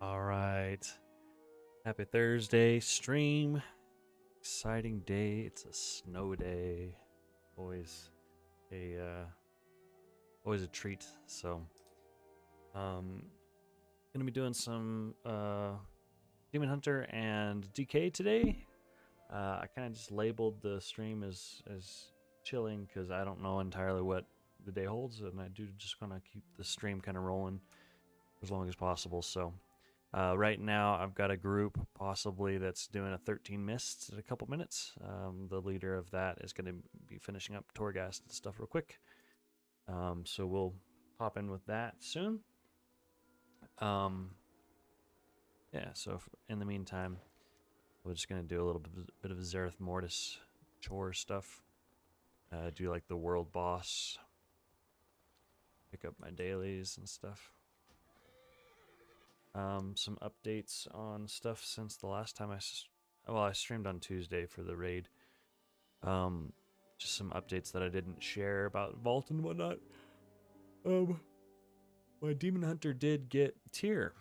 All right. Happy Thursday stream. Exciting day. It's a snow day. Always a always a treat. So, gonna be doing some Demon Hunter and DK today. I kind of just labeled the stream as chilling because I don't know entirely what the day holds, and I do just want to keep the stream kind of rolling as long as possible. So. Right now, I've got a group possibly that's doing a 13 mists in a couple minutes. The leader of that is going to be finishing up Torghast and stuff real quick. So we'll hop in with that soon. Yeah, so in the meantime, we're just going to do a little bit of Zereth Mortis chore stuff. Do like the world boss, pick up my dailies and stuff. Some updates on stuff since the last time I streamed on Tuesday for the raid. Just some updates that I didn't share about Vault and whatnot. My Demon Hunter did get tier,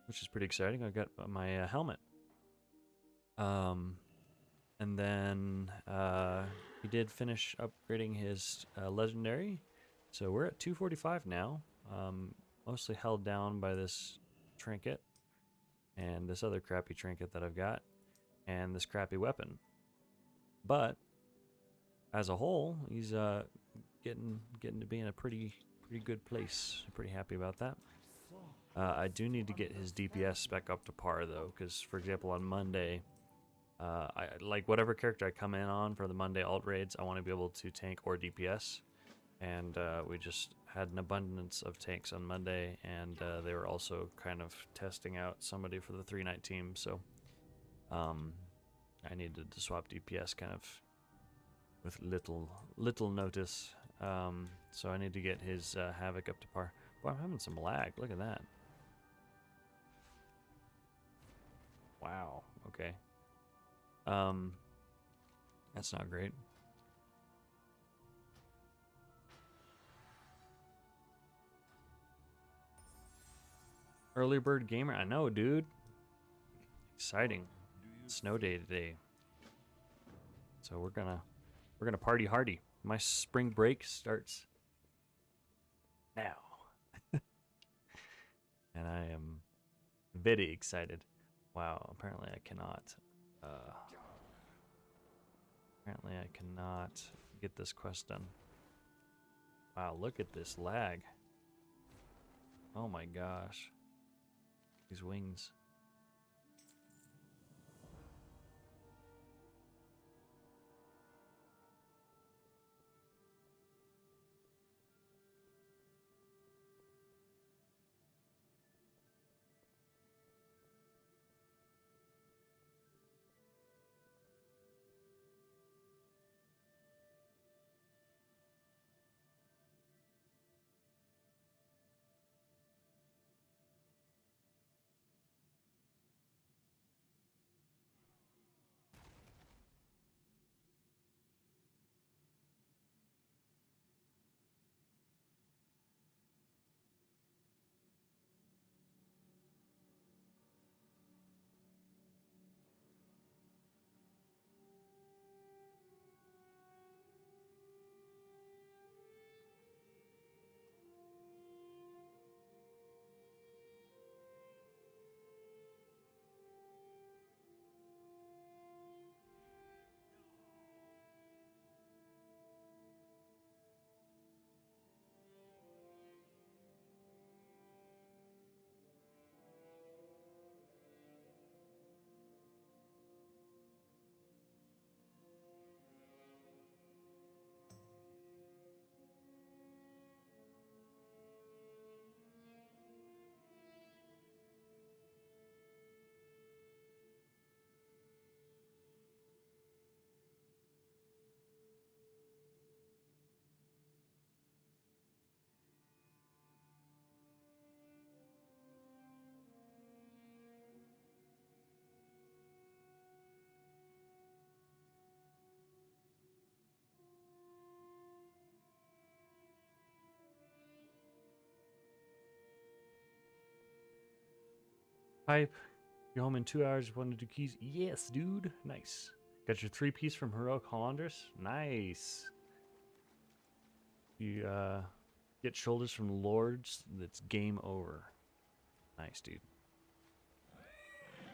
which is pretty exciting. I got my helmet. And then he did finish upgrading his legendary, so we're at 245 now. Mostly held down by this trinket and this other crappy trinket that I've got and this crappy weapon, but as a whole he's getting to be in a pretty good place. I'm pretty happy about that. I do need to get his DPS spec up to par though, because for example on Monday, I like whatever character I come in on for the Monday alt raids, I want to be able to tank or DPS, and we just had an abundance of tanks on Monday, and they were also kind of testing out somebody for the 3-night team, so I needed to swap DPS kind of with little notice. So I need to get his Havoc up to par. Boy, I'm having some lag. Look at that. Wow. Okay. That's not great. Early bird gamer. I know, dude. Exciting. Snow day today. So we're gonna party hardy. My spring break starts now. And I am very excited. Wow, apparently I cannot get this quest done. Wow, look at this lag. Oh my gosh. These wings. Hype. You're home in 2 hours. You want to do keys? Yes, dude. Nice. Got your 3-piece from Heroic Hollandress? Nice. You get shoulders from Lords, that's game over. Nice, dude.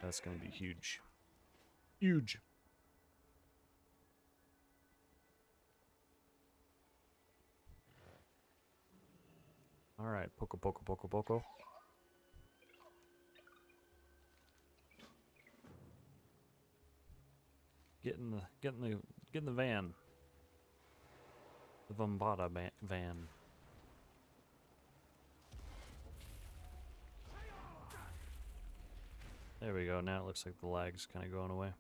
That's gonna be huge. Huge. Alright, Poco. Get in the van. The Vambada van. There we go. Now it looks like the lag's kind of going away.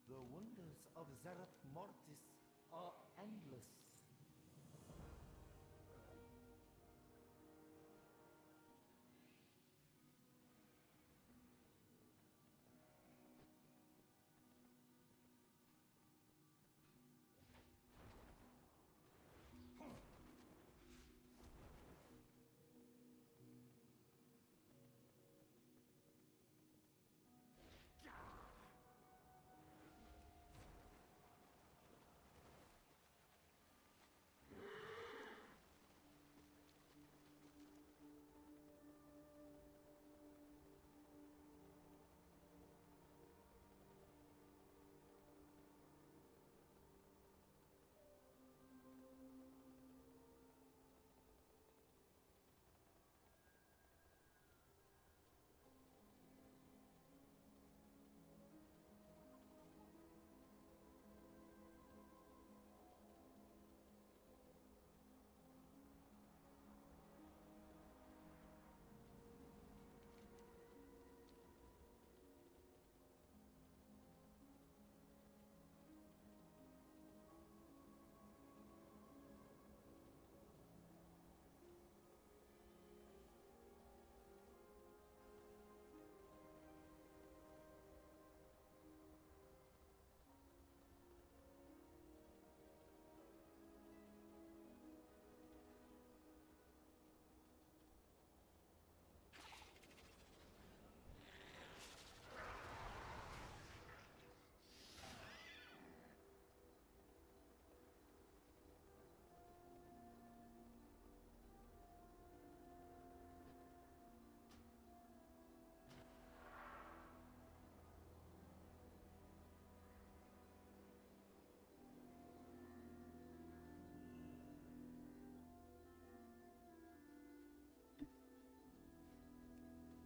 The wonders of Zereth Mortis are endless.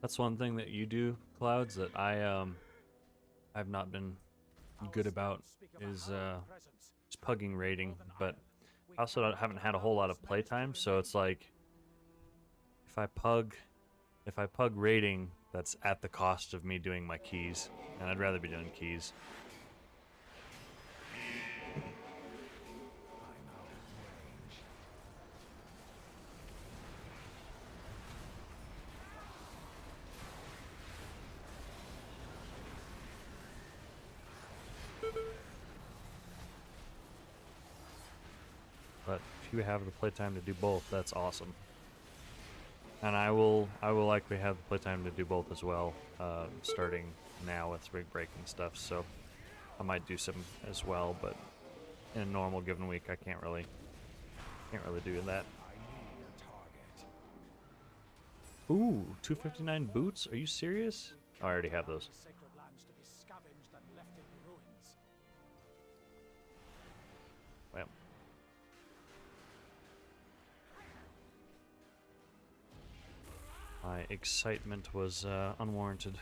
That's one thing that you do, Clouds, that I've not been good about is pugging raiding, but I also haven't had a whole lot of playtime, so it's like if I pug raiding, that's at the cost of me doing my keys, and I'd rather be doing keys. But if you have the playtime to do both, that's awesome. And I will likely have the playtime to do both as well, starting now with rig breaking stuff. So I might do some as well, but in a normal given week, I can't really do that. Ooh, 259 boots? Are you serious? Oh, I already have those. Well. My excitement was unwarranted.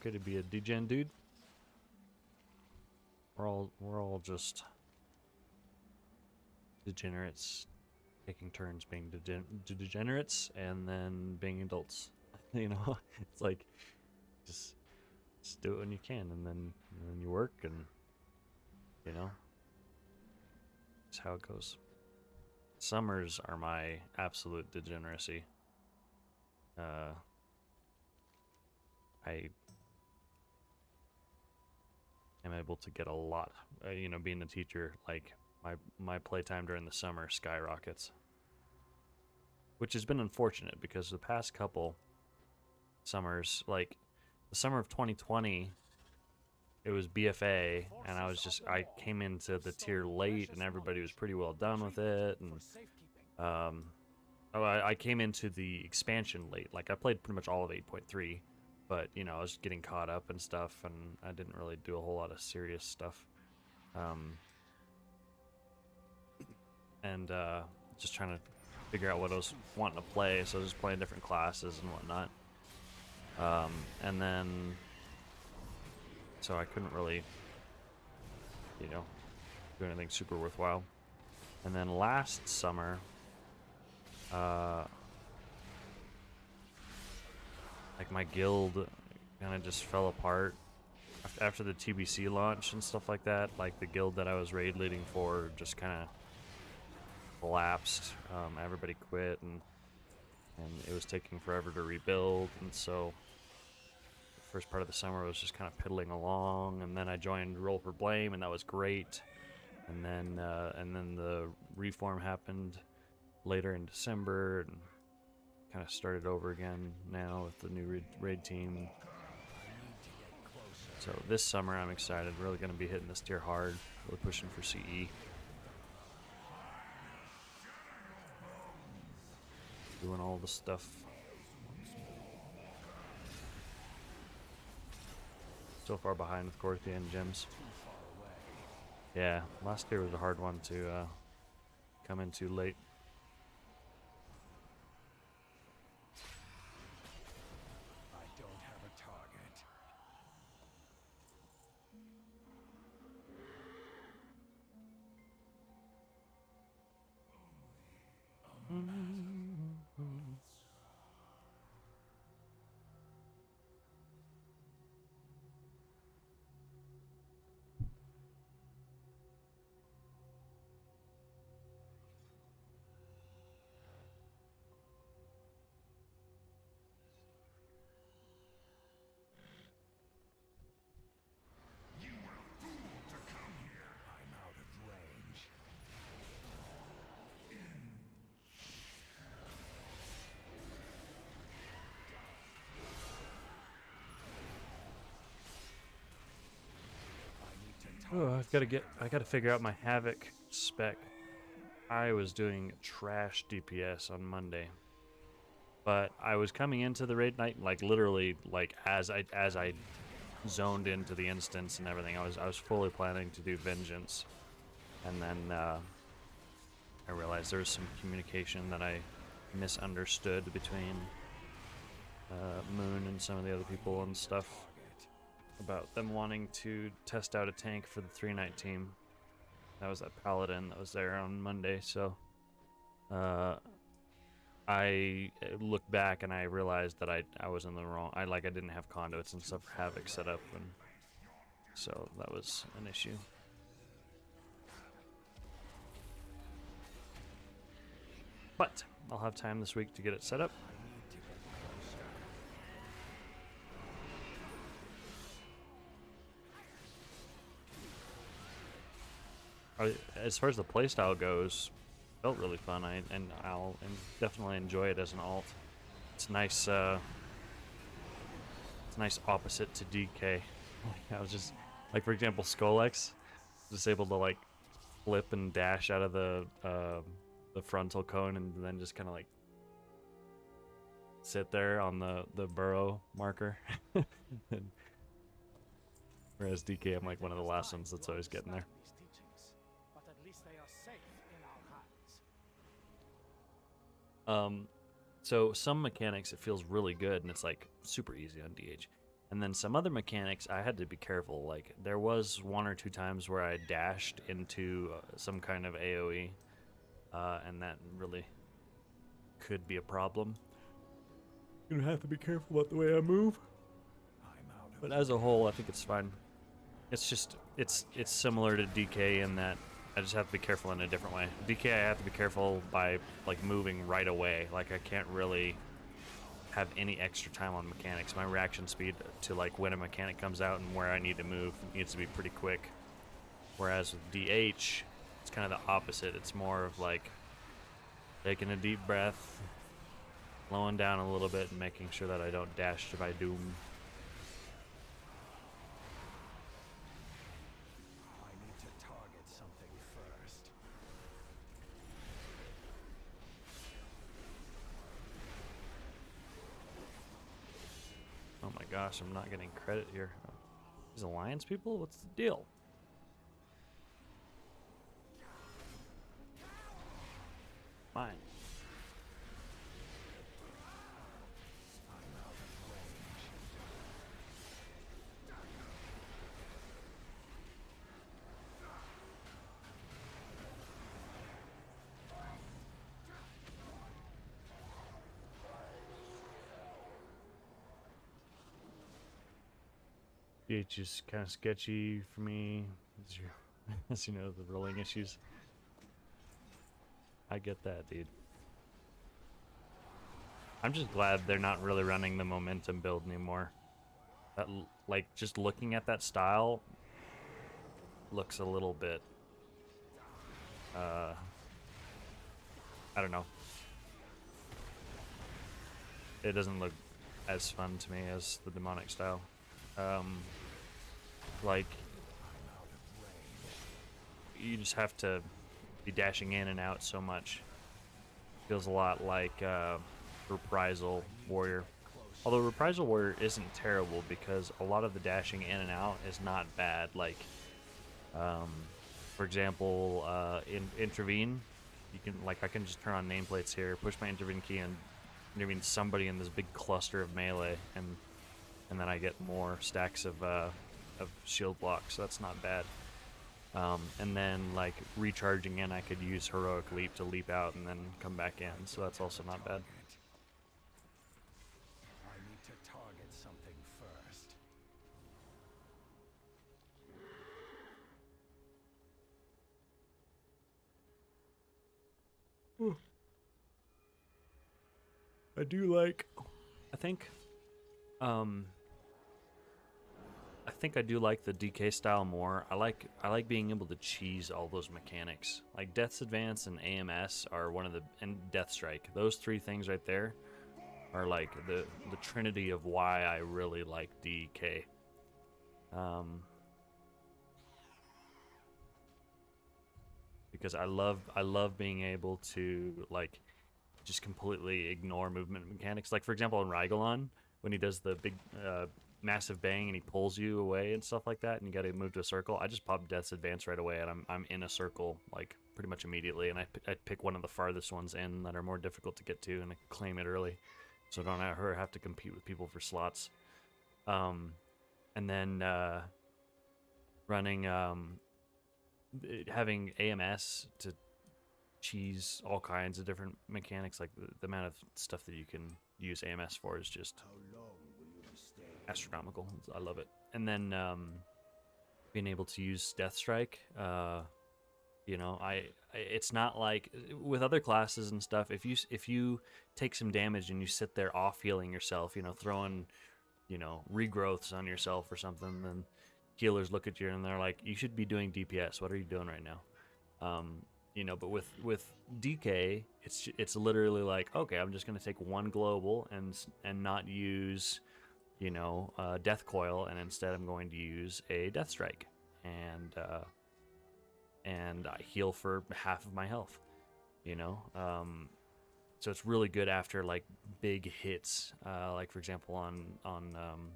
okay to be a degen dude? We're all just degenerates, taking turns being degenerates and then being adults. You know, it's like just do it when you can, and then you work, and you know, it's how it goes. Summers are my absolute degeneracy. I am able to get a lot. You know, being a teacher, like my playtime during the summer skyrockets, which has been unfortunate because the past couple summers, like the summer of 2020, it was BFA, and I came into the tier late, and everybody was pretty well done with it, and I came into the expansion late. Like I played pretty much all of 8.3, but you know I was getting caught up and stuff, and I didn't really do a whole lot of serious stuff, and just trying to figure out what I was wanting to play. So I was just playing different classes and whatnot, and then so I couldn't really, you know, do anything super worthwhile. And then last summer, like my guild kind of just fell apart after the TBC launch and stuff like that. Like the guild that I was raid leading for just kind of collapsed. Everybody quit, and it was taking forever to rebuild. And so the first part of the summer was just kind of piddling along, and then I joined Roll for Blame, and that was great. And then the reform happened later in December, and kind of started over again now with the new raid team. So this summer I'm excited. Really going to be hitting this tier hard. Really pushing for CE. Doing all the stuff. So far behind with Corthia and Gems. Yeah, last year was a hard one to come into late. I don't have a target. I'm out of range. Oh, I gotta figure out my Havoc spec. I was doing trash DPS on Monday, but I was coming into the raid night, like literally, like as I zoned into the instance and everything, I was fully planning to do Vengeance, and then I realized there was some communication that I misunderstood between Moon and some of the other people and stuff about them wanting to test out a tank for the 3-night team. That was that Paladin that was there on Monday, so I looked back and I realized that I was in the wrong. I didn't have conduits and stuff for Havoc set up, and so that was an issue. But I'll have time this week to get it set up. As far as the playstyle goes, felt really fun. I'll definitely enjoy it as an alt. It's nice. It's nice opposite to DK. I was just like, for example, Skolex, just able to like flip and dash out of the frontal cone and then just kind of like sit there on the burrow marker. Whereas DK, I'm like one of the last ones that's always getting there. But at least they are safe in our hands. So some mechanics it feels really good and it's like super easy on DH. And then some other mechanics, I had to be careful. Like, there was 1 or 2 times where I dashed into some kind of AoE, and that really could be a problem. Gonna have to be careful about the way I move. But as a whole, I think it's fine. It's just, it's similar to DK in that I just have to be careful in a different way. DK, I have to be careful by, like, moving right away. Like, I can't really have any extra time on mechanics. My reaction speed to, like, when a mechanic comes out and where I need to move needs to be pretty quick. Whereas with DH, it's kind of the opposite. It's more of, like, taking a deep breath, slowing down a little bit, and making sure that I don't dash to my doom. I need to target something first. Oh my gosh, I'm not getting credit here. These Alliance people? What's the deal? Fine. DH is kind of sketchy for me, as you know, the rolling issues. I get that, dude. I'm just glad they're not really running the momentum build anymore. That, like, just looking at that style looks a little bit, I don't know. It doesn't look as fun to me as the demonic style. Like, you just have to be dashing in and out so much. Feels a lot like Reprisal Warrior. Although Reprisal Warrior isn't terrible because a lot of the dashing in and out is not bad. Like, for example, in Intervene, you can, like, I can just turn on nameplates here, push my Intervene key, and intervene somebody in this big cluster of melee, and then I get more stacks of shield blocks, so that's not bad. And then, like, recharging in, I could use Heroic Leap to leap out and then come back in, so that's also not bad. I need to target something first. I do like, I think, I think I do like the DK style more. I like being able to cheese all those mechanics. Like Death's Advance and AMS are one of the, and Death Strike. Those three things right there are like the trinity of why I really like DK. Because I love being able to, like, just completely ignore movement mechanics. Like, for example, in Rygolon, when he does the big massive bang and he pulls you away and stuff like that, and you got to move to a circle, I just pop Death's Advance right away, and I'm in a circle, like, pretty much immediately, and I pick one of the farthest ones in that are more difficult to get to, and I claim it early, so I don't have to compete with people for slots. And then running having AMS to cheese all kinds of different mechanics, like the amount of stuff that you can use AMS for is just astronomical. I love it. And then being able to use Death Strike, you know, it's not like with other classes and stuff. If you take some damage and you sit there off healing yourself, you know, throwing, you know, regrowths on yourself or something, then healers look at you and they're like, you should be doing DPS. What are you doing right now? You know, but with DK, it's literally like, okay, I'm just gonna take one global and not use, you know, Death Coil, and instead I'm going to use a Death Strike, and I heal for half of my health, you know. So it's really good after, like, big hits, like, for example, on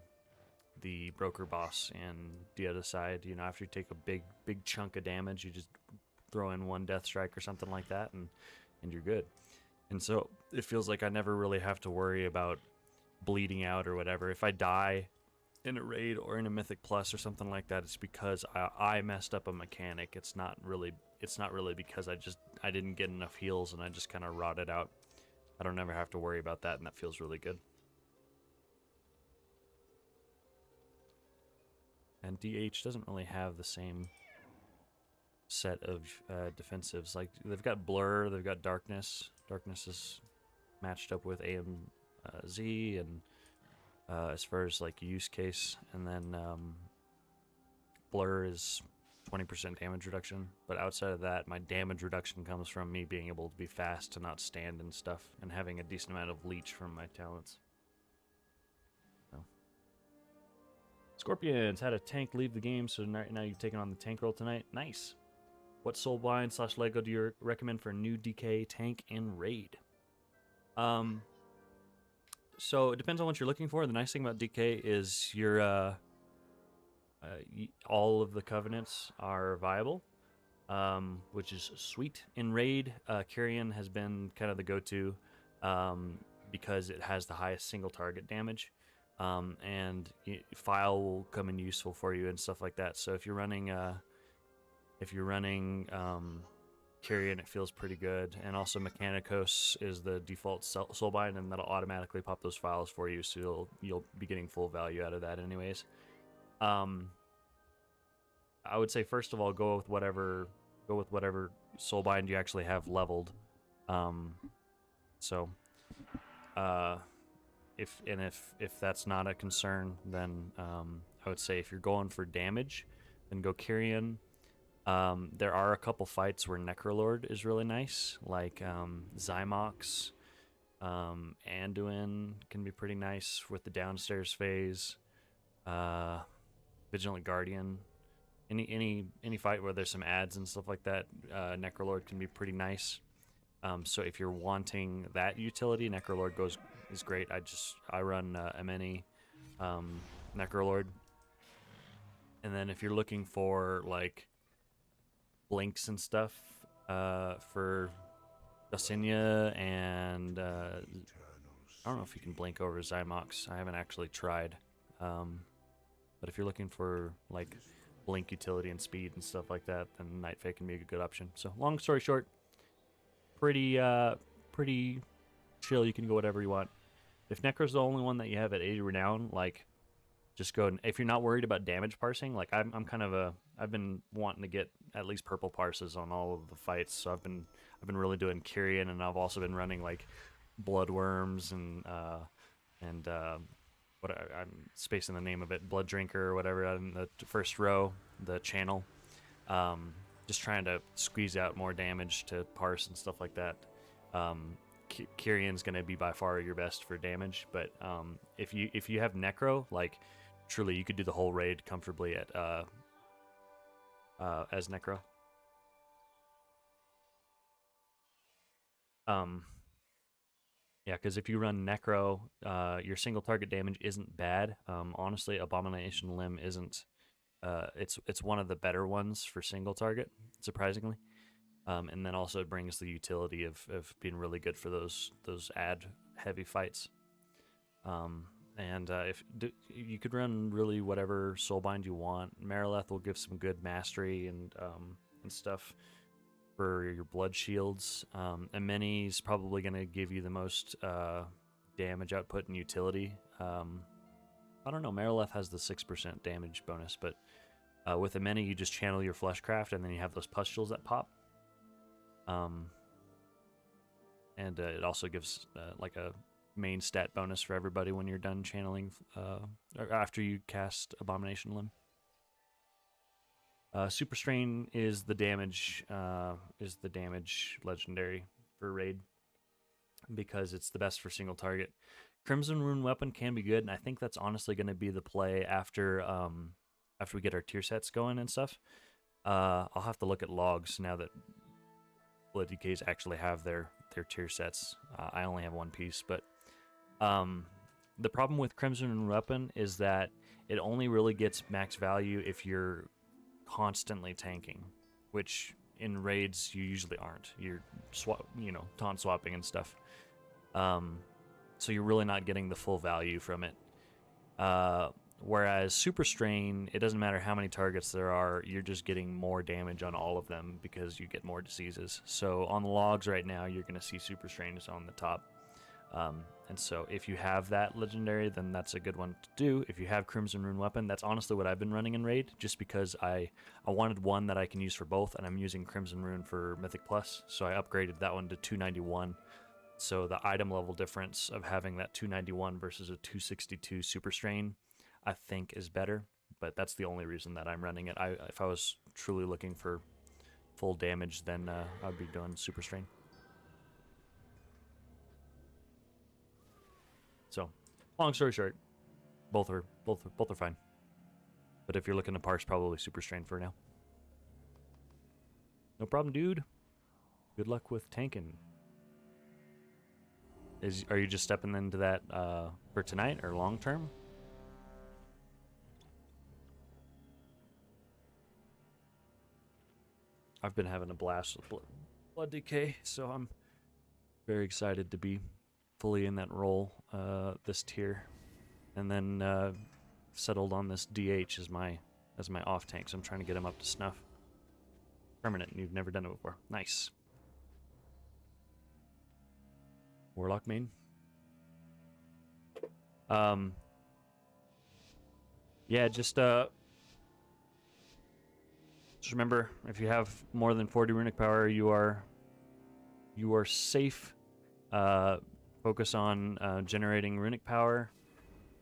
the broker boss and the other side, you know, after you take a big chunk of damage, you just throw in one Death Strike or something like that, and you're good. And so it feels like I never really have to worry about bleeding out or whatever. If I die in a raid or in a Mythic Plus or something like that, it's because I messed up a mechanic. It's not really because I didn't get enough heals and I just kind of rotted out. I don't ever have to worry about that, and that feels really good. And DH doesn't really have the same set of defensives. Like, they've got Blur, they've got Darkness. Darkness is matched up with AMZ, and as far as like use case, and then Blur is 20% damage reduction. But outside of that, my damage reduction comes from me being able to be fast to not stand and stuff, and having a decent amount of leech from my talents. So. Scorpions had a tank leave the game, so now you've taken on the tank role tonight. Nice. What soulbind / Lego do you recommend for a new DK tank in raid? So it depends on what you're looking for. The nice thing about DK is all of the covenants are viable, which is sweet. In raid, Kyrian has been kind of the go-to because it has the highest single target damage, and file will come in useful for you and stuff like that. So if you're running Kyrian, it feels pretty good. And also Mechanicos is the default soulbind, and that'll automatically pop those files for you, so you'll be getting full value out of that anyways. I would say first of all, go with whatever soulbind you actually have leveled. If that's not a concern, then I would say if you're going for damage, then go Kyrian. There are a couple fights where Necrolord is really nice, like Zymox, Anduin can be pretty nice with the downstairs phase. Vigilant Guardian, any fight where there's some ads and stuff like that, Necrolord can be pretty nice. So if you're wanting that utility, Necrolord is great. I run Ameni, Necrolord, and then if you're looking for like blinks and stuff for Dulcinea, and I don't know if you can blink over Zymox. I haven't actually tried, but if you're looking for like blink utility and speed and stuff like that, then Night Fae can be a good option. So long story short, pretty chill. You can go whatever you want. If Necro's the only one that you have at 80 renown, like, just go. If you're not worried about damage parsing, like I'm kind of I've been wanting to get at least purple parses on all of the fights, so I've been really doing Kyrian, and I've also been running like Bloodworms and I'm spacing the name of it, Blood Drinker or whatever, in the first row, the channel. Just trying to squeeze out more damage to parse and stuff like that. Kyrian's going to be by far your best for damage, but if you have Necro, like, truly you could do the whole raid comfortably at as Necro. Yeah, because if you run Necro, your single target damage isn't bad. Honestly, Abomination Limb isn't. It's one of the better ones for single target, surprisingly. And then also it brings the utility of being really good for those ad heavy fights. You could run really whatever soulbind you want. Marileth will give some good mastery and stuff for your blood shields. Ameni's probably going to give you the most damage output and utility. I don't know, Marileth has the 6% damage bonus, but with Ameni you just channel your Fleshcraft, and then you have those pustules that pop. And it also gives like a main stat bonus for everybody when you're done channeling, or after you cast Abomination Limb. Super Strain is the damage legendary for raid, because it's the best for single target. Crimson Rune Weapon can be good, and I think that's honestly going to be the play after we get our tier sets going and stuff. I'll have to look at logs now that Blood DKs actually have their tier sets. I only have one piece, but the problem with Crimson Rune Weapon is that it only really gets max value if you're constantly tanking, which in raids you usually aren't. You're taunt swapping and stuff. So you're really not getting the full value from it. Whereas Super Strain, it doesn't matter how many targets there are, you're just getting more damage on all of them because you get more diseases. So on the logs right now, you're going to see Super Strain is on the top. And so if you have that legendary, then that's a good one to do. If you have Crimson Rune Weapon, that's honestly what I've been running in Raid, just because I wanted one that I can use for both, and I'm using Crimson Rune for Mythic Plus, so I upgraded that one to 291. So the item level difference of having that 291 versus a 262 Super Strain, I think is better, but that's the only reason that I'm running it. If I was truly looking for full damage, then I'd be doing Super Strain. So, long story short, both are fine. But if you're looking to parse, probably Super Strain for now. No problem, dude. Good luck with tanking. Are you just stepping into that for tonight or long term? I've been having a blast with Blood DK, so I'm very excited to be fully in that role this tier, and then settled on this DH as my off tank. So I'm trying to get him up to snuff. Permanent. You've never done it before. Nice. Warlock main. Yeah, just remember, if you have more than 40 runic power, you are safe. Focus on generating runic power,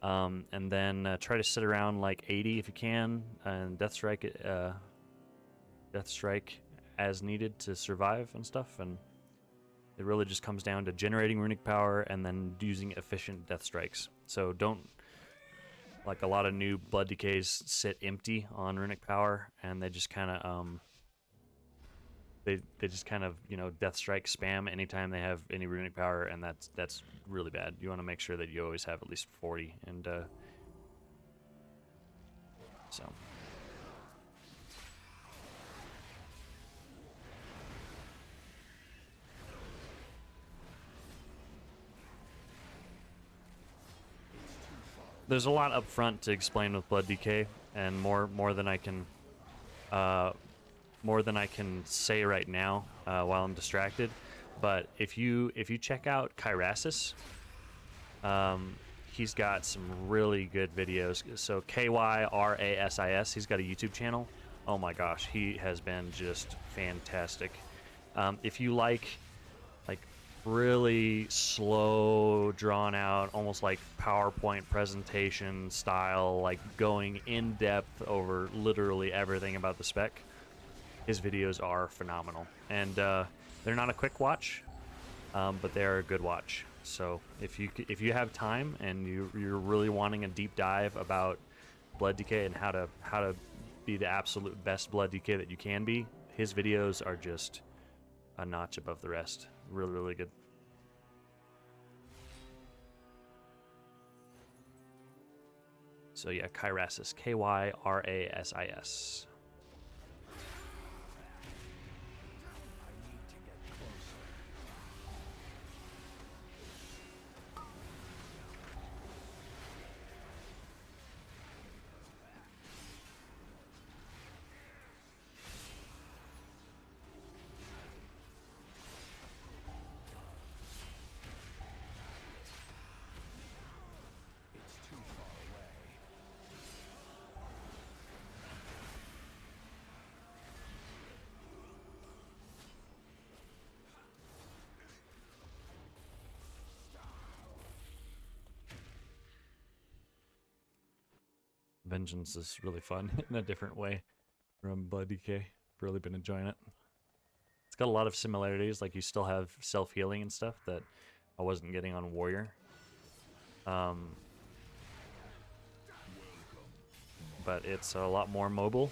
and then try to sit around like 80 if you can, and death strike as needed to survive and stuff. And it really just comes down to generating runic power and then using efficient death strikes. So don't, like a lot of new Blood DKs sit empty on runic power, and they just kind of they just kind of, you know, death strike spam anytime they have any runic power, and that's really bad. You want to make sure that you always have at least 40, and so. There's a lot up front to explain with Blood DK, and more than I can say right now while I'm distracted. But if you check out Kyrasis, he's got some really good videos. So Kyrasis, he's got a YouTube channel. Oh my gosh, he has been just fantastic. If you like really slow, drawn out, almost like PowerPoint presentation style, like going in depth over literally everything about the spec, his videos are phenomenal. And they're not a quick watch, but they're a good watch. So if you have time and you're really wanting a deep dive about Blood DK and how to be the absolute best Blood DK that you can be, his videos are just a notch above the rest. Really, really good. So yeah, Kyrasis, Kyrasis. Vengeance is really fun in a different way from Blood DK. Really been enjoying it. It's got a lot of similarities, like you still have self-healing and stuff that I wasn't getting on Warrior. But it's a lot more mobile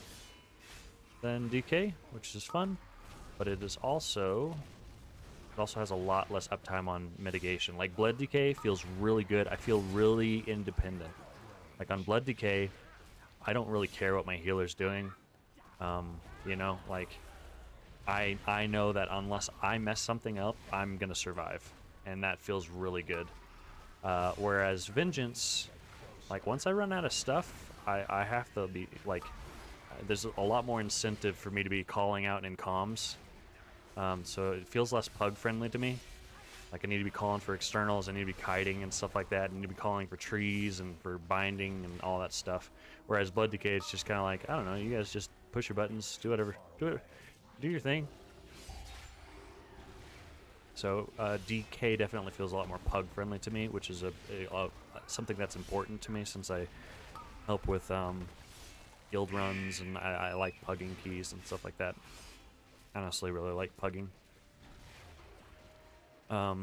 than DK, which is fun. But it also has a lot less uptime on mitigation. Like Blood DK feels really good. I feel really independent. Like on Blood DK, I don't really care what my healer's doing. You know, like I know that unless I mess something up, I'm gonna survive, and that feels really good. Whereas Vengeance, Like, once I run out of stuff, I have to be, like, there's a lot more incentive for me to be calling out in comms. So it feels less pug-friendly to me. Like, I need to be calling for externals, I need to be kiting and stuff like that, I need to be calling for trees and for binding and all that stuff. Whereas Blood Decay, it's just kind of like, I don't know, you guys just push your buttons, do whatever, do your thing. So DK definitely feels a lot more pug-friendly to me, which is something that's important to me since I help with guild runs, and I like pugging keys and stuff like that. I honestly really like pugging. So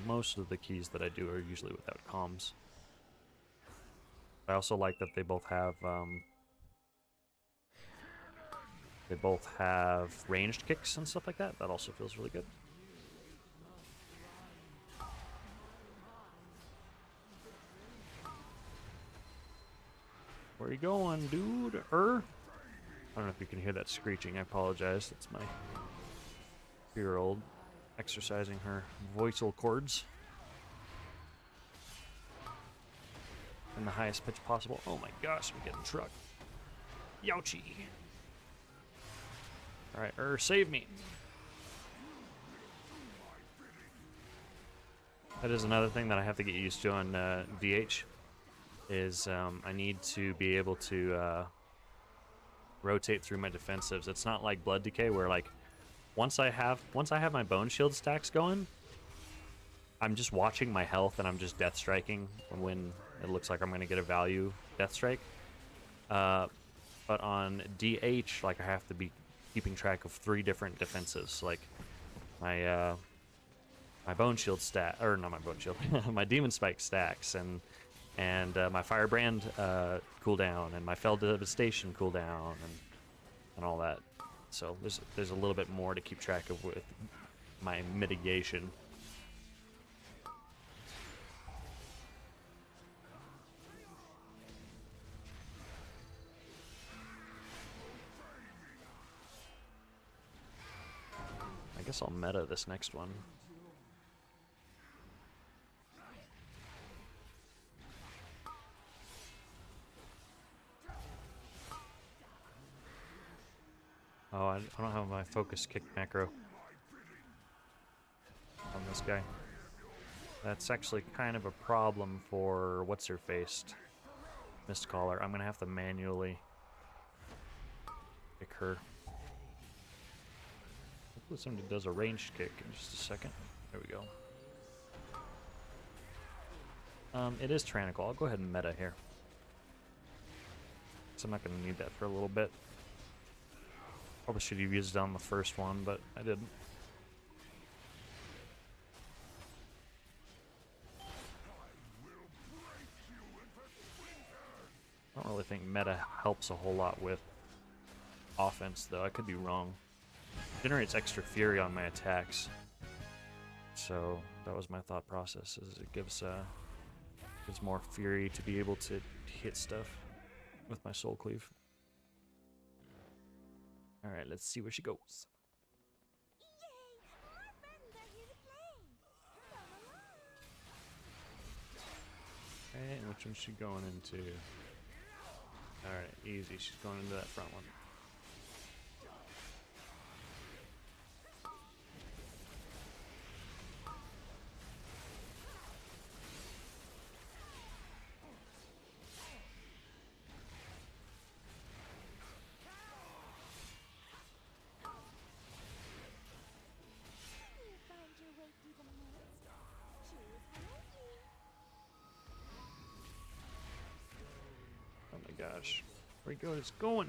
most of the keys that I do are usually without comms. I also like that they both have ranged kicks and stuff like that. That also feels really good. Where are you going, dude? I don't know if you can hear that screeching. I apologize. That's my 3-year-old exercising her vocal cords in the highest pitch possible. Oh my gosh, I'm getting trucked. Youchie. Alright, save me. That is another thing that I have to get used to on VH. Is I need to be able to rotate through my defensives. It's not like Blood Decay where, like, once I have my bone shield stacks going, I'm just watching my health and I'm just death striking when it looks like I'm going to get a value death strike. But on DH, like, I have to be keeping track of 3 different defenses, like my bone shield stat, or not my bone shield, my demon spike stacks, and my firebrand cooldown, and my fell devastation cooldown, and all that. So there's a little bit more to keep track of with my mitigation. I guess I'll meta this next one. Oh, I don't have my focus kick macro on this guy. That's actually kind of a problem for what's-her-faced Mistcaller. I'm going to have to manually pick her. Hopefully somebody does a ranged kick in just a second. There we go. It is tyrannical. I'll go ahead and meta here. So I'm not going to need that for a little bit. Probably should have used it on the first one, but I didn't. I don't really think meta helps a whole lot with offense, though. I could be wrong. It generates extra fury on my attacks. So that was my thought process, is it gives more fury to be able to hit stuff with my soul cleave. Alright, let's see where she goes. Okay, and which one's she going into? Alright, easy. She's going into that front one. Oh my gosh. Where he goes? It's going!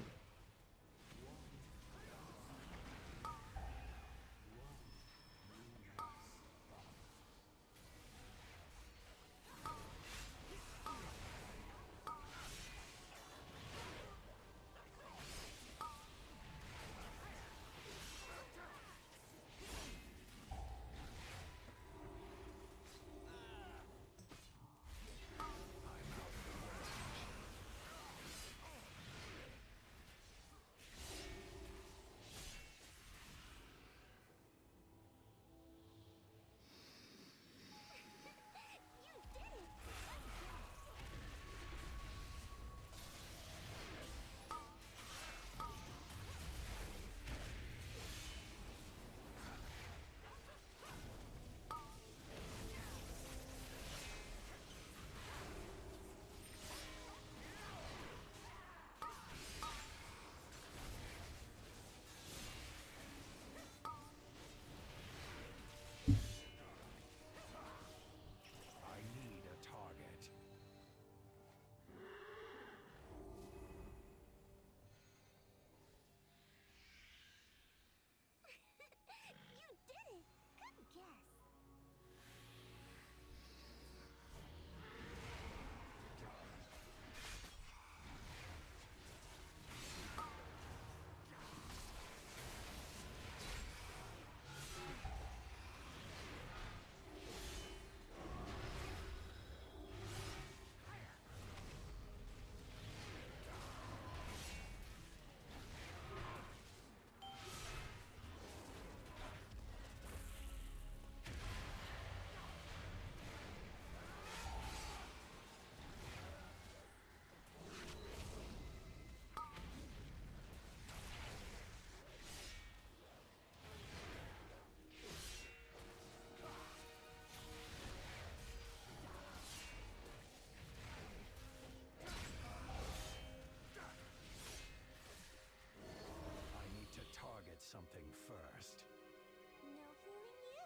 something first. No fooling you.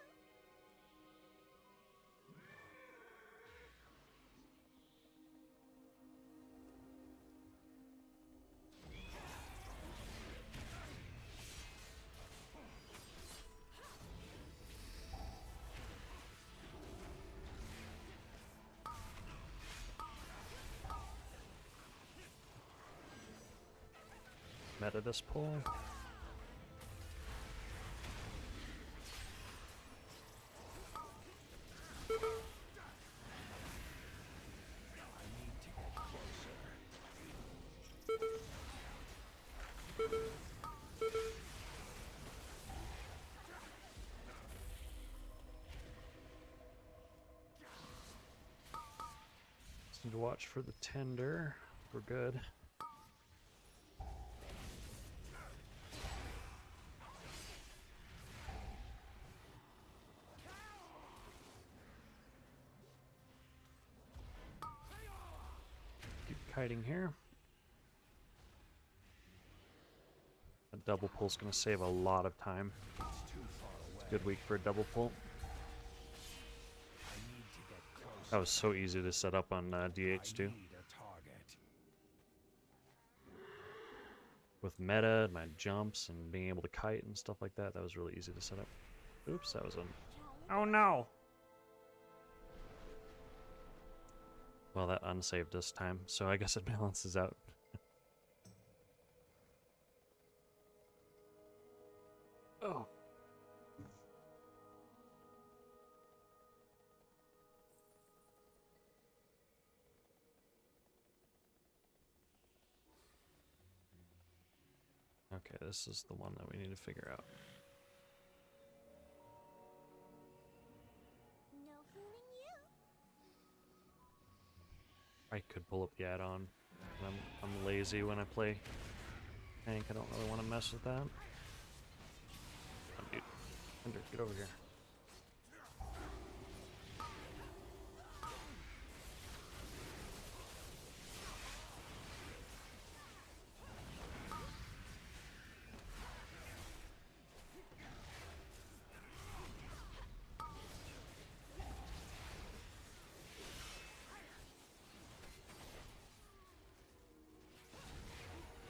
Meta this pull. I need to get closer. Just need to watch for the tender. We're good. Keep kiting here. A double pull's gonna save a lot of time. It's too far away. Good week for a double pull. I need to get closer. That was so easy to set up on DH too. I need a target. With meta, my jumps, and being able to kite and stuff like that, that was really easy to set up. Oops, that was a... Oh no! Well, that unsaved us time, so I guess it balances out. Oh. Okay, this is the one that we need to figure out. No fooling you. I could pull up the add-on. I'm lazy when I play tank. I don't really want to mess with that. Oh, dude. Thunder, get over here.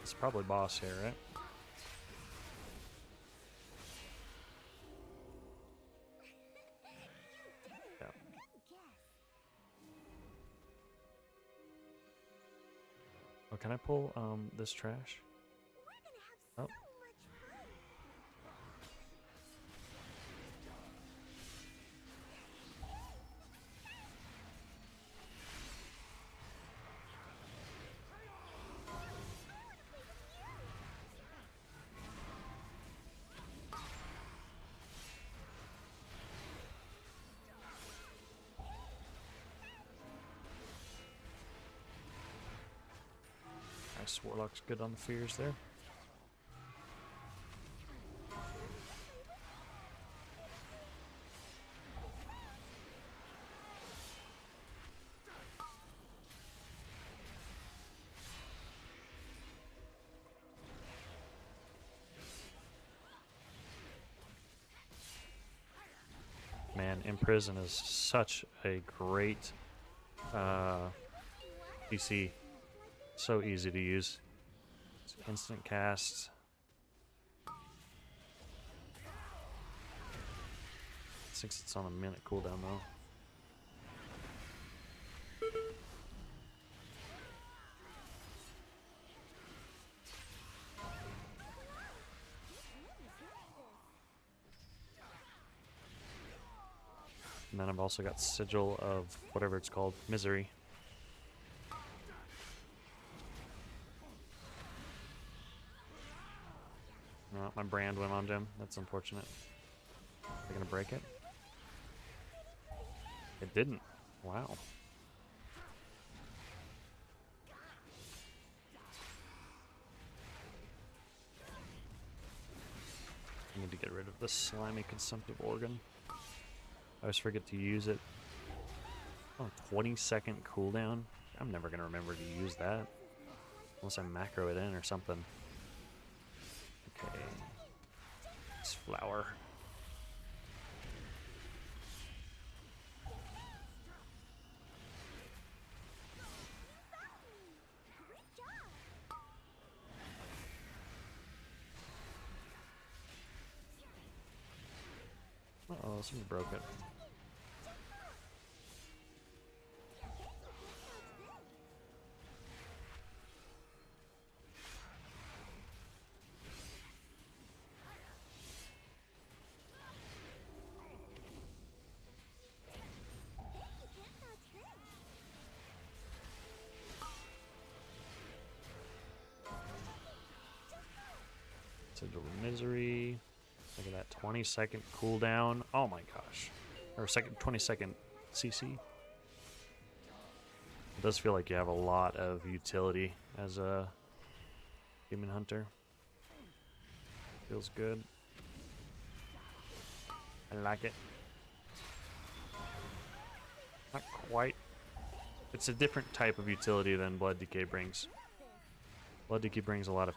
It's probably boss here, right? Yeah. Good guess. Oh, can I pull this trash? We're gonna have Oh. so much fun. Nice, Warlock's good on the fears there. Man, Imprison is such a great PC. So easy to use. It's instant cast. Since it's on a minute cooldown though. And then I've also got Sigil of whatever it's called, Misery. No, my brand went on him. That's unfortunate. They're gonna break it? It didn't. Wow. I need to get rid of this slimy consumptive organ. I always forget to use it. Oh, 20-second cooldown? I'm never gonna remember to use that. Unless I macro it in or something. Okay. flower. Great job. Uh-oh, somebody broke it. Sigil of Misery. Look at that 20-second cooldown. Oh my gosh. Or 20-second CC. It does feel like you have a lot of utility as a demon hunter. Feels good. I like it. Not quite. It's a different type of utility than Blood DK brings. Blood DK brings a lot of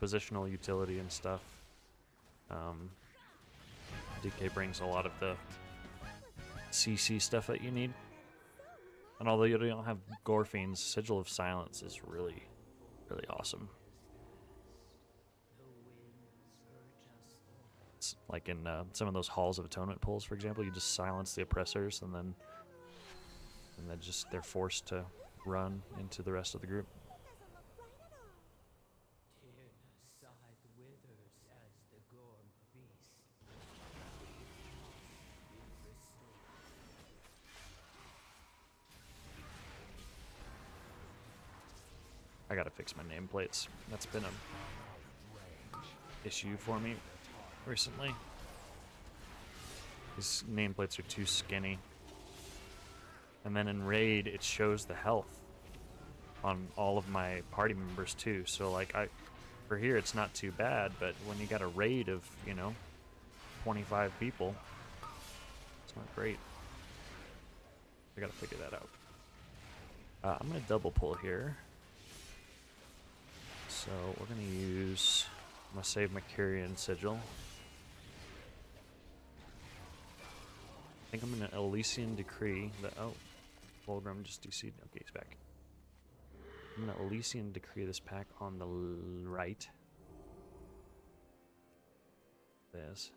positional utility and stuff. DK brings a lot of the CC stuff that you need. And although you don't have Gore Fiends, Sigil of Silence is really, really awesome. It's like in some of those Halls of Atonement pulls, for example, you just silence the oppressors, and then just they're forced to run into the rest of the group. Tyrannus withers as the Gorm feast. I gotta fix my nameplates. That's been a issue for me recently. These nameplates are too skinny. And then in Raid, it shows the health on all of my party members too. So like for here, it's not too bad, but when you got a raid of, 25 people, it's not great. I gotta figure that out. I'm gonna double pull here. So we're gonna I'm gonna save my Kyrian Sigil. I think I'm gonna Elysian Decree that, oh, Fulgrim just DC'd. Okay, he's back. I'm gonna Elysian Decree this pack on the right. This.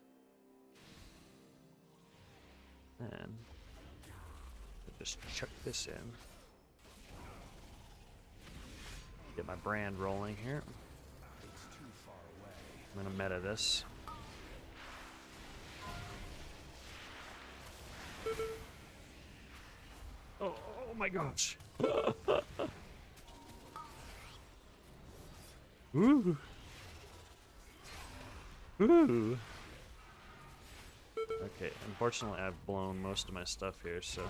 And just chuck this in. Get my brand rolling here. It's too far away. I'm gonna meta this. Oh my gosh. Ooh. Ooh. Okay, unfortunately I've blown most of my stuff here, so.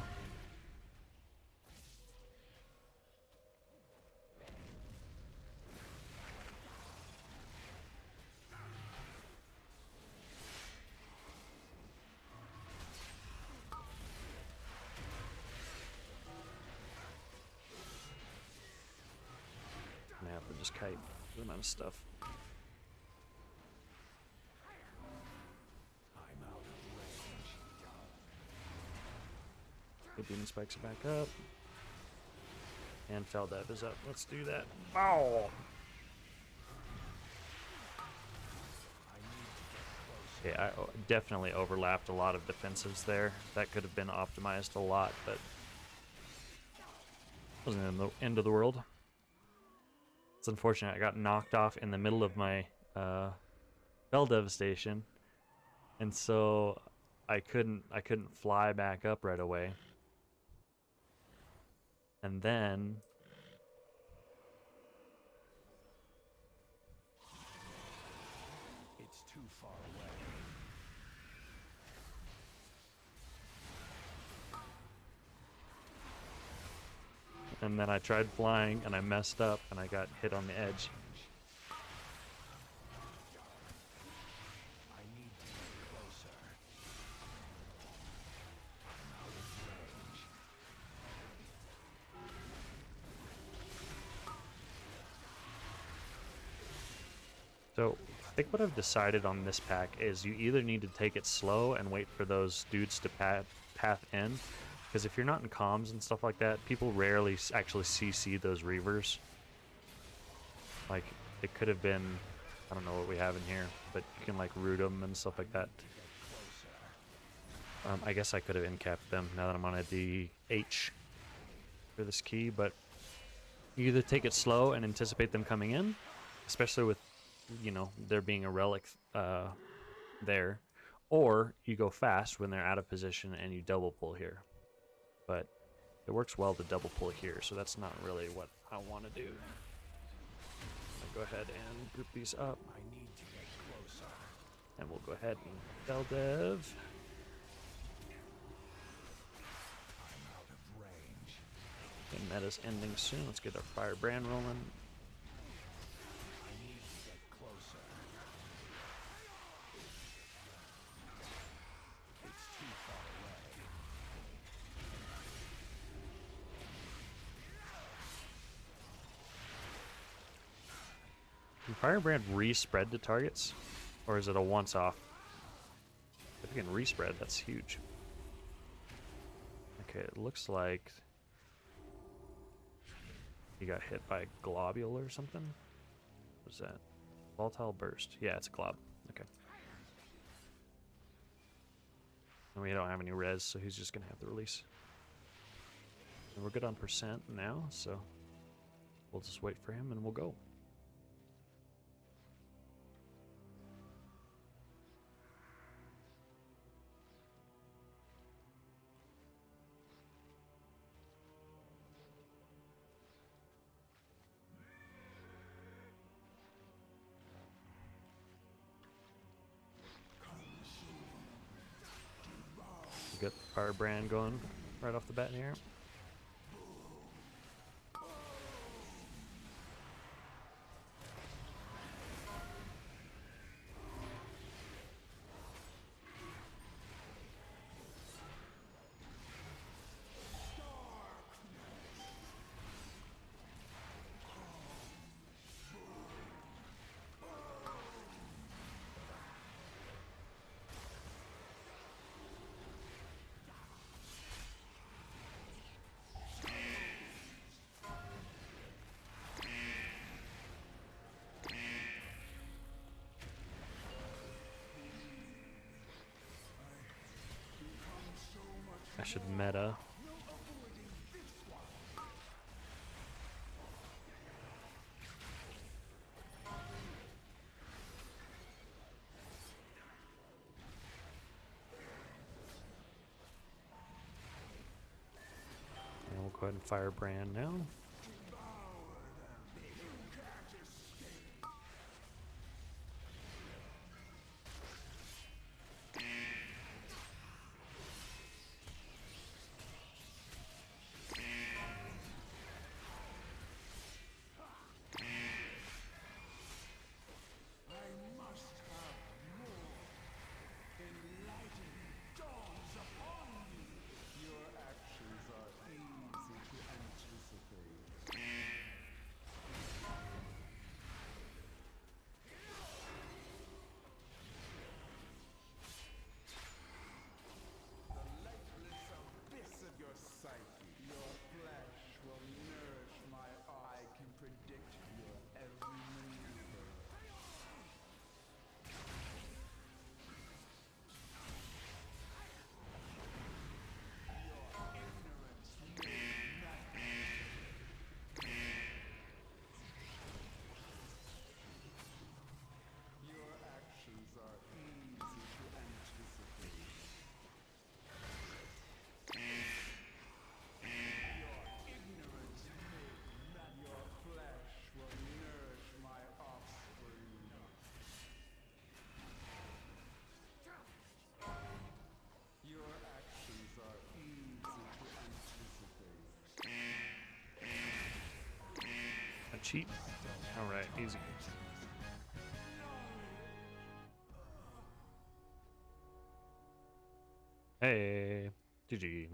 I'm gonna have to just kite the amount of stuff. I'm out of range. The demon spikes are back up. And Feldev is up. Let's do that. Oh! Okay, I definitely overlapped a lot of defensives there. That could have been optimized a lot, but wasn't in the end of the world. It's unfortunate I got knocked off in the middle of my Feldev station, and so I couldn't fly back up right away. And then It's too far away. I tried flying and I messed up and I got hit on the edge. I need to get closer. I'm out of range. So I think what I've decided on this pack is you either need to take it slow and wait for those dudes to path in, because if you're not in comms and stuff like that, people rarely actually CC those reavers. Like, it could have been, I don't know what we have in here, but you can like root them and stuff like that. I guess I could have incapped them now that I'm on a DH for this key, but you either take it slow and anticipate them coming in, especially with, you know, there being a relic there, or you go fast when they're out of position and you double pull here. But it works well to double pull here, so that's not really what I want to do. I'll go ahead and group these up. I need to get closer. And we'll go ahead and Del Dev. I'm out of range. And meta's ending soon. Let's get our Firebrand rolling. I need to get closer. It's too far away. Can Firebrand re-spread to targets? Or is it a once-off? If you can re-spread, that's huge. Okay, it looks like he got hit by a globule or something. What is that? Volatile burst. Yeah, it's a glob. Okay. And we don't have any res, so he's just gonna have to release. And we're good on percent now, so we'll just wait for him and we'll go. Get Firebrand going right off the bat here. I should meta. And we'll go ahead and Firebrand now. Cheat. All right, easy. Hey, GG.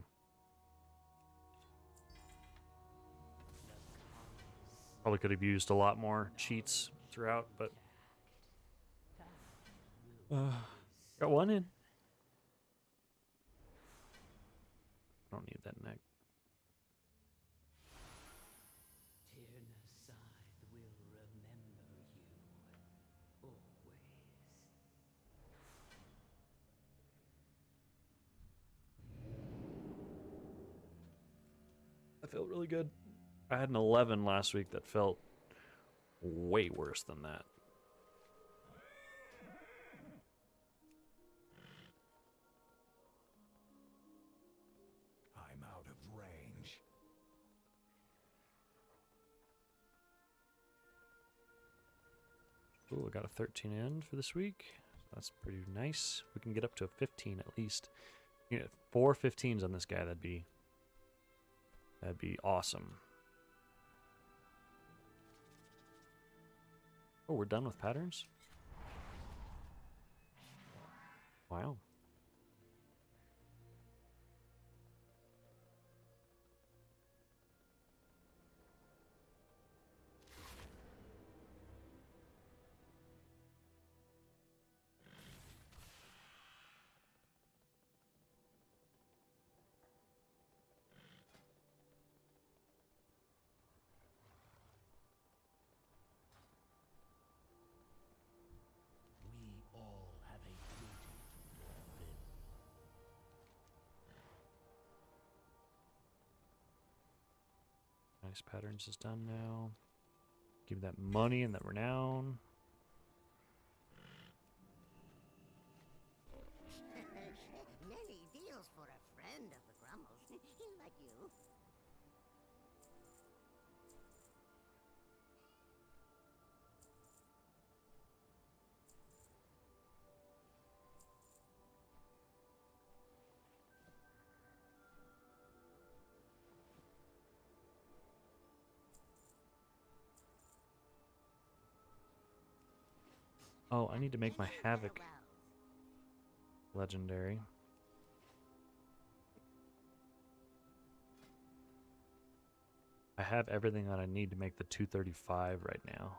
Probably could have used a lot more cheats throughout, but Got one in. I don't need that neck. Tyrna side will remember you. Always. That felt really good. I had an 11 last week that felt way worse than that. I'm out of range. Cool, I got a 13 in for this week. That's pretty nice. We can get up to a 15 at least. You know, 4 15s on this guy, that'd be awesome. Oh, we're done with patterns? Wow. We all have a duty to fulfill. Nice, patterns is done now. Give that money and that renown. Many deals for a friend of the Grummles. Like you. Oh, I need to make my Many Havoc farewells. legendary. I have everything that I need to make the 235 right now.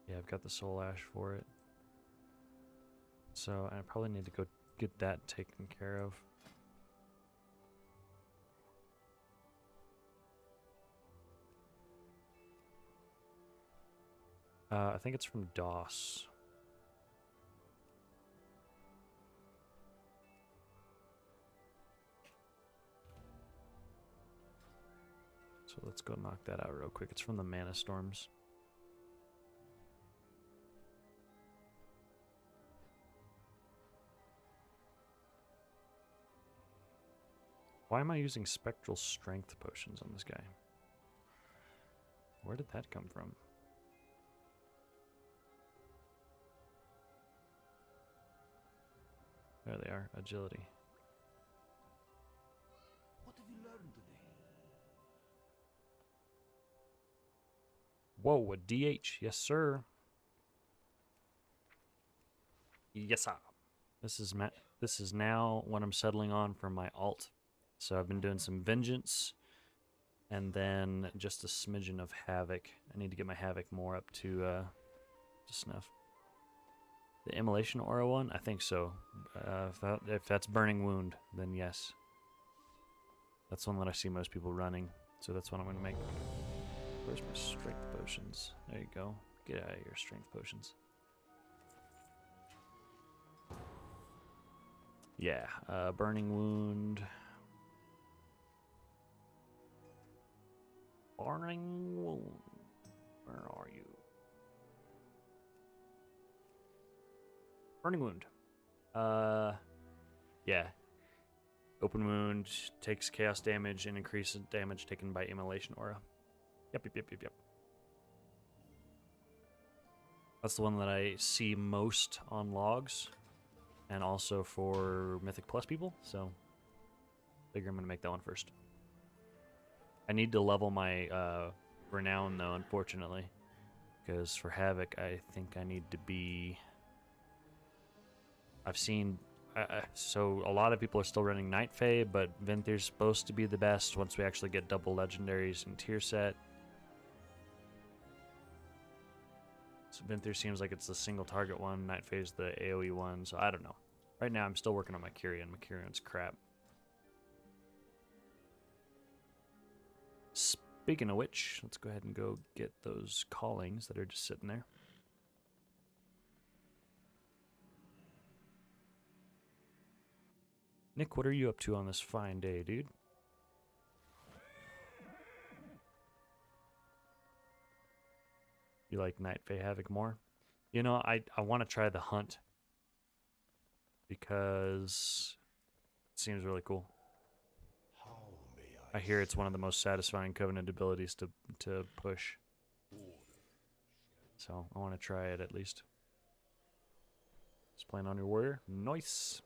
Yeah, I've got the Soul Ash for it. So I probably need to go get that taken care of. I think it's from DOS. So let's go knock that out real quick. It's from the Mana Storms. Why am I using Spectral Strength potions on this guy? Where did that come from? There they are, agility. What have you learned today? Whoa, a DH. Yes, sir. Yes, sir. This is now what I'm settling on for my alt. So I've been doing some Vengeance and then just a smidgen of Havoc. I need to get my Havoc more up to snuff. The Immolation Aura one? I think so. If that's Burning Wound, then yes. That's one that I see most people running. So that's what I'm going to make. Where's my Strength Potions? There you go. Get out of here, Strength Potions. Yeah, Burning Wound. Burning Wound. Where are you? Burning Wound. Yeah. Open Wound takes chaos damage and increases damage taken by Immolation Aura. Yep. That's the one that I see most on logs. And also for Mythic Plus people, so figure I'm going to make that one first. I need to level my Renown, though, unfortunately. Because for Havoc, I think I need to be... I've seen... so a lot of people are still running Night Fae, but Venthyr's supposed to be the best once we actually get double legendaries in tier set. Vinther seems like it's the single target one. Night Phase the AoE one. So I don't know. Right now I'm still working on my Kyrian. My Kyrian's crap. Speaking of which, let's go ahead and go get those callings that are just sitting there. Nick, what are you up to on this fine day, dude? You like Night Fae Havoc more? You know, I want to try the hunt because it seems really cool. I hear it's one of the most satisfying Covenant abilities to push. So I want to try it at least. Just playing on your warrior. Nice.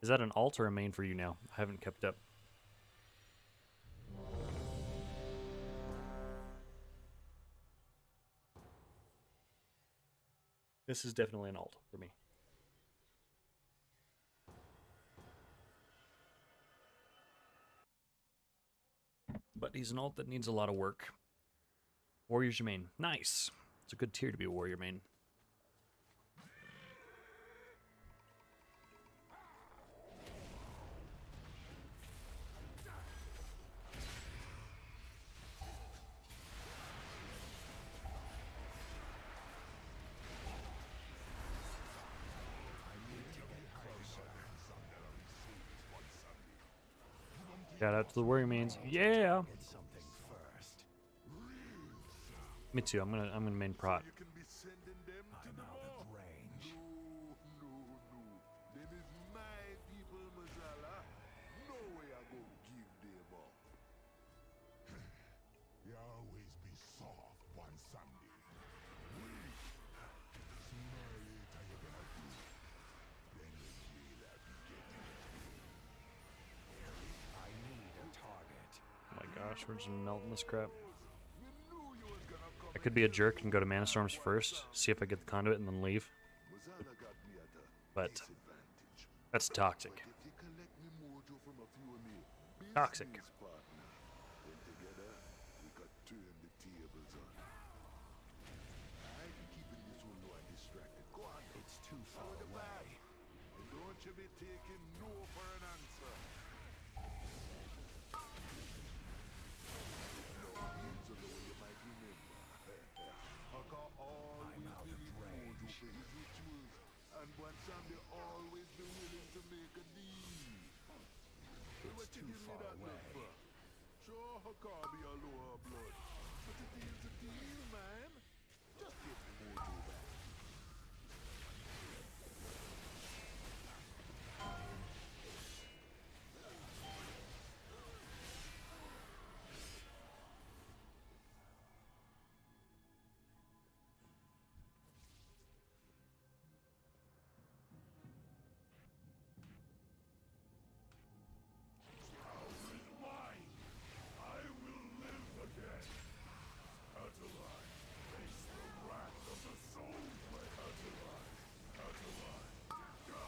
Is that an alt or a main for you now? I haven't kept up. This is definitely an alt for me. But he's an alt that needs a lot of work. Warrior's your main. Nice. It's a good tier to be a warrior main. Shout out to the warrior mains. Yeah. Me too. I'm gonna main prot. I'm out of range. Them is my people, Mazala. No way I go give them up. You always be soft one Sunday. Sooner or later you're gonna do. Then the jailer be getting it. I need a target. Oh my gosh, we're just melting this crap. I could be a jerk and go to Mana Storms first, see if I get the conduit, and then leave. But that's toxic. Toxic. It's too far away. Don't you be taking no for an answer. I'm out of range. And one Sunday always be willing to make a deal. It's too far away. Sure, Hakar be a lower blood. But a deal's a deal, man. Just give me Mojo back.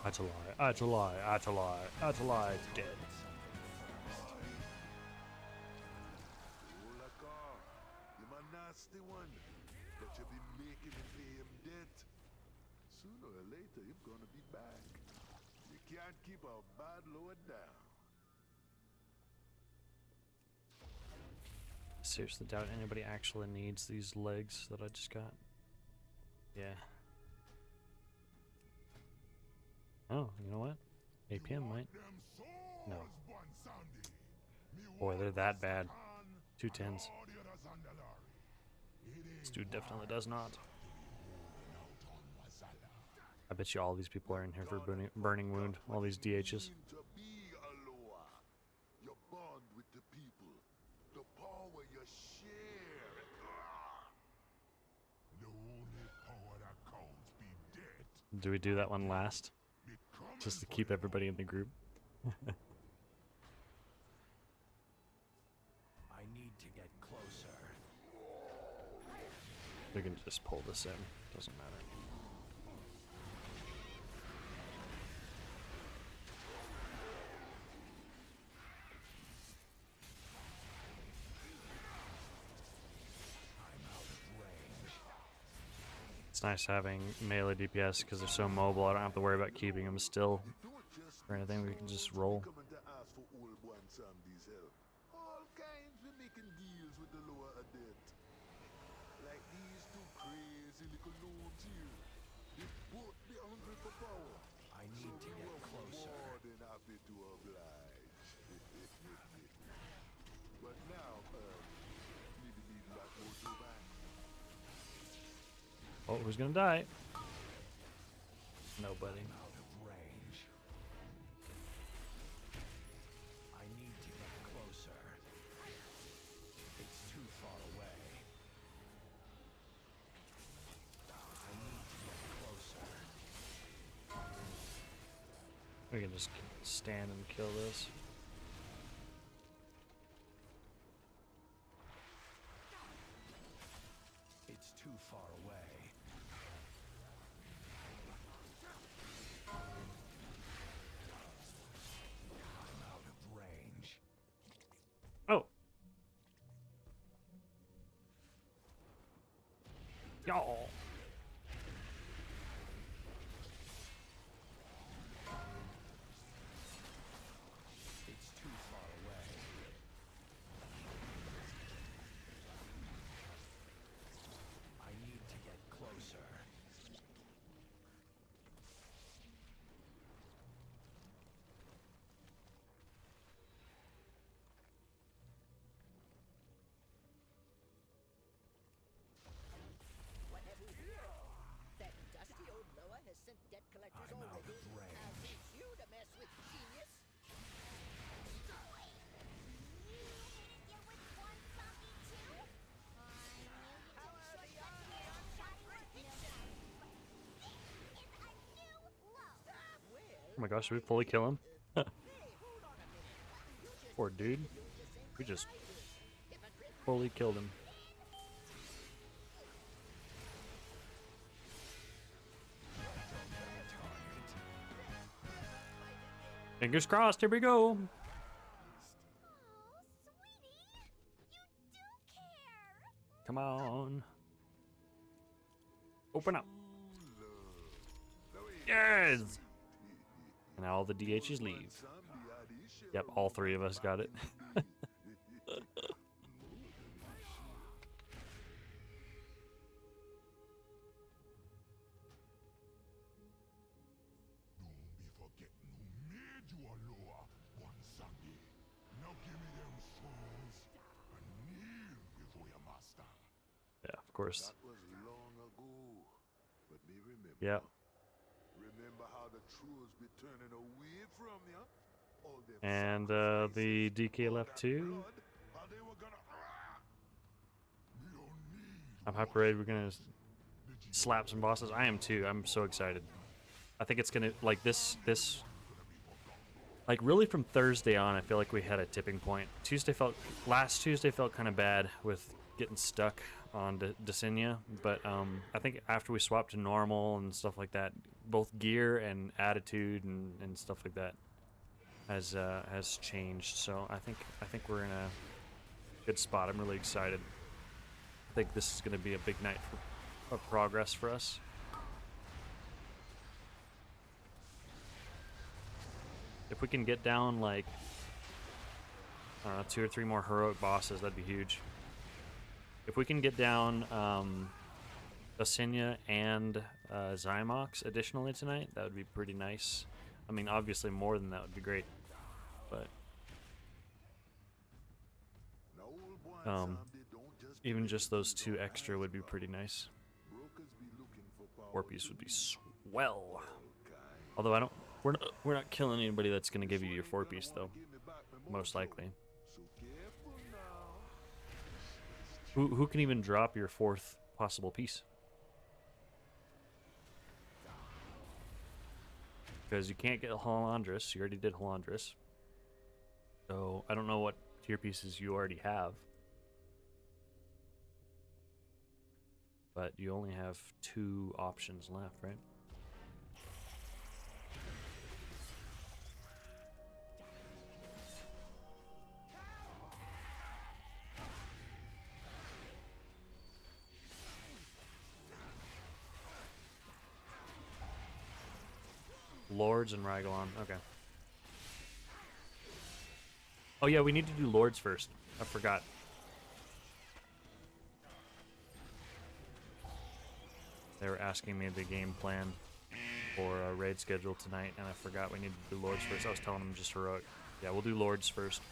Atalai is dead. Oh, Hakar, you're my nasty one. But you be making him pay him debt. Sooner or later, you're gonna be back. You can't keep a bad lord down. Seriously doubt anybody actually needs these legs that I just got. Yeah. Oh, you know what? APM might. No. Boy, they're that bad. 210s. This dude definitely does not. I bet you all these people are in here for burning wound. All these DHs. To be Aloha, you bond with the people. The power you share. The only power that counts be dead. Do we do that one last? Just to keep everybody in the group? I need to get closer. We can just pull this in. Doesn't matter. I'm out of range. It's nice having melee DPS because they're so mobile. I don't have to worry about keeping them still or anything. We can just roll. Coming to ask for old one Sandy's help. All kinds we making deals with the lower adept. Like these two crazy little gnomes here. They both be hungry for power. I need to get closer. More than happy to oblige. But now, need that motor back. Oh, who's gonna die? Nobody. Out of range. I need to get closer. It's too far away. I need to get closer. We can just stand and kill this. It's too far away. I'm out of range. Oh. Y'all. It's too far away. I need to get closer. What have we here? That dusty old Noah has sent debt collectors I'm out already. of range. I'll teach you to mess with genius. You didn't deal with one zombie too? I knew you How took are the shortcuts odds? here, Johnny. This is a new low. Well, Oh my gosh, did we fully kill him? hey, hold on a minute. You just Poor dude. doing the same We thing just I did. Hypocrite. fully killed him. Fingers crossed, here we go. Oh, sweetie, you do care. Come on. Open up. Yes! And now all the DHs leave. Yep, all three of us got it. Don't be forgetting who made you a lower one Sunday. Now give me them souls and kneel before your master. Yeah, of course. That was long ago, but me remember. Yeah. Remember how the trolls be turning away from you? All them And sacrifices, the DK all left that too. blood, how they were gonna. We don't need I'm hyper ready. We're gonna slap some bosses. I am too. I'm so excited. I think it's gonna like this like really from Thursday on. I feel like we had a tipping point. Last Tuesday felt kind of bad with getting stuck on Desinia, but I think after we swapped to normal and stuff like that, both gear and attitude and stuff like that has changed. So I think we're in a good spot. I'm really excited. I think this is going to be a big night of progress for us. If we can get down like 2 or 3 more heroic bosses, that'd be huge. If we can get down Asinia and Zymox additionally tonight, that would be pretty nice. I mean, obviously more than that would be great, but Now, old boy Um, Zombie don't just even play just those with 2 no extra would be hands pretty up. nice. Brokers be looking for power 4 piece would be swell. all kind. Although we're not killing anybody that's gonna give you your 4 piece though, Give me back my most mojo. likely. So careful now. Who can even drop your 4th possible piece? Because you can't get Halandris. You already did Halandris. So I don't know what tier pieces you already have. But you only have 2 options left, right? Lords and Rygolon. Okay. Oh yeah, we need to do Lords first. I forgot. They were asking me the game plan for a raid schedule tonight, and I forgot we need to do Lords first. I was telling them just heroic. Yeah, we'll do Lords first.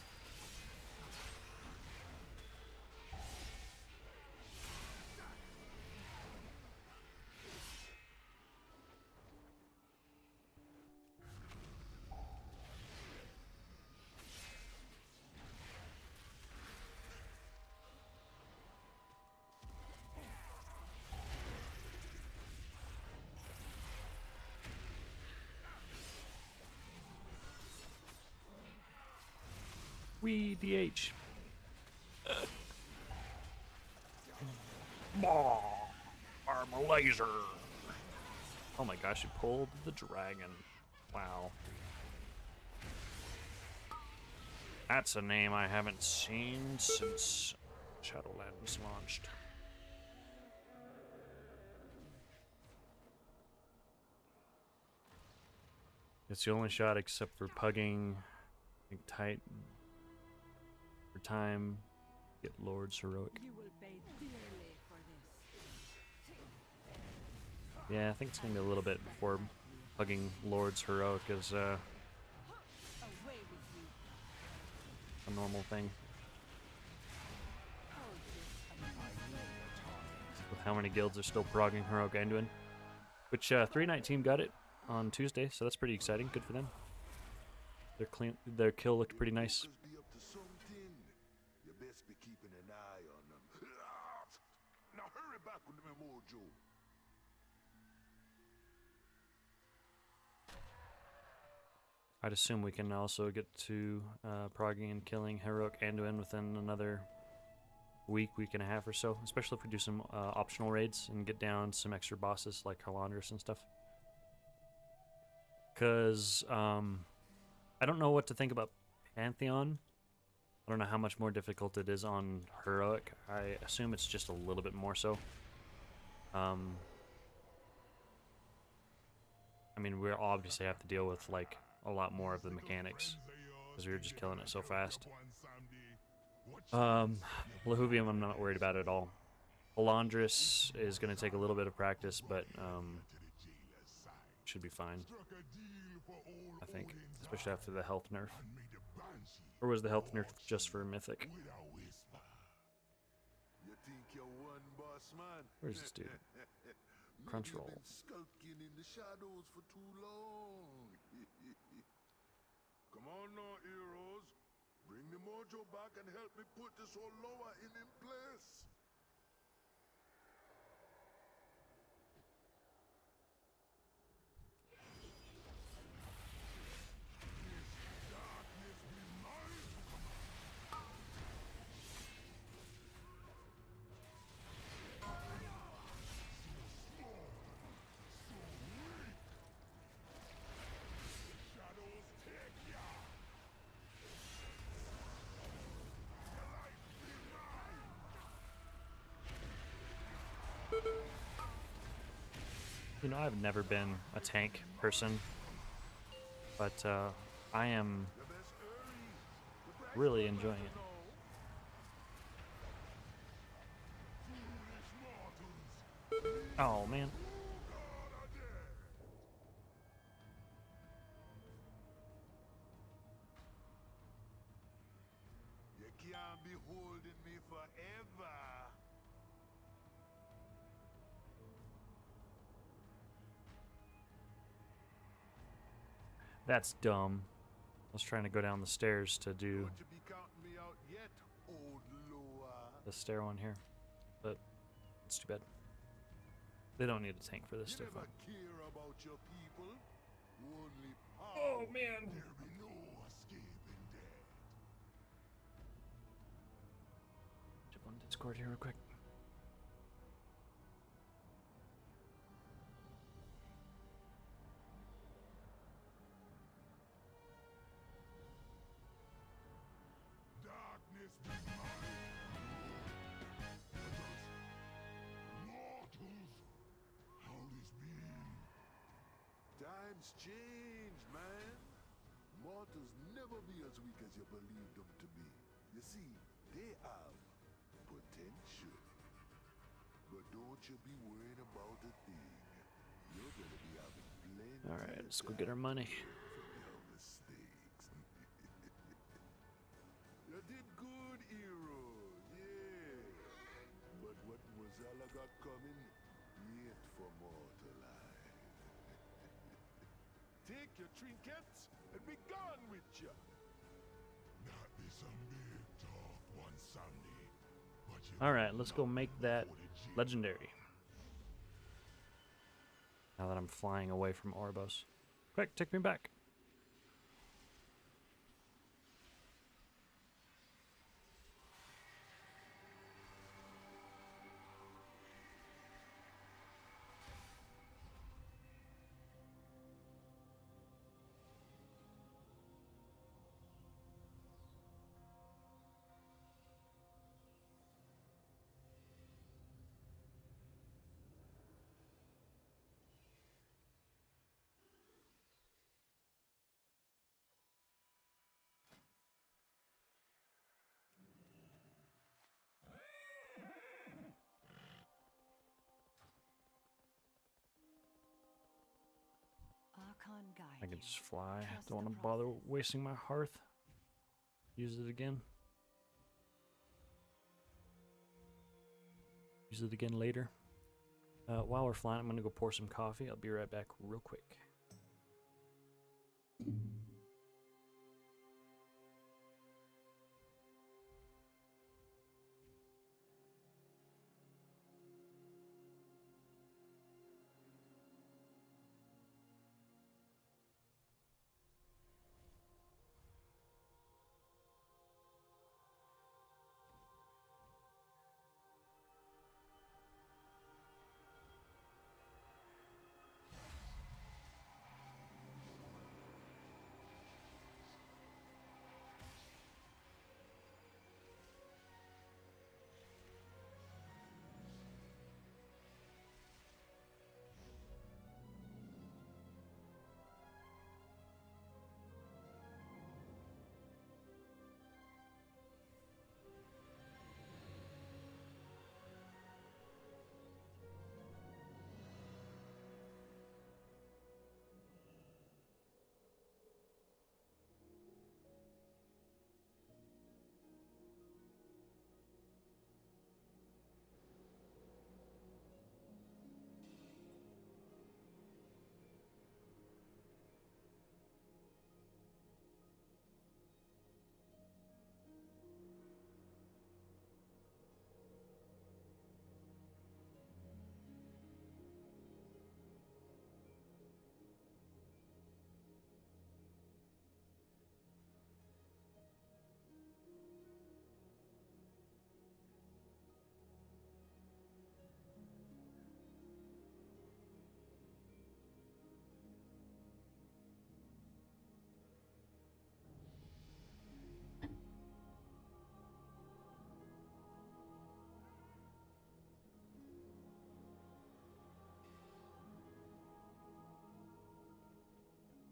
VDH. I'm a laser. Oh my gosh, you pulled the dragon. Wow. That's a name I haven't seen since Shadowlands launched. It's the only shot except for pugging tight for time. Get Lord's heroic. You will pay dearly for this. Yeah, I think it's gonna be a little bit before pugging Lord's heroic is Away with you. a normal thing. With how many guilds are still progging heroic Anduin. Which 3-night team got it on Tuesday, so that's pretty exciting. Good for them. Their kill looked pretty nice. Be up to something. You best be keeping an eye on them. Now hurry back with the mojo. I'd assume we can also get to progging and killing heroic Anduin within another week and a half or so, especially if we do some optional raids and get down some extra bosses like Halandris and stuff. Because I don't know what to think about Pantheon. I don't know how much more difficult it is on heroic. I assume it's just a little bit more so. I mean, we obviously have to deal with like a lot more of the mechanics because we were just killing it so fast. Lahuvium I'm not worried about at all. Halandris is going to take a little bit of practice, but should be fine, I think, especially after the health nerf. Or was the health nerf just for Mythic? You think you're one boss man? Where's this dude? Maybe Crunch you've roll. been skulking in the shadows for too long. Come on now, heroes. Bring the mojo back and help me put this whole lower in place. You know, I've never been a tank person, but I am really enjoying it. Oh man. You can't be holding me forever. That's dumb. I was trying to go down the stairs to do Don't you be counting me out yet, old Loa. the stair one here, but it's too bad. They don't need a tank for this You stuff. never care about your people. Only power. Oh man! There'll be no escaping death. Jump on Discord here real quick. Darkness be mine. Mortals, how this be? Times change. never be as weak as you believe them to be. You see, they have potential. But don't you be worrying about a thing. You're gonna be having plenty All right, of let's go time get our money. to learn from your mistakes. You did good, hero. Yeah. But what Mozilla got coming, yet for mortal eye. Take your trinkets and be gone with you. Not be some big talk one Sunday, but you All right, let's go make that legendary. Now that I'm flying away from Orbos. Quick, take me back. Archon guide I can you. just fly. Trust Don't want the to bother process. wasting my hearth. Use it again. Use it again later. While we're flying, I'm going to go pour some coffee. I'll be right back real quick.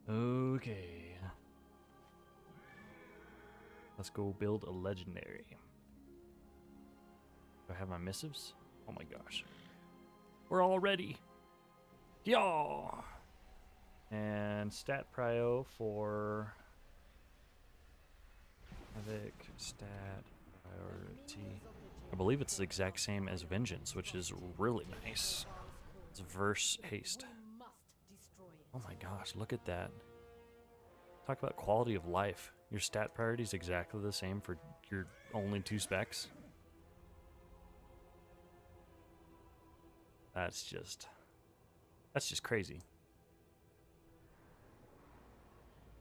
Okay. Let's go build a legendary. Do I have my missives? Oh my gosh. We're all ready. Yeah. And stat prio for Havoc, stat priority. I believe it's the exact same as Vengeance, which is really nice. It's verse haste. We must destroy it. Oh my gosh, look at that. Talk about quality of life. Your stat priority is exactly the same for your only 2 specs. That's just crazy.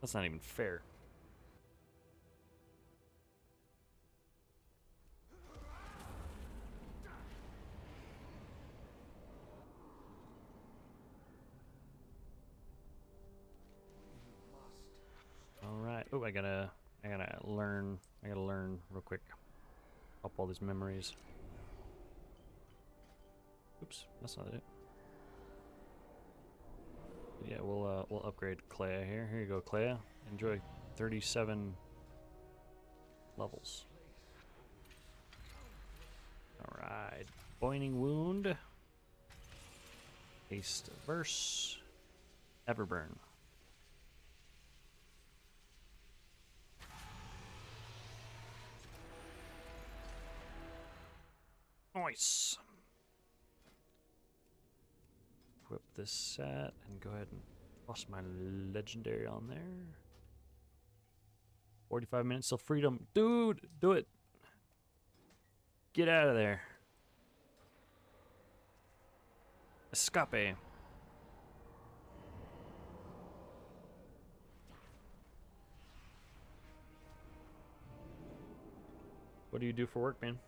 That's not even fair. All right. Oh, I gotta learn real quick. Up all these memories. Oops, that's not it. But yeah, we'll upgrade Clea here. Here you go, Clea. Enjoy 37 levels. Alright. Boiling Wound. Haste Verse. Everburn. Nice. Equip this set and go ahead and toss my legendary on there. 45 minutes till freedom. Dude, do it. Get out of there. Escape. What do you do for work, man?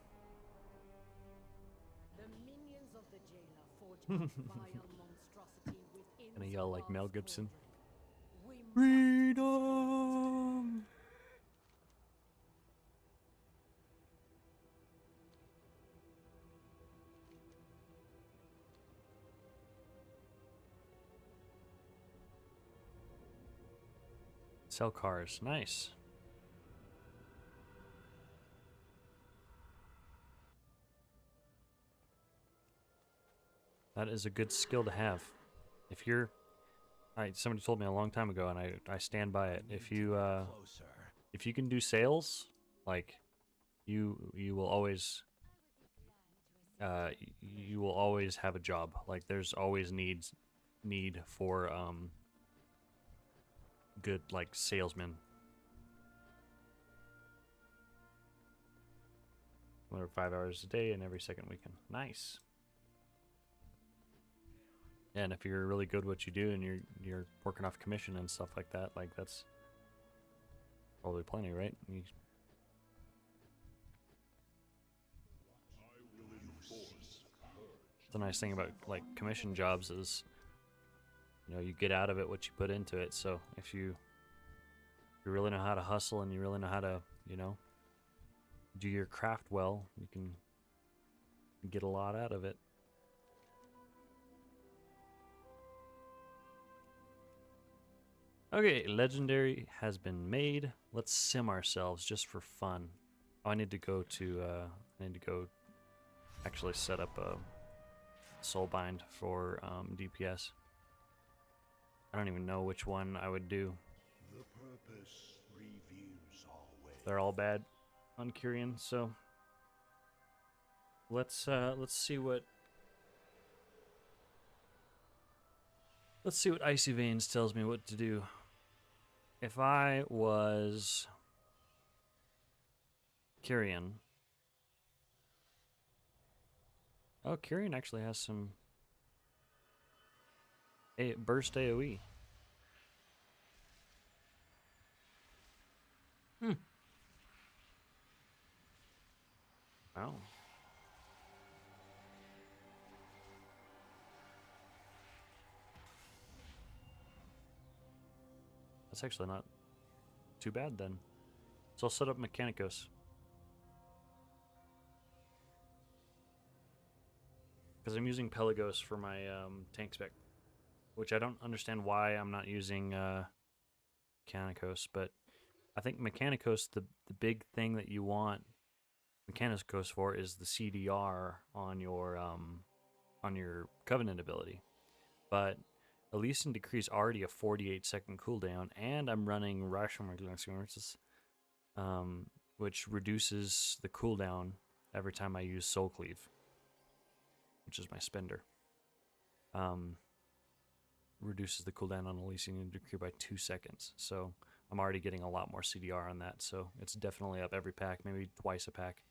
The minions of the jailer forge a vile monstrosity within Gonna yell like Mel Gibson. We must Freedom! Sell cars. Nice. That is a good skill to have. If you're... somebody told me a long time ago, and I stand by it. If you can do sales, like, you will always... you will always have a job. Like, there's always need for, good, like, salesmen. Whatever, 5 hours a day and every second weekend. Nice. Yeah, and if you're really good at what you do and you're working off commission and stuff like that, like that's probably plenty, right? The nice thing about like commission jobs is, you know, you get out of it what you put into it. So if you really know how to hustle and you really know how to, you know, do your craft well, you can get a lot out of it. Okay, legendary has been made. Let's sim ourselves just for fun. Oh, I need to go actually set up a soulbind for DPS. I don't even know which one I would do. The purpose reveals our way. They're all bad on Kyrian, so let's see what Icy Veins tells me what to do. If I was Kyrian. Oh, Kyrian actually has some burst AoE. Wow. That's actually not too bad then. So I'll set up Mechanicos. Because I'm using Pelagos for my tank spec. Which I don't understand why I'm not using Mechanicos, but I think Mechanicos, the big thing that you want Mechanicos for is the CDR on your Covenant ability. But Elysian Decree's already a 48-second cooldown, and I'm running Ration which reduces the cooldown every time I use Soul Cleave, which is my spender. Reduces the cooldown on Elysian Decree by 2 seconds. So I'm already getting a lot more CDR on that, so it's definitely up every pack, maybe twice a pack.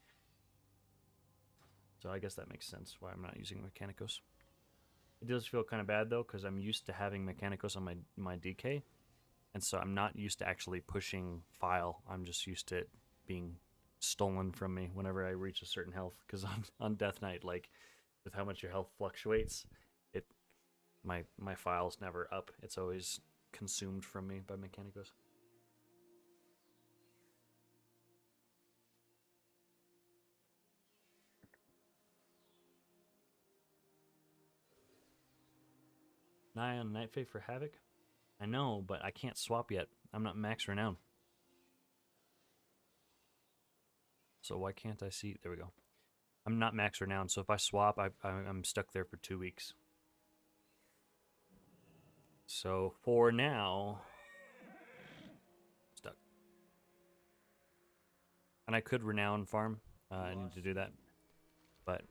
So I guess that makes sense why I'm not using Mechanicos. It does feel kind of bad though, because I'm used to having Mechanicos on my DK, and so I'm not used to actually pushing file. I'm just used to it being stolen from me whenever I reach a certain health, because on Death Knight, like, with how much your health fluctuates, my file's never up. It's always consumed from me by Mechanicos. Nigh on Night Fae for Havoc? I know, but I can't swap yet. I'm not max renown. So why can't I see? There we go. I'm not max renown, so if I swap, I'm stuck there for 2 weeks. So for now, stuck. And I could renown farm. I need to do that. But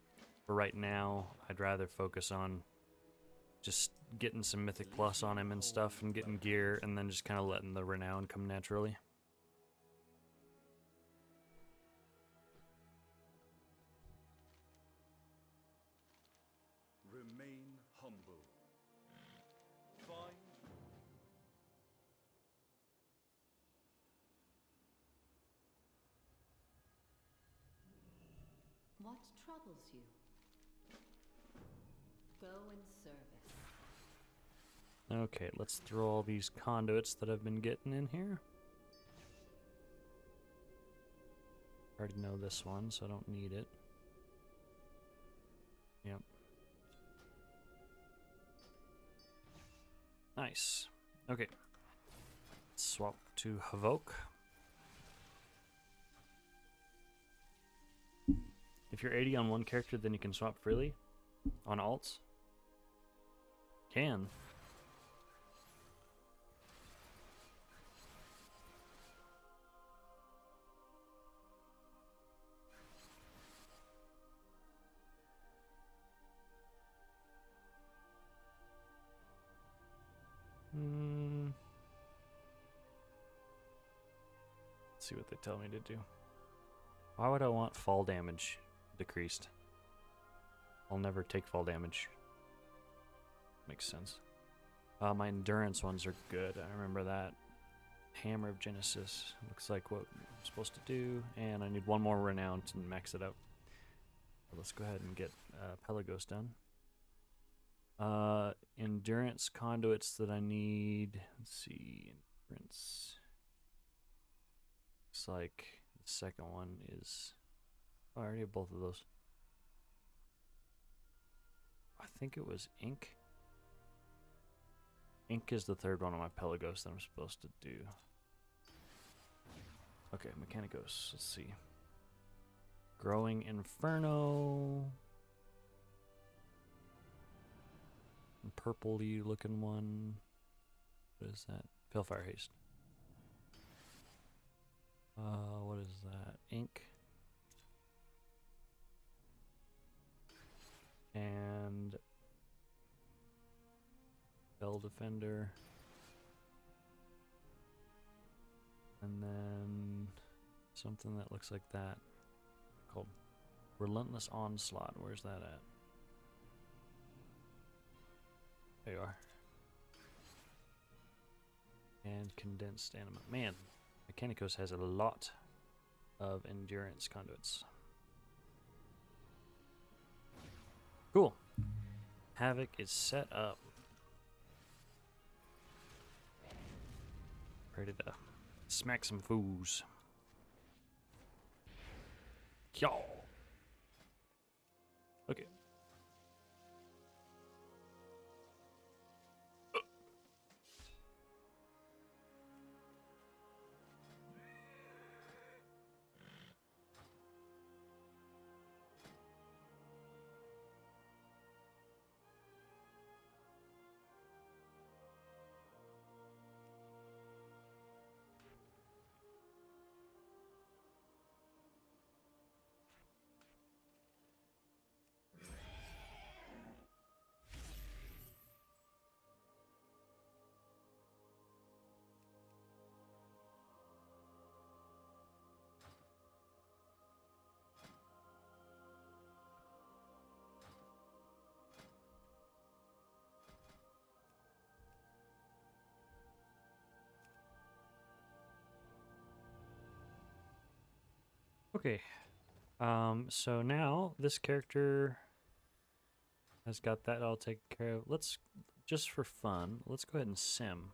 for right now, I'd rather focus on just getting some Mythic Plus on him and stuff, and getting gear, and then just kind of letting the renown come naturally. Remain humble. Fine. What troubles you? Go in service. Okay, let's throw all these conduits that I've been getting in here. I already know this one, so I don't need it. Yep. Nice. Okay. Swap to Havoc. If you're 80 on one character, then you can swap freely on alts. Can. Let's see what they tell me to do. Why would I want fall damage decreased? I'll never take fall damage. Makes sense. My endurance ones are good. I remember that. Hammer of Genesis looks like what I'm supposed to do, and I need one more renown to max it out. So let's go ahead and get Pelagos done. Endurance conduits that I need. Let's see, endurance. Looks like the second one is. Oh, I already have both of those. I think it was ink. Ink is the third one on my Pelagos that I'm supposed to do. Okay, Mechanicos. Let's see. Growing Inferno. Purpley looking one. What is that? Failfire Haste. What is that? Ink. And Bell Defender. And then something that looks like that called Relentless Onslaught. Where's that at? There you are. And Condensed Anima. Man, Mechanicos has a lot of endurance conduits. Cool. Havoc is set up. Ready to smack some fools. Y'all. Okay. Okay. So now this character has got that all taken care of. Let's, just for fun, let's go ahead and sim.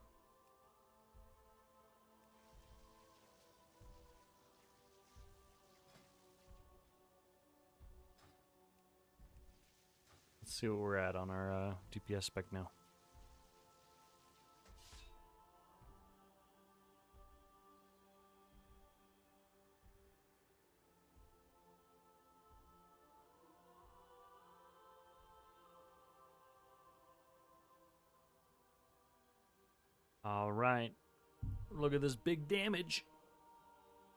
Let's see what we're at on our DPS spec now. All right. Look at this big damage.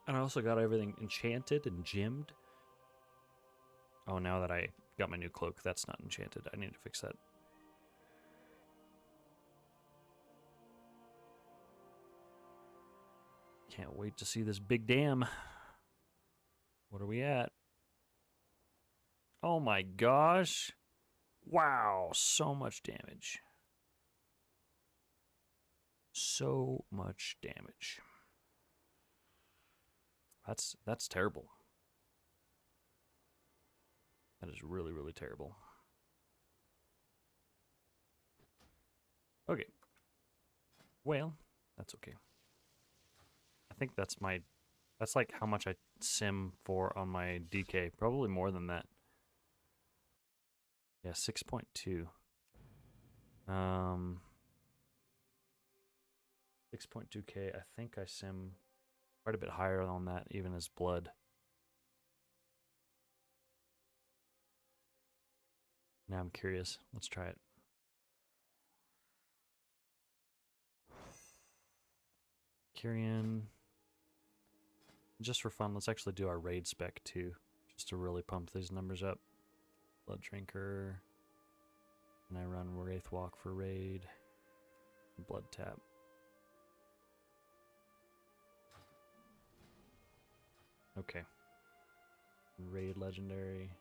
And I also got everything enchanted and gemmed. Oh, now that I got my new cloak, that's not enchanted. I need to fix that. Can't wait to see this big dam. What are we at? Oh my gosh. Wow, so much damage. So much damage. That's terrible. That is really, really terrible. Okay. Well, that's okay. I think that's like how much I sim for on my DK. Probably more than that. Yeah, 6.2. 6.2k. I think I sim quite a bit higher on that, even as blood. Now I'm curious. Let's try it. Kyrian. Just for fun, let's actually do our raid spec too, just to really pump these numbers up. Blood Drinker. And I run Wraith Walk for raid. Blood Tap. Okay. Raid Legendary.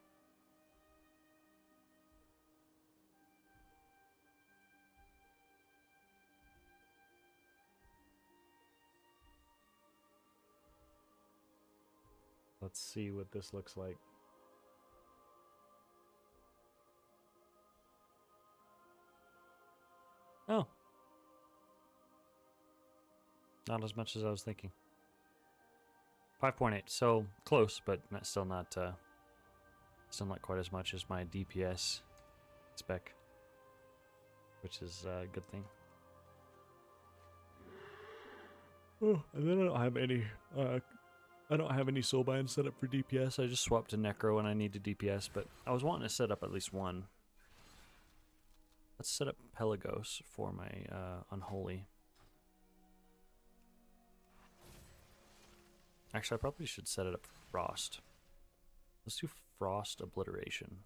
Let's see what this looks like. Oh. Not as much as I was thinking. 5.8, so close, but still not quite as much as my DPS spec, which is a good thing. Oh, and then I don't have any soulbind set up for DPS. I just swapped to Necro when I need to DPS, but I was wanting to set up at least one. Let's set up Pelagos for my Unholy. Actually, I probably should set it up for Frost. Let's do Frost Obliteration.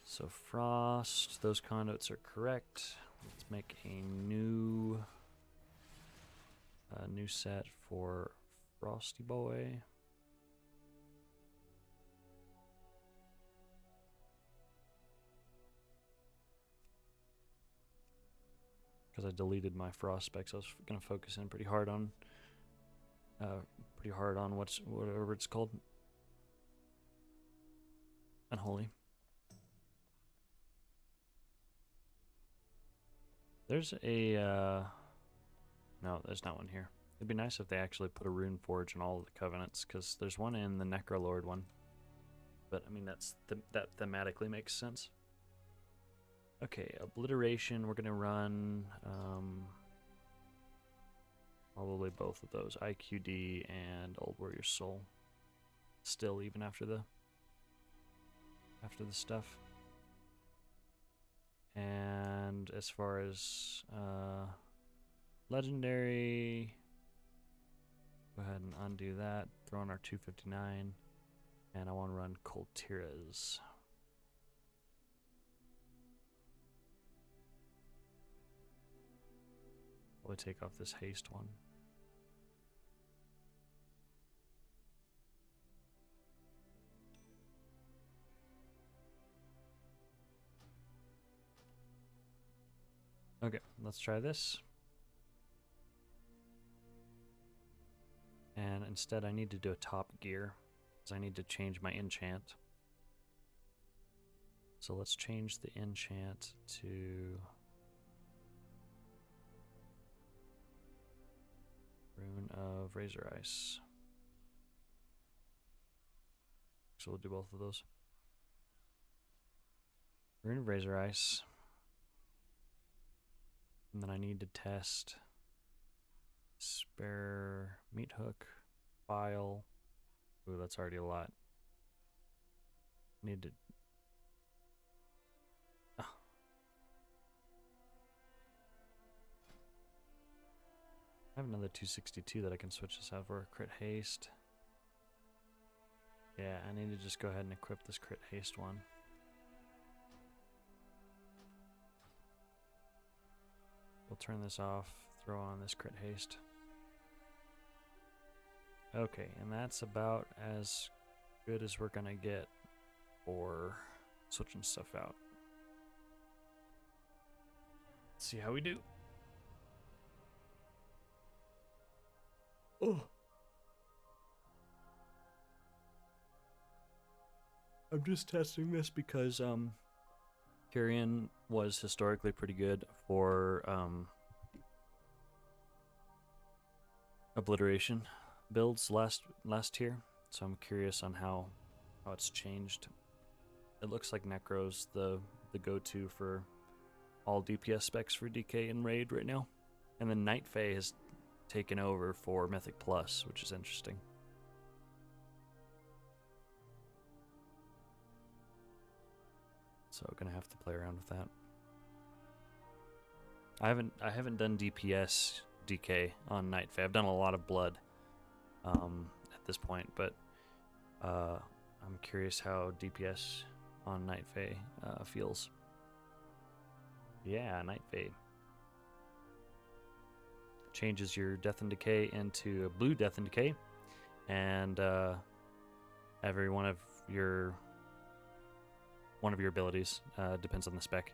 So Frost, those conduits are correct. Let's make a new set for Frosty Boy. Because I deleted my Frost specs, I was gonna focus in pretty hard on whatever it's called. Unholy. There's a no, there's not one here. It'd be nice if they actually put a rune forge in all of the covenants, because there's one in the Necrolord one. But I mean, that thematically makes sense. Okay, obliteration. We're gonna run probably both of those, IQD and Old Warrior Soul. Still, even after the stuff. And as far as legendary, go ahead and undo that. Throw in our 259, and I want to run Coltira's. Probably take off this haste one. Okay, let's try this. And instead I need to do a top gear, because I need to change my enchant. So let's change the enchant to Rune of Razor Ice. So we'll do both of those. Rune of Razor Ice. And then I need to test Spare Meat Hook, File. Ooh, that's already a lot. Need to. Oh. I have another 262 that I can switch this out for. Crit haste. Yeah, I need to just go ahead and equip this crit haste one. We'll turn this off, throw on this crit haste. Okay, and that's about as good as we're gonna get for switching stuff out. Let's see how we do. Oh. I'm just testing this because Kyrian was historically pretty good for obliteration builds last tier, so I'm curious on how it's changed. It looks like Necro's the go-to for all DPS specs for DK and Raid right now, and then Night Fae has taken over for Mythic Plus, which is interesting. So gonna have to play around with that. I haven't done DPS DK on Night Fae. I've done a lot of blood at this point, but I'm curious how DPS on Night Fae feels. Yeah, Night Fae changes your Death and Decay into a blue Death and Decay, and every one of your abilities, depends on the spec.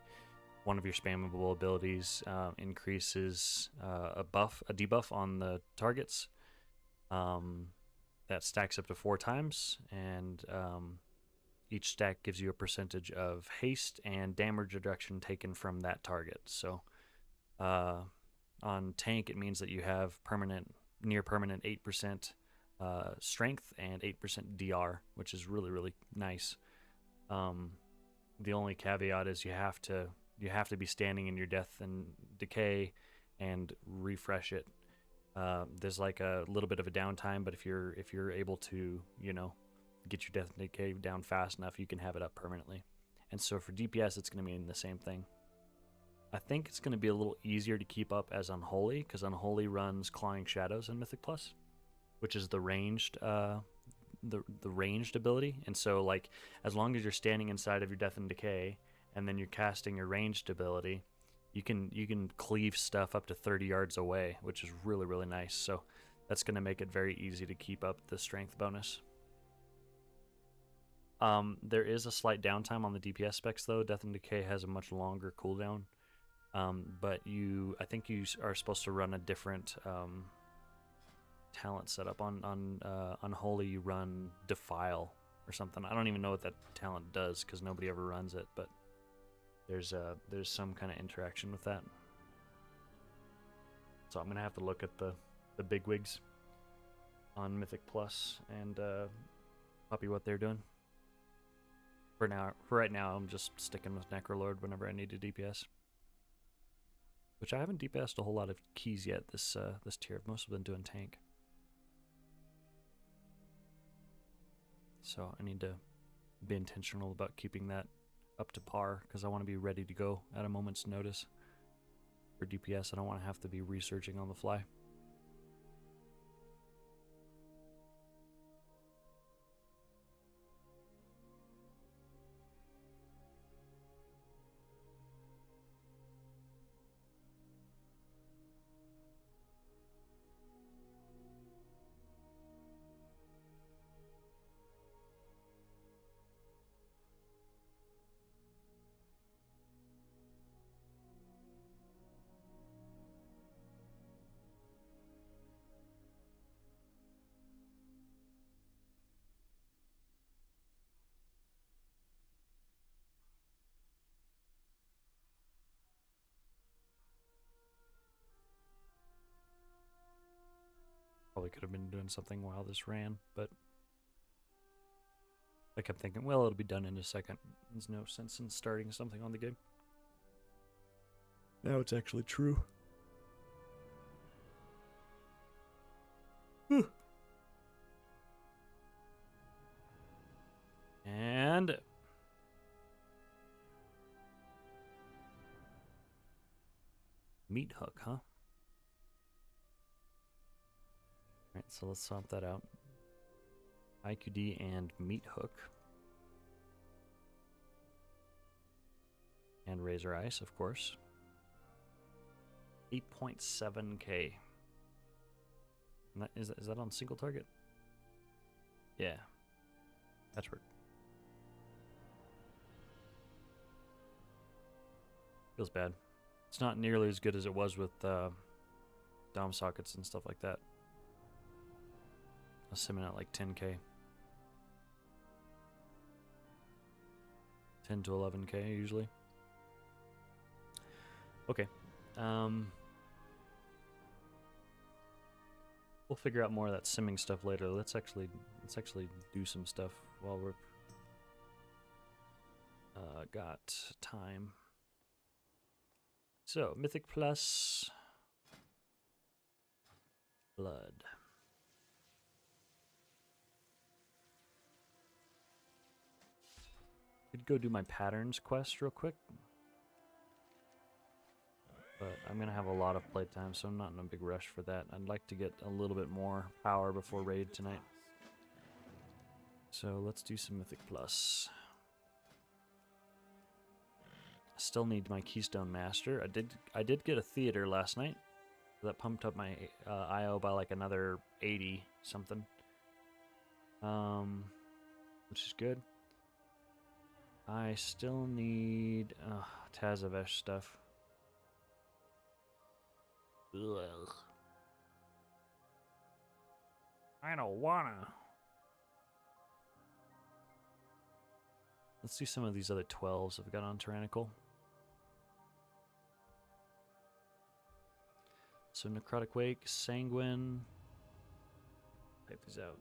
One of your spammable abilities increases a debuff on the targets. That stacks up to 4 times, and each stack gives you a percentage of haste and damage reduction taken from that target. So on tank, it means that you have near permanent 8% strength and 8% DR, which is really, really nice. The only caveat is you have to be standing in your Death and Decay and refresh it. There's like a little bit of a downtime, but if you're able to, get your Death and Decay down fast enough, you can have it up permanently. And so for DPS, it's going to mean the same thing. I think it's going to be a little easier to keep up as Unholy, because Unholy runs Clawing Shadows in Mythic Plus, which is the ranged the ranged ability. And so like as long as you're standing inside of your Death and Decay and then you're casting your ranged ability, you can cleave stuff up to 30 yards away, which is really, really nice. So that's going to make it very easy to keep up the strength bonus. There is a slight downtime on the DPS specs though. Death and Decay has a much longer cooldown, but I think you are supposed to run a different talent setup. On Unholy you run Defile or something. I don't even know what that talent does because nobody ever runs it, but there's some kind of interaction with that. So I'm gonna have to look at the bigwigs on Mythic Plus and copy what they're doing. For right now, I'm just sticking with Necrolord whenever I need a DPS, which I haven't DPS'd a whole lot of keys yet this tier. I've mostly been doing tank. So I need to be intentional about keeping that up to par because I want to be ready to go at a moment's notice. For DPS, I don't want to have to be researching on the fly. Probably could have been doing something while this ran, but I kept thinking, well, it'll be done in a second. There's no sense in starting something on the game. Now it's actually true. And Meat hook, huh? Alright, so let's swap that out. IQD and meat hook. And razor ice, of course. 8.7k. Is that on single target? Yeah. That's right. Feels bad. It's not nearly as good as it was with dom sockets and stuff like that. I was simming at like 10k. 10 to 11k usually. Okay. We'll figure out more of that simming stuff later. Let's actually do some stuff while we're got time. So, Mythic Plus Blood. Could go do my patterns quest real quick. But I'm going to have a lot of playtime, so I'm not in a big rush for that. I'd like to get a little bit more power before raid tonight. So let's do some Mythic Plus. Still need my Keystone Master. I did get a theater last night. That pumped up my IO by like another 80 something. Which is good. I still need Tazavesh stuff. Ugh. I don't wanna. Let's do some of these other 12s I've got on Tyrannical. So Necrotic Wake, Sanguine. Type these out.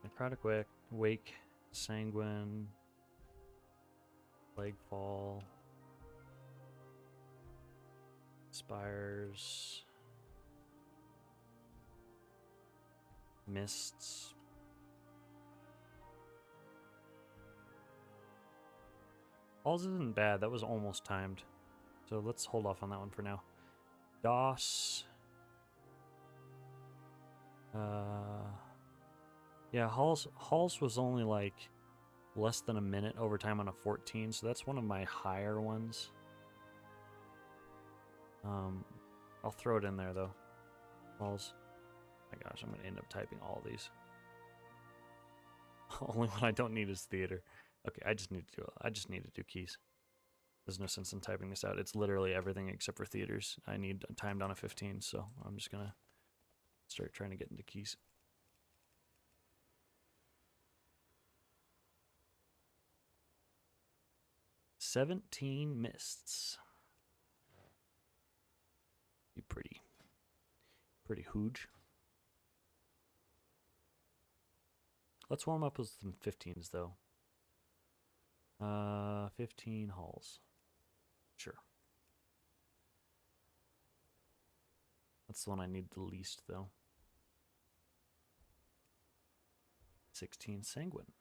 Necrotic Wake, Sanguine, Plaguefall, Spires, Mists. Halls isn't bad, that was almost timed. So let's hold off on that one for now. DOS. Yeah, Halls was only like less than a minute overtime on a 14, so that's one of my higher ones. I'll throw it in there though. Halls. My gosh, I'm gonna end up typing all these. Only one I don't need is theater. Okay, I just need to do keys. There's no sense in typing this out. It's literally everything except for theaters. I need timed on a 15, so I'm just gonna start trying to get into keys. "17 Mists." Be pretty huge. Let's warm up with some 15s though. 15 Halls. Sure. That's the one I need the least though. 16 Sanguine.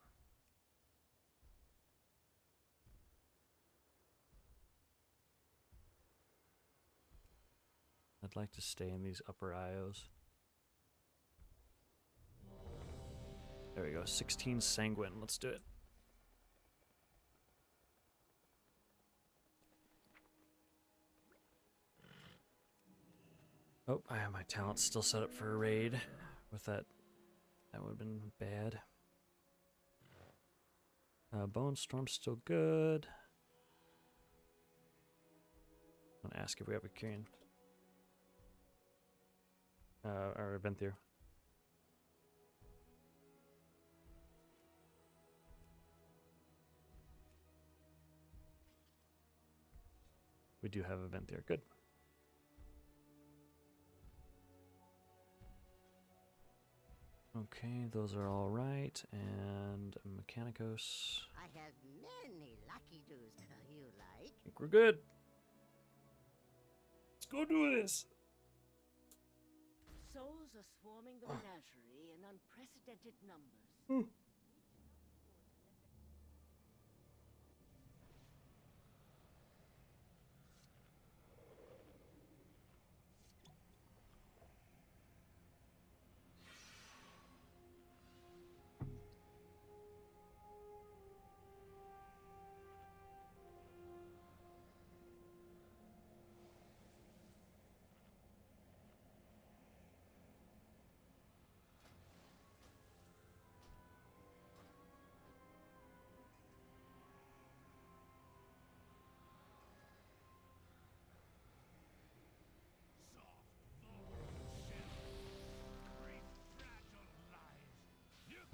I'd like to stay in these upper IOs. There we go, 16 Sanguine. Let's do it. Oh, I have my talents still set up for a raid. With that, that would have been bad. Bone Storm's still good. I'm gonna ask if we have a Kyrian. Or Venthyr. We do have a Venthyr. Good. Okay, those are all right. And Mechanicos. I have many lucky doos you like. I think we're good. Let's go do this. Souls are swarming the menagerie in unprecedented numbers.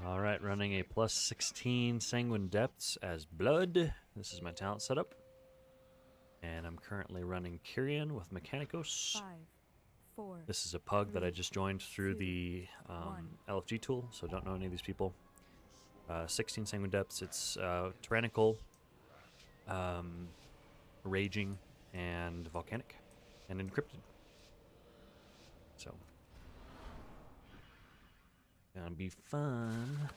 All right, running a plus 16 Sanguine Depths as Blood. This is my talent setup. And I'm currently running Kyrian with Mechanicos. 5, 4. This is a pug that I 3, just joined through 2, the 1. LFG tool, so don't know any of these people. 16 Sanguine Depths. It's Tyrannical, Raging, and Volcanic, and Encrypted. So, gonna be fun.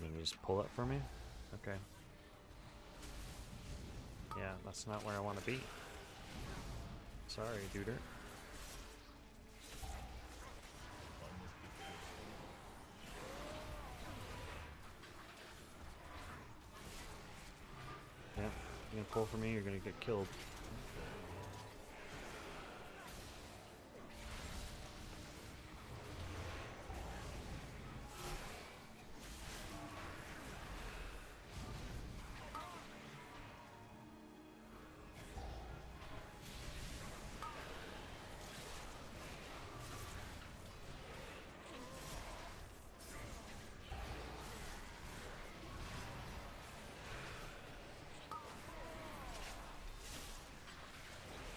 Can you just pull that for me? Okay. Yeah, that's not where I want to be. Sorry, duder. Yeah, you're gonna pull for me, you're gonna get killed.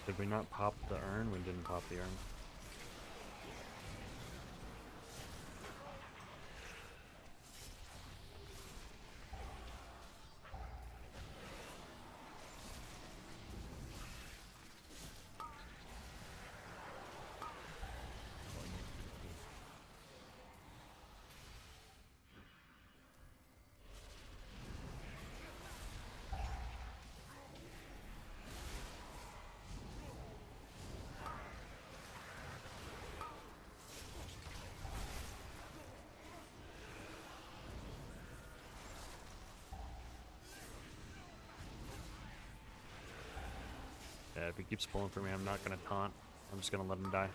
Did we not pop the urn? We didn't pop the urn. Yeah, if he keeps pulling for me, I'm not gonna taunt. I'm just gonna let him die.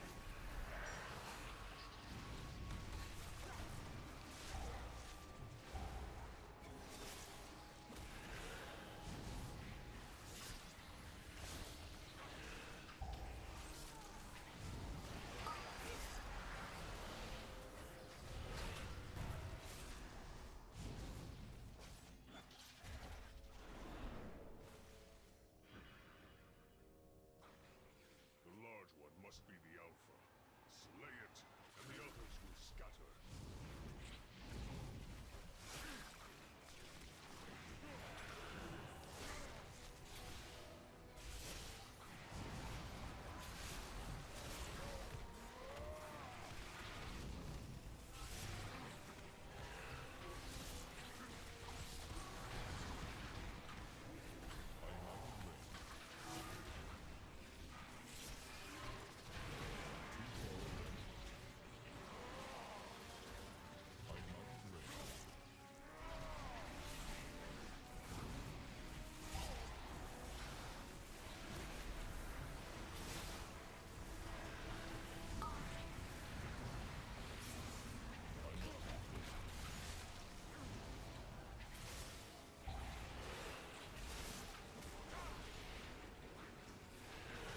The large one must be the Alpha. Slay it, and the others will scatter.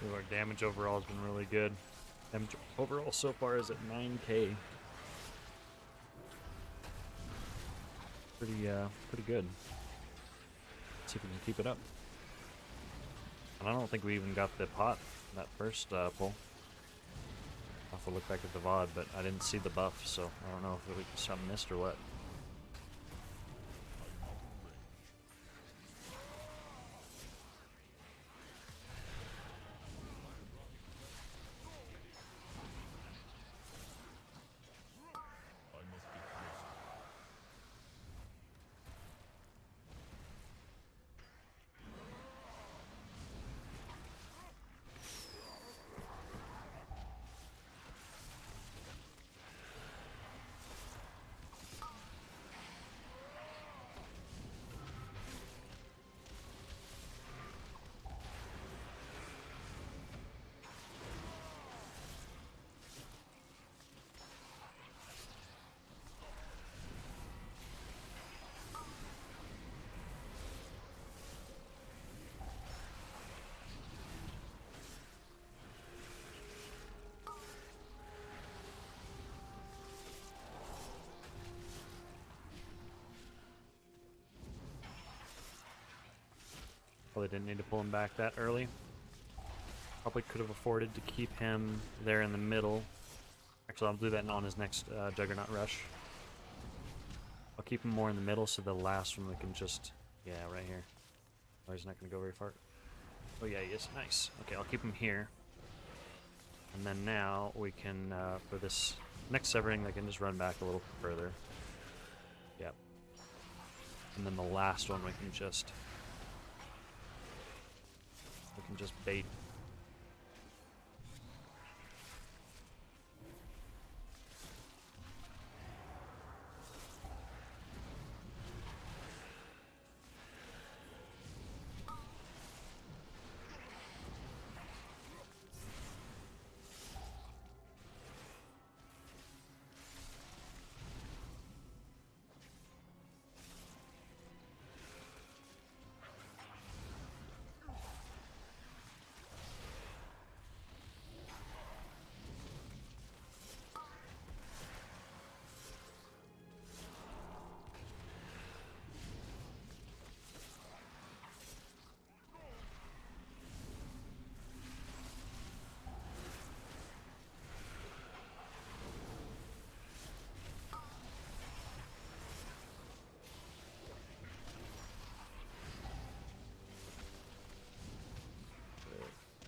Ooh, our damage overall has been really good. Damage overall so far is at 9k. Pretty good. Let's see if we can keep it up. And I don't think we even got the pot that first pull. I'll have to look back at the VOD, but I didn't see the buff, so I don't know if it was something missed or what. Probably didn't need to pull him back that early. Probably could have afforded to keep him there in the middle. Actually, I'll do that on his next Juggernaut Rush. I'll keep him more in the middle so the last one we can just... Yeah, right here. Oh, he's not going to go very far. Oh yeah, he is. Nice. Okay, I'll keep him here. And then now we can, for this next severing, I can just run back a little further. Yep. And then the last one we can just bait.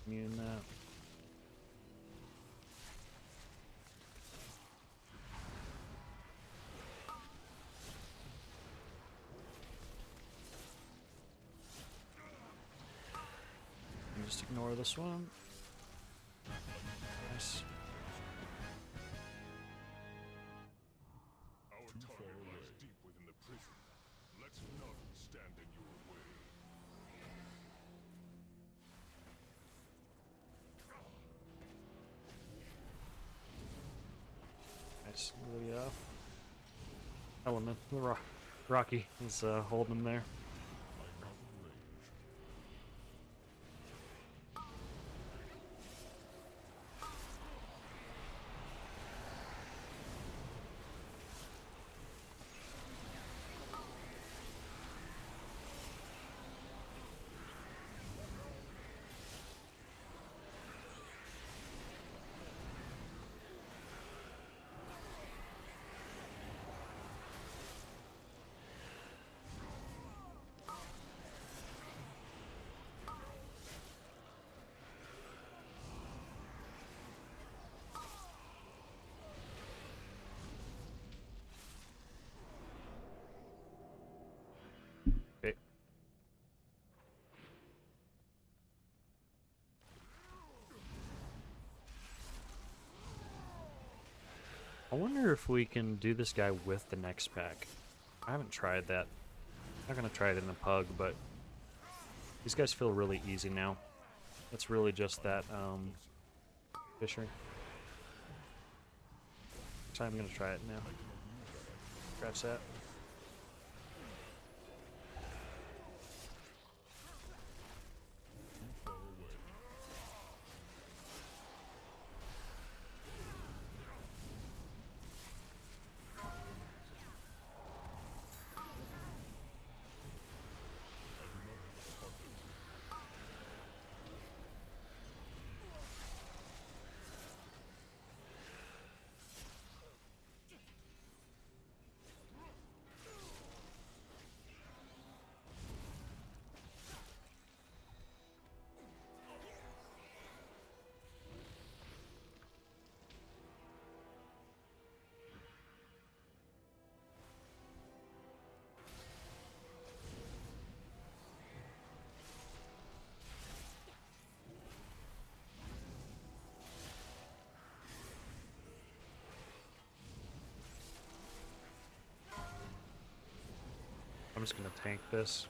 Immune that. And just ignore this one. Nice. Our target lies deep within the prison. Let's not stand in your way. Nice. The element, the Rocky is holding him there. Okay. I wonder if we can do this guy with the next pack. I haven't tried that. I'm not gonna try it in a pug, but these guys feel really easy now. It's really just that Fisher. So I'm gonna try it now. Scratch that. I'm just gonna tank this.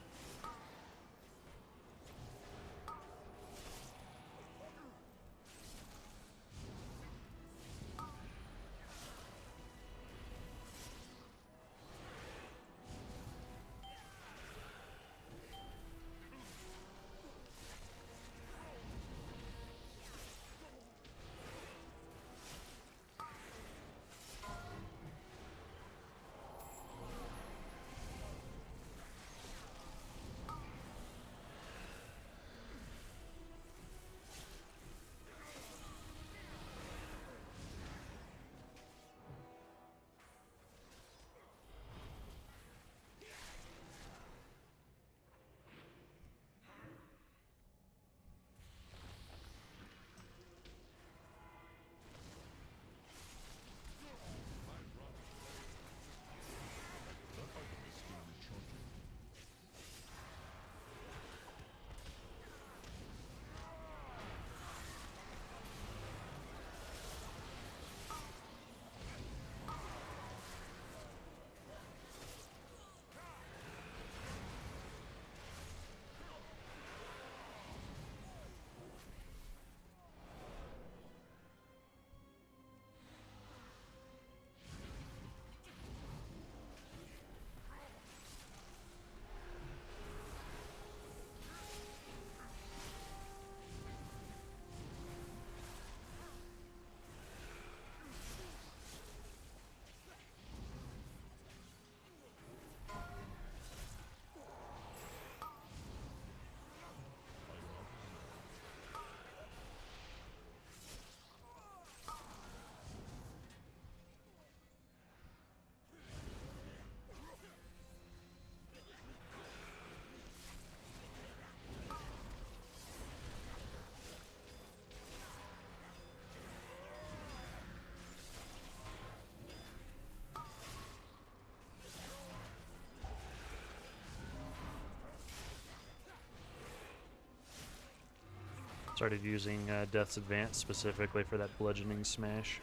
Started using Death's Advance specifically for that bludgeoning smash.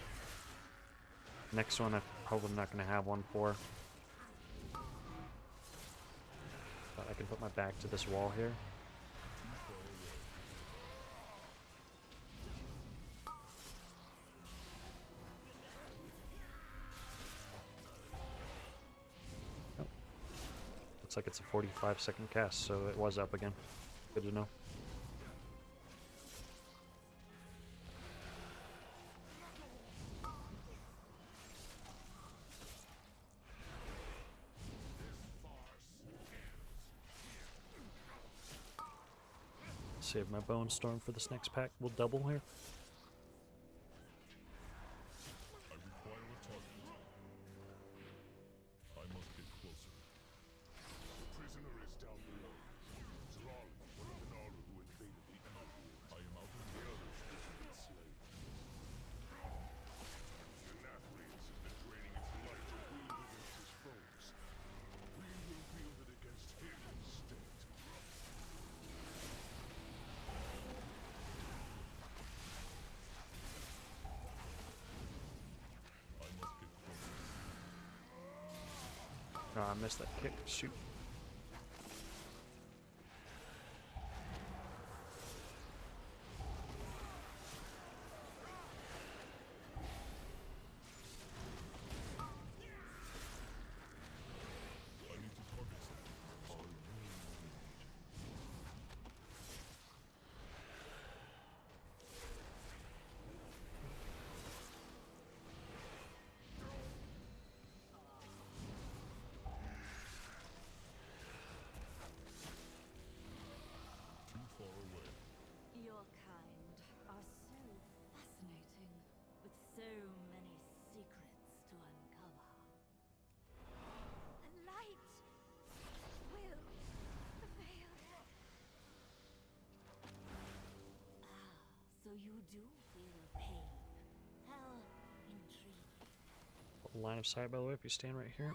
Next one I'm probably not going to have one for. But I can put my back to this wall here. Oh. Looks like it's a 45-second cast, so it was up again. Good to know. Save my Bone Storm for this next pack. We'll double here. I require a target. I must get closer. The prisoner is down below. Zerali, one of the Naru who invaded the Emerald War. I am out of the others that have been slain. The Nathrius has been draining its light to wield against his foes. We will wield it against him instead. I must get closer. Oh, I missed that kick. Shoot. I need to target something. I will wait. Too far away. Your kind are so fascinating, with so many secrets to uncover. The light will prevail. So you do feel pain. How intriguing. Line of sight, by the way, if you stand right here.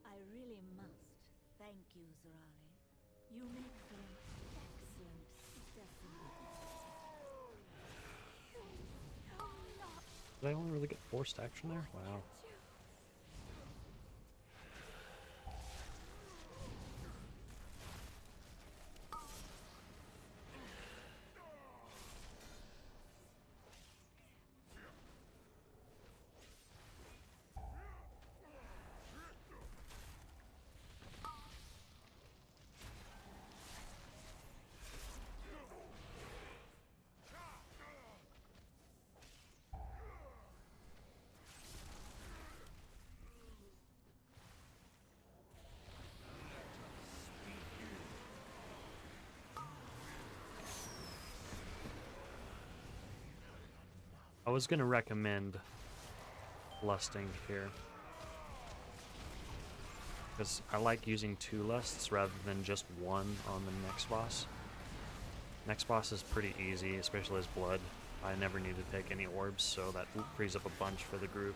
I really must thank you, Zerali. You make for an excellent specimen. Did I only really get forced action there? Wow. I was gonna recommend lusting here, because I like using 2 lusts rather than just 1 on the next boss. Next boss is pretty easy, especially as blood. I never need to take any orbs, so that frees up a bunch for the group.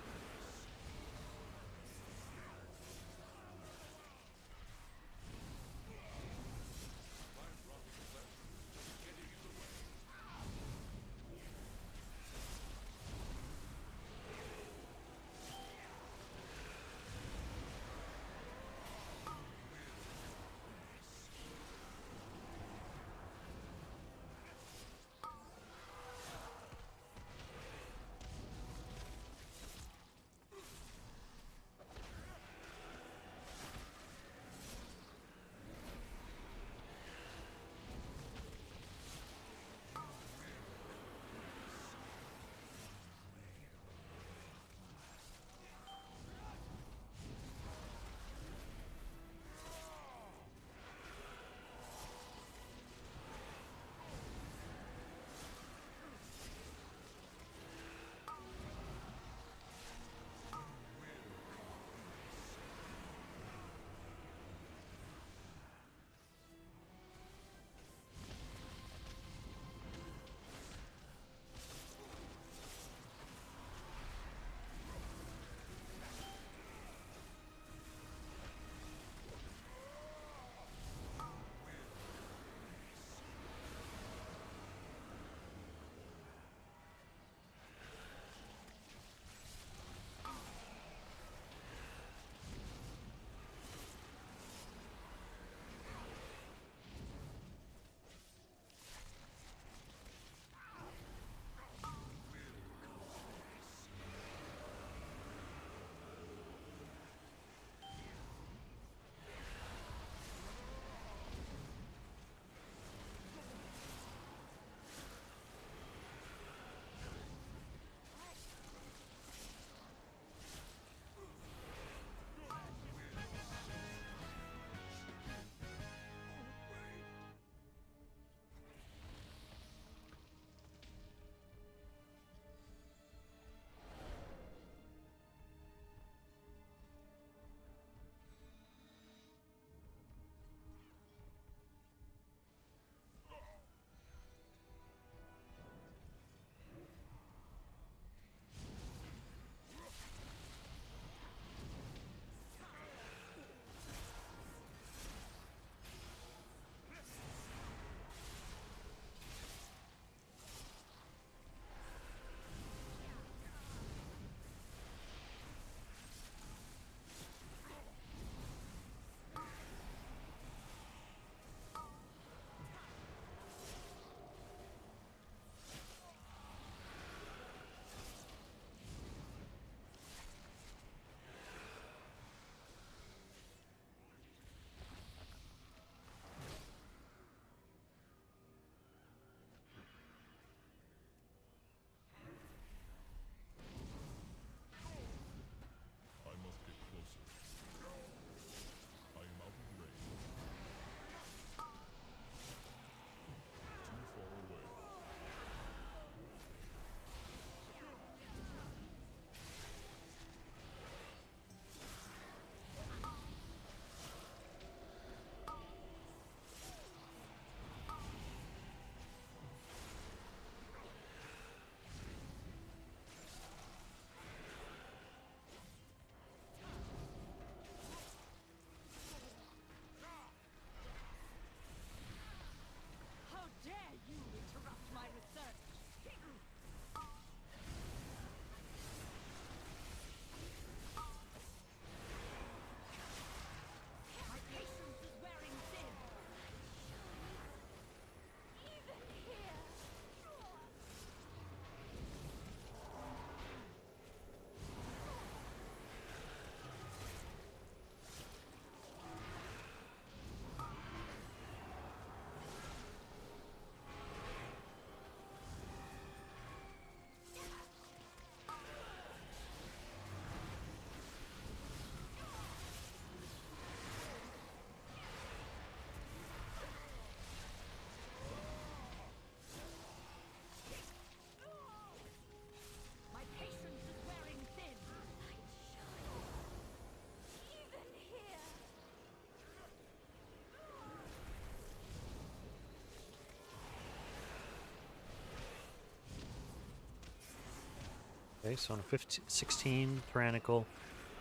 Okay, so on a 15, 16 tyrannical,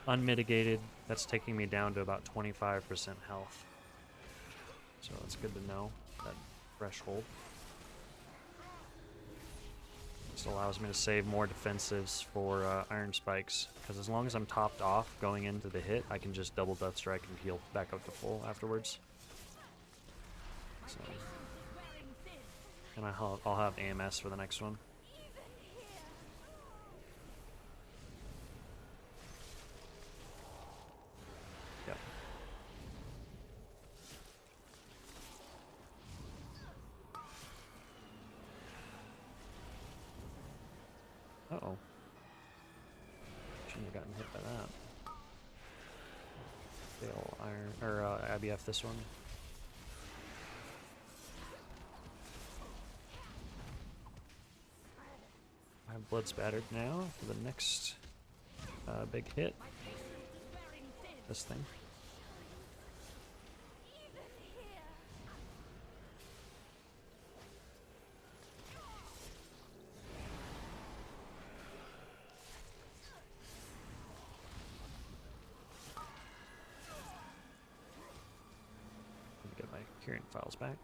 unmitigated, that's taking me down to about 25% health. So that's good to know, that threshold. Just allows me to save more defensives for iron spikes, because as long as I'm topped off going into the hit, I can just double death strike and heal back up to full afterwards. So, and I'll have AMS for the next one. Yep. Uh-oh. Shouldn't have gotten hit by that. Fail iron, or IBF this one. I have blood spattered now for the next big hit. This thing. Get my curing files back.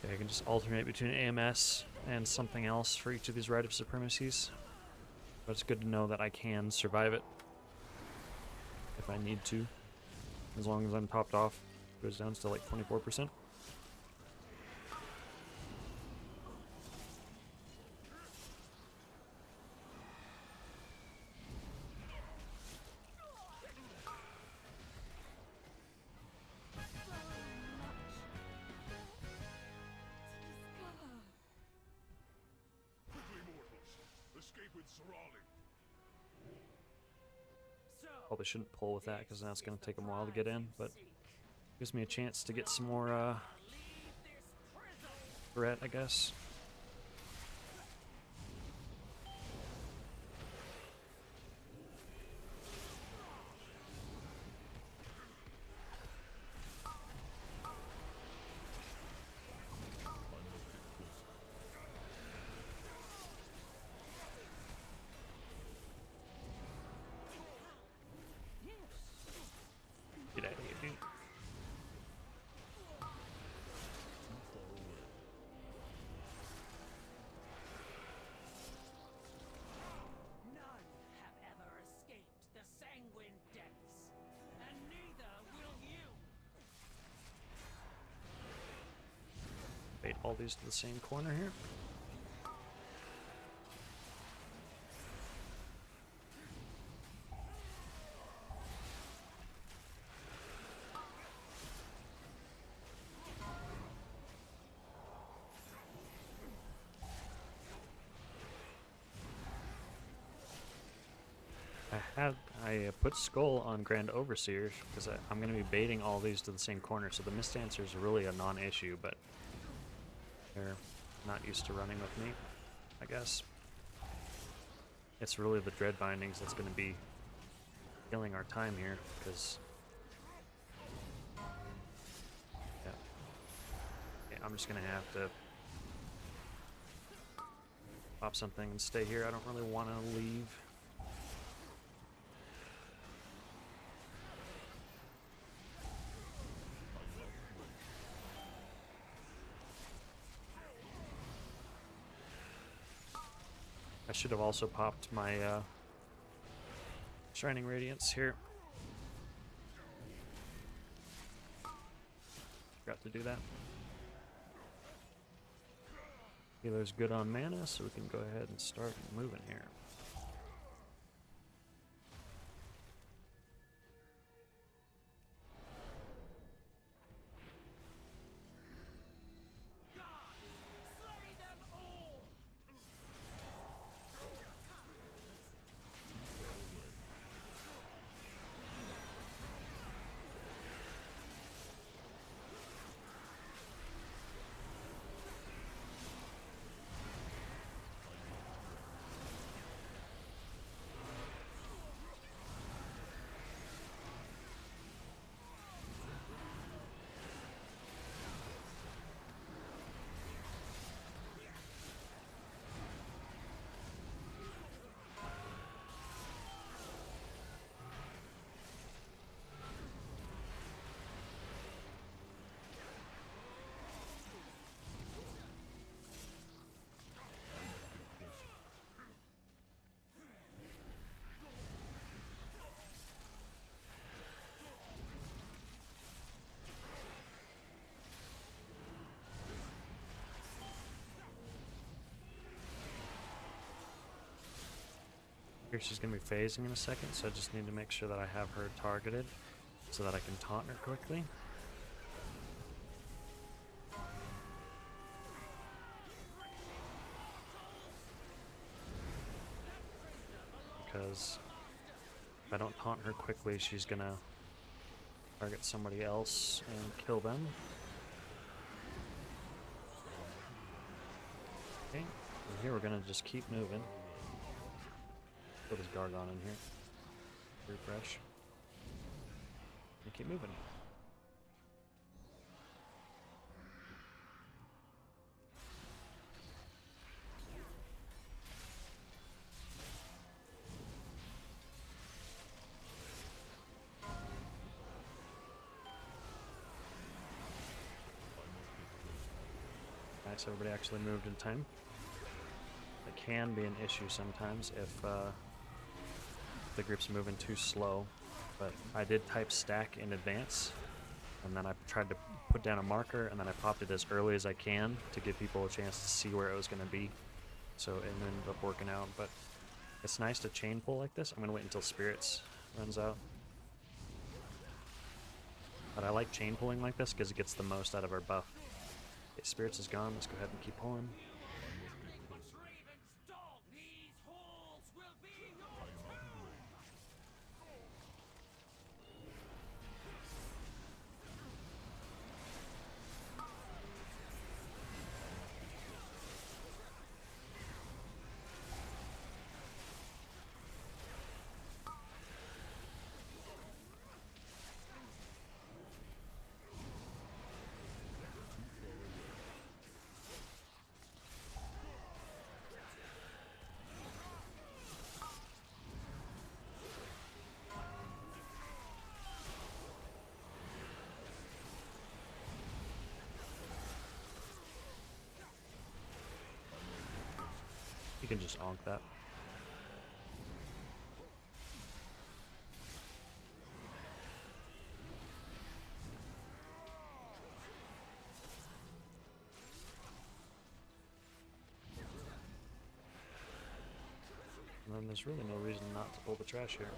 Okay, I can just alternate between AMS and something else for each of these Rite of Supremacies. But it's good to know that I can survive it if I need to. As long as I'm topped off. It goes down to like 24%. Quickly, mortals! Escape with Sorali! Probably shouldn't pull with that because now it's going to take a while to get in, but gives me a chance to get some more threat, I guess. Get out of here, dude. None have ever escaped the sanguine depths, and neither will you. Bait all these to the same corner here. I put Skull on Grand Overseer because I'm going to be baiting all these to the same corner, so the misdancer is really a non-issue, but they're not used to running with me, I guess. It's really the Dread Bindings that's going to be killing our time here, because yeah, I'm just going to have to pop something and stay here. I don't really want to leave. I should have also popped my Shining Radiance here. Forgot to do that. Healer's good on mana, so we can go ahead and start moving here. Here she's going to be phasing in a second, so I just need to make sure that I have her targeted so that I can taunt her quickly. Because if I don't taunt her quickly, she's going to target somebody else and kill them. Okay, and here we're going to just keep moving. Put this Gargon in here. Refresh. And keep moving. Nice, everybody actually moved in time. It can be an issue sometimes if the group's moving too slow, but I did type stack in advance, and then I tried to put down a marker, and then I popped it as early as I can to give people a chance to see where it was going to be, so it ended up working out. But it's nice to chain pull like this. I'm going to wait until Spirits runs out. But I like chain pulling like this because it gets the most out of our buff. Okay, Spirits is gone. Let's go ahead and keep pulling. These halls will be your tomb! You can just onk that. And then there's really no reason not to pull the trash here.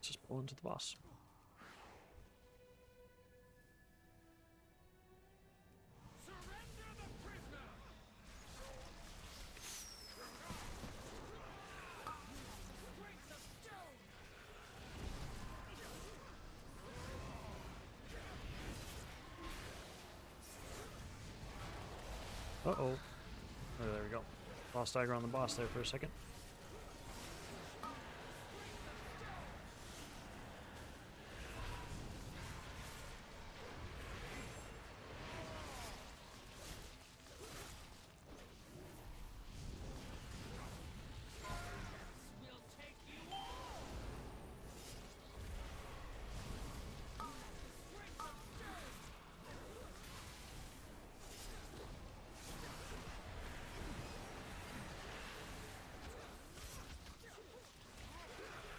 Just pull into the boss. Surrender the prisoner! Strength of stone! Uh-oh. Oh, there we go. Lost dagger on the boss there for a second. We'll take you all! Strength of stone!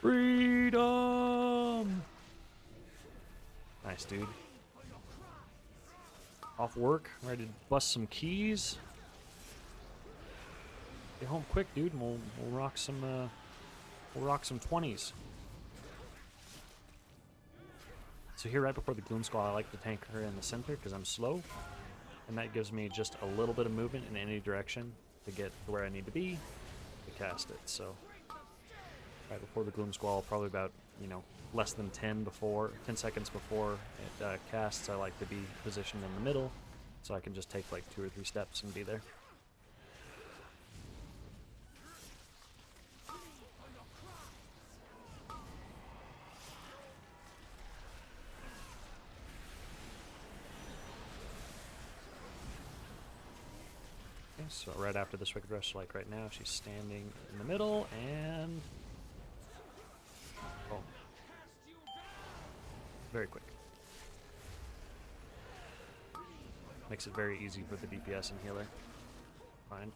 Freedom! Nice, dude. Off work, ready to bust some keys. Get home quick, dude, and we'll rock some 20s. So here, right before the Gloom Squall, I like to tank her in the center because I'm slow, and that gives me just a little bit of movement in any direction to get to where I need to be to cast it. So right before the Gloom Squall, probably about, you know, less than 10 seconds before it casts, I like to be positioned in the middle so I can just take like 2 or 3 steps and be there. So right after this Wicked Rush, like right now, she's standing in the middle and... Oh. Very quick. Makes it very easy for the DPS and healer. Fine.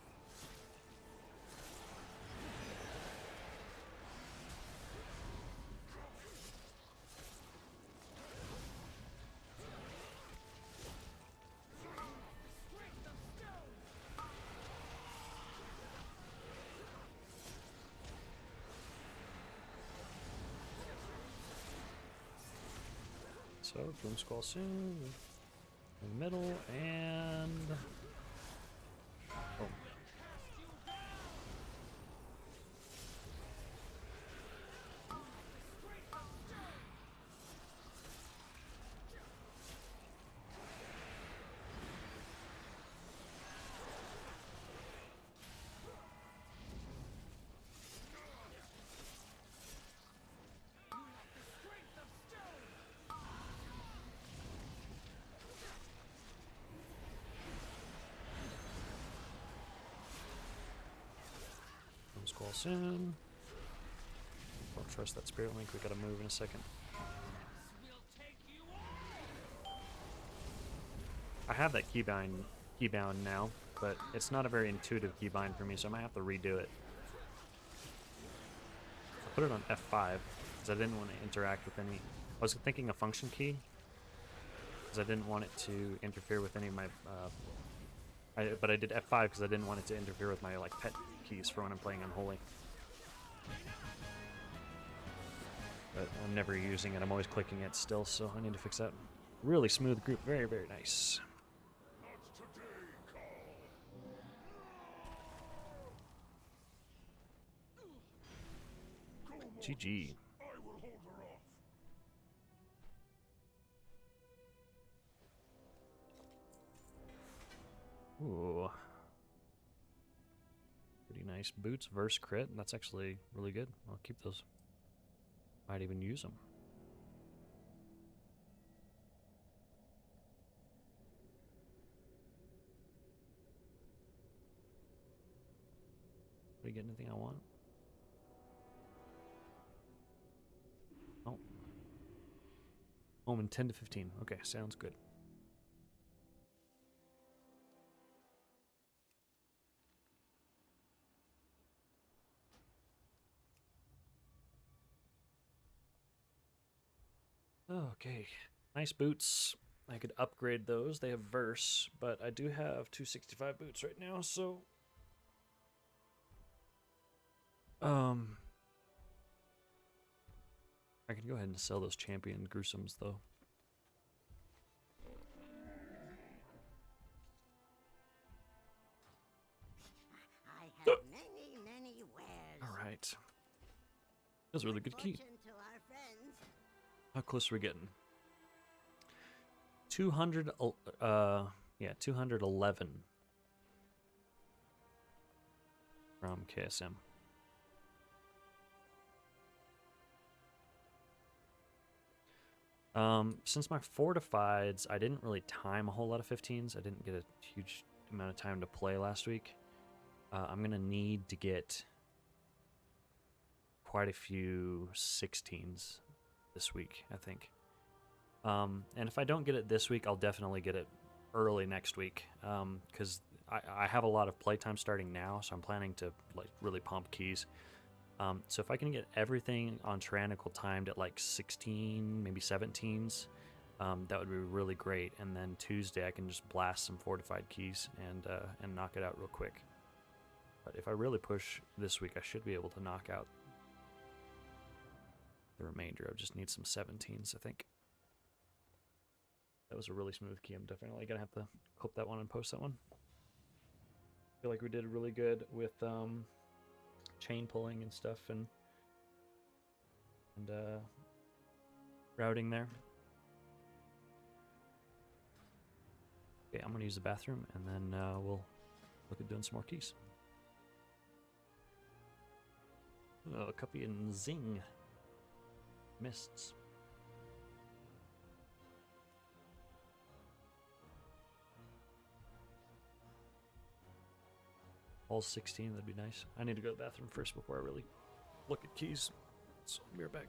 So, Boom Squall soon. In the middle, and... Oh. Boom Squall soon. Don't trust that Spirit Link, we gotta move in a second. I have that keybound now, but it's not a very intuitive keybind for me, so I might have to redo it. I put it on F5 because I didn't want to interact with any. I was thinking a function key because I didn't want it to interfere with any of my. But I did F5 because I didn't want it to interfere with my like pet keys for when I'm playing Unholy. But I'm never using it. I'm always clicking it still, so I need to fix that. Really smooth group, very very nice. GG. Ooh. Pretty nice boots versus crit. That's actually really good. I'll keep those. Might even use them. Did I get anything I want? Oh. Home in 10 to 15. Okay, sounds good. Okay, nice boots. I could upgrade those. They have verse, but I do have 265 boots right now, so I can go ahead and sell those champion gruesomes though. I have many wares. All right. That was a really good key. Fortune to our friends. How close are we getting? 200, yeah, 211 from KSM. Since my fortifieds, I didn't really time a whole lot of 15s. I didn't get a huge amount of time to play last week. I'm gonna need to get quite a few 16s this week, I think. And if I don't get it this week, I'll definitely get it early next week, because I have a lot of playtime starting now, so I'm planning to like really pump keys. So if I can get everything on Tyrannical timed at like 16, maybe 17s, that would be really great. And then Tuesday I can just blast some fortified keys and knock it out real quick. But if I really push this week, I should be able to knock out the remainder. I just need some 17s, I think. That was a really smooth key. I'm definitely gonna have to clip that one and post that one. I feel like we did really good with chain pulling and stuff and routing there. Okay, I'm gonna use the bathroom and then we'll look at doing some more keys. Oh, copy and zing. Mists. All 16, that'd be nice. I need to go to the bathroom first before I really look at keys. So I'll be right back.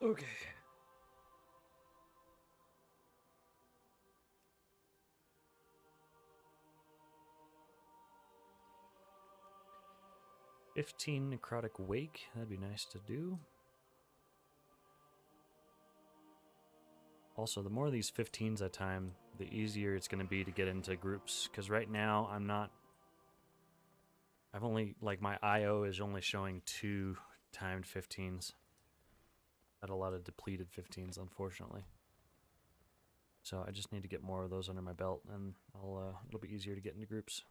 Okay. "15 necrotic wake." That'd be nice to do. Also, the more of these 15s I time, the easier it's going to be to get into groups. Because right now, I've only, like, my IO is only showing 2 timed 15s. Had a lot of depleted 15s, unfortunately. So I just need to get more of those under my belt, and it'll be easier to get into groups.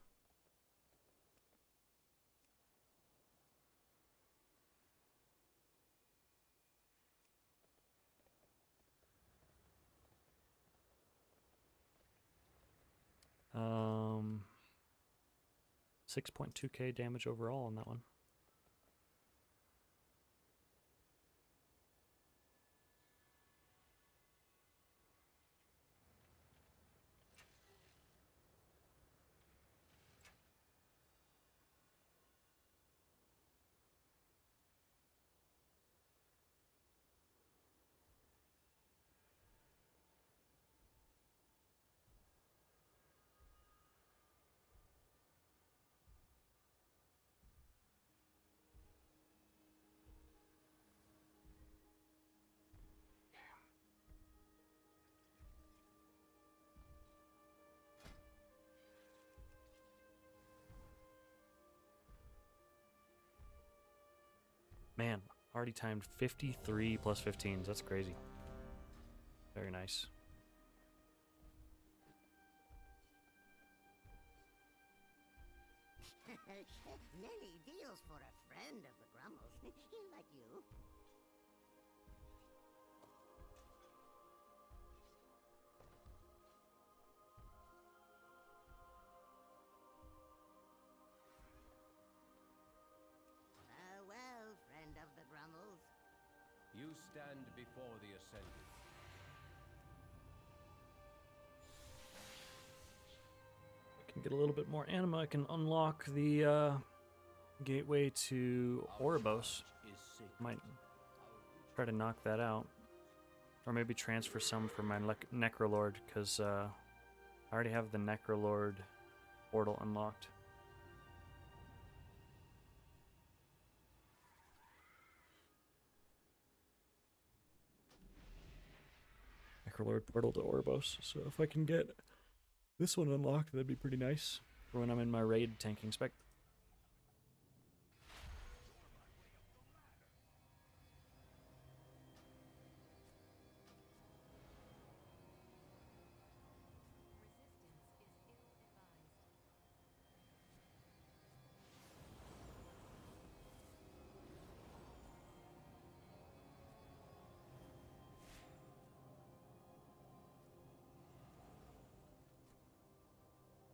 Um, 6.2k damage overall on that one. Man, already timed 53 plus 15s. That's crazy. Very nice. Many deals for a friend of the Grummles. Like you. Well, friend of the Grummles. You stand before the Ascended. Can get a little bit more anima. I can unlock the gateway to Ouroboros. Might try to knock that out. Or maybe transfer some for my Necrolord, because I already have the Necrolord portal unlocked. Necrolord portal to Orbos. So if I can get this one unlocked, that'd be pretty nice for when I'm in my raid tanking spec.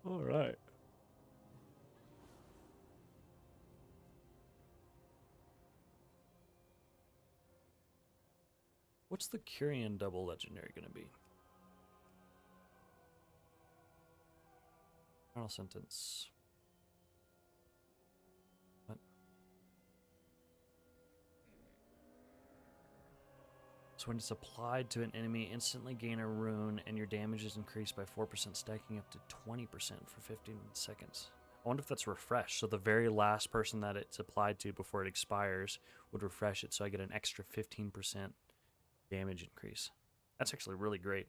All right. What's the Curian double legendary going to be? Final sentence. What? So when it's applied to an enemy, instantly gain a rune and your damage is increased by 4%, stacking up to 20% for 15 seconds. I wonder if that's refreshed. So the very last person that it's applied to before it expires would refresh it, so I get an extra 15% damage increase. That's actually really great.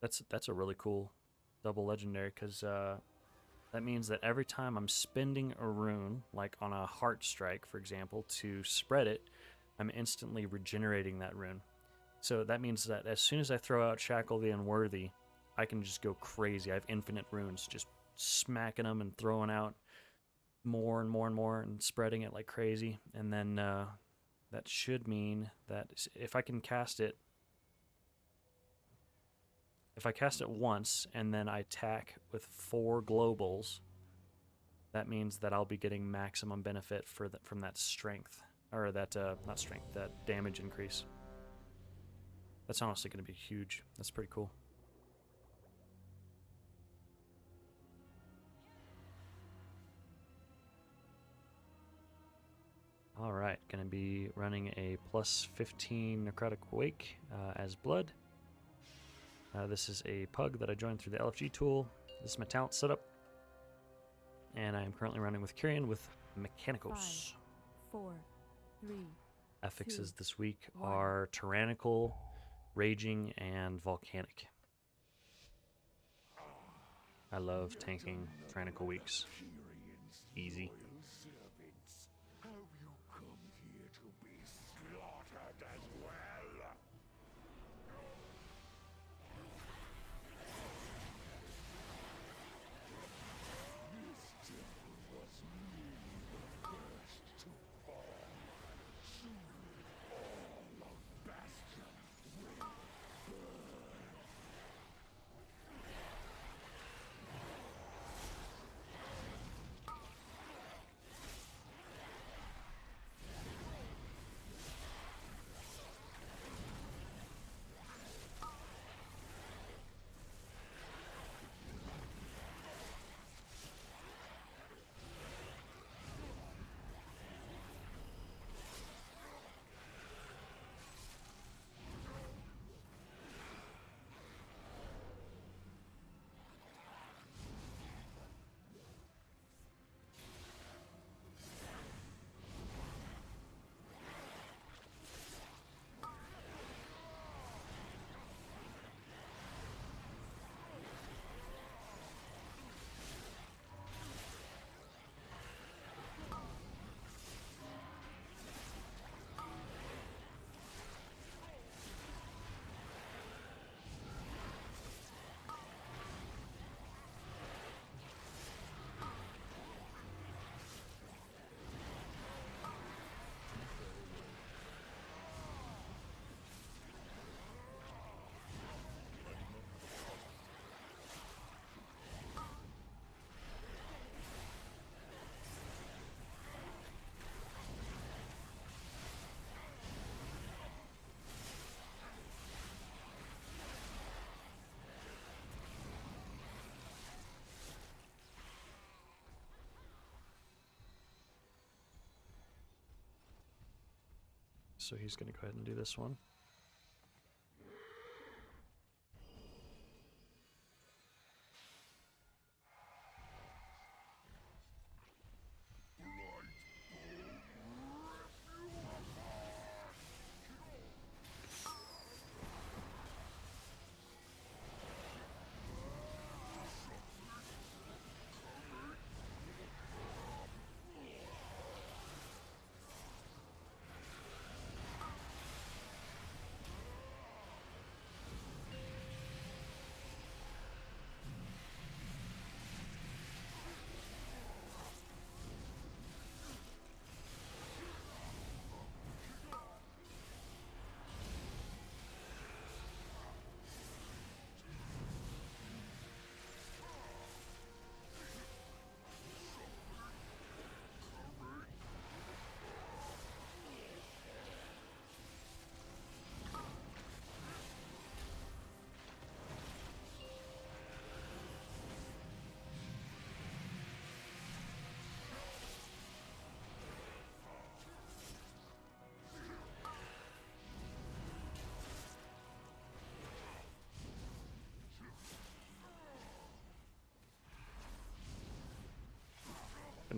That's a really cool double legendary, because that means that every time I'm spending a rune, like on a heart strike, for example, to spread it, I'm instantly regenerating that rune. So that means that as soon as I throw out Shackle the Unworthy, I can just go crazy. I have infinite runes, just smacking them and throwing out more and more and more and spreading it like crazy. And then that should mean that if I can cast it, if I cast it once and then I attack with 4 globals, that means that I'll be getting maximum benefit from that strength. Or that, not strength, that damage increase. That's honestly going to be huge. That's pretty cool. Alright, going to be running a plus 15 Necrotic Wake as Blood. This is a pug that I joined through the LFG tool. This is my talent setup. And I am currently running with Curian with Mechanicos. 5, 4, 3. Affixes 2, this week 1. are Tyrannical, Raging, and Volcanic. I love tanking Tyrannical weeks. Easy. Have you come here to be slaughtered as well? This temple was merely the first to fall. Soon all of Bastion will burn. So he's going to go ahead and do this one.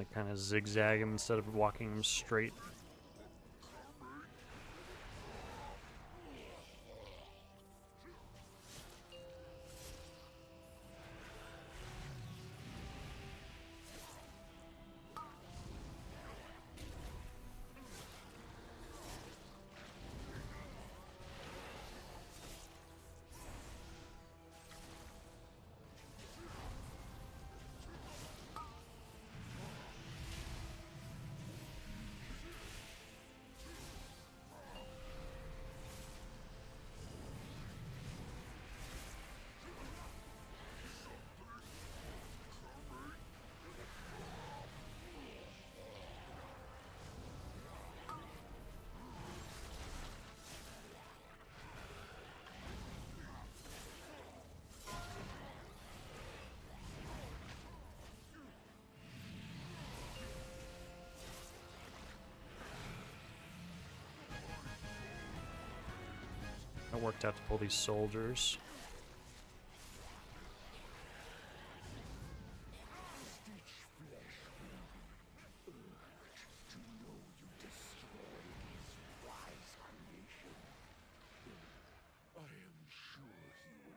Gonna kind of zigzag him instead of walking him straight. It worked out to pull these soldiers. I am sure he would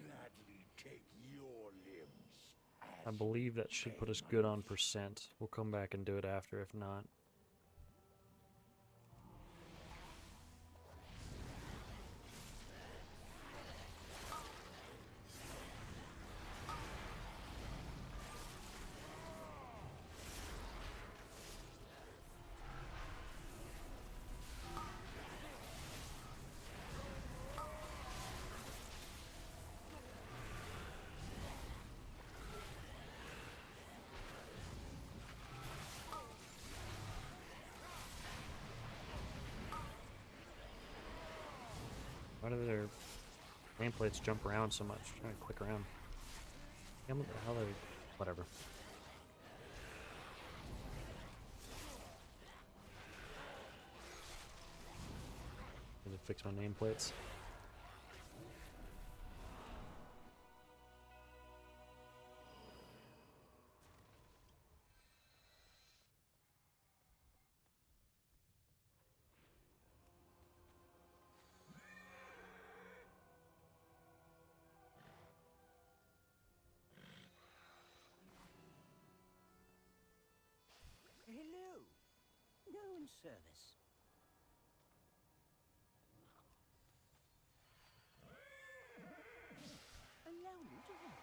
gladly take your limbs. I believe that should put us good on percent. We'll come back and do it after if not. Why do their nameplates jump around so much? I'm trying to click around. Damn, what the hell are they? Whatever. Need to fix my nameplates. Hello. Known service. Allow me to help.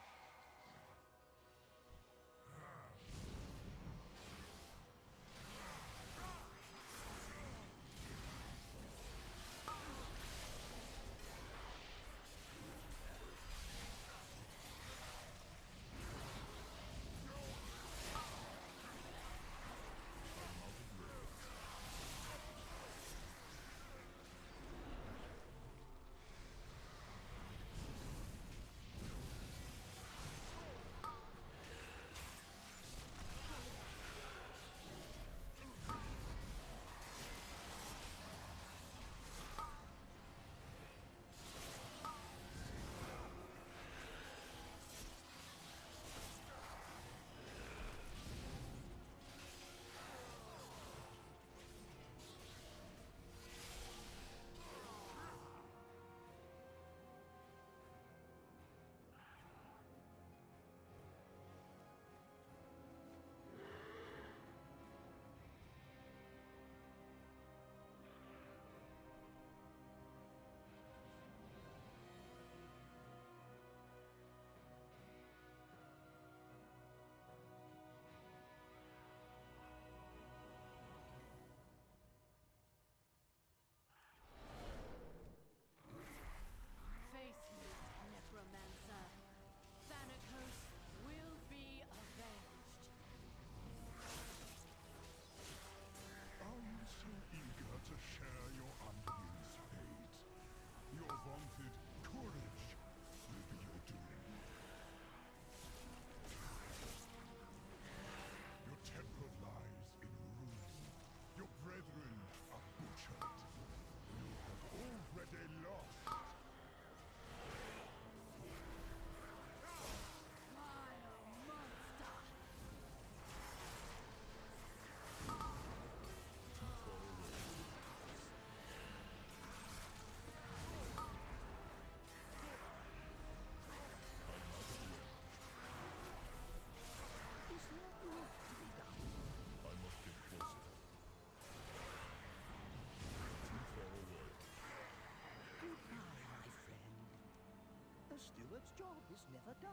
steward's job is never done.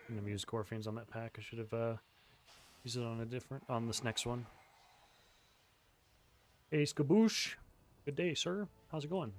I'm gonna use Gorfians on that pack. I should have used it on this next one. Hey, Skaboosh. Good day, sir. How's it going?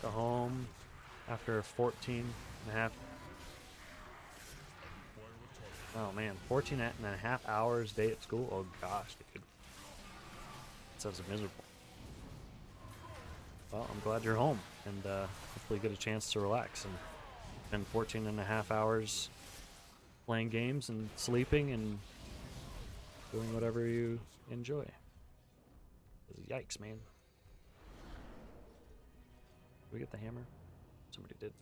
Go home after 14 and a half. Oh man, 14 and a half hours a day at school. Oh gosh, dude. That sounds miserable. Well, I'm glad you're home and hopefully get a chance to relax and spend 14 and a half hours playing games and sleeping and doing whatever you enjoy. Yikes, man. Did we get the hammer? Somebody did.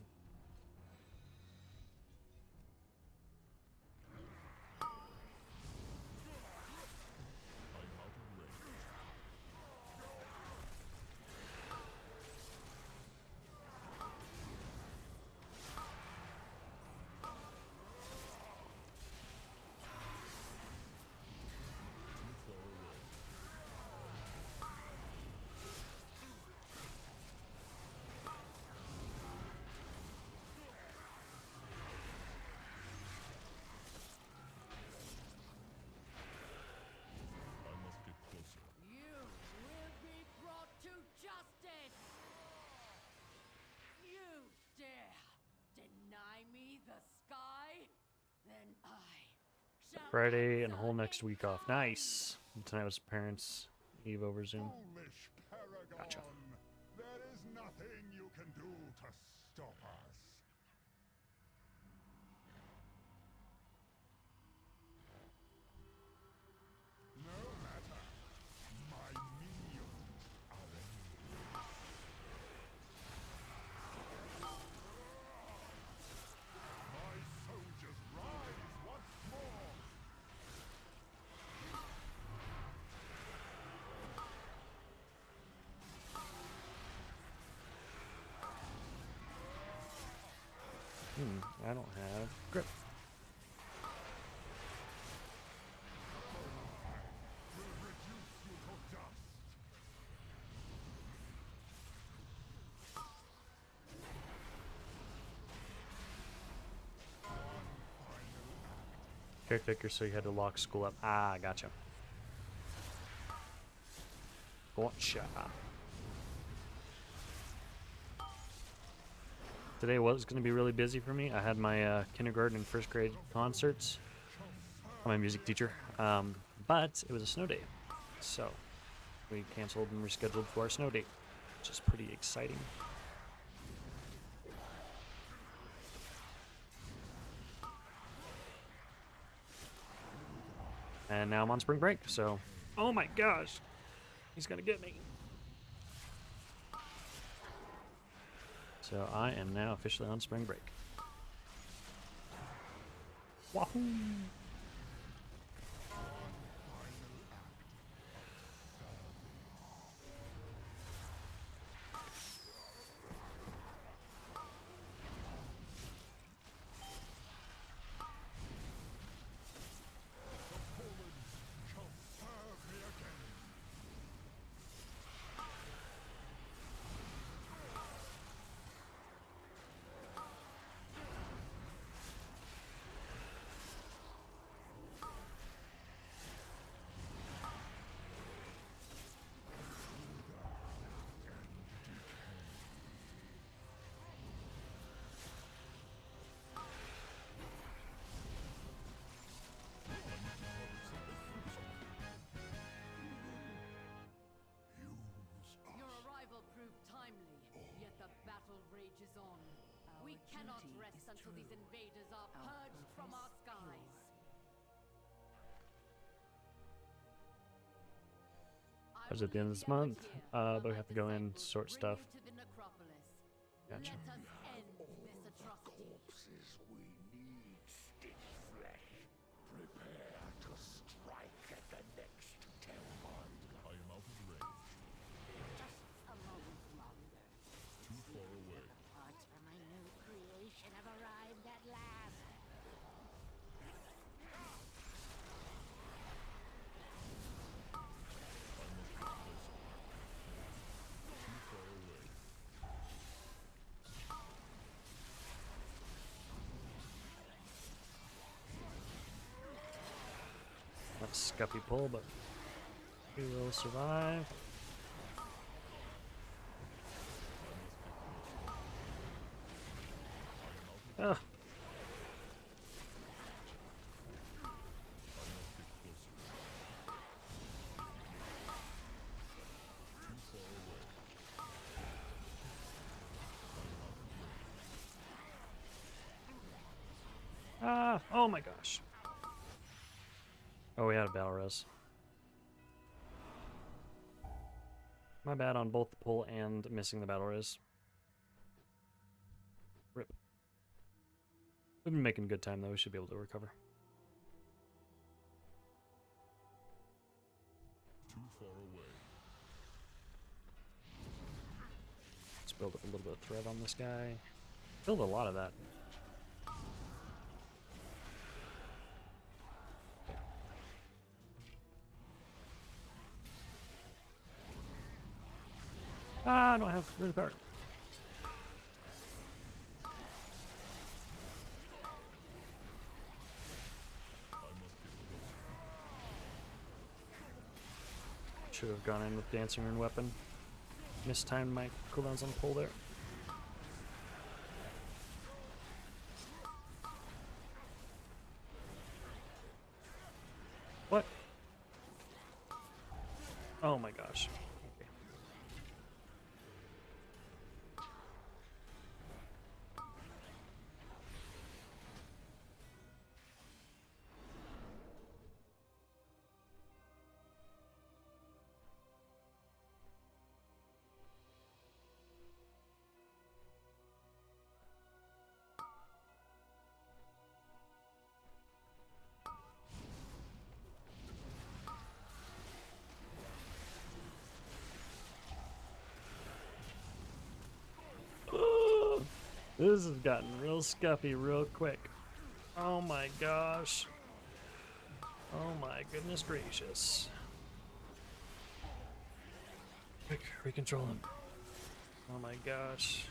You will be brought to justice! You dare deny me the sky? Then I shall Friday and a answer whole next in week off. kind. Nice. Tonight was parents' eve over Zoom. Foolish Paragon! Gotcha. There is nothing you can do to stop us. No matter. My minions are ready. My soldiers rise once more. I don't have grip. Will reduce you to dust. Caretaker, so you had to lock school up. Ah, gotcha. Gotcha. Today was going to be really busy for me. I had my kindergarten and first grade concerts. I'm a music teacher. But it was a snow day. So we canceled and rescheduled for our snow date, which is pretty exciting. And now I'm on spring break, so... Oh my gosh! He's gonna get me. So I am now officially on spring break. Wahoo! Shall serve me again. Your arrival proved timely, yet the battle rages on. We cannot duty rest is until these true. invaders are Our purged from our purpose skies. pure. That's at the end of this month, but we have to go in, sort stuff. To the necropolis. Gotcha. Let us end this atrocity. Corpses we need, stitch flesh. Prepare to strike at the next temple. I am out of range. Just a moment longer. Too far away. The parts for my new creation have arrived at last. That's scuffy pull, but we will survive. Ah. Ah, oh my gosh. Oh, we had a battle res. My bad on both the pull and missing the battle res. Rip. We've been making good time though, we should be able to recover. Too far away. Let's build up a little bit of threat on this guy. Build a lot of that. Ah, I don't have really power. Should have gone in with Dancing Rune Weapon. Mistimed my cooldowns on the pull there. What? Oh my gosh. Okay. This has gotten real scuffy real quick. Oh my gosh. Oh my goodness gracious. Quick, recontrol him. Oh my gosh.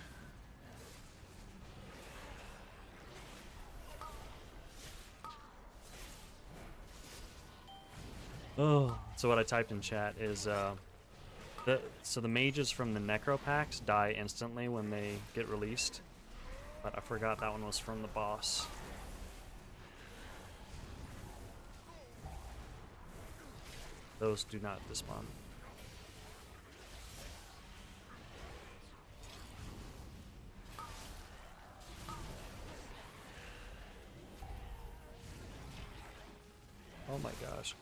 Oh, so what I typed in chat is so the mages from the necro packs die instantly when they get released. But I forgot that one was from the boss. Those do not despawn. Oh my gosh.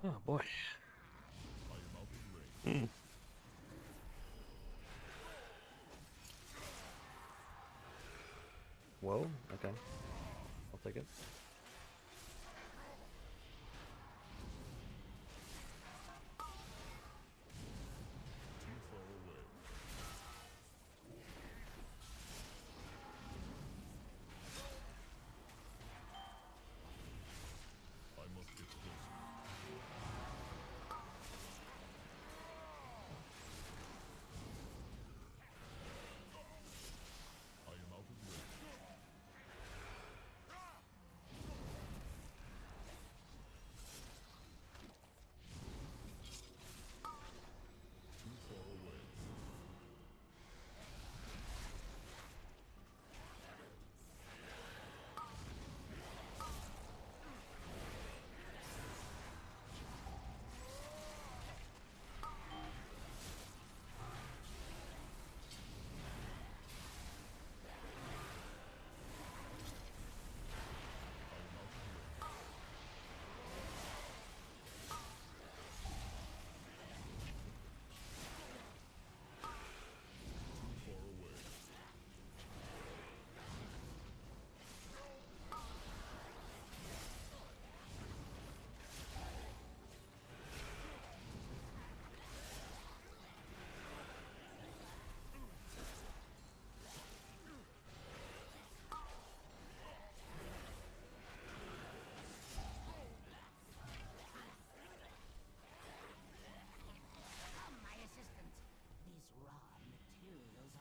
Oh boy. Whoa, okay. I'll take it.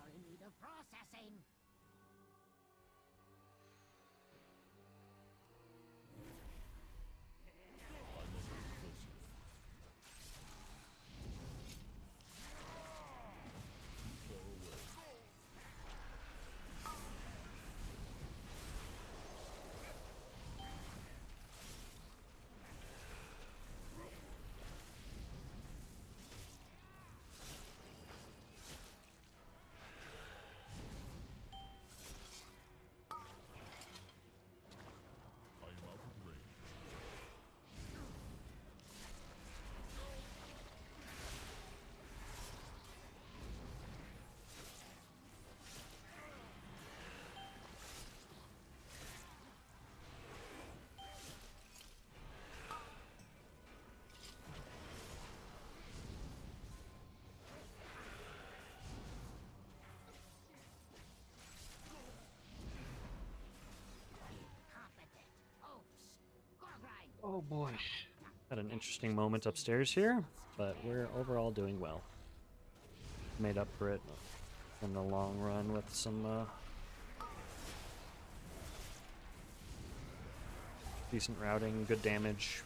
in need of processing. Oh boy. Had an interesting moment upstairs here, but we're overall doing well. Made up for it in the long run with some decent routing, good damage.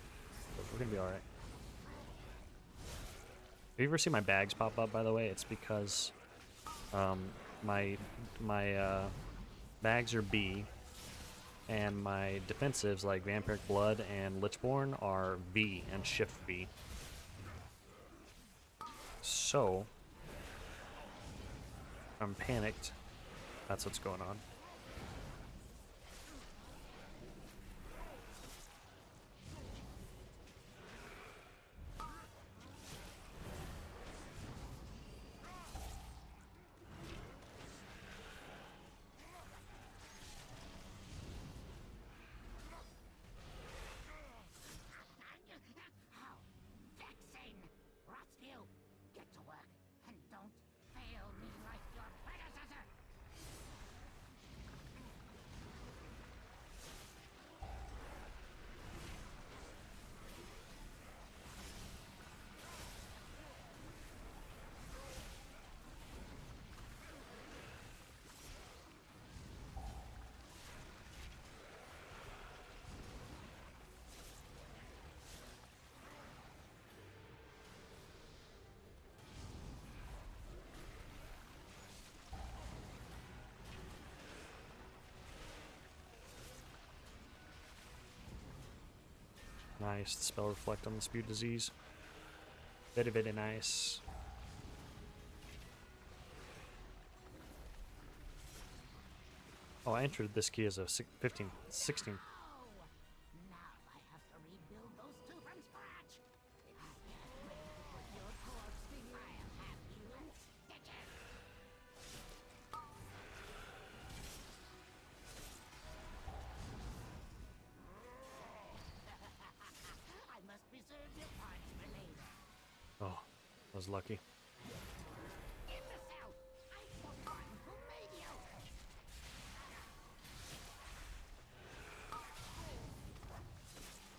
But we're gonna be alright. Have you ever seen my bags pop up, by the way? It's because my bags are B, and my defensives like Vampiric Blood and Lichborn are V and Shift V. So, I'm panicked. That's what's going on. How vexing! Rotsky, get to work and don't fail me like your predecessor! Nice, the spell reflect on the spew disease. Very, very nice. Oh, I entered this key as a 15, 16. Now I have to rebuild those two from scratch. I can't wait to put your corpse in. I'll have you in stitches. I must preserve your parts for later. Oh, I was lucky. Imbecile! I've forgotten who made you!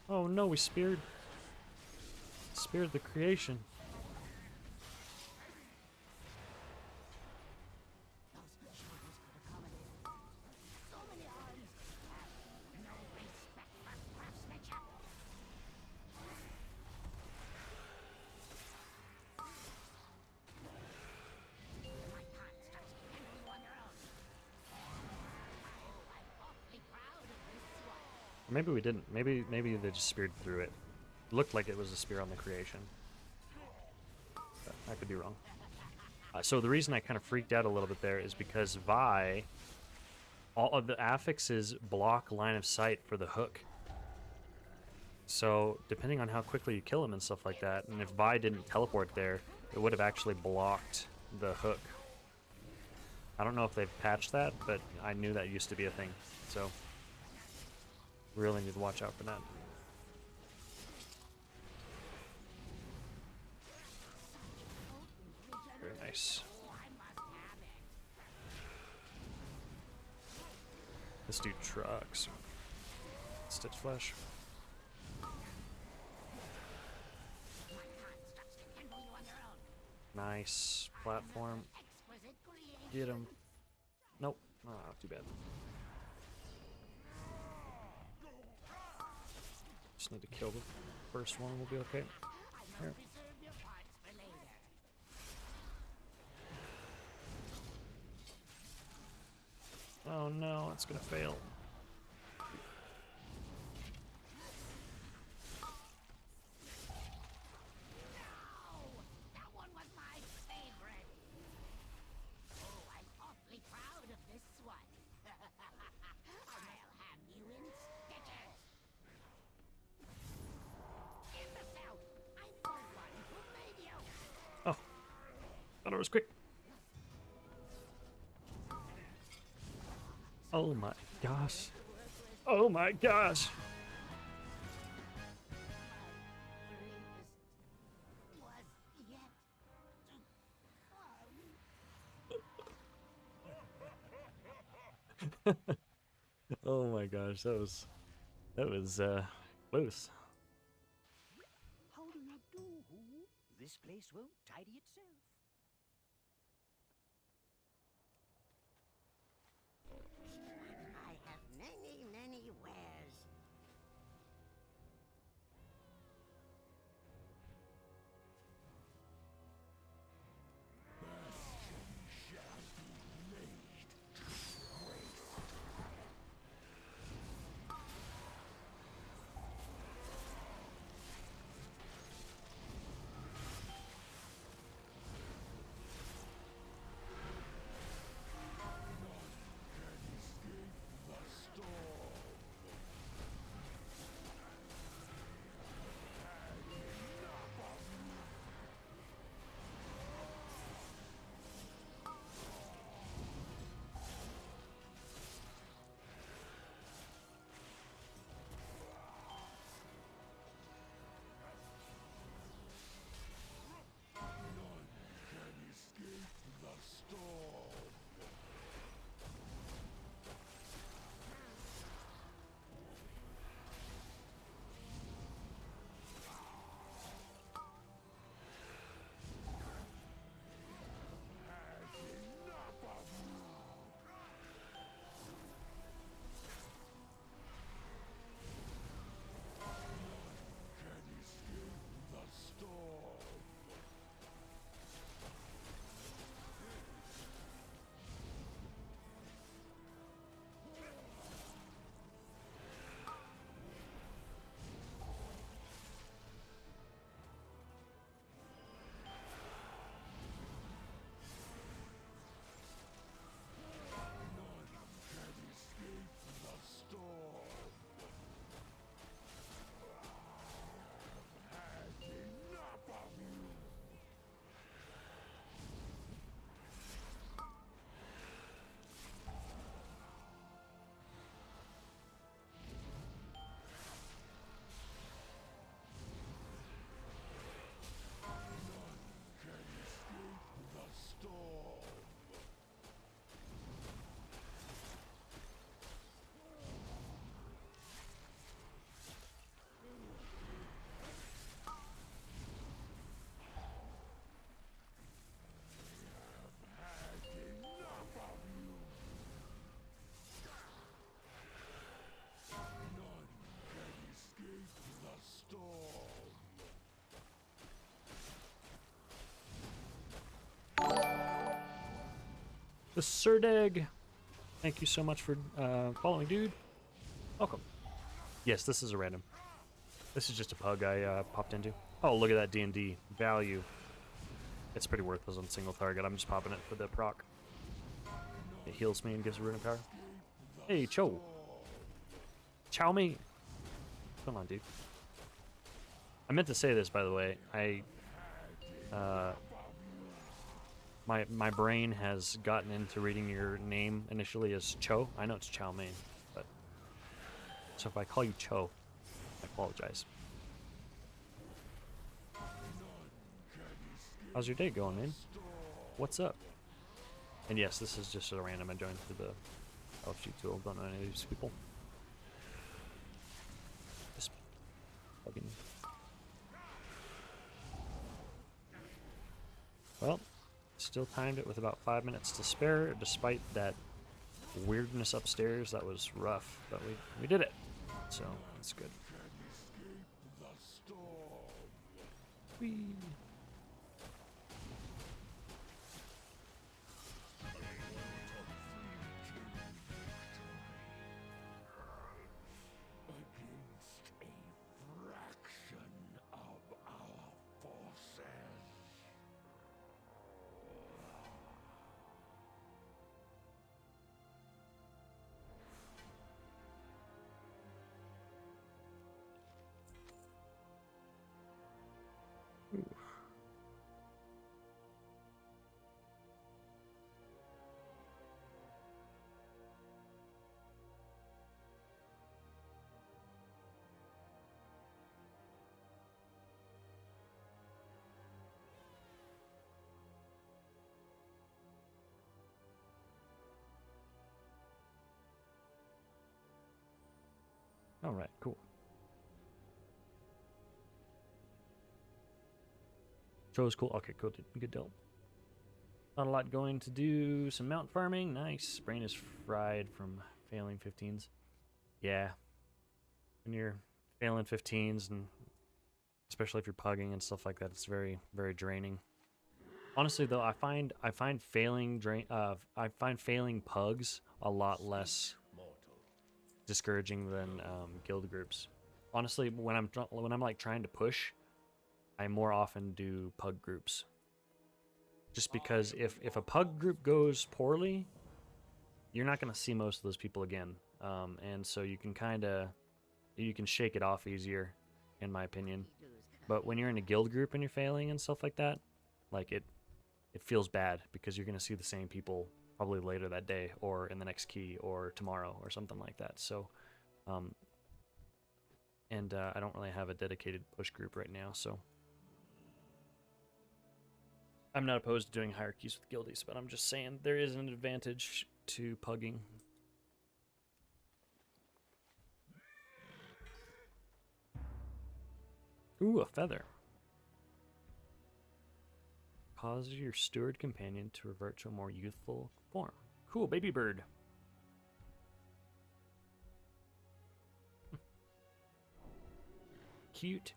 Oh no, we speared the creation. Those shoulders could accommodate so many arms. Have no respect for craftsmanship. My time starts to handle you on your own. Oh, I'm awfully proud of this one. Maybe we didn't. Maybe they just speared through it. Looked like it was a spear on the creation. But I could be wrong. So the reason I kind of freaked out a little bit there is because Vi, all of the affixes block line of sight for the hook. So depending on how quickly you kill him and stuff like that, and if Vi didn't teleport there, it would have actually blocked the hook. I don't know if they've patched that, but I knew that used to be a thing. So really need to watch out for that. Very nice. This dude trucks. Stitch Flesh. Nice platform. Exquisite creation. Get him. Nope. Ah, too bad. Just need to kill the first one. We'll be okay. I will preserve your parts for later. Oh no, it's gonna fail. That one was my favorite. Oh, I'm awfully proud of this one. I'll have you in stitches. Imbecile! I'm the one who made you. Oh, thought it was quick. Oh my gosh. Oh my gosh. Was yet to come. Oh my gosh, that was close. How do you do? This place won't tidy itself. I have many, many wares. The Surdeg. Thank you so much for following, dude. Welcome. Yes, this is a random. This is just a pug I popped into. Oh, look at that D&D value. It's pretty worthless on single target. I'm just popping it for the proc. It heals me and gives rune power. Hey, Cho. Chow me. Come on, dude. I meant to say this, by the way. My brain has gotten into reading your name initially as Cho. I know it's Chow Mein, but so if I call you Cho, I apologize. How's your day going, man? What's up? And yes, this is just a random. I joined through the LFG tool. Don't know any of these people. Just plug in. Well, Still timed it with about 5 minutes to spare, despite that weirdness upstairs. That was rough, but we did it, so that's good. The storm. Whee. Against a fraction of our forces. All right, cool. Show is cool. Okay, cool. Good deal. Not a lot going to do. Some mount farming. Nice. Brain is fried from failing 15s. Yeah. When you're failing 15s, and especially if you're pugging and stuff like that, it's very, very draining. Honestly, though, I find failing pugs a lot less discouraging than guild groups. Honestly, when I'm like trying to push, I more often do pug groups. Just because if a pug group goes poorly, you're not gonna see most of those people again, and so you can shake it off easier, in my opinion. But when you're in a guild group and you're failing and stuff like that, like it feels bad because you're gonna see the same people probably later that day or in the next key or tomorrow or something like that. So, I don't really have a dedicated push group right now, so I'm not opposed to doing hierarchies with guildies, but I'm just saying there is an advantage to pugging. Ooh, a feather. Causes your steward companion to revert to a more youthful form. Cool, baby bird. Cute.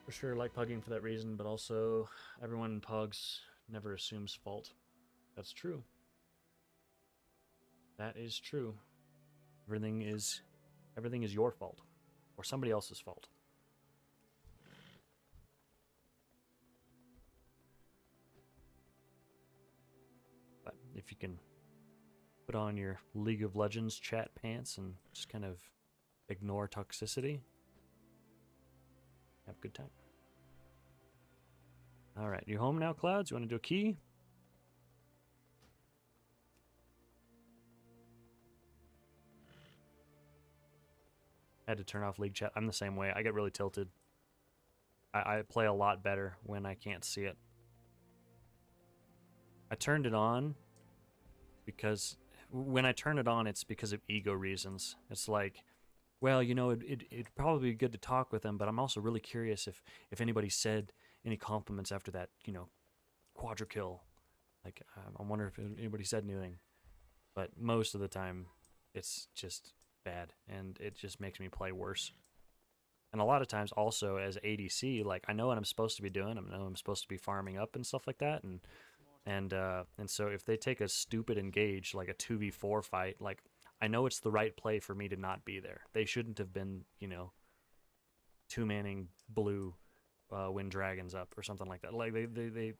For sure, like pugging for that reason, but also everyone in pugs never assumes fault. That's true. That is true. Everything is your fault, or somebody else's fault. But if you can put on your League of Legends chat pants and just kind of ignore toxicity, have a good time. All right, you home now, Clouds? You want to do a key? I had to turn off League chat. I'm the same way. I get really tilted. I play a lot better when I can't see it. I turned it on because when I turn it on, it's because of ego reasons. It's like, well, you know, it'd probably be good to talk with them, but I'm also really curious if anybody said any compliments after that, you know, quadra kill. Like, I wonder if anybody said anything. But most of the time, it's just bad, and it just makes me play worse. And a lot of times, also as ADC, like I know what I'm supposed to be doing. I know I'm supposed to be farming up and stuff like that, and so if they take a stupid engage like a 2v4 fight, like I know it's the right play for me to not be there. They shouldn't have been, you know, two-manning blue when dragons up or something like that. Like they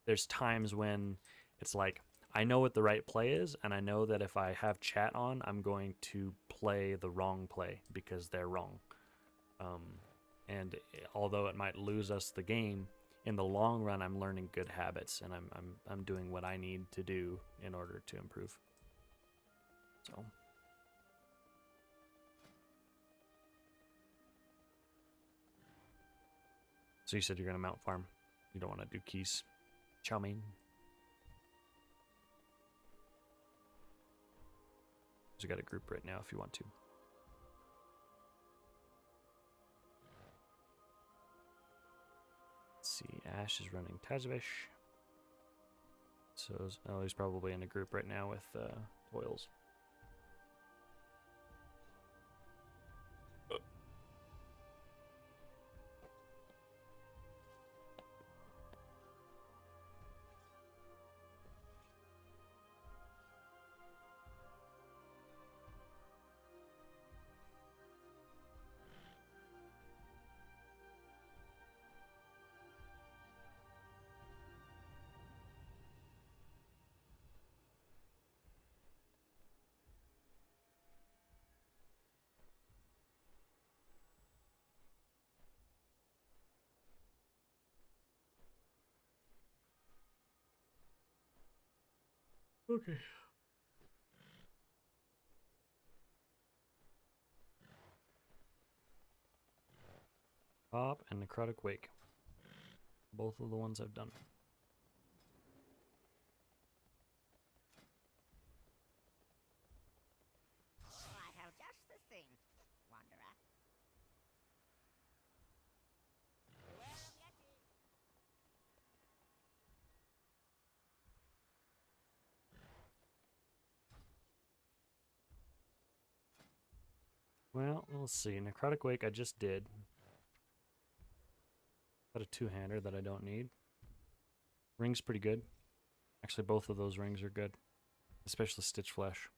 there's times when it's like I know what the right play is, and I know that if I have chat on, I'm going to play the wrong play because they're wrong. And although it might lose us the game, in the long run, I'm learning good habits, and I'm doing what I need to do in order to improve. So. So you said you're gonna mount farm. You don't want to do keys. Chow mein. You got a group right now if you want to. Let's see, Ash is running Tazavish. So, oh, he's probably in a group right now with Toils. Okay. Pop and Necrotic Wake. Both of the ones I've done. I have just the thing, Wanderer. Well, Yeti. Well, let's see. Necrotic Wake I just did. Got a two-hander that I don't need. Ring's pretty good. Actually, both of those rings are good. Especially Stitch Flesh.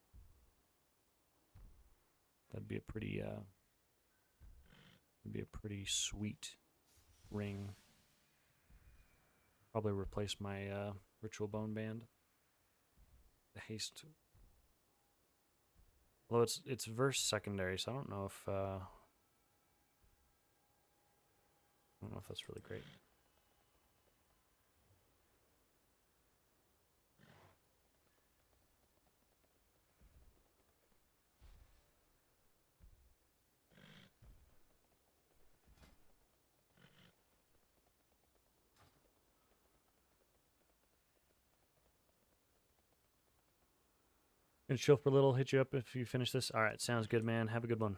That'd be a pretty sweet ring. Probably replace my Ritual Bone Band. The haste. Although it's verse secondary, so I don't know if that's really great. Gonna chill for a little, hit you up if you finish this. Alright, sounds good, man. Have a good one.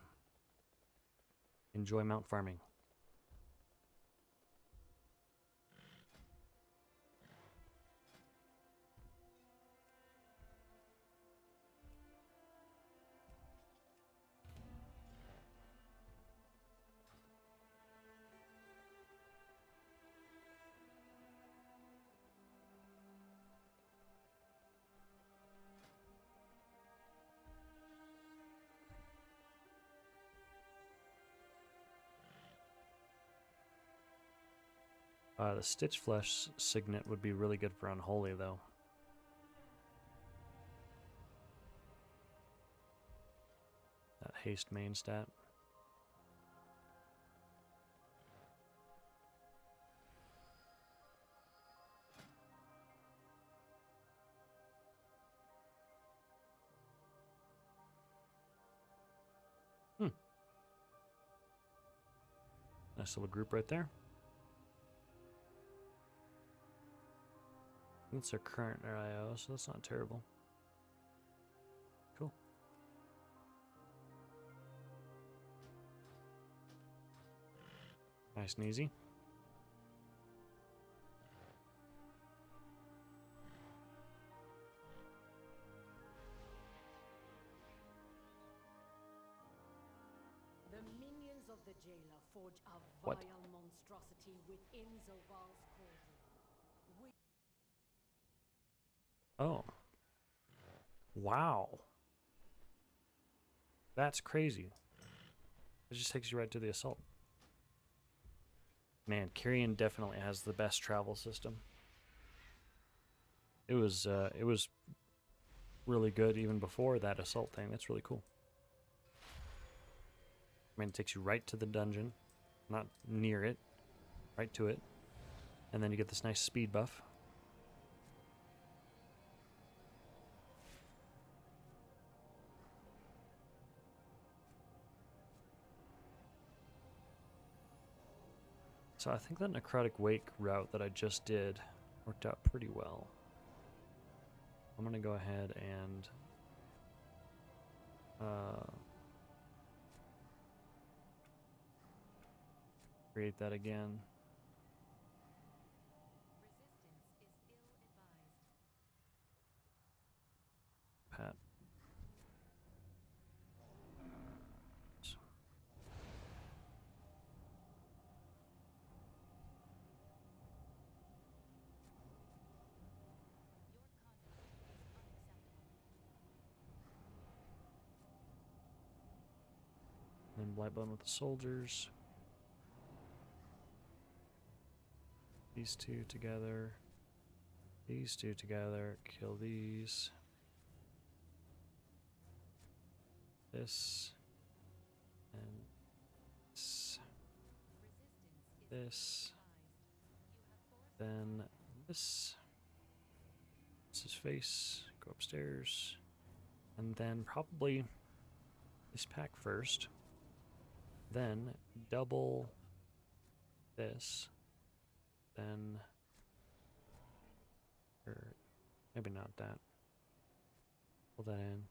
Enjoy mount farming. The Stitch Flesh Signet would be really good for Unholy, though. That haste main stat. Nice little group right there. That's our current IO, so that's not terrible. Cool. Nice and easy. The minions of the jailer forge a What? vile monstrosity within Zoval's cauldron. Oh. Wow. That's crazy. It just takes you right to the assault. Man, Kyrian definitely has the best travel system. It was really good even before that assault thing. That's really cool. I mean, it takes you right to the dungeon, not near it, right to it, and then you get this nice speed buff. So I think that Necrotic Wake route that I just did worked out pretty well. I'm going to go ahead and Create that again. Pat. Then Blightbone with the soldiers. These two together. These two together. Kill these. This. And this. This. Then this. This is face. Go upstairs. And then probably this pack first. Then double this. Then, or maybe not that. Pull that in.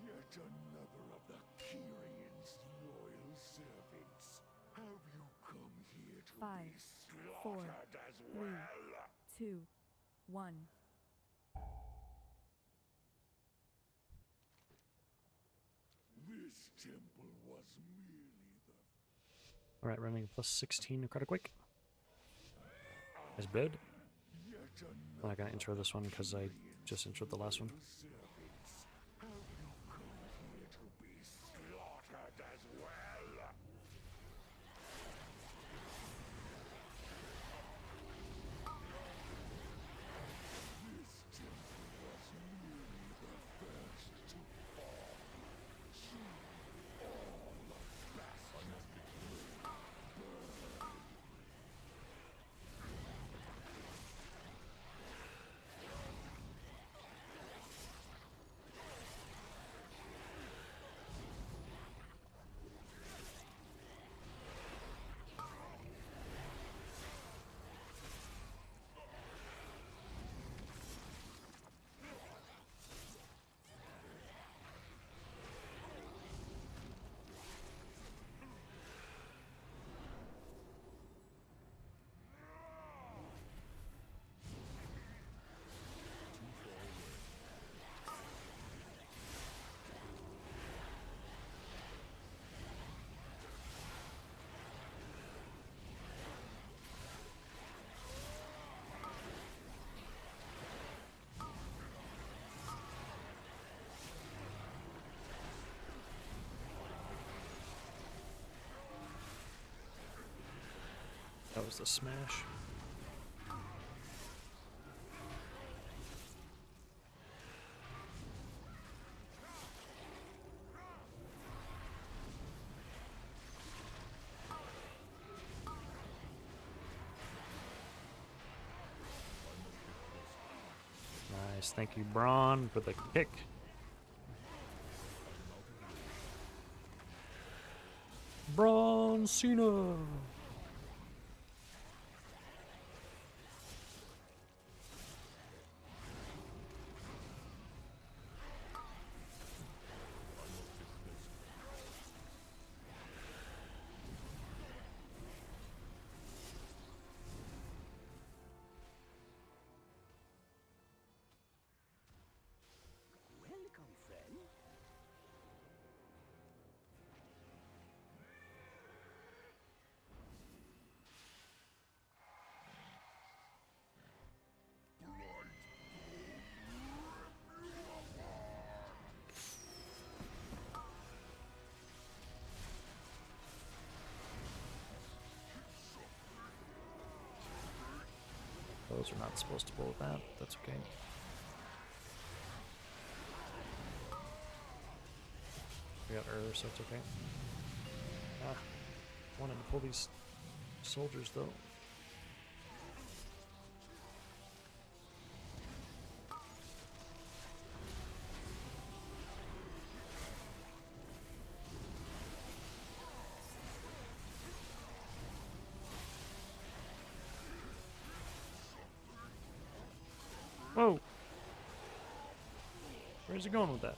Yet another of the Kyrion's loyal servants. Have you come here to Five, be 4, slaughtered as 3, well? 2, 1. This temple was merely the Alright, running plus 16 necrotic quake. As blood. yet I'm not gonna intro this one because I just introed the last one. servants. Have you come here to be slaughtered as well? This temple was merely the first to fall. Soon all of Bastion will burn. That was the smash. Nice, thank you, Braun, for the kick. Braun Cena. Those are not supposed to pull that. That's okay. We got so it's okay. Ah, wanted to pull these soldiers though. Whoa! Where's he going with that?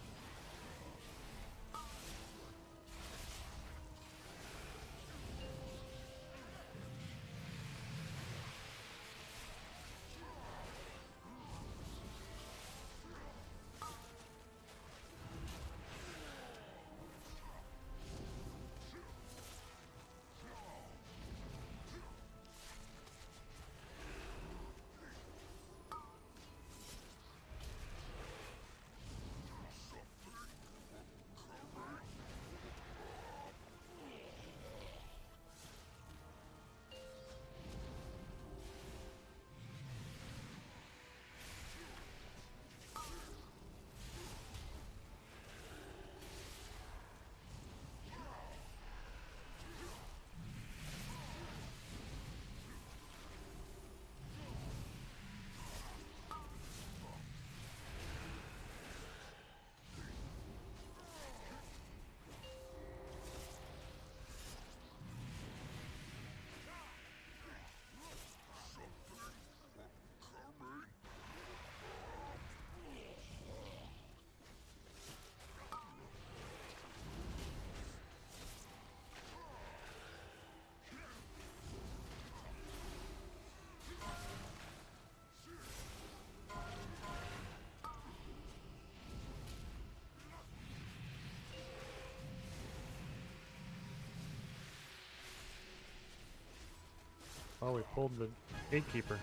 Oh, we pulled the gatekeeper.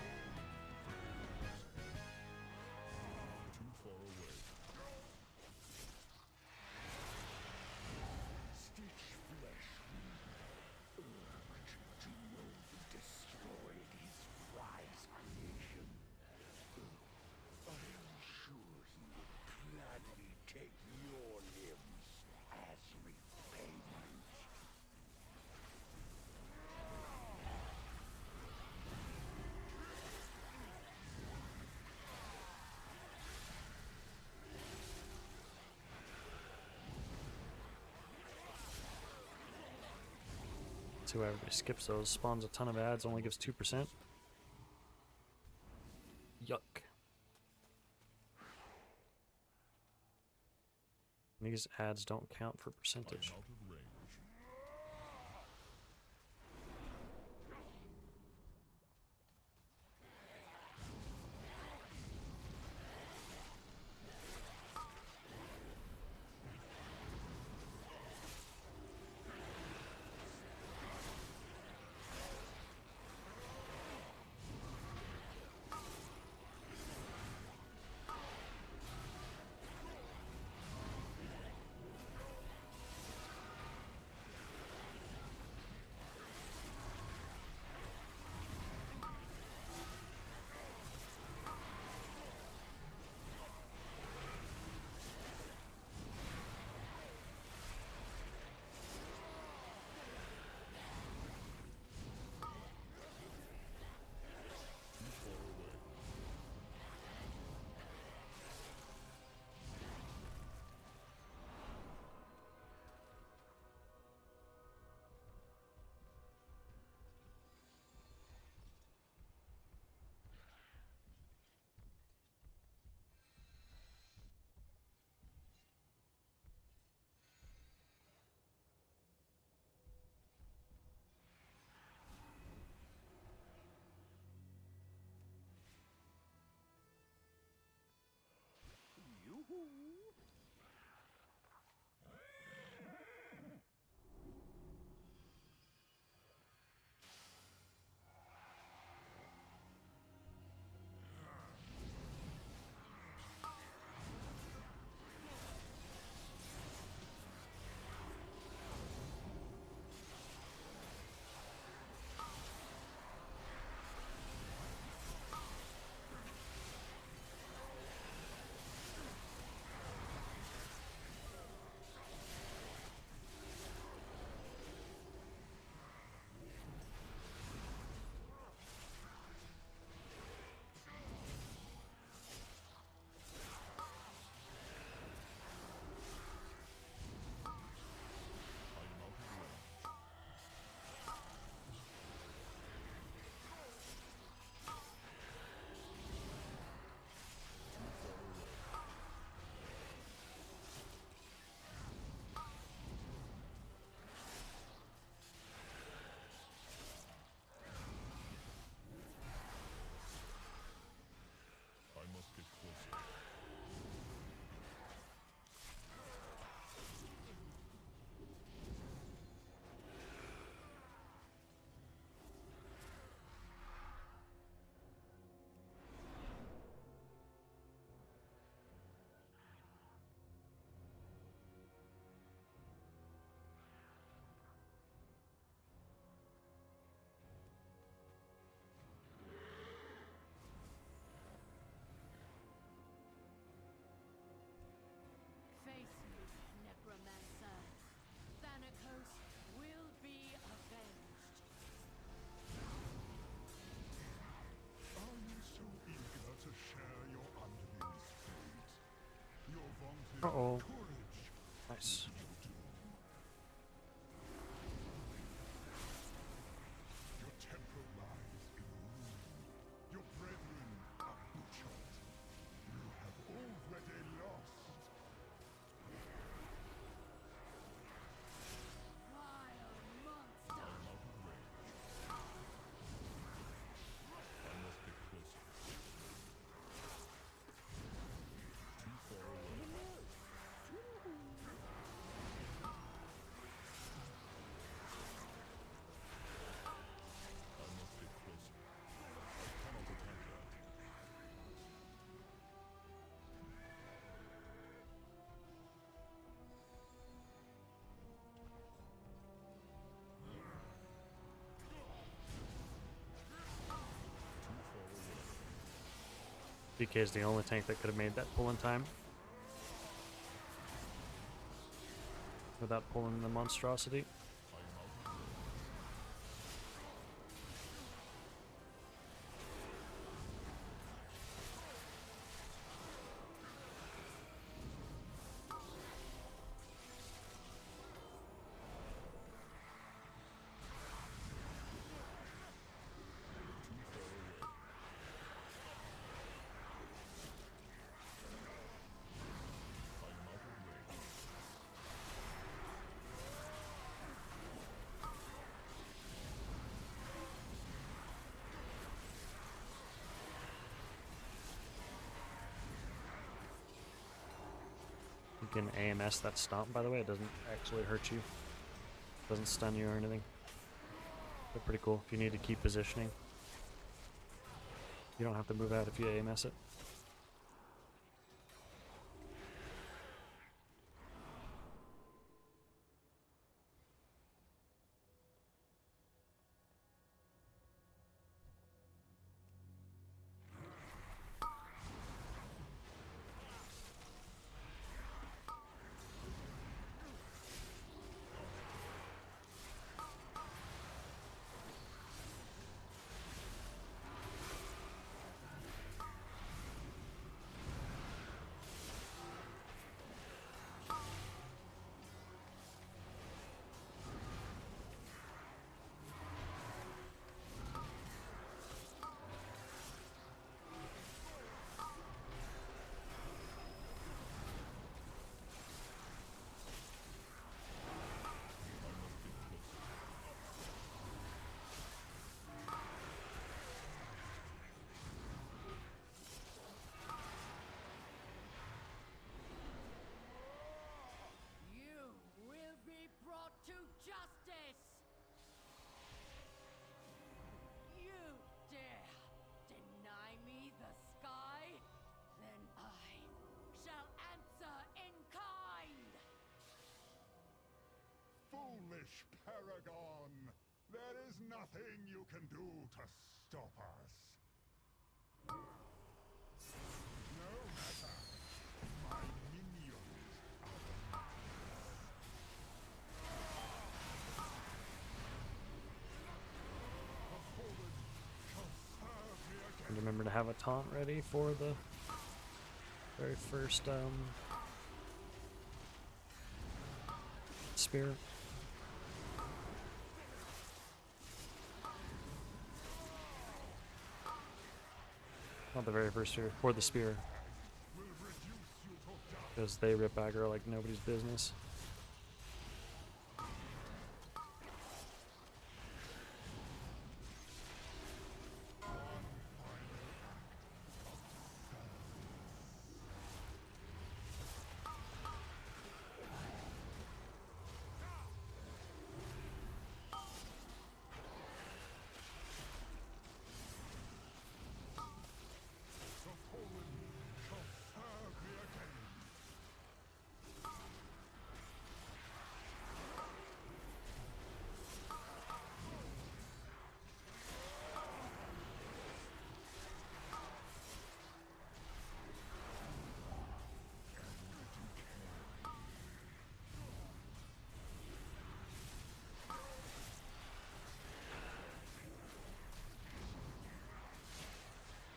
Too far away. Stitch flesh. Urged to know you destroyed his prize creation. I am sure he would gladly take your limbs as repayment. See why everybody skips those. Spawns a ton of ads, only gives 2%. Yuck. These ads don't count for percentage. I'm out of range. Uh-oh. Nice. Your temple lies in ruin. Your brethren are butchered. You have already lost. Vile monster! BK is the only tank that could have made that pull in time. Without pulling the monstrosity. You can AMS that stomp, by the way. It doesn't actually hurt you. Doesn't stun you or anything. They're pretty cool if you need to keep positioning. You don't have to move out if you AMS it. You will be brought to justice! You dare deny me the sky? Then I shall answer in kind! Foolish Paragon! There is nothing you can do to stop us. No matter. My minions are the fallen shall serve me again. And remember to have a taunt ready for the very first spear. Not the very first spear, for the spear. Will reduce you to dust. Because they rip aggro like nobody's business. The fallen shall serve me again.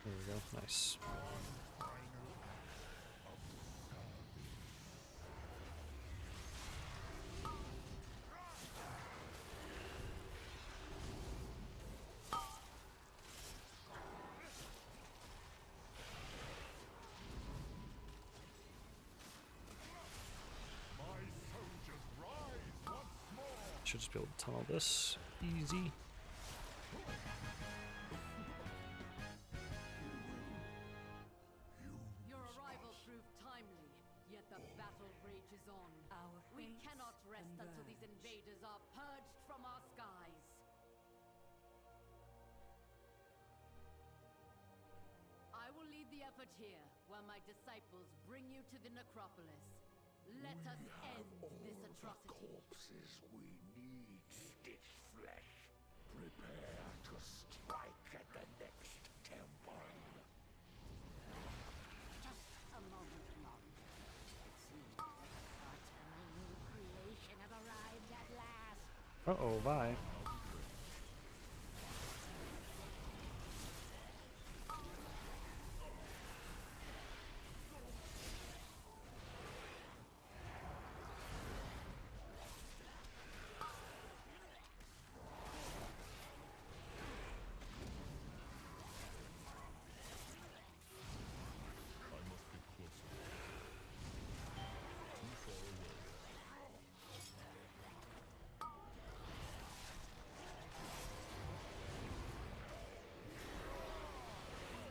There we go. Nice. should just be able to tunnel this easy. Your arrival proved timely, yet the battle rages on. We cannot rest until these invaders are purged from our skies. I will lead the effort here, while my disciples bring you to the necropolis. Let us end this atrocity. Corpses we need, Stitch Flesh. Prepare to strike at the next temple. Just a moment longer. It seems that our tiny new creation have arrived at last. Uh-oh, Vi.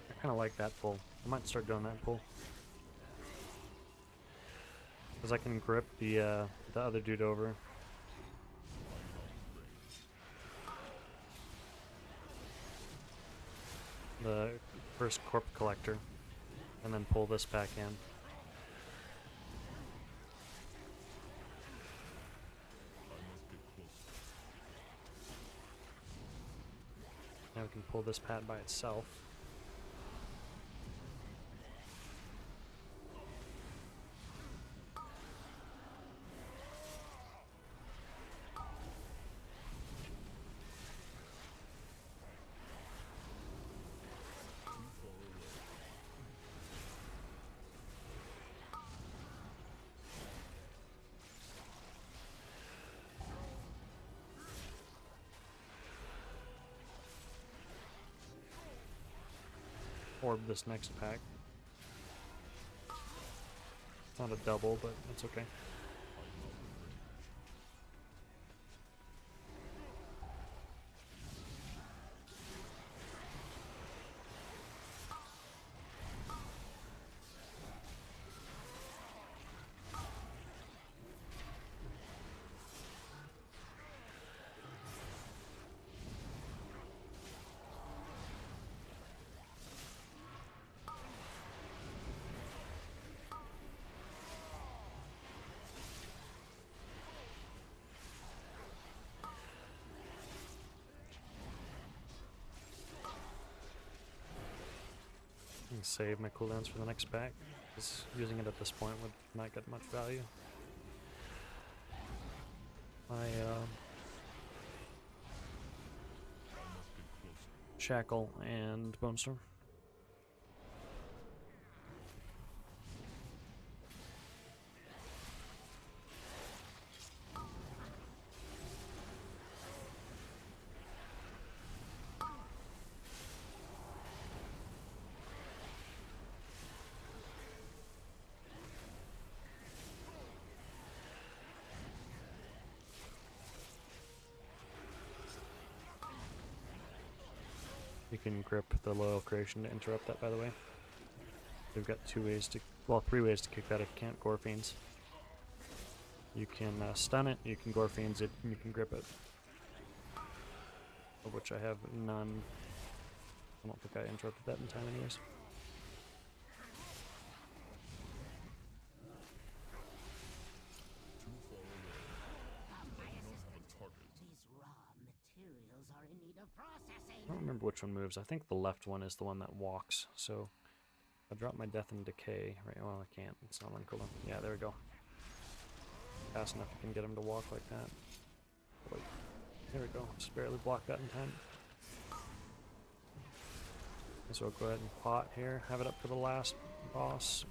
I kind of like that pull. I might start doing that pull. Because I can grip the other dude over. The first corp collector. And then pull this back in. Now we can pull this pad by itself. Orb this next pack. It's not a double, but that's okay. And save my cooldowns for the next pack, because using it at this point would not get much value. My Shackle and Bone Storm. You can grip the loyal creation to interrupt that, by the way. We've got 2 ways to, well, 3 ways to kick that if you can't gore fiends. You can stun it, you can gore fiends it, and you can grip it. Of which I have none. I don't think I interrupted that in time anyways. These raw materials are in need of processing. I don't remember which one moves. I think the left one is the one that walks. So I drop my death and decay. Right? Well, I can't. It's not on cooldown. Yeah, there we go. Fast enough you can get him to walk like that. Wait. There we go. Just barely blocked that in time. So we'll go ahead and pot here. Have it up for the last boss.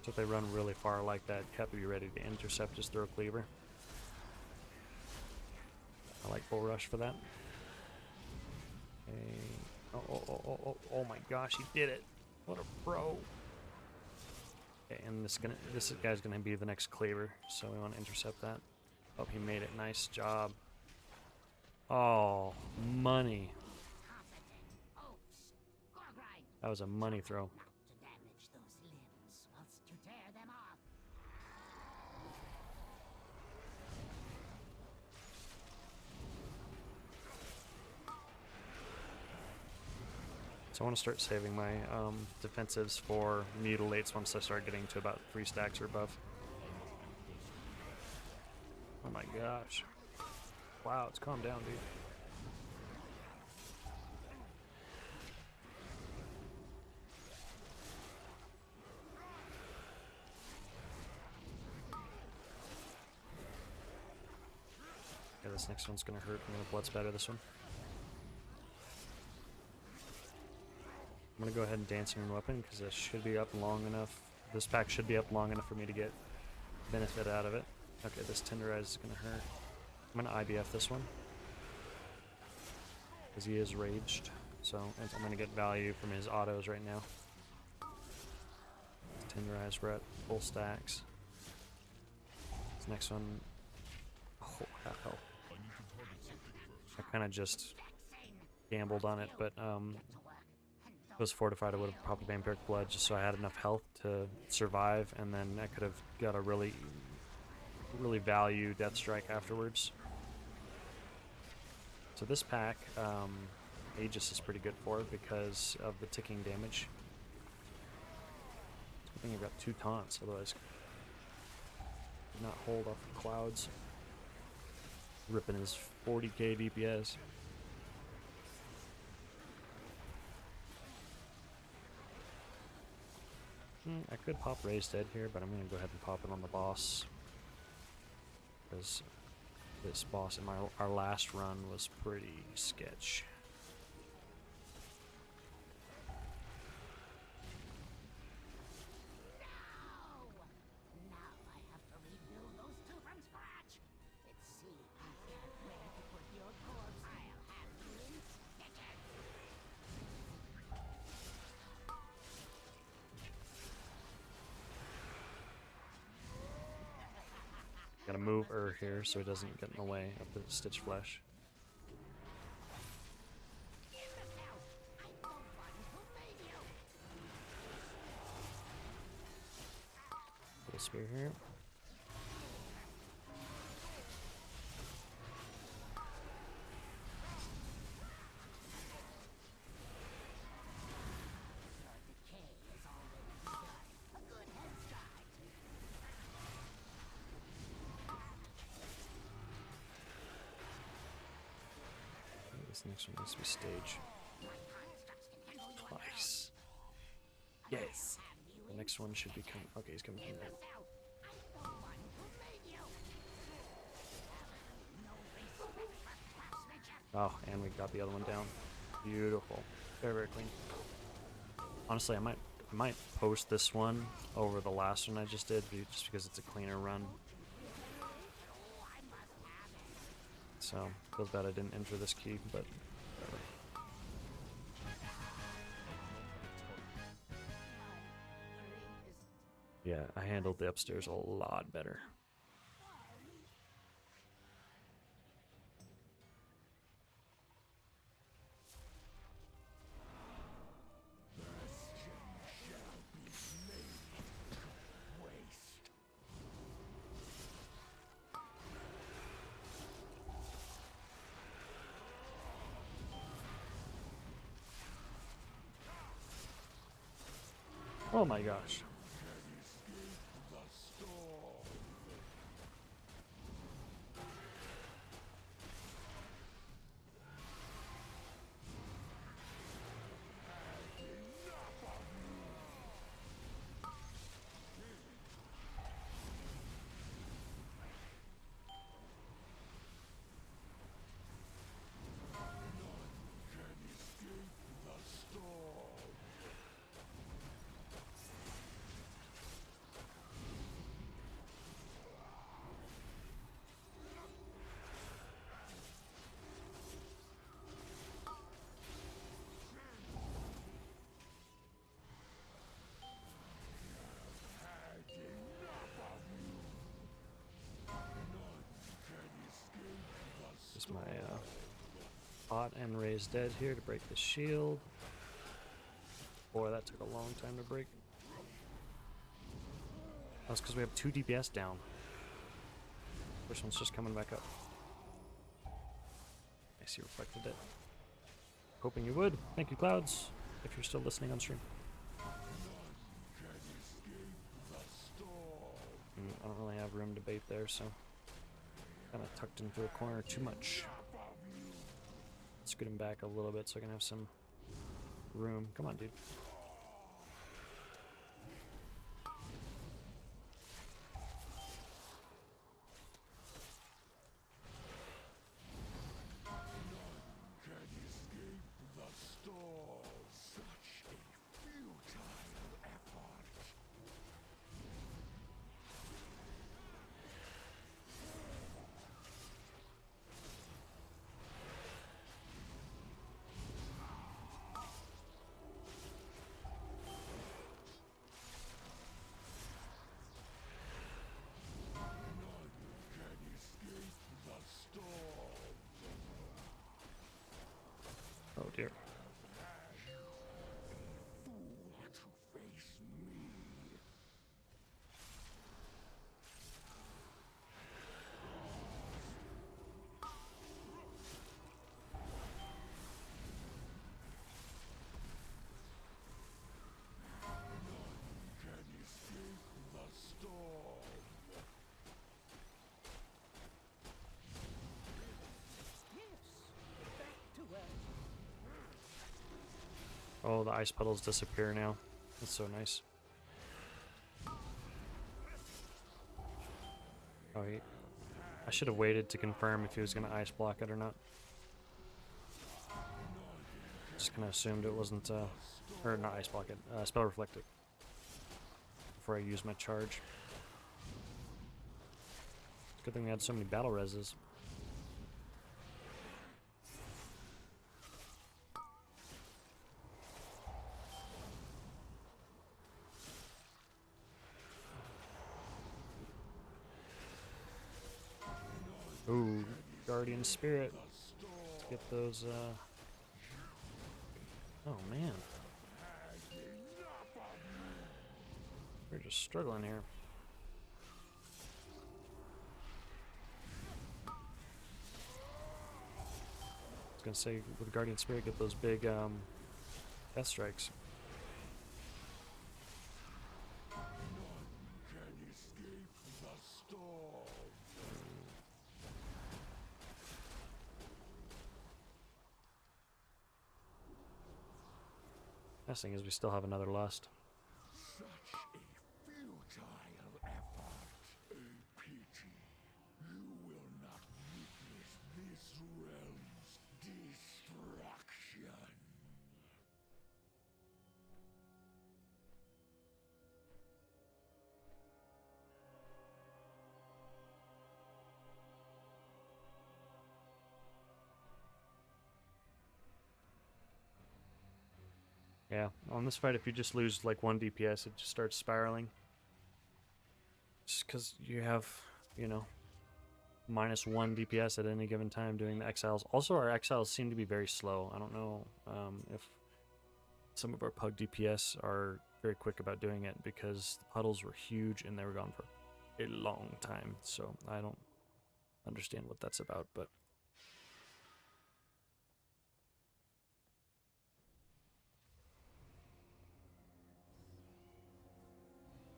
So if they run really far like that, you have to be ready to intercept his throw cleaver. I like full rush for that. Okay. Oh my gosh, he did it. What a pro. Okay, and this guy's gonna be the next cleaver, so we want to intercept that. Oh, he made it. Nice job. Oh, money. That was a money throw. To damage those limbs whilst you tear them off. So I want to start saving my defensives for mutilates once I start getting to about 3 stacks or above. Oh my gosh. Wow, it's calmed down, dude. Yeah, this next one's gonna hurt. I'm gonna blood spatter this one. I'm gonna go ahead and Dancing Rune Weapon because it should be up long enough. This pack should be up long enough for me to get benefit out of it. Okay, this Tenderize is gonna hurt. I'm gonna IBF this one because he is raged, so I'm gonna get value from his autos right now. Tenderize, we're at full stacks. This next one, oh hell! I kind of just gambled on it, but if it was fortified, I would have popped Vampiric Blood just so I had enough health to survive, and then I could have got a really value Death Strike afterwards. So this pack, Aegis is pretty good for it because of the ticking damage. I think I've got 2 taunts, otherwise could not hold off the clouds. Ripping his 40k DPS. I could pop Raised Dead here, but I'm going to go ahead and pop it on the boss. Because this boss in our last run was pretty sketch. Now I have to rebuild those 2 from scratch. Let's see, I can't wait to put your corpse. I'll have you in stitches. Gotta move here so he doesn't get in the way of the Stitch Flesh. Little spear here. This next one needs to be stage twice. Yes. The next one should be coming. Okay, he's coming from there. Oh, and we got the other one down. Beautiful. Very, very clean. Honestly, I might post this one over the last one I just did, just because it's a cleaner run. So, feels bad I didn't enter this key, but whatever. Yeah, I handled the upstairs a lot better. Oh my gosh. Hot and Raised Dead here to break the shield. Boy, that took a long time to break. That's because we have 2 DPS down. First one's just coming back up. I see reflected it. Hoping you would. Thank you, Clouds, if you're still listening on stream. I don't really have room to bait there, so kind of tucked into a corner too much. Scoot him back a little bit so I can have some room. Come on, dude. Oh dear. Oh, the ice puddles disappear now. That's so nice. Oh, I should have waited to confirm if he was going to ice block it or not. Just kind of assumed it wasn't, or not ice block it, spell reflect it. Before I use my charge. Good thing we had so many battle reses. Ooh, Guardian Spirit. Let's get those, oh man. We're just struggling here. I was gonna say, with Guardian Spirit, get those big, death strikes. Best thing is we still have another lust. Such a futile effort. A pity. You will not witness this realm's destruction. Yeah, on this fight, if you just lose like 1 DPS, it just starts spiraling. Just because you have, you know, -1 DPS at any given time doing the exiles. Also, our exiles seem to be very slow. I don't know if some of our pug DPS are very quick about doing it because the puddles were huge and they were gone for a long time. So I don't understand what that's about, but...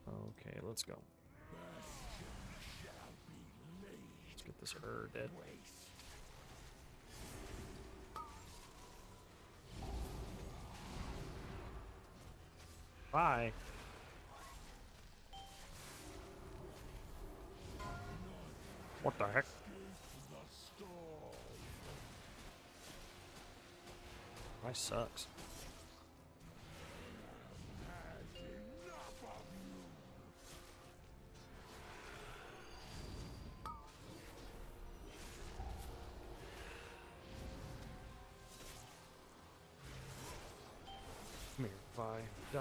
Okay, let's go. Let's get this dead. Bye. What the heck? Bye sucks. Come here, Vi. Die.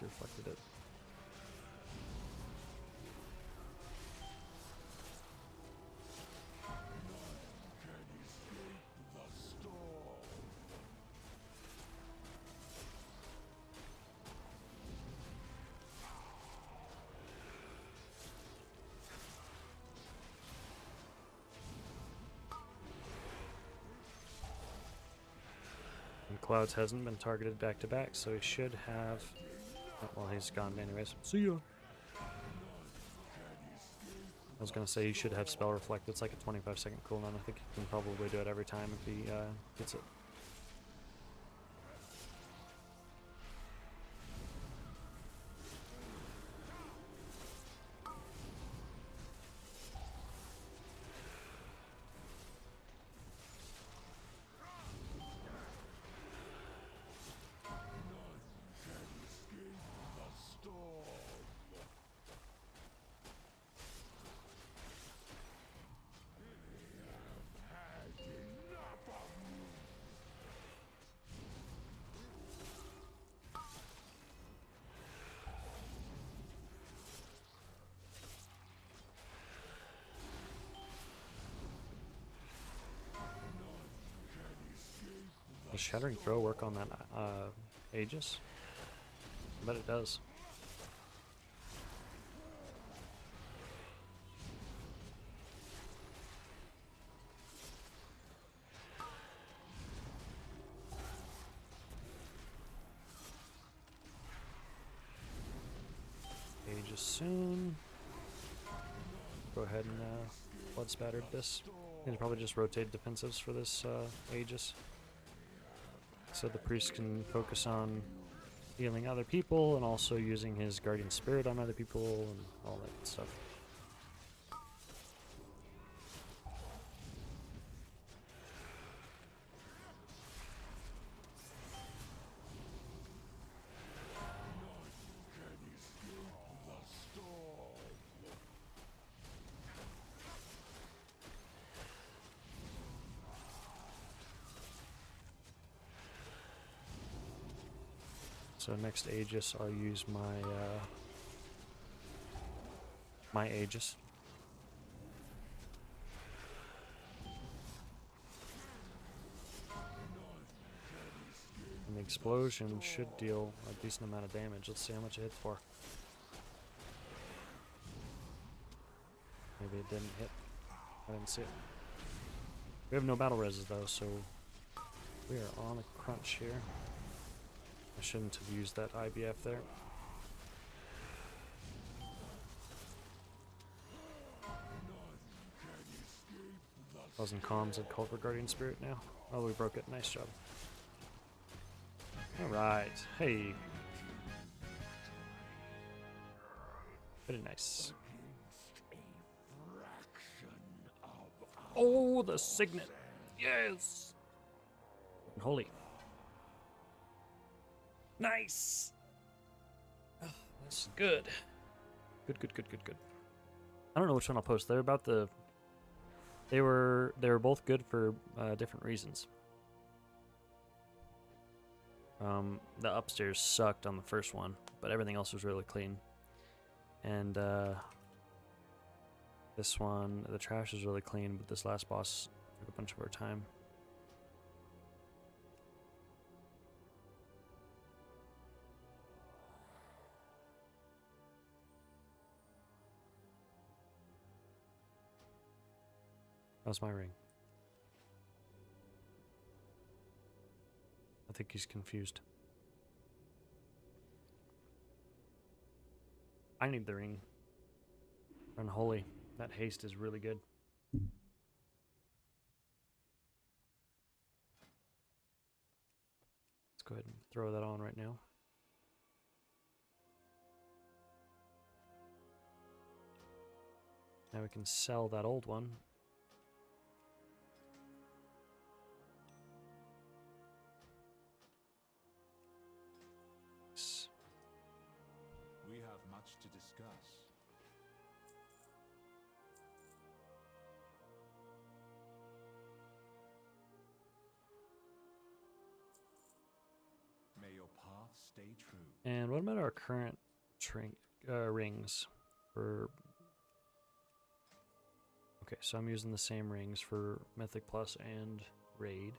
he reflected it. And Clouds hasn't been targeted back to back, so he should have. Oh, well, he's gone anyways. See ya. I was gonna say he should have spell reflect. It's like a 25-second cooldown. I think he can probably do it every time if he gets it. Does Shattering Throw work on that Aegis? I bet it does. Aegis soon. Go ahead and blood spattered this. He'll probably just rotate defensives for this Aegis. So the priest can focus on healing other people and also using his guardian spirit on other people and all that good stuff. So next Aegis, I'll use my Aegis. And the explosion should deal a decent amount of damage. Let's see how much it hit for. Maybe it didn't hit. I didn't see it. We have no battle reses though, so we are on a crunch here. I shouldn't have used that IBF there. Thousand comms and called for Guardian Spirit now. Oh, we broke it. Nice job. Alright. Hey. Very nice. Oh, the Signet. Yes. Holy. Nice. Oh, that's good. Good. I don't know which one I'll post. They're about the. They were both good for different reasons. The upstairs sucked on the first one, but everything else was really clean. And this one, the trash is really clean, but this last boss took a bunch of our time. How's my ring? I think he's confused. I need the ring. Unholy. That haste is really good. Let's go ahead and throw that on right now. Now we can sell that old one. We have much to discuss. May your path stay true. And what about our current rings for... Okay, so I'm using the same rings for Mythic Plus and Raid.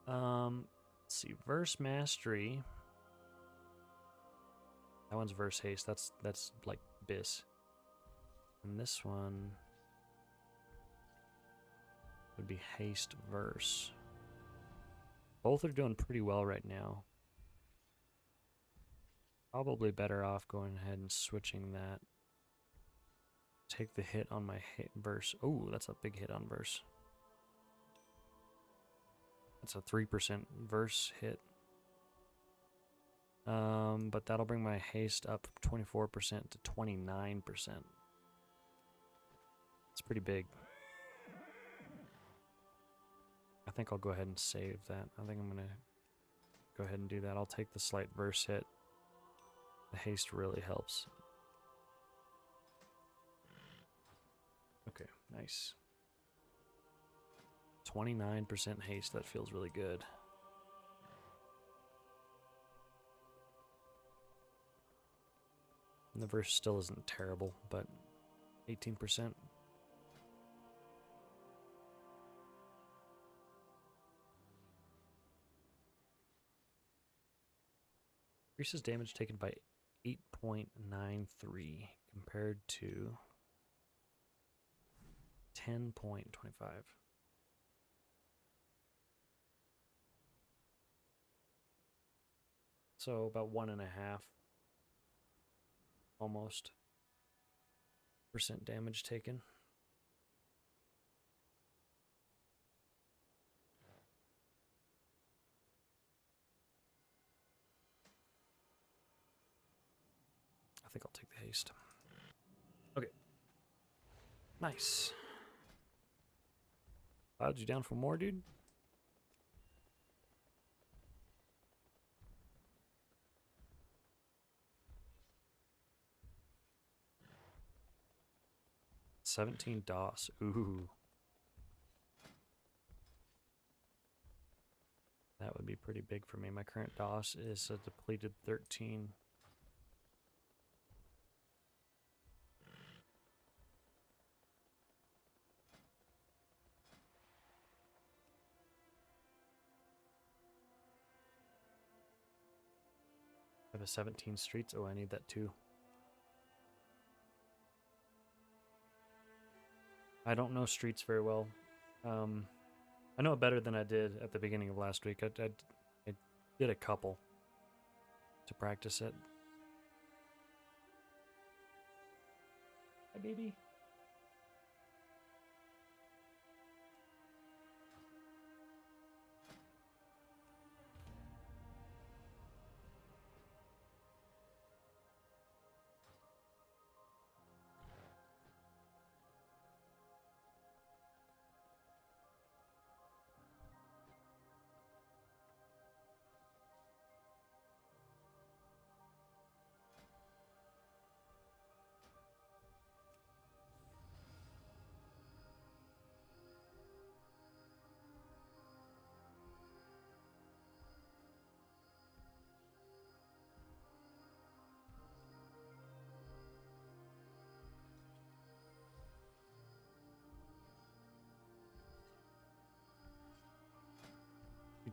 Let's see, Verse Mastery. That one's Verse Haste. That's like Biss. And this one would be Haste Verse. Both are doing pretty well right now. Probably better off going ahead and switching that. Take the hit on my Verse. Oh, that's a big hit on Verse. That's a 3% Verse hit. But that'll bring my haste up 24% to 29%. It's pretty big. I think I'll go ahead and save that. I think I'm gonna go ahead and do that. I'll take the slight Verse hit. The haste really helps. Okay, nice. 29% haste, that feels really good. And the Verse still isn't terrible, but 18%. Increases damage taken by 8.93 compared to 10.25. So about 1.5 almost % damage taken. I think I'll take the haste. Okay. Nice. Cloud, you down for more, dude? $17 DOS. Ooh. That would be pretty big for me. My current DOS is a depleted 13. I have a 17 streets. Oh, I need that too. I don't know streets very well. I know it better than I did at the beginning of last week. I did a couple to practice it. Hi, baby.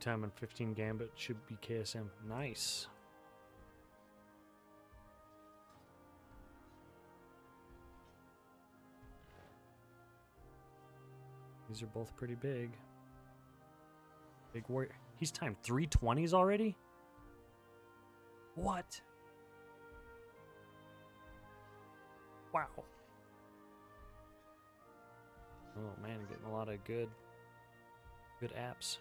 Time on 15 Gambit should be KSM. Nice. These are both pretty big. Big warrior. He's timed 320s already? What? Wow. Oh man, I'm getting a lot of good apps.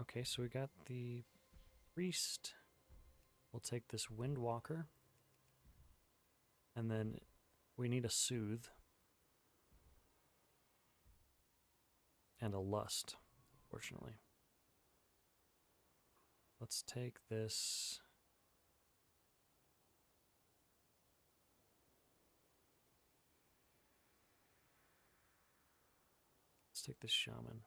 Okay, so we got the priest. We'll take this Windwalker. And then we need a soothe. And a lust, unfortunately. Let's take this. Let's take this shaman.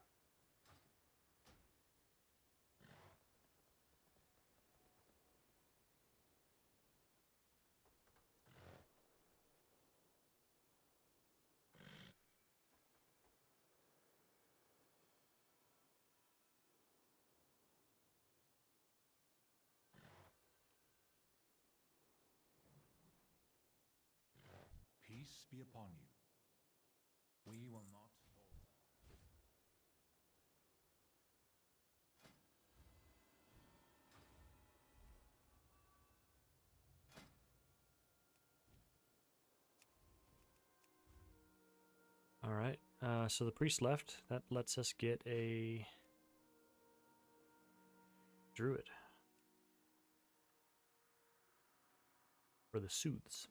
Peace be upon you. We will not falter. All right. So the priest left. That lets us get a druid for the soothes.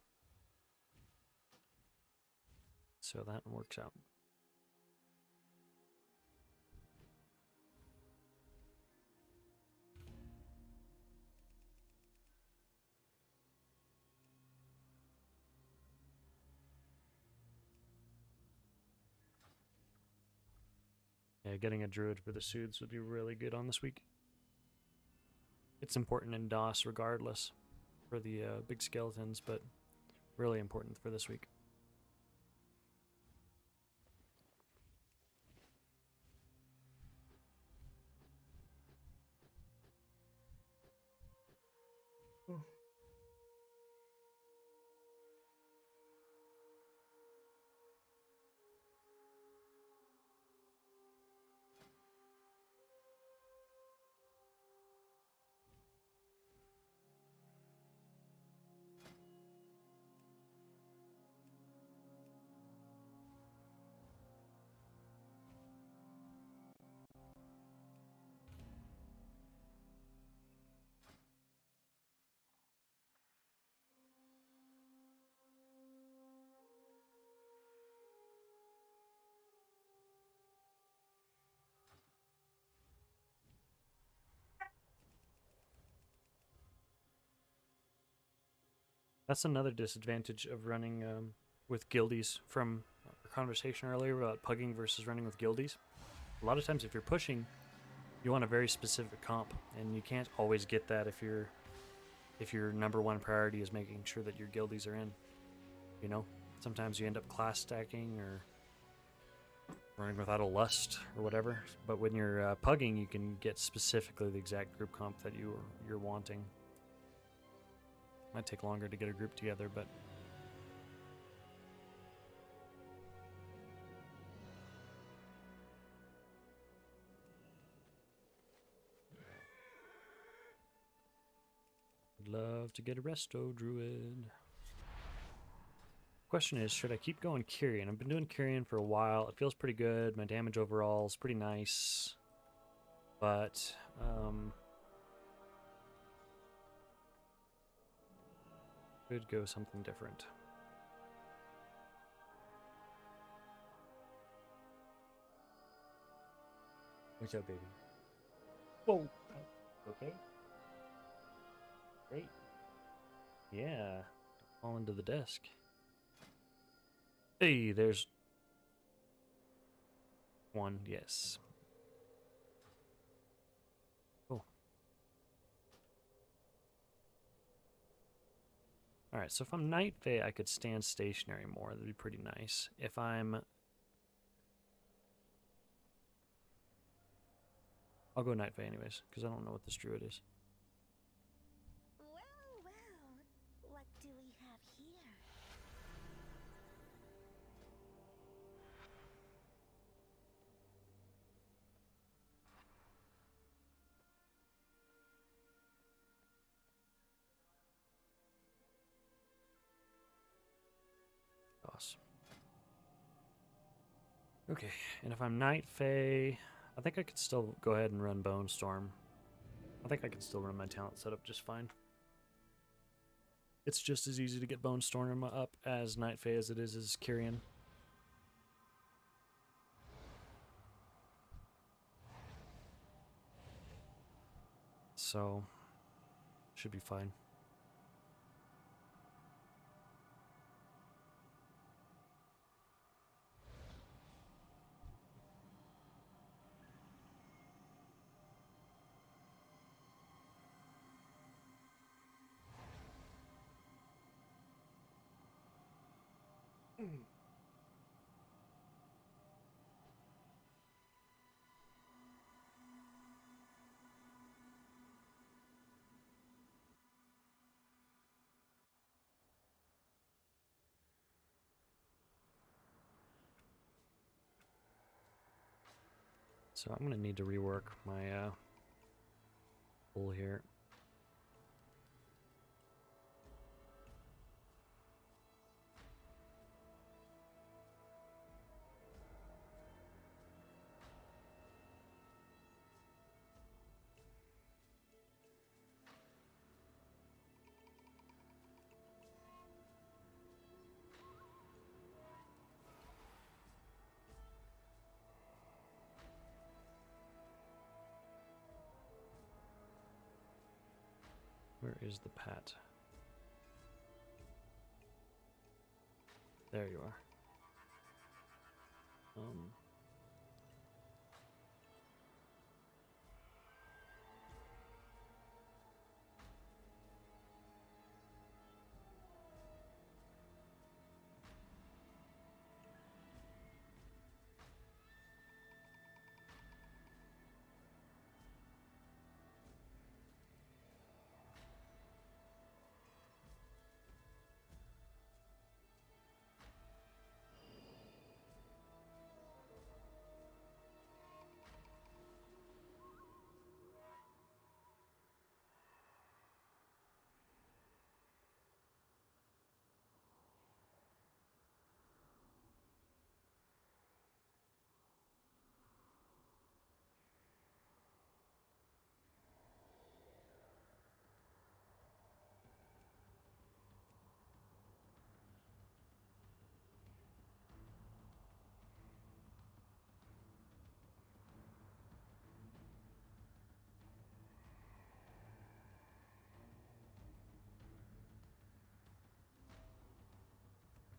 So that works out. Yeah, getting a druid for the soothes would be really good on this week. It's important in DOS regardless for the big skeletons, but really important for this week. That's another disadvantage of running with guildies from our conversation earlier about pugging versus running with guildies. A lot of times if you're pushing, you want a very specific comp, and you can't always get that if your number one priority is making sure that your guildies are in. You know? Sometimes you end up class stacking or running without a lust or whatever. But when you're pugging, you can get specifically the exact group comp that you're wanting. Might take longer to get a group together, but I'd love to get a resto druid. Question is, should I keep going Kyrian? I've been doing Kyrian for a while. It feels pretty good. My damage overall is pretty nice. But could go something different. What's up, baby? Whoa. Okay. Great. Yeah. Don't fall into the desk. Hey, there's one. Yes. Cool. Alright, so if I'm Night Fae, I could stand stationary more. That'd be pretty nice. If I'm... I'll go Night Fae anyways, because I don't know what this druid is. Well, what do we have here? Boss. Okay, and if I'm Night Fae, I think I could still go ahead and run Bone Storm. I think I can still run my talent setup just fine. It's just as easy to get Bone Storm up as Night Fae as it is as Kyrian. So, should be fine. So I'm gonna need to rework my pull here. Where is the pat? There you are.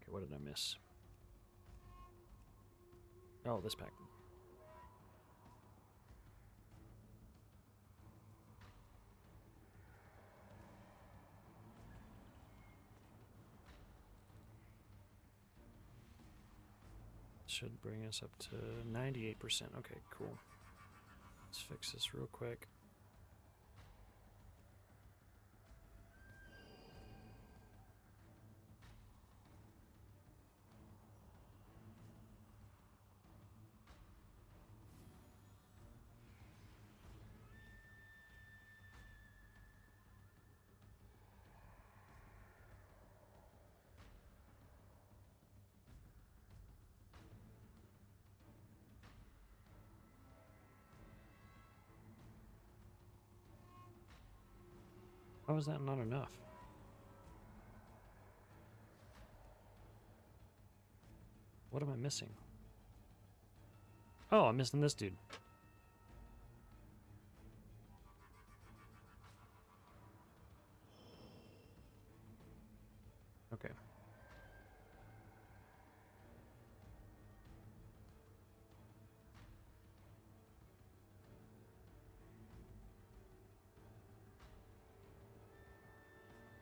Okay, what did I miss? Oh, this pack. Should bring us up to 98%. Okay, cool. Let's fix this real quick. How is that not enough? What am I missing? Oh, I'm missing this dude. Okay.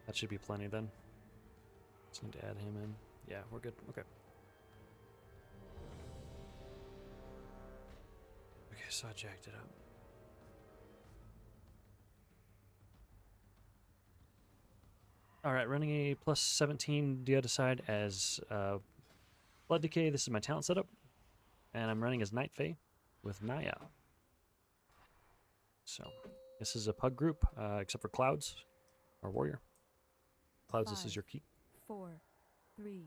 That should be plenty then. Just need to add him in. Yeah, we're good. Okay. Okay, so I jacked it up. Alright, running a plus 17 Deodicide as Blood Decay. This is my talent setup. And I'm running as Night Fae with Naya. So, this is a pug group, except for Clouds, our warrior. Clouds, this is your key. 4, 3,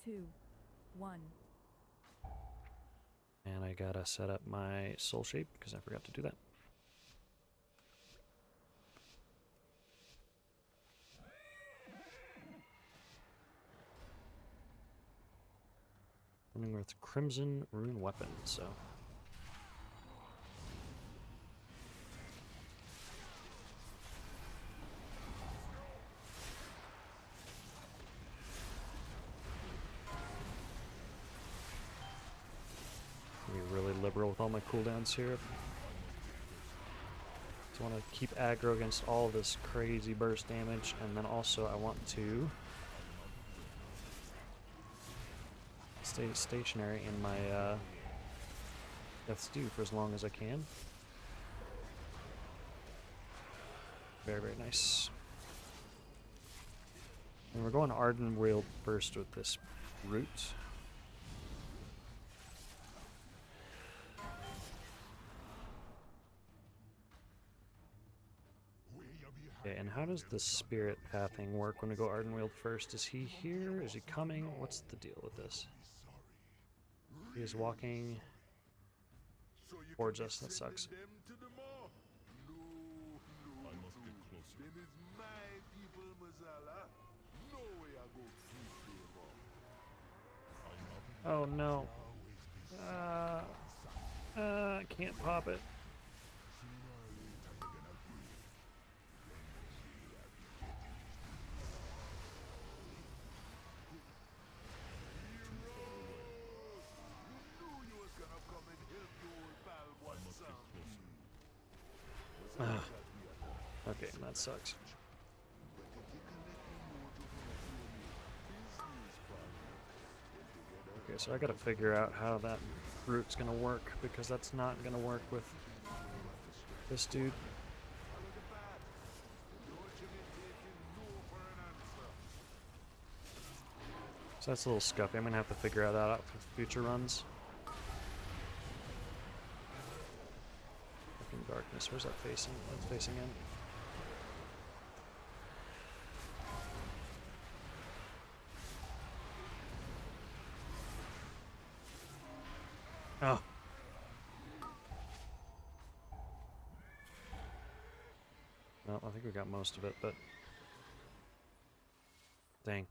2, 1. And I gotta set up my soul shape because I forgot to do that. Running with Crimson Rune Weapon, so. Be really liberal with all my cooldowns here. Just want to keep aggro against all this crazy burst damage, and then also I want to stay stationary in my Death's Due for as long as I can. Very, very nice. And we're going Arden Wheel Burst with this root. Okay, and how does the spirit pathing work when we go Ardenweald first? Is he here? Is he coming? What's the deal with this? He is walking towards us. That sucks. Them to the mall. No, I must get closer. Them is my people, Mazala. No way I go free them all. Oh no. Can't pop it. Okay, that sucks. Okay, so I gotta figure out how that route's gonna work, because that's not gonna work with this dude. So that's a little scuffy. I'm gonna have to figure that out for future runs. Fucking darkness. Where's that facing? That's facing in. Oh. Well, I think we got most of it, but dang.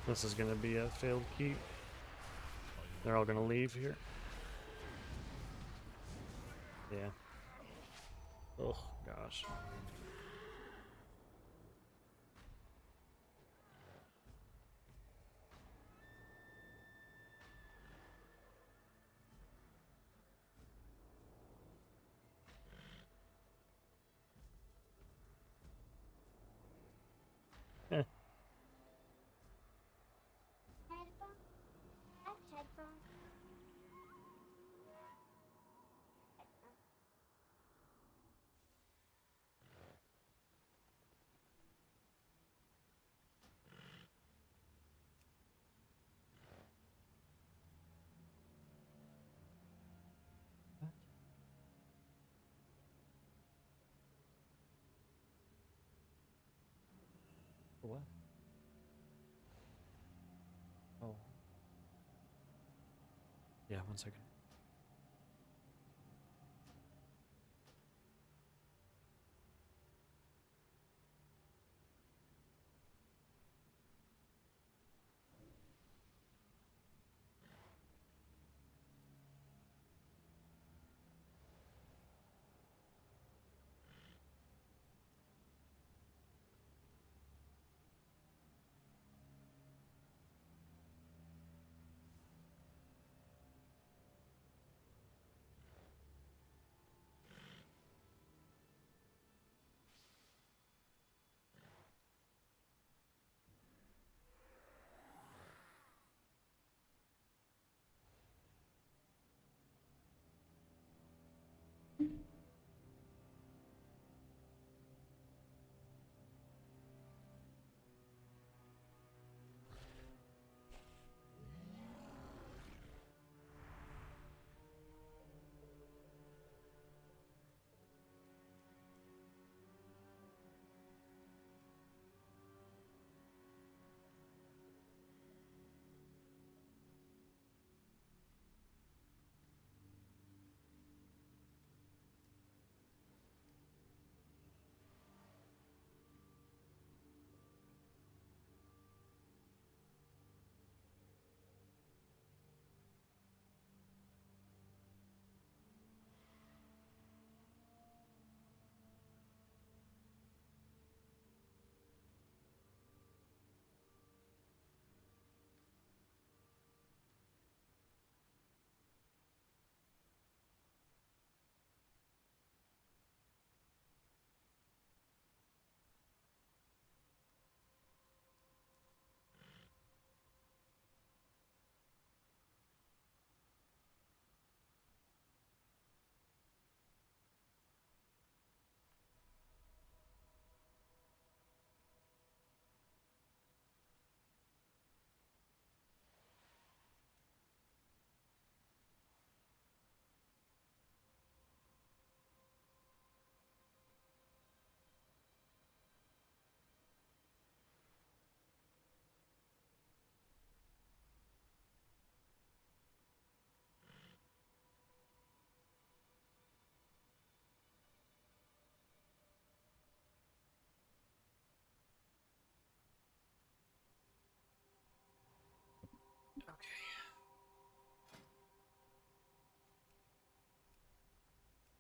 This is gonna be a failed keep. They're all gonna leave here. Yeah. Oh gosh. Eh. Headphone? That's headphone. What? Oh. Yeah, 1 second.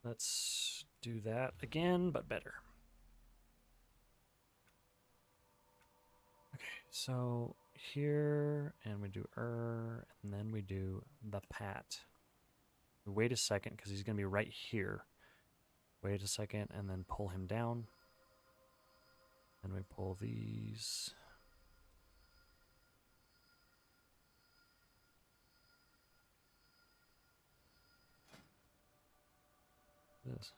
Let's do that again, but better. Okay, so here, and we do and then we do the pat. We wait a second, because he's going to be right here. Wait a second, and then pull him down. And we pull these. This.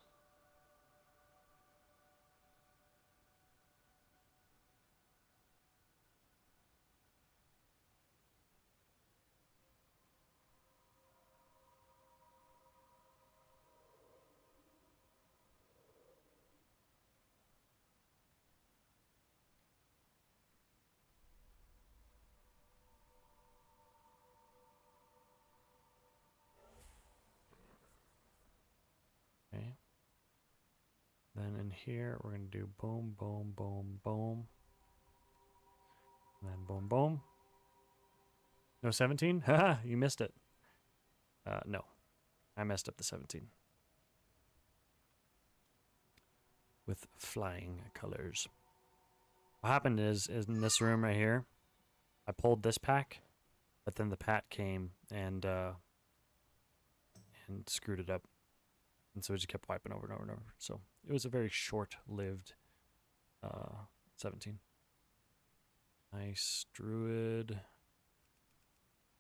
Okay. Then in here, we're going to do boom, boom, boom, boom. And then boom, boom. No 17? Haha, you missed it. No. I messed up the 17. With flying colors. What happened is in this room right here, I pulled this pack, but then the pat came and screwed it up. And so it just kept wiping over and over and over. So it was a very short-lived 17. Nice druid.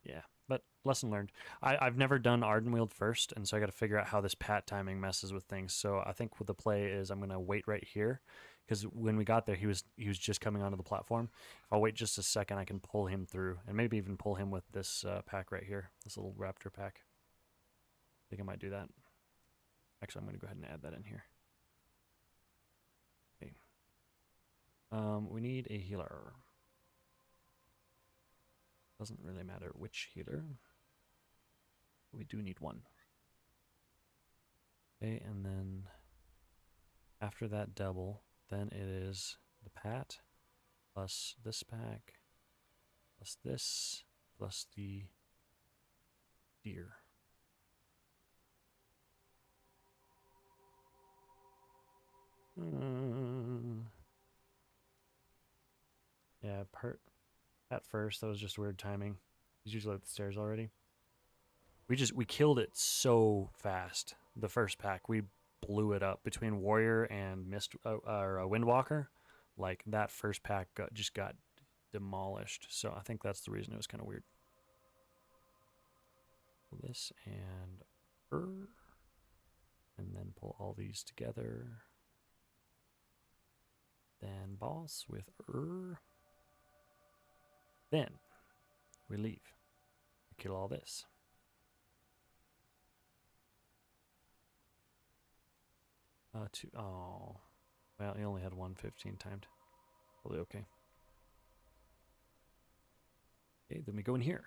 Yeah, but lesson learned. I've never done Ardenweald first, and so I got to figure out how this pat timing messes with things. So I think what the play is, I'm gonna wait right here, because when we got there, he was just coming onto the platform. If I wait just a second, I can pull him through, and maybe even pull him with this pack right here, this little raptor pack. I think I might do that. Actually, I'm gonna go ahead and add that in here. Okay. We need a healer. Doesn't really matter which healer. We do need one. Okay, and then after that double, then it is the pat plus this pack plus this plus the deer. Yeah, at first that was just weird timing. He's usually at the stairs already. We killed it so fast. The first pack, we blew it up between Warrior and Windwalker. Like that first pack just got demolished. So I think that's the reason it was kind of weird. Pull this and then pull all these together. Then boss with Then we leave. We kill all this. Oh, well, he only had 115 timed. Probably okay. Okay, then we go in here.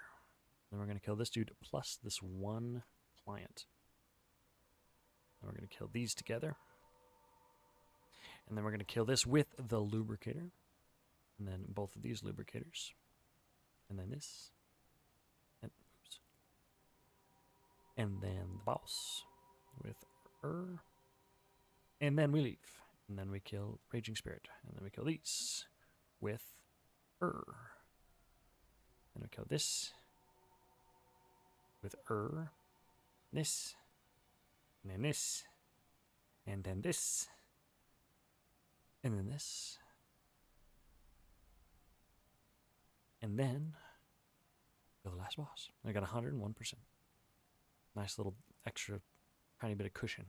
Then we're going to kill this dude plus this one client. Then we're going to kill these together. And then we're going to kill this with the lubricator. And then both of these lubricators. And then this. And, oops. And then the boss with And then we leave. And then we kill Raging Spirit. And then we kill these with Then we kill this with this, and then this, and then this, and then this, and then kill the last boss. I got 101%. Nice little extra tiny bit of cushion.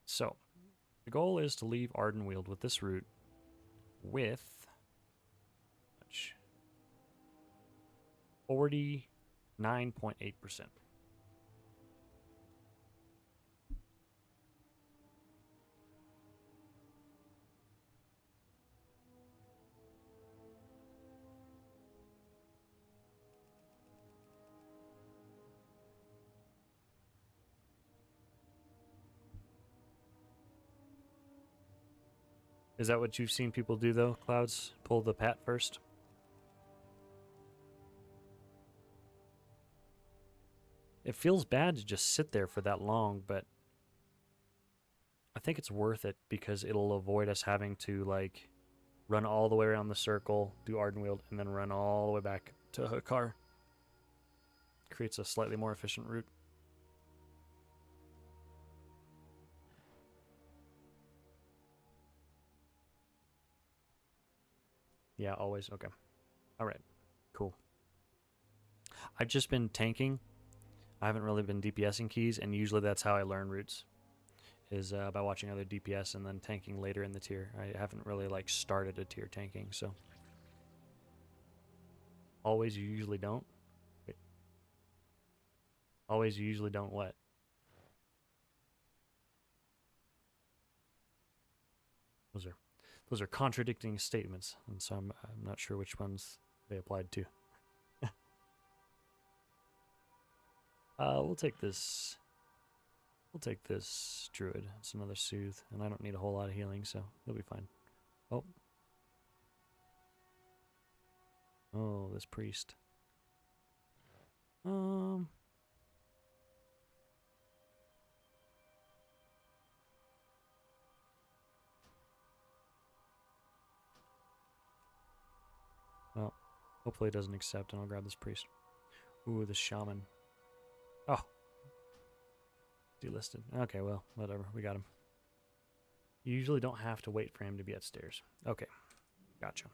So, the goal is to leave Ardenweald with this route with 49.8%. Is that what you've seen people do, though, Clouds? Pull the pat first? It feels bad to just sit there for that long, but I think it's worth it because it'll avoid us having to like run all the way around the circle, do Ardenweald, and then run all the way back to Hakar. Creates a slightly more efficient route. Yeah, always. Okay. All right. Cool. I've just been tanking. I haven't really been DPSing keys, and usually that's how I learn routes, is by watching other DPS and then tanking later in the tier. I haven't really like started a tier tanking, so always you usually don't. Wait. Always you usually don't what? Those are contradicting statements, and so I'm not sure which ones they applied to. We'll take this. We'll take this druid. It's another soothe, and I don't need a whole lot of healing, so he'll be fine. Oh. Oh, this priest. Well, hopefully it doesn't accept, and I'll grab this priest. Ooh, the shaman. Oh. Delisted. Okay, well, whatever. We got him. You usually don't have to wait for him to be at stairs. Okay. Gotcha.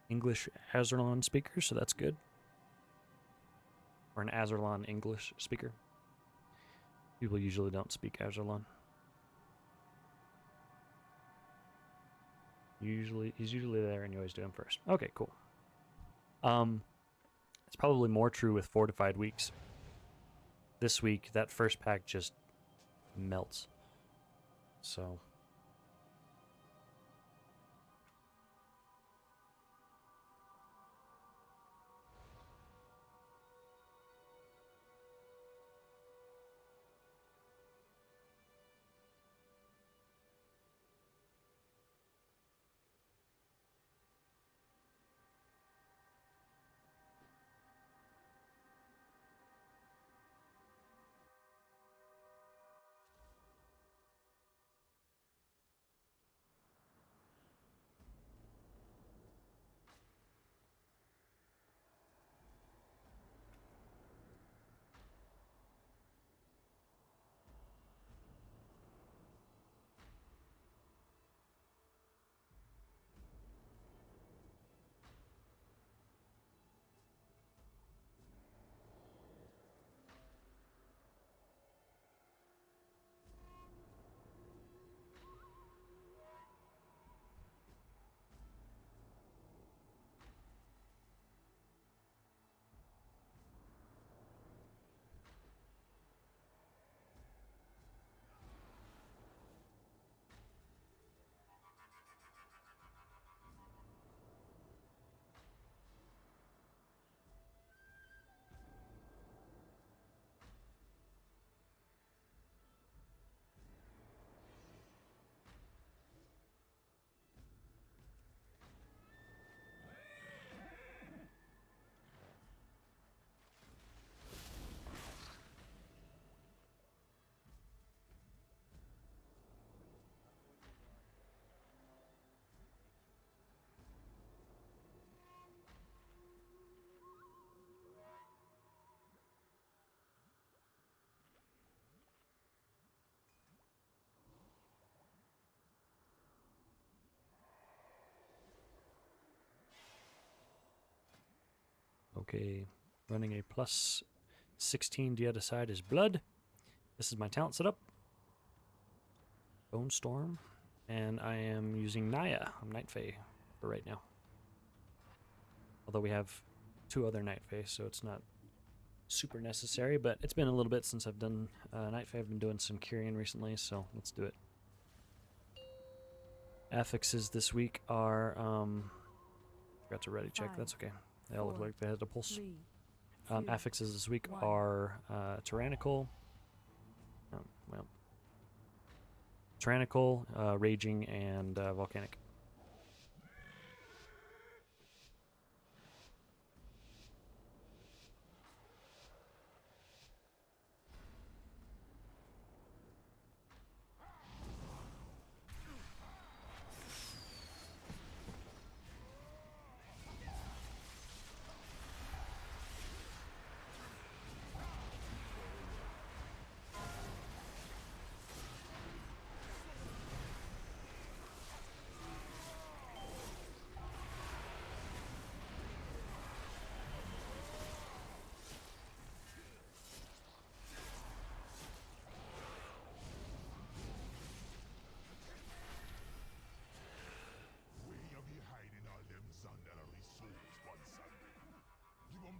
English Azerlon speaker, so that's good. Or an Azerlon English speaker. People usually don't speak Azerlon. He's usually there and you always do him first. Okay, cool. It's probably more true with fortified weeks. This week, that first pack just melts. So okay, running a plus 16 Deicide is blood. This is my talent setup. Bone Storm. And I am using Naya. I'm Night Fae for right now. Although we have 2 other Night Fae, so it's not super necessary, but it's been a little bit since I've done Night Fae. I've been doing some Kyrian recently, so let's do it. Affixes this week are, forgot to ready check, that's okay. They all look like they had a pulse. Affixes this week are Tyrannical, Tyrannical, Raging, and Volcanic.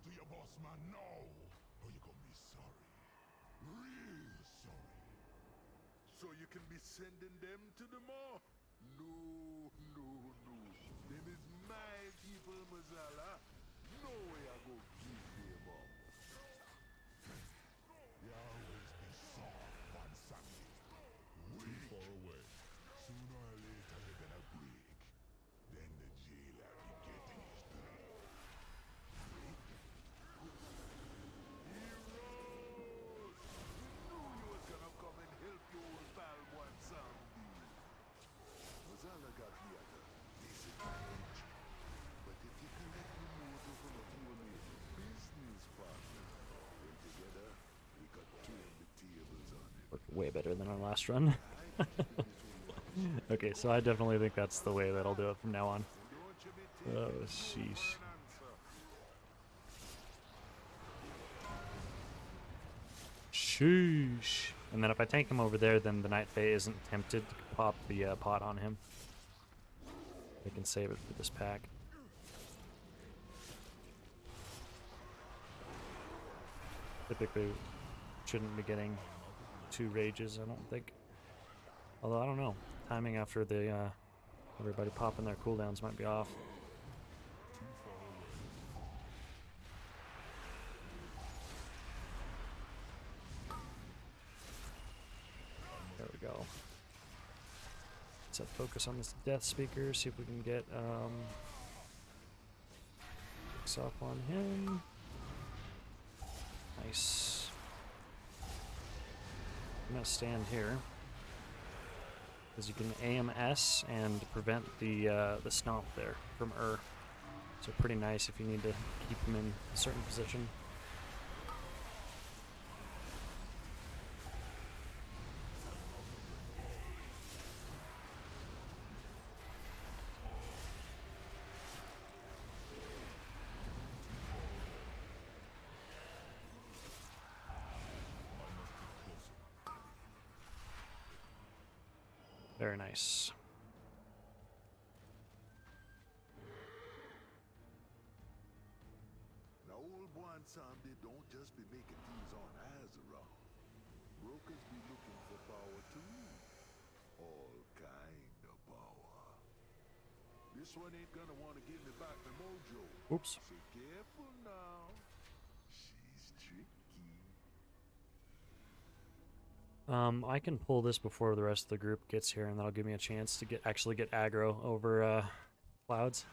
to your boss man now, or you're gonna be sorry. Real sorry. So you can be sending them to the mall? No, no, no. Them is my people, Mazala. No way I go give them up. You always be soft on Sunday. Too far away. Sooner or later you're gonna break. Then the jailer be getting his due. Heroes! Knew you was gonna come and help your old pal one Sunday. Mazala got me at a disadvantage. But if you can let me move from a few of your business partner, then together we could turn the tables on him. Worked way better than our last run. Okay, so I definitely think that's the way that I'll do it from now on. Oh, sheesh. Sheesh. And then if I tank him over there, then the Night Fae isn't tempted to pop the pot on him. I can save it for this pack. Typically, shouldn't be getting 2 rages, I don't think. Although, I don't know. Timing after the everybody popping their cooldowns might be off. There we go. Let's focus on this Death Speaker, see if we can get X off on him. Nice. I'm gonna stand here because you can AMS and prevent the stomp there from So pretty nice if you need to keep him in a certain position. Very nice. Now old Buan Sandy don't just be making things on Azeroth. Brokers be looking for power too. All kind of power. This one ain't gonna want to give me back the mojo. Oops. So careful now. She's tricky. I can pull this before the rest of the group gets here, and that'll give me a chance to actually get aggro over clouds.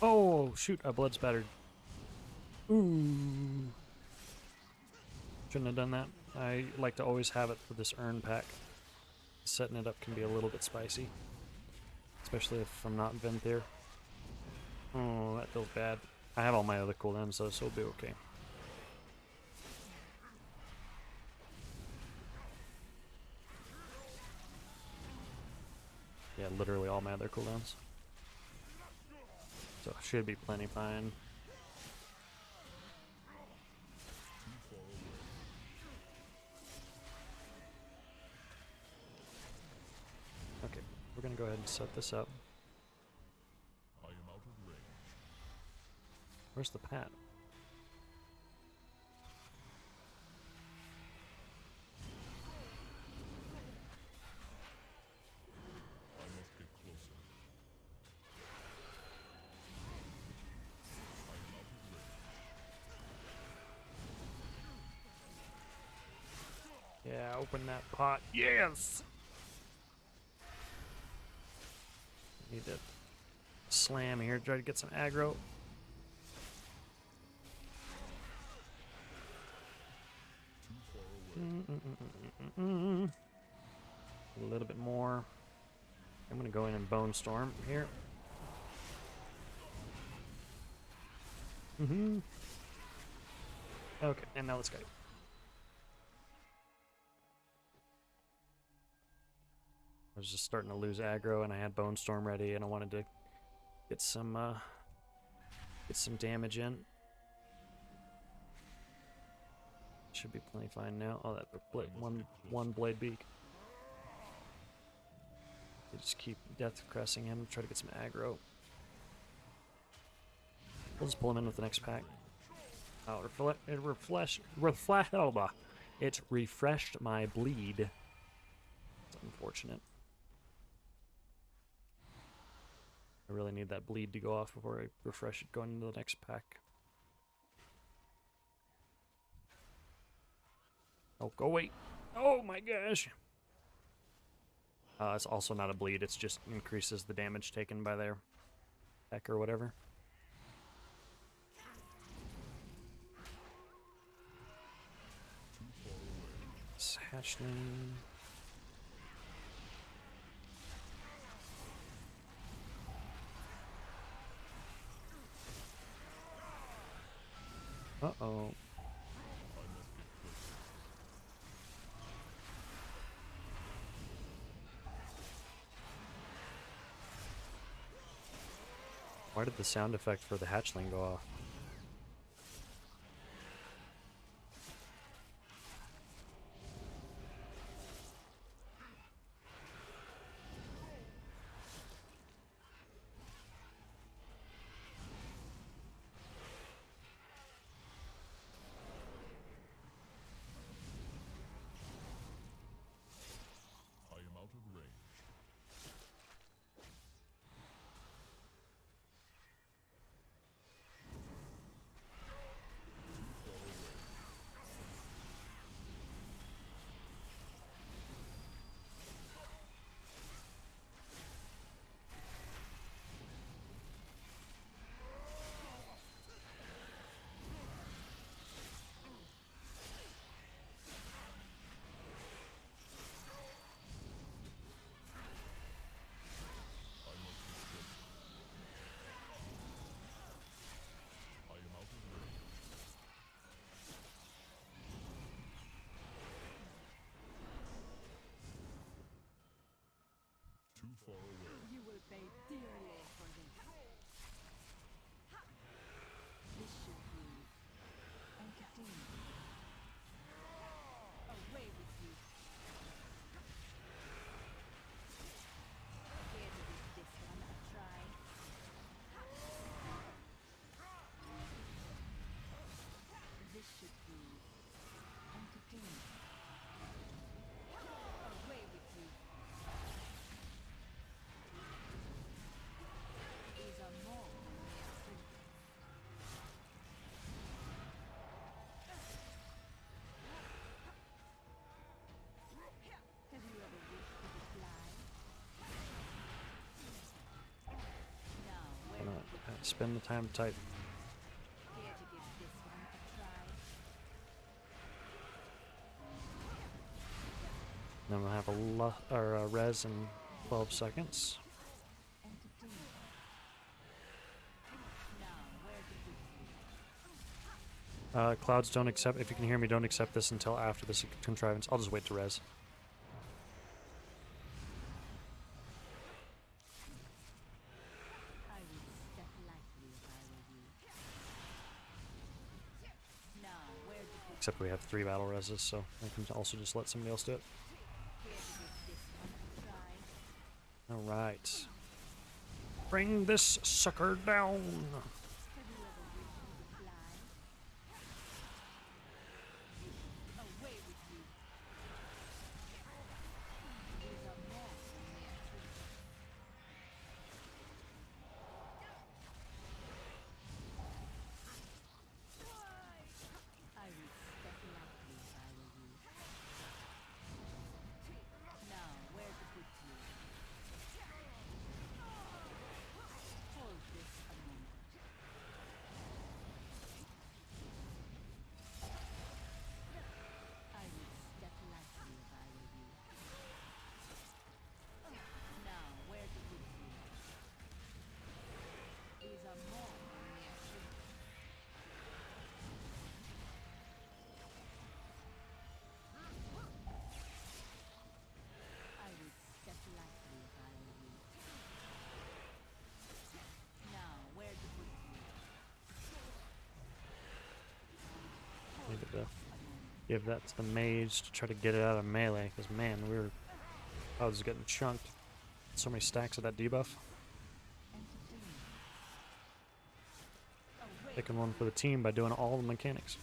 Oh, shoot, I blood spattered. Ooh. Shouldn't have done that. I like to always have it for this urn pack. Setting it up can be a little bit spicy. Especially if I'm not Venthyr. Oh, that feels bad. I have all my other cooldowns, so it'll be okay. Yeah, literally all my other cooldowns. So should be plenty fine. Okay, we're gonna go ahead and set this up. I am out of range. Where's the pat? I must get closer. I am out of range. Yeah, open that pot. Yes! Need to slam here, try to get some aggro. A little bit more. I'm gonna go in and Bone Storm here. Okay, and now let's go. I was just starting to lose aggro, and I had Bone Storm ready, and I wanted to get some damage in. Should be plenty fine now. Oh, that one blade beak. They just keep death cressing him, try to get some aggro. We'll just pull him in with the next pack. Oh, it refreshed my bleed. It's unfortunate. I really need that bleed to go off before I refresh it going into the next pack. Oh, go away. Oh my gosh. It's also not a bleed, it's just increases the damage taken by their deck or whatever. Hatchling. Uh-oh. Why did the sound effect for the hatchling go off? I am out of range. I am out of range. Too far away. You will pay dearly for this. This should be entertaining. Away with you. Here to give this one a try. This should be entertaining. Away with you. These are more than mere trinkets. Have you ever wished you could fly? Now, where Gonna would you spend the time to type. care to give this one a try? Then we'll have a res in 12 seconds. Entertaining. Now, where to put you? Clouds don't accept, if you can hear me, don't accept this until after this contrivance. I'll just wait to res. I would step lightly if I were you. Now, where to put Except we have 3 battle reses, so I can also just let somebody else do it. care to give this one a try? Alright. Bring this sucker down! Have you ever wished you could fly? Away with you. These are more than mere trinkets. I would step lightly if I were you. Now, where to put you? give that to the mage to try to get it out of melee, because man, I was getting chunked. So many stacks of that debuff. Picking one for the team by doing all the mechanics.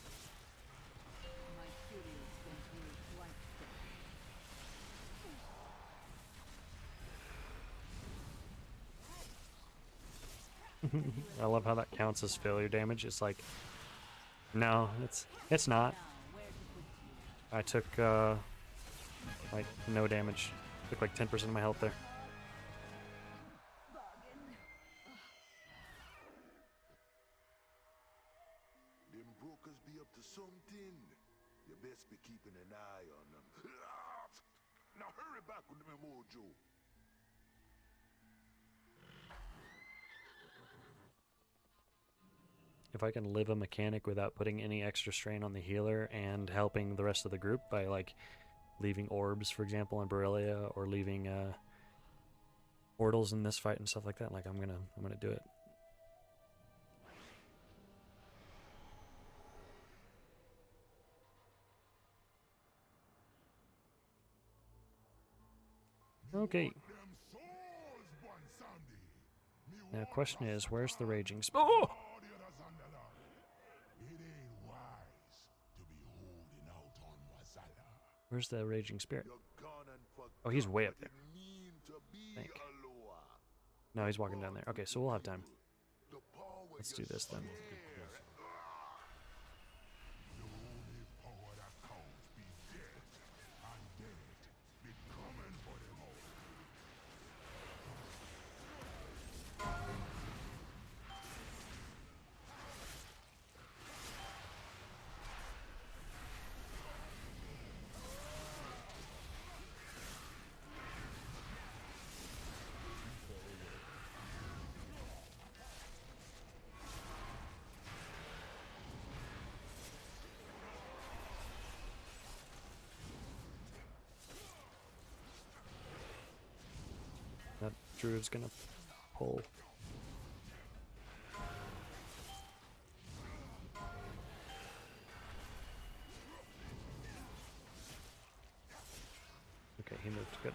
I love how that counts as failure damage. It's like, no, it's not. I took like no damage. Took like 10% of my health there. Them brokers be up to something. You best be keeping an eye on them. Now hurry back with me, Mojo. If I can live a mechanic without putting any extra strain on the healer and helping the rest of the group by like leaving orbs, for example, in Borrelia, or leaving portals in this fight and stuff like that, like I'm gonna do it. Okay. Now, question is, where's the raging spirit? Oh! Where's the raging spirit? Oh, he's way up there. I think. No, he's walking down there. Okay, so we'll have time. Let's do this then. That druid's gonna pull. Okay, he moved. Good.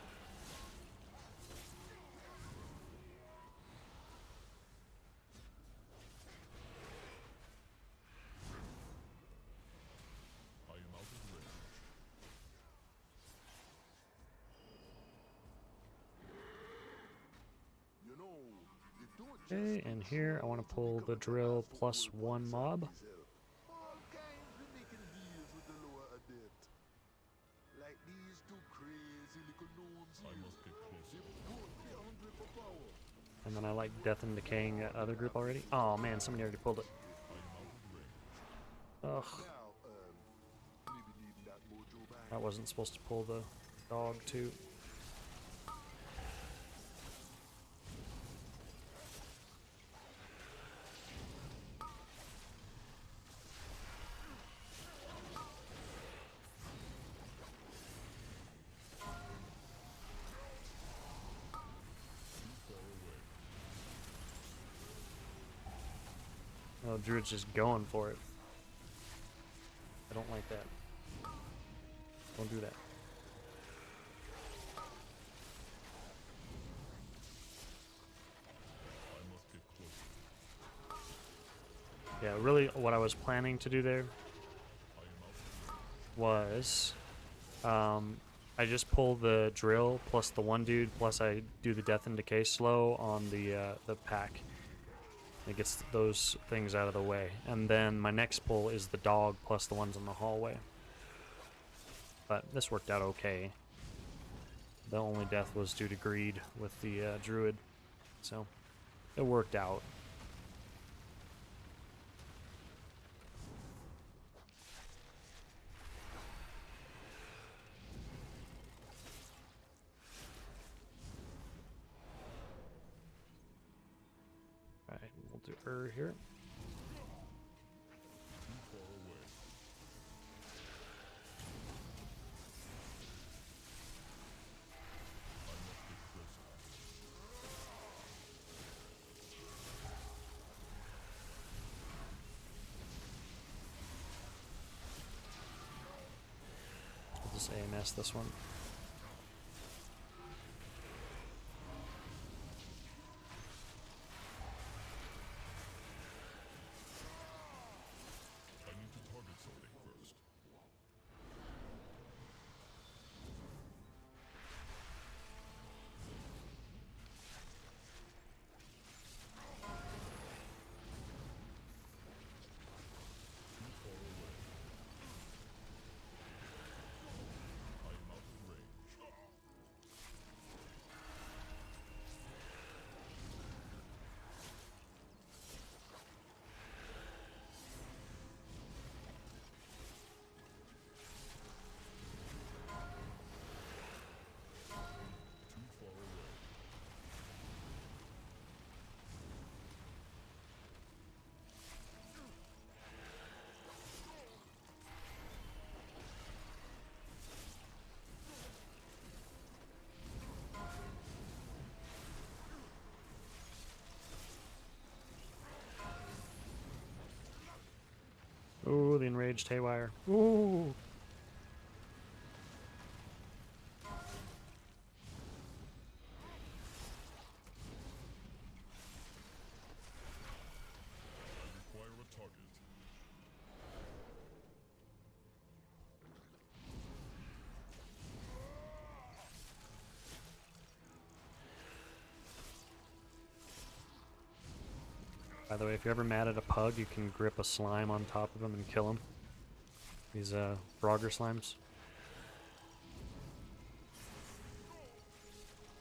Okay, and here I want to pull the drill plus 1 mob. And then I like death and decaying that other group already. Oh man, somebody already pulled it. Ugh. I wasn't supposed to pull the dog too. Oh, Druid's just going for it. I don't like that. Don't do that. Yeah, really what I was planning to do there was I just pull the drill plus the one dude plus I do the death and decay slow on the pack. It gets those things out of the way. And then my next pull is the dog plus the ones in the hallway. But this worked out okay. The only death was due to greed with the druid. So it worked out. Alright, we'll do her here. Just AMS this one. Ooh, the enraged haywire. Ooh. By the way, if you're ever mad at a pug, you can grip a slime on top of him and kill him. These Frogger slimes.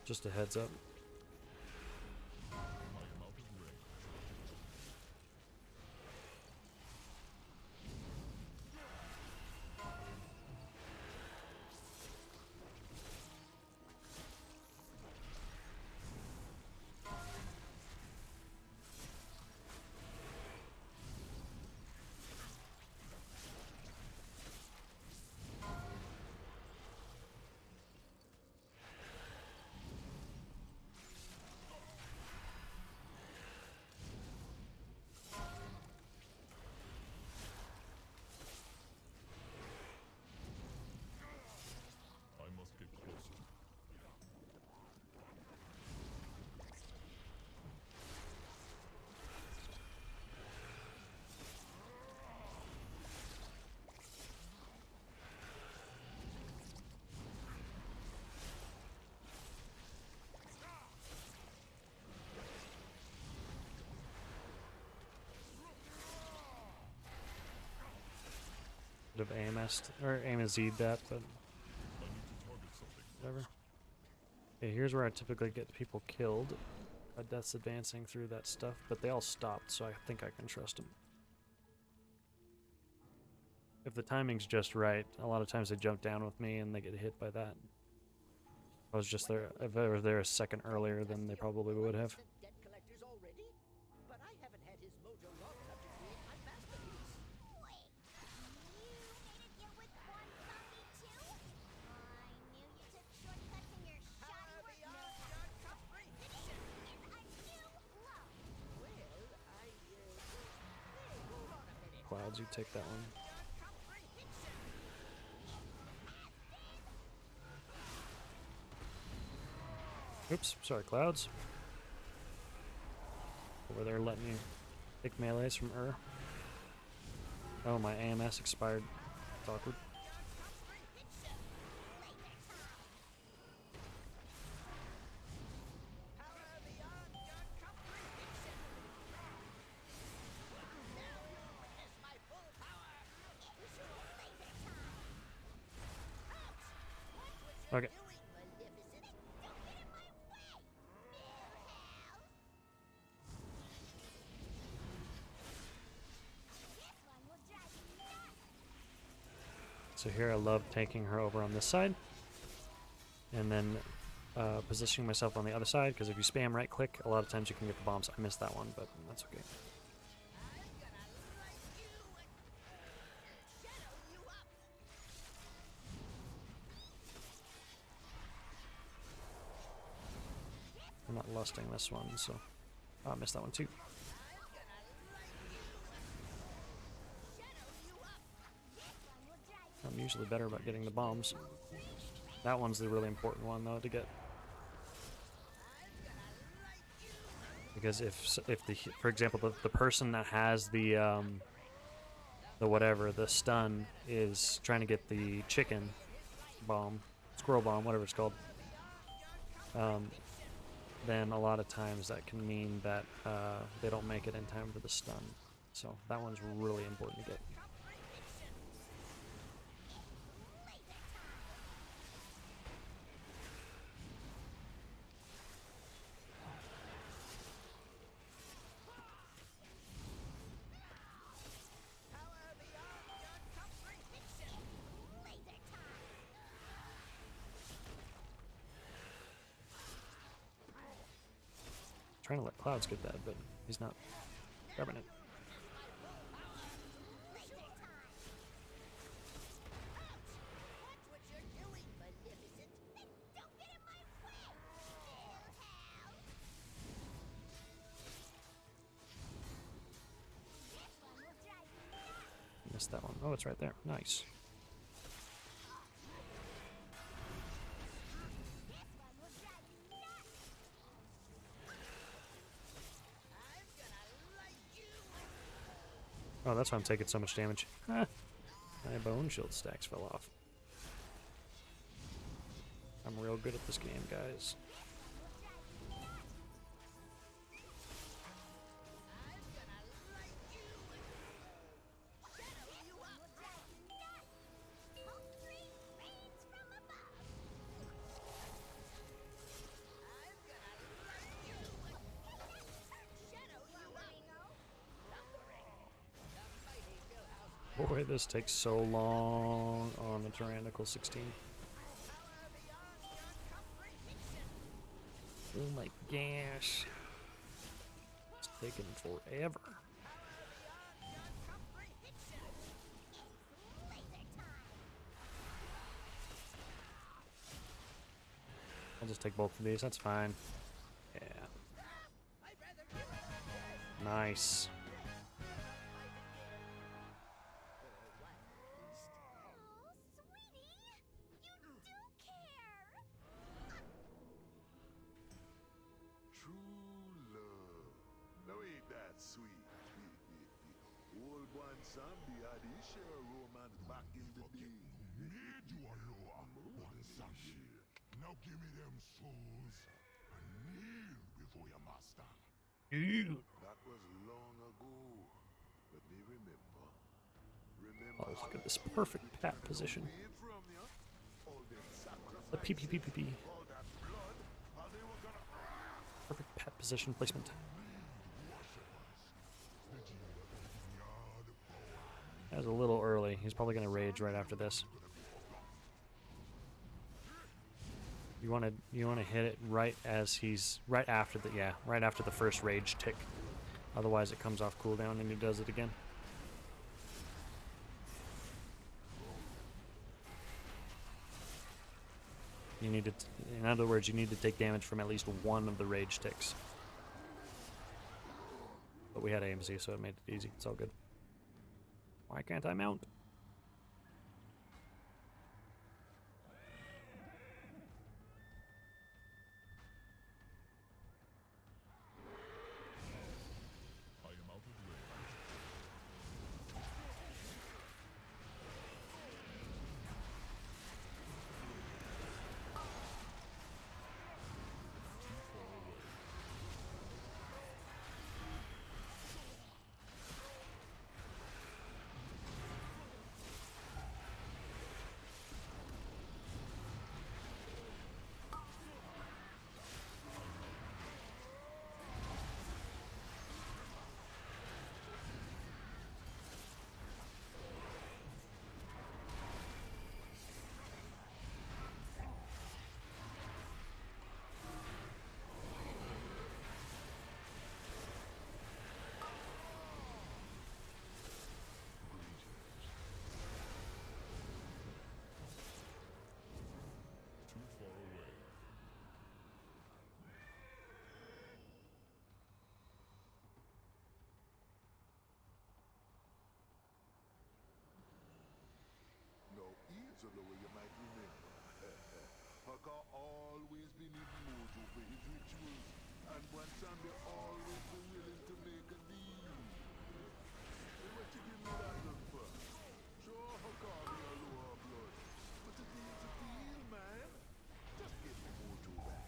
Just a heads up. Have AMS'd or AMS'd that, but whatever. Okay, here's where I typically get people killed. Death's advancing through that stuff, but they all stopped, so I think I can trust them. If the timing's just right, a lot of times they jump down with me and they get hit by that. I was just there. If I was there a second earlier, then they probably would have. Debt collectors already? But I haven't had his mojo long enough to create my masterpiece. Wait, you made it here with one zombie too? I knew you took shortcuts in your shoddy work. No, this is a new low. Well, hey, hold on a minute. Clouds, you take that one. Oops, sorry, Clouds. Over there letting you take melees from Oh, my AMS expired. It's awkward. Okay. So here I love taking her over on this side and then positioning myself on the other side, because if you spam right click, a lot of times you can get the bombs. I missed that one, but that's okay. I'm not lusting this one, so I missed that one too. I'm usually better about getting the bombs. That one's the really important one though to get. Because if the for example the person that has the stun is trying to get the chicken bomb, squirrel bomb, whatever it's called, then a lot of times that can mean that they don't make it in time for the stun. So that one's really important to get. Trying to let Clouds get that, but he's not grabbing it. Missed that one. Oh, it's right there. Nice. Oh, that's why I'm taking so much damage. My bone shield stacks fell off. I'm real good at this game, guys. Boy, this takes so long on the Tyrannical 16. Oh my gosh. It's taking forever. I'll just take both of these, that's fine. Yeah. Nice. Sweet. Old one zombie had his share of romance back in the day. Made you a lower one zombie. Now give me them souls and kneel before your master. That was long ago. Let me remember. Oh, look at this perfect pat position. The PPPPP. Perfect pat position placement. That was a little early. He's probably going to rage right after this. You want to hit it right as he's right after the first rage tick. Otherwise, it comes off cooldown and he does it again. You need to, in other words, you need to take damage from at least one of the rage ticks. But we had AMC, so it made it easy. It's all good. Why can't I mount? I am out of range. so low you might remember. Haka always been in mojo for his rituals, and one zombie always been willing to make a deal. Hey, what you give me that look for? Sure, Haka be a lower blood, but a deal's a deal, man. Just give me mojo back.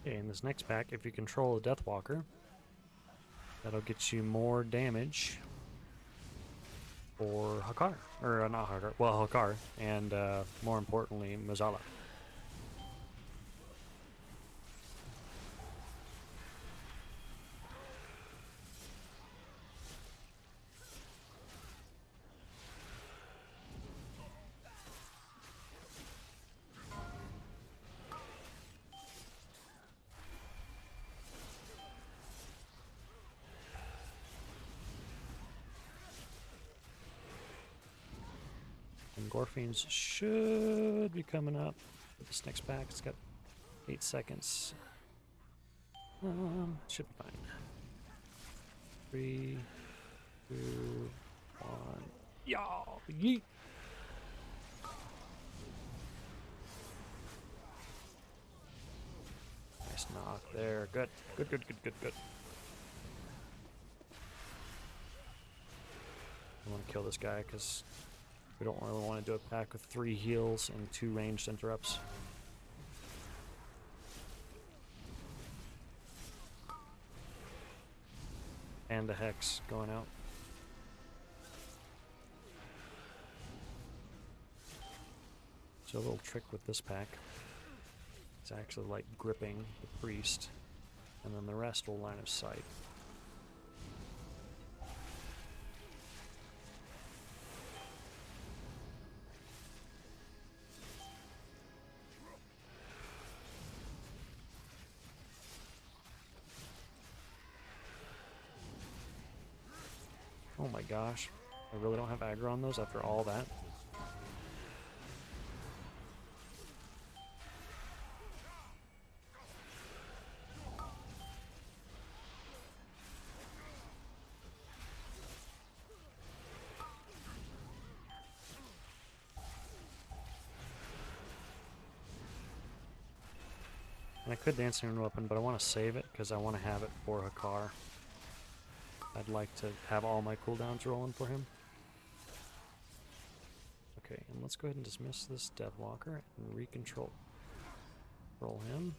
Okay, in this next pack, if you control a Deathwalker, that'll get you more damage for Hakar. Or not Hakar, well, Hakar, and more importantly, Mazala. And Gorfiends should be coming up with this next pack. It's got 8 seconds. Should be fine. 3, 2, 1. Y'all, yeet! Nice knock there. Good. Good, good, good, good, good. I want to kill this guy because we don't really want to do a pack with 3 heals and 2 ranged interrupts. And a Hex going out. So a little trick with this pack is actually like gripping the priest, and then the rest will line of sight. Oh my gosh, I really don't have aggro on those after all that. And I could Dancing Rune Weapon, but I want to save it because I want to have it for Hakar. I'd like to have all my cooldowns rolling for him. Okay, and let's go ahead and dismiss this Deathwalker and recontrol. Roll him.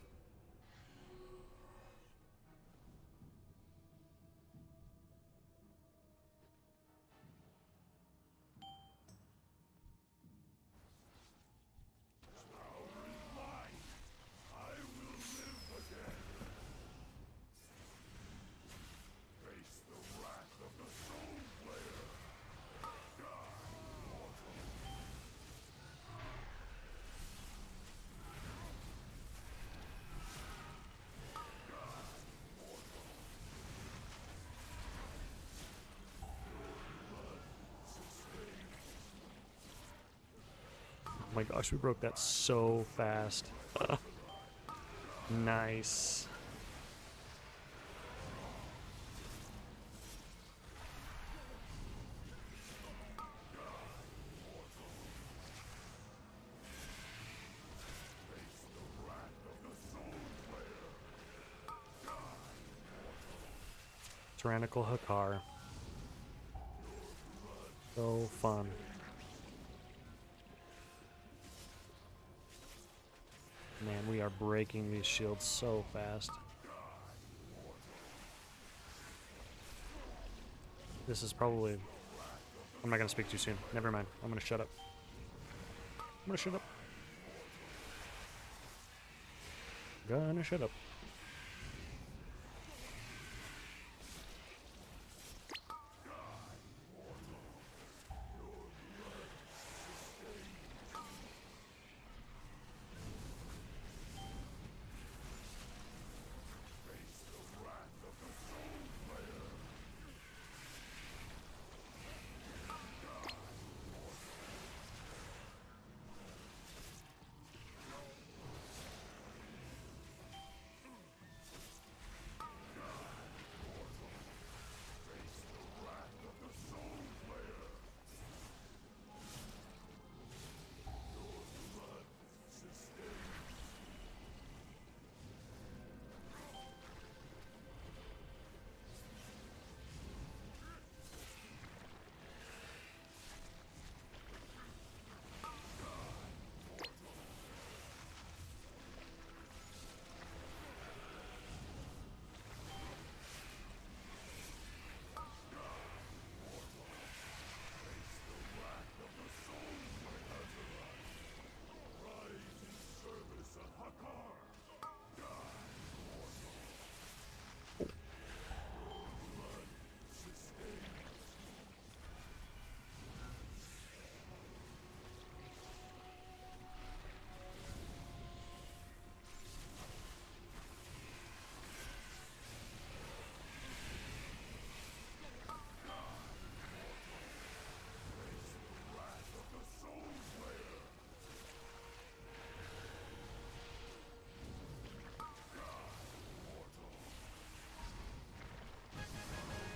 Oh my gosh, we broke that so fast. Nice. Tyrannical Hakar. So fun. Man, we are breaking these shields so fast. This is probably... I'm not going to speak too soon. Never mind. I'm going to shut up. I'm going to shut up. Gonna shut up.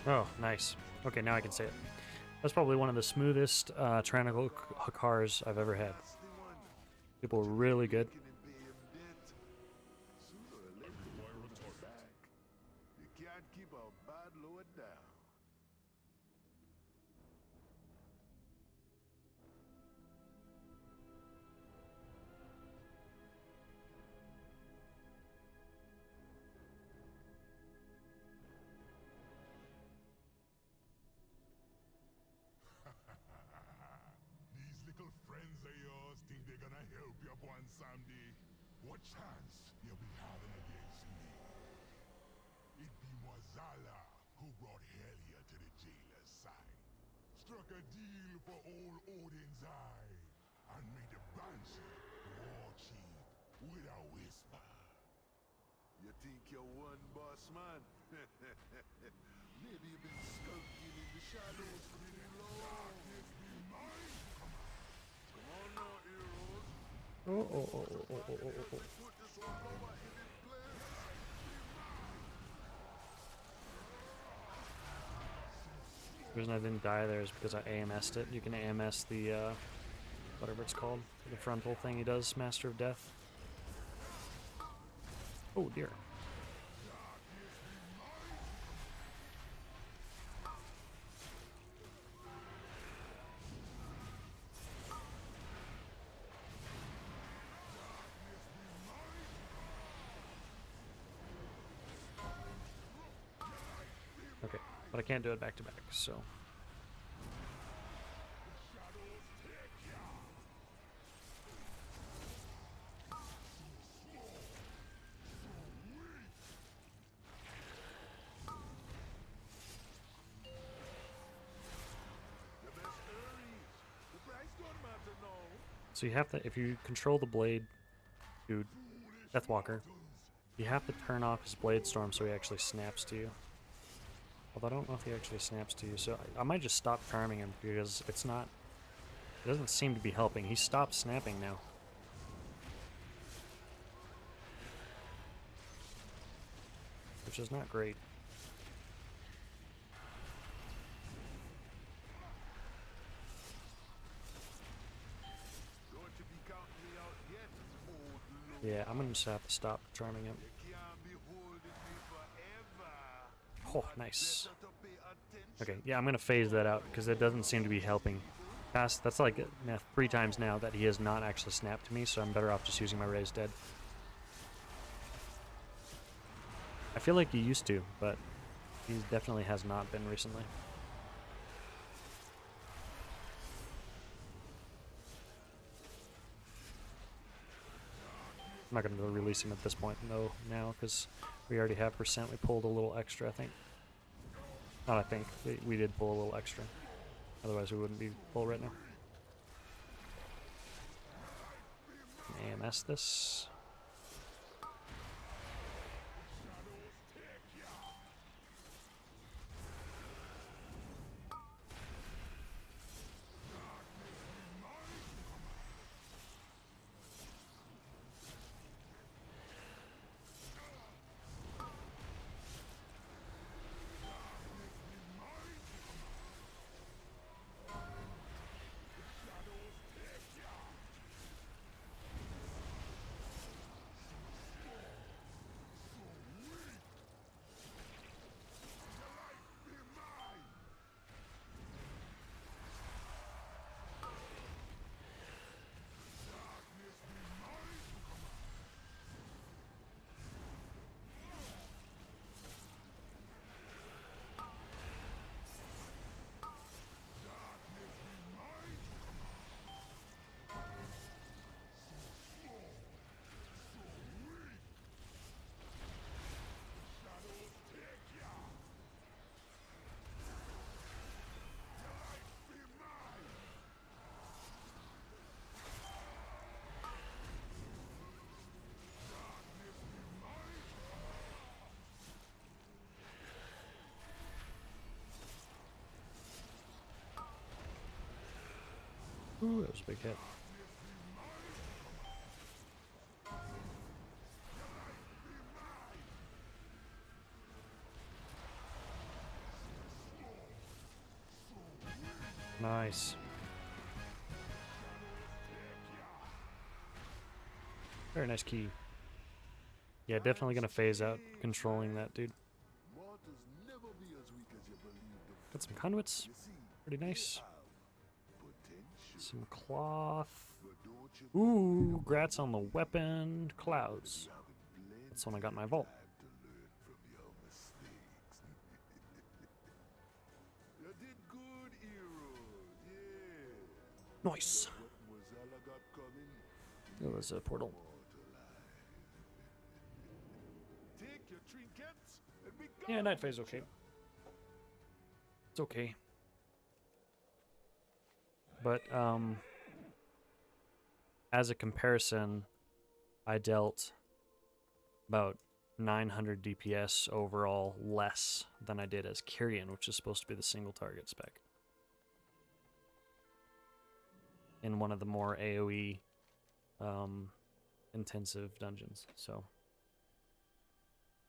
Oh, nice. Okay, now I can say it. That's probably one of the smoothest Tyrannical Hakars I've ever had. People were really good. Sooner or later, you're gonna be back. You can't keep a bad load down. These little friends of yours think they're gonna help you up one someday. What chance you be having against me? It be Mwazala who brought Helia to the jailer's side. Struck a deal for old Odin's eye. And made the Banshee war chief with a whisper. You think you're one boss man? Maybe you've been skulking in the shadows for too long. Come on now, heroes. Put this one over in its place. The reason I didn't die there is because I AMS'd it. You can AMS the, whatever it's called, the frontal thing he does, Master of Death. Oh dear. Okay, but I can't do it back to back, so. So you have to, if you control the blade, dude, Deathwalker, you have to turn off his blade storm so he actually snaps to you. Although I don't know if he actually snaps to you, so I might just stop charming him because it's not, it doesn't seem to be helping. He stopped snapping now. Which is not great. Don't you be counting me out yet, old lord. Yeah, I'm gonna just have to stop charming him. You can't be holding me forever. Oh, nice. Better to pay attention. Okay, yeah, I'm gonna phase that out because it doesn't seem to be helping. That's like 3 times now that he has not actually snapped to me, so I'm better off just using my Raised Dead. I feel like he used to, but he definitely has not been recently. I'm not going to release him at this point, no, now, because we already have percent. We pulled a little extra, I think. Not I think. We did pull a little extra. Otherwise, we wouldn't be full right now. AMS this. Ooh, that was a big hit. Nice. Very nice key. Yeah, definitely gonna phase out controlling that dude. Mortals never be as weak as you believe. Got some conduits. You see, Pretty nice. potential. Some cloth. But don't you Ooh, grats on the weapon. Clouds. That's the one I got in my vault. time to learn from your mistakes. You did good, heroes. Yeah. Nice. What Mozilla got coming? It was a portal. Take your trinkets and be Yeah, gone. night phase okay. It's okay. But as a comparison, I dealt about 900 DPS overall less than I did as Kyrian, which is supposed to be the single target spec. In one of the more AoE intensive dungeons. So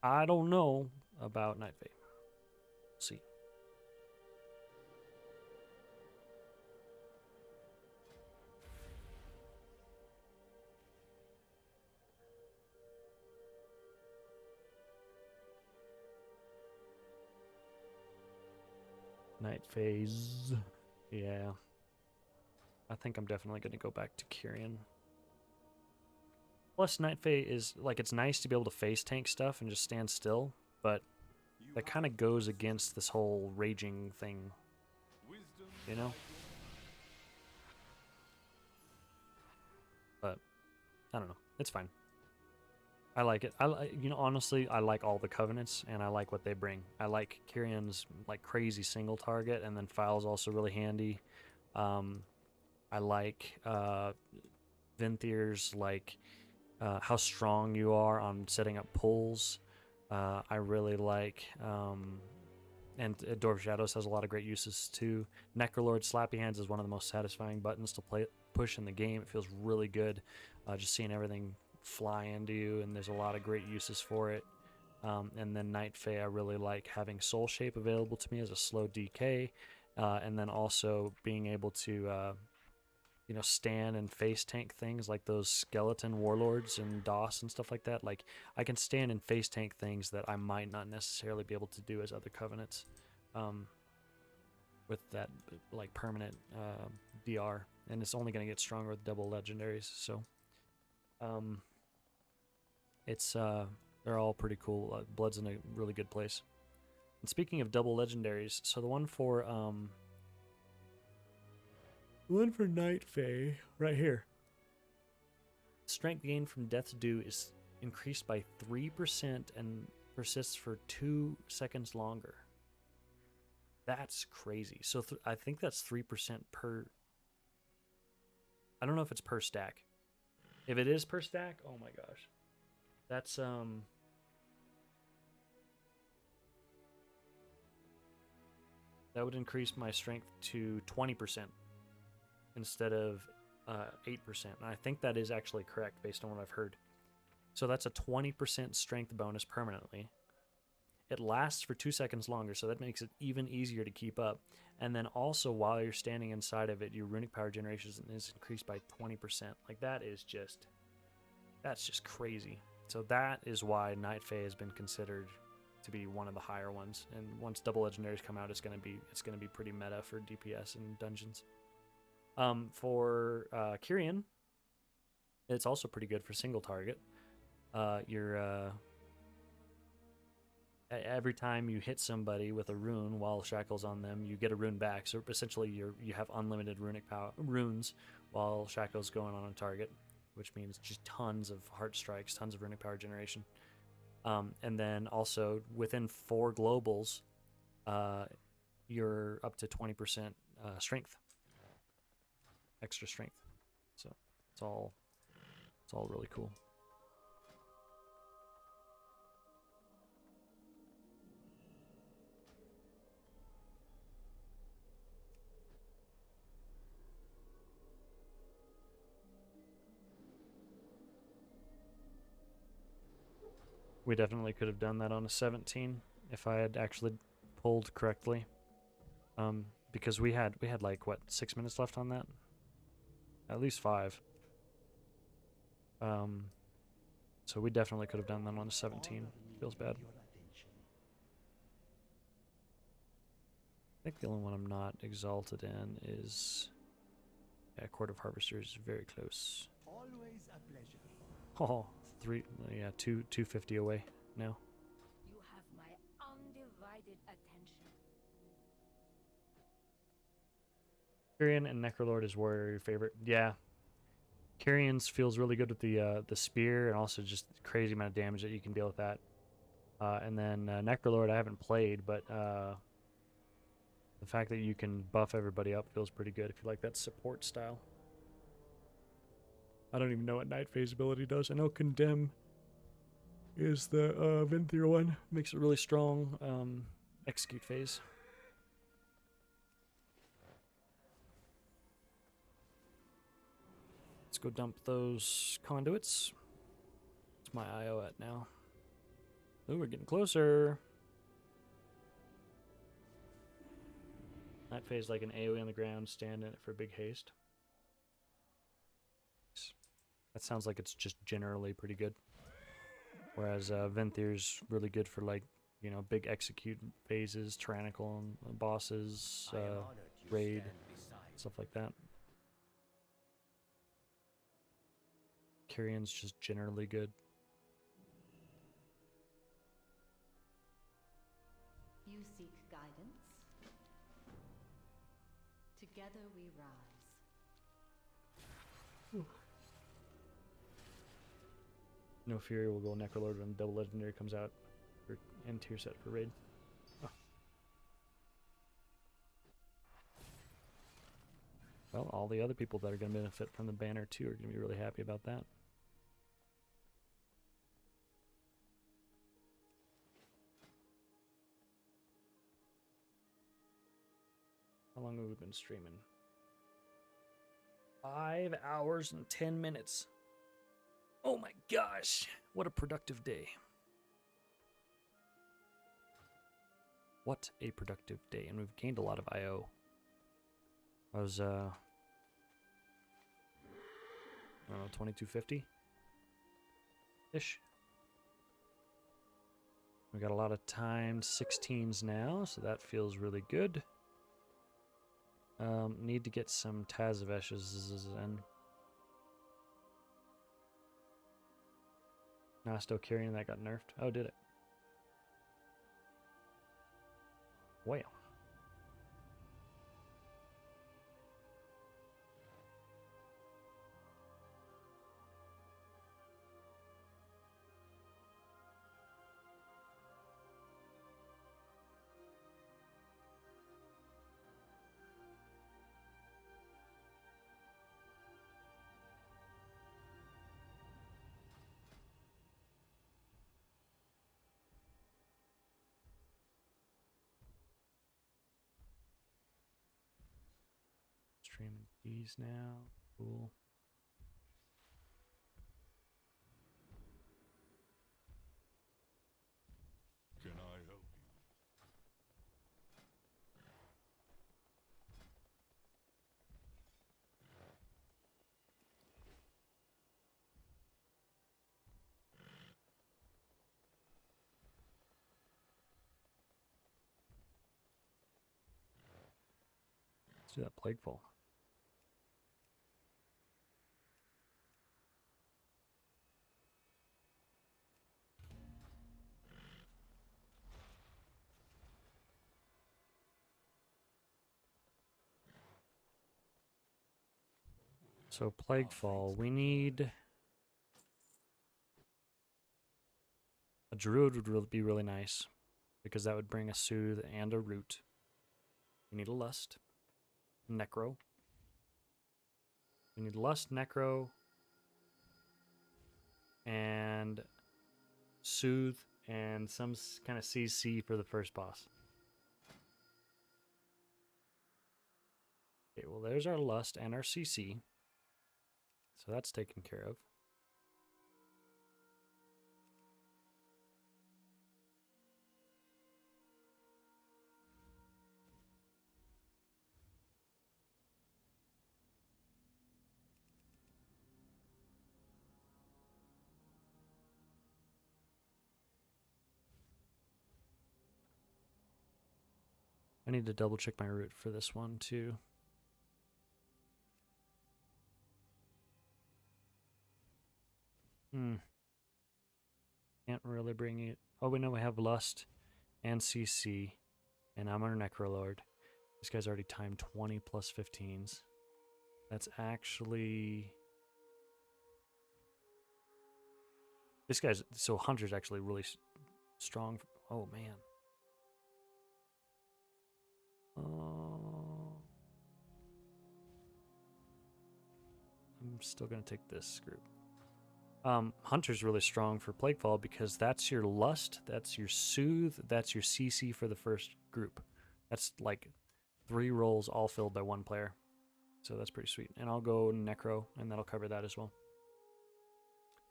I don't know about Night Fae. See. Night phase. Yeah. I think I'm definitely going to go back to Kyrian. Plus, Night Fae is, like, it's nice to be able to face tank stuff and just stand still, but that kind of goes against this whole raging thing, you know? But, I don't know. It's fine. I like it. You know, honestly, I like all the covenants, and I like what they bring. I like Kyrian's, like, crazy single target, and then File's also really handy. I like Vinthir's, like, how strong you are on setting up pulls. I really like, and Dwarf Shadows has a lot of great uses too. Necrolord Slappy Hands is one of the most satisfying buttons to push in the game. It feels really good, just seeing everything fly into you, and there's a lot of great uses for it. And then Night Fae, I really like having Soul Shape available to me as a slow DK, and then also being able to you know, stand and face tank things like those skeleton warlords and DOS and stuff like that. Like, I can stand and face tank things that I might not necessarily be able to do as other covenants, with that, like, permanent DR, and it's only going to get stronger with double legendaries. So it's they're all pretty cool. Blood's in a really good place. And speaking of double legendaries, so the one for Night Fae, right here. Strength gain from Death's Due is increased by 3% and persists for 2 seconds longer. That's crazy. So I think that's 3% per... I don't know if it's per stack. If it is per stack, oh my gosh. That's, that would increase my strength to 20%. Instead of 8%. And I think that is actually correct based on what I've heard. So that's a 20% strength bonus permanently. It lasts for 2 seconds longer, so that makes it even easier to keep up. And then also, while you're standing inside of it, your runic power generation is increased by 20%. Like, that's just crazy. So that is why Night Fae has been considered to be one of the higher ones. And once double legendaries come out, it's gonna be pretty meta for DPS and dungeons. For Kyrian, it's also pretty good for single target. Every time you hit somebody with a rune while Shackle's on them, you get a rune back. So essentially, you have unlimited runic power runes while Shackle's going on a target, which means just tons of heart strikes, tons of runic power generation. And then also within 4 globals, you're up to 20% strength. Extra strength. So it's all really cool. We definitely could have done that on a 17 if I had actually pulled correctly. because we had like what 6 minutes left on that, at least 5. So we definitely could have done that on 17. Feels bad. I think the only one I'm not exalted in is Court of Harvesters. Very close. Always a pleasure. Oh, 250 away now. You have my undivided attention. Kyrian and Necrolord is warrior your favorite. Yeah. Kyrian's feels really good with the spear and also just crazy amount of damage that you can deal with that. And then Necrolord I haven't played, but the fact that you can buff everybody up feels pretty good if you like that support style. I don't even know what Night Phase ability does. I know Condemn is the Venthyr one. Makes it really strong. Execute phase. Let's go dump those conduits. What's my IO at now? Ooh, we're getting closer. Night Phase like an AoE on the ground, stand in it for big haste. That sounds like it's just generally pretty good. Whereas Venthyr's really good for like, you know, big execute phases, tyrannical bosses, raid, stuff like that. Kyrian's just generally good. You seek guidance. Together we rise. No Fury will go Necrolord when Double Legendary comes out for end tier set for raid. Oh. Well, all the other people that are going to benefit from the banner too are going to be really happy about that. How long have we been streaming? 5 hours and 10 minutes. Oh my gosh, what a productive day. What a productive day, and we've gained a lot of IO. I was, I don't know, 2250-ish. We got a lot of timed 16s now, so that feels really good. Need to get some Tazaveshes in. No, still carrying that got nerfed. Oh, did it? Well. Streaming keys now. Cool. Can I help you? Let's do that Plaguefall. So Plaguefall, we need a Druid would be really nice because that would bring a Soothe and a Root. We need a Lust, Necro. We need Lust, Necro, and Soothe and some kind of CC for the first boss. Okay, well there's our Lust and our CC. So that's taken care of. I need to double check my route for this one too. Can't really bring it. Oh, we know we have Lust and CC, and I'm under Necrolord. This guy's already timed 20 plus 15s. That's actually... This guy's... So Hunter's actually really strong. Oh, man. I'm still going to take this group. Hunter's really strong for Plaguefall because that's your Lust, that's your Soothe, that's your CC for the first group. That's like 3 roles all filled by 1 player. So that's pretty sweet. And I'll go Necro, and that'll cover that as well.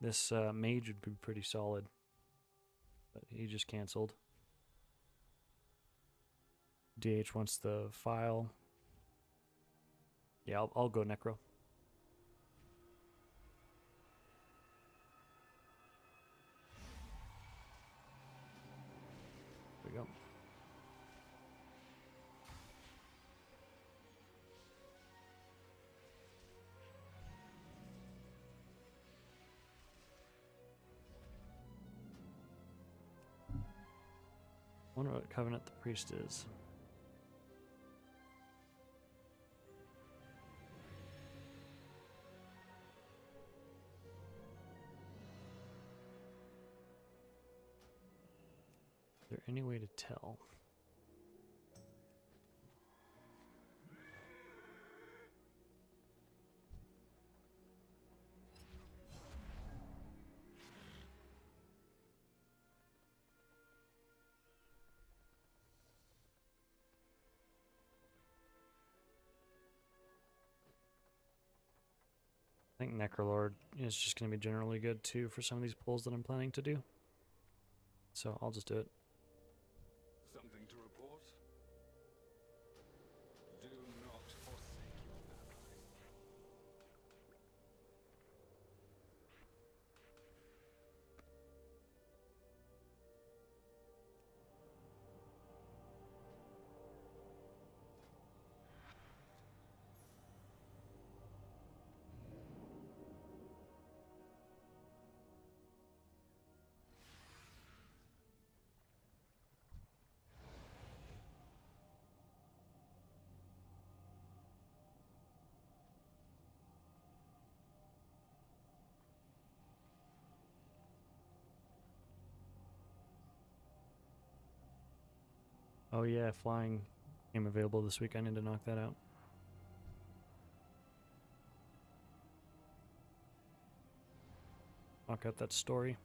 This Mage would be pretty solid, but he just canceled. DH wants the file. Yeah, I'll go Necro. There we go. I wonder what Covenant the Priest is. Is there any way to tell? I think Necrolord is just going to be generally good too for some of these pulls that I'm planning to do. So I'll just do it. Something to report? Do not forsake your ally. Oh yeah, flying came available this week. I need to knock that out. Knock out that story.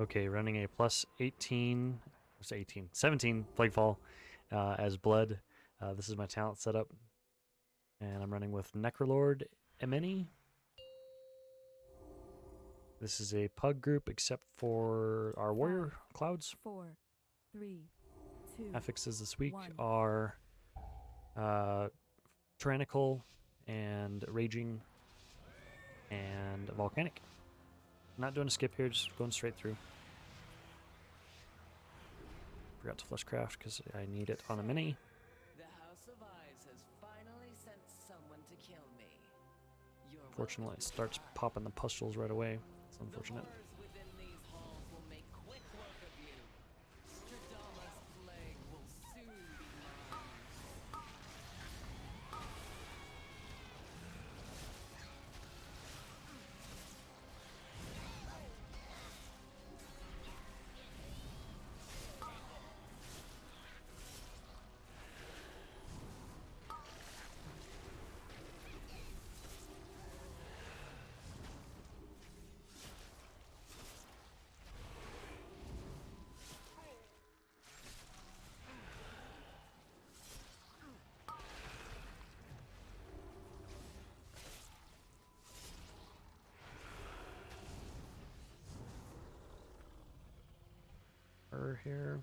Okay, running a plus 18, what's 18? 17 Plaguefall as Blood. This is my talent setup. And I'm running with Necrolord Emeni. This is a pug group except for our warrior clouds. 4, 3, 2. Affixes this week 1. are Tyrannical and Raging and Volcanic. Not doing a skip here, just going straight through. Forgot to flush craft because I need it on a mini. The House of Eyes has finally sent someone to kill me. You're Fortunately, it starts popping the pustules right away. It's unfortunate. The horrors within these halls will make quick work of you. Stradama's plague will soon be mine. Here.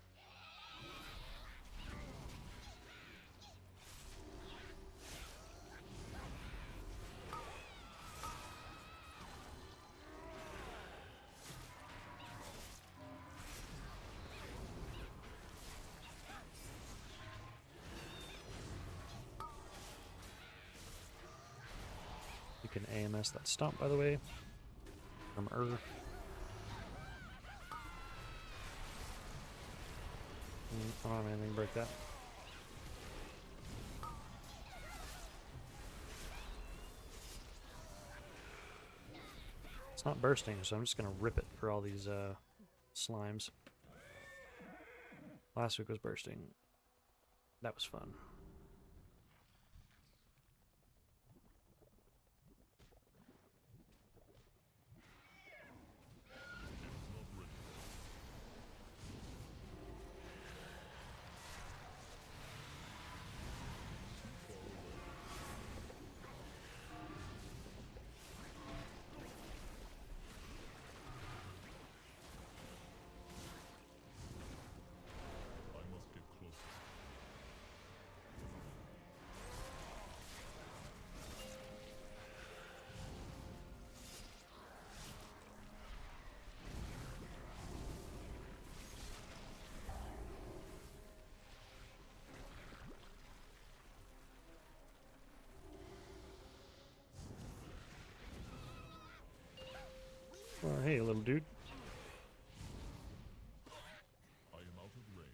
You can AMS that stomp, by the way, from I don't have anything to break that. It's not bursting, so I'm just gonna rip it for all these slimes. Last week was bursting. That was fun. Hey, little dude. I am out of range.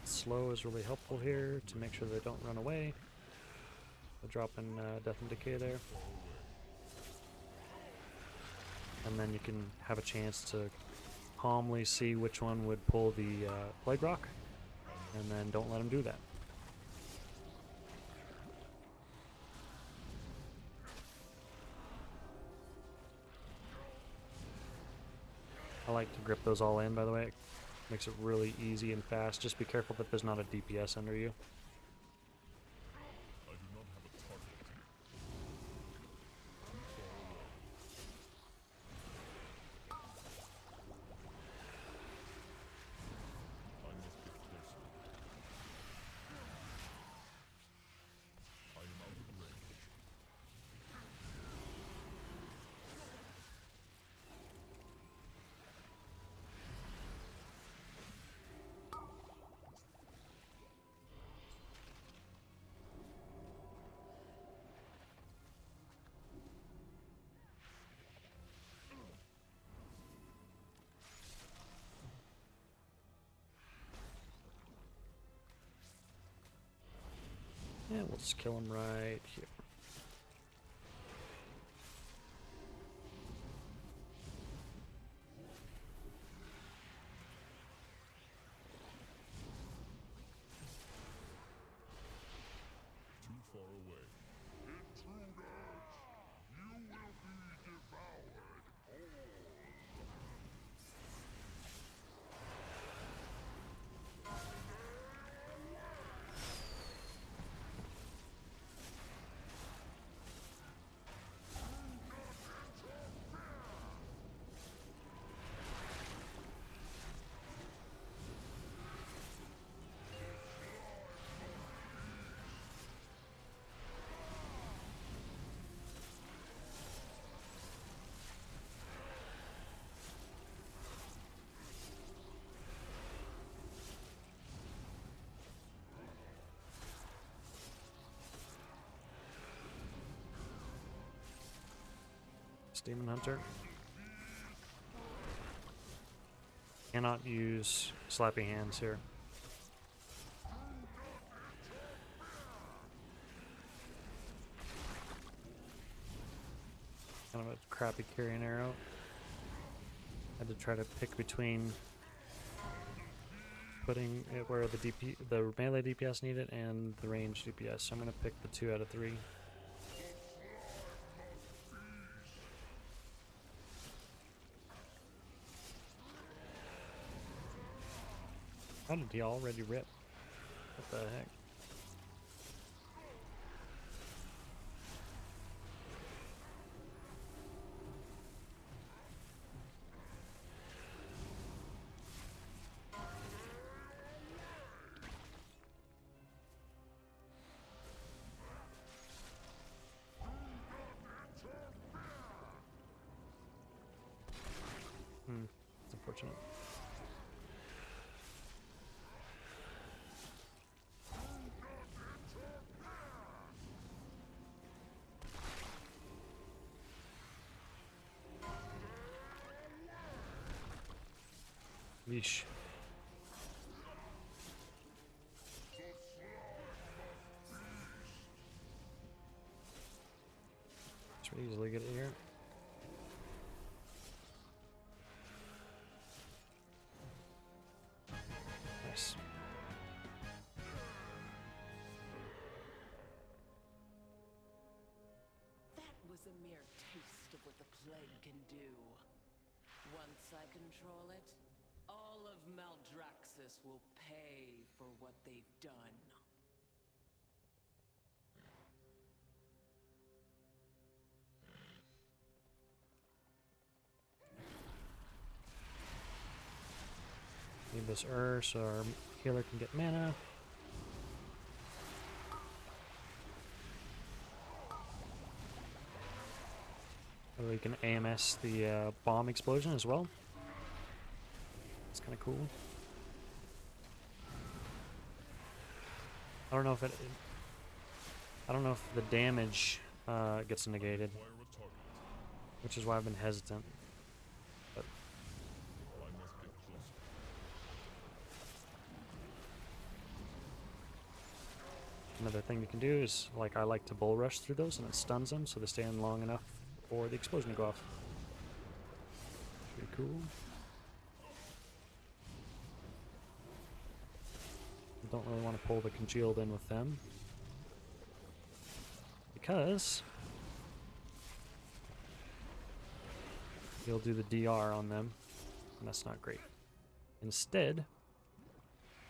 Slow is really helpful here to make sure they don't run away. We'll drop in Death and Decay there. And then you can have a chance to calmly see which one would pull the Plague Rock, and then don't let them do that. I like to grip those all in, by the way. It makes it really easy and fast. Just be careful that there's not a DPS under you. I do not have a target. I must get closer. I am out of range. And we'll just kill him right here. Too far away. Intruders! You will be devoured whole. Demon Hunter. Cannot use slappy hands here. Kind of a crappy carrying arrow. Had to try to pick between putting it where the melee DPS need it and the range DPS. So I'm gonna pick the 2 out of 3. How did he already rip? What the heck? It's unfortunate. Yeesh. Should we easily get it here? Nice. That was a mere taste of what the plague can do. Once I control it, all of Maldraxxus will pay for what they've done. Need this so our healer can get mana. Or we can AMS the bomb explosion as well. It's kind of cool. I don't know if the damage gets negated, which is why I've been hesitant. But another thing you can do is, like, I like to bull rush through those and it stuns them so they stay in long enough for the explosion to go off. Pretty cool. Don't really want to pull the congealed in with them because you'll do the DR on them and that's not great. Instead,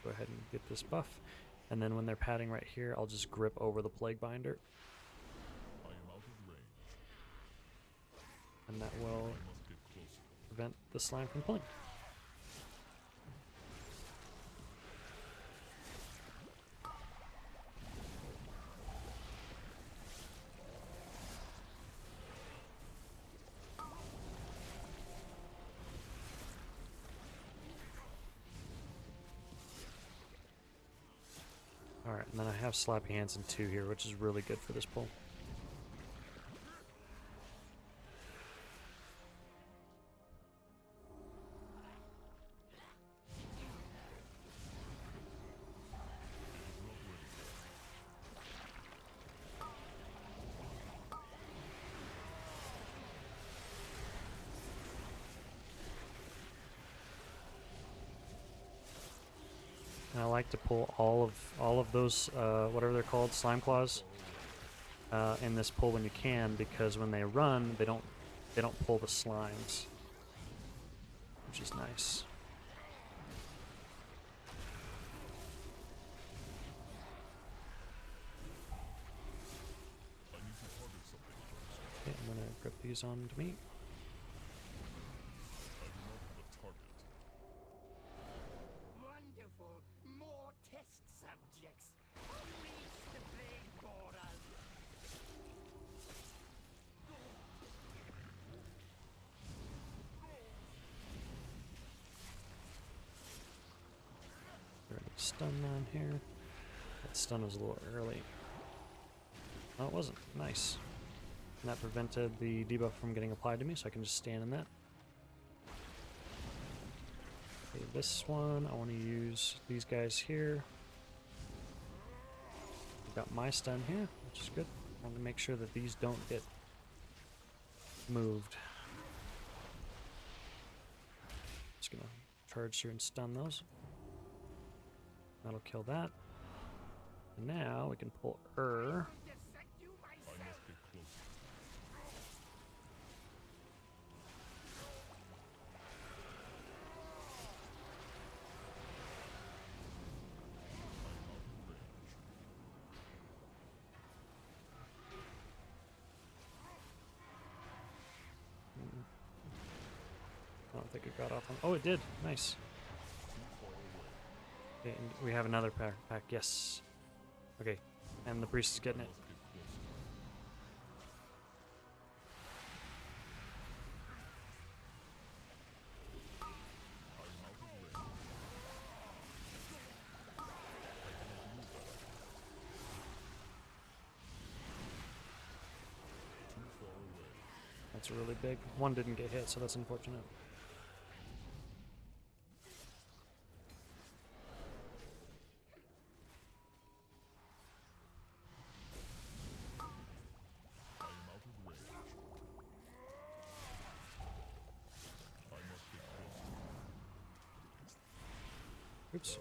go ahead and get this buff, and then when they're padding right here, I'll just grip over the Plague Binder. I am out of range. And that will prevent the slime from pulling. Alright, and then I have Slappy Hands in 2 here, which is really good for this pull. And I like to pull all of those whatever they're called, slime claws, in this pull when you can, because when they run, they don't pull the slimes, which is nice. Okay, I'm gonna grip these onto me. Wonderful. More test subjects. Reach the plague borders. Stun on here. That stun was a little early. No, it wasn't. Nice. And that prevented the debuff from getting applied to me, so I can just stand in that. Okay, this one, I want to use these guys here. I've got my stun here, which is good. I want to make sure that these don't get moved. Just gonna charge through and stun those. That'll kill that. And now we can pull I don't think it got off on. Oh, it did. Nice. Okay, and we have another pack. Yes. Okay, and the priest is getting it. That's really big. One didn't get hit, so that's unfortunate. Oops.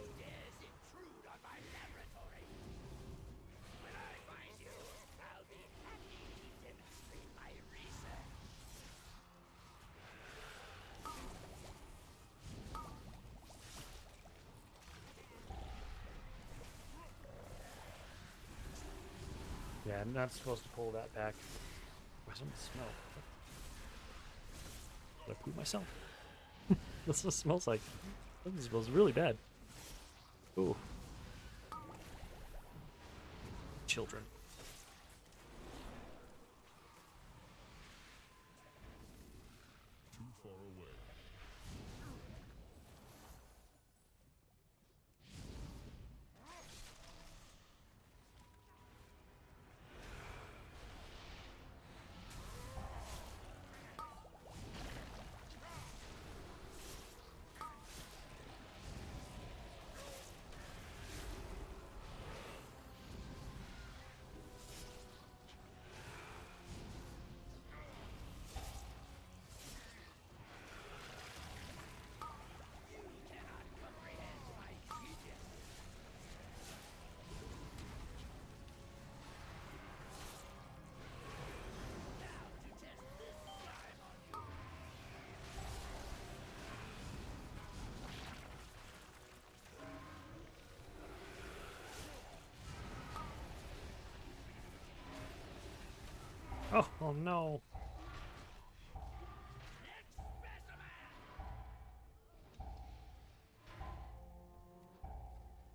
Yeah, I'm not supposed to pull that back. Why doesn't it smell? Did I poop myself? That's what it smells like. It smells really bad. Ooh. Children. Too far away. Oh no.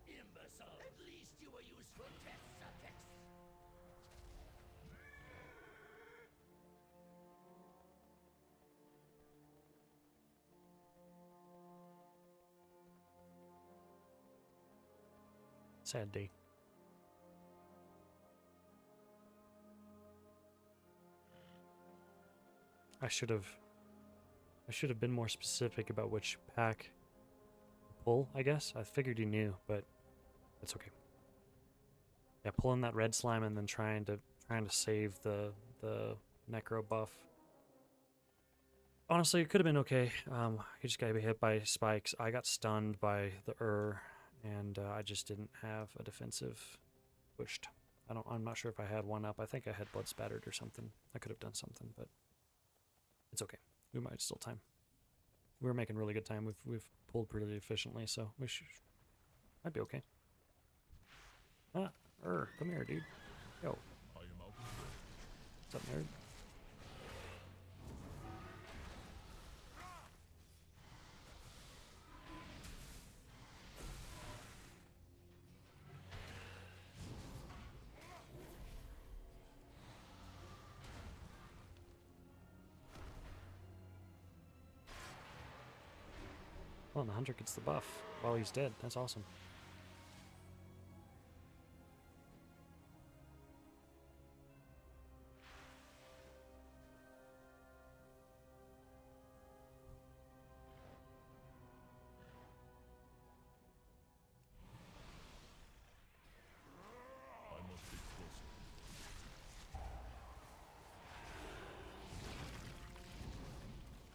Imbecile. At least you were useful test subjects. Sad day. I should have been more specific about which pack to pull, I guess. I figured you knew, but it's okay. Yeah, pulling that red slime and then trying to save the necro buff. Honestly, it could have been okay. You just gotta be hit by spikes. I got stunned by the and I just didn't have a defensive pushed. I'm not sure if I had one up. I think I had blood spattered or something. I could have done something, but it's okay. We might still time. We're making really good time. We've pulled pretty efficiently, so might be okay. Come here, dude. Yo. What's up, nerd? Oh, and the hunter gets the buff while he's dead. That's awesome.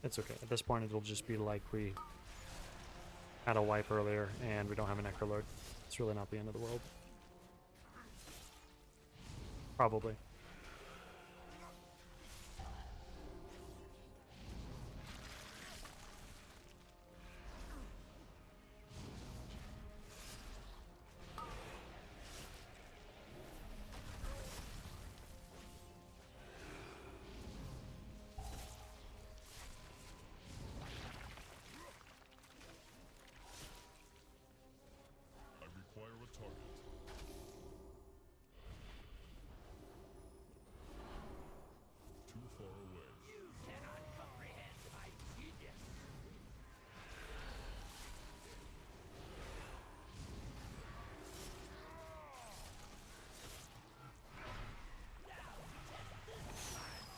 It's okay. At this point, it'll just be like we had a wipe earlier and we don't have an Necrolord. It's really not the end of the world. Probably.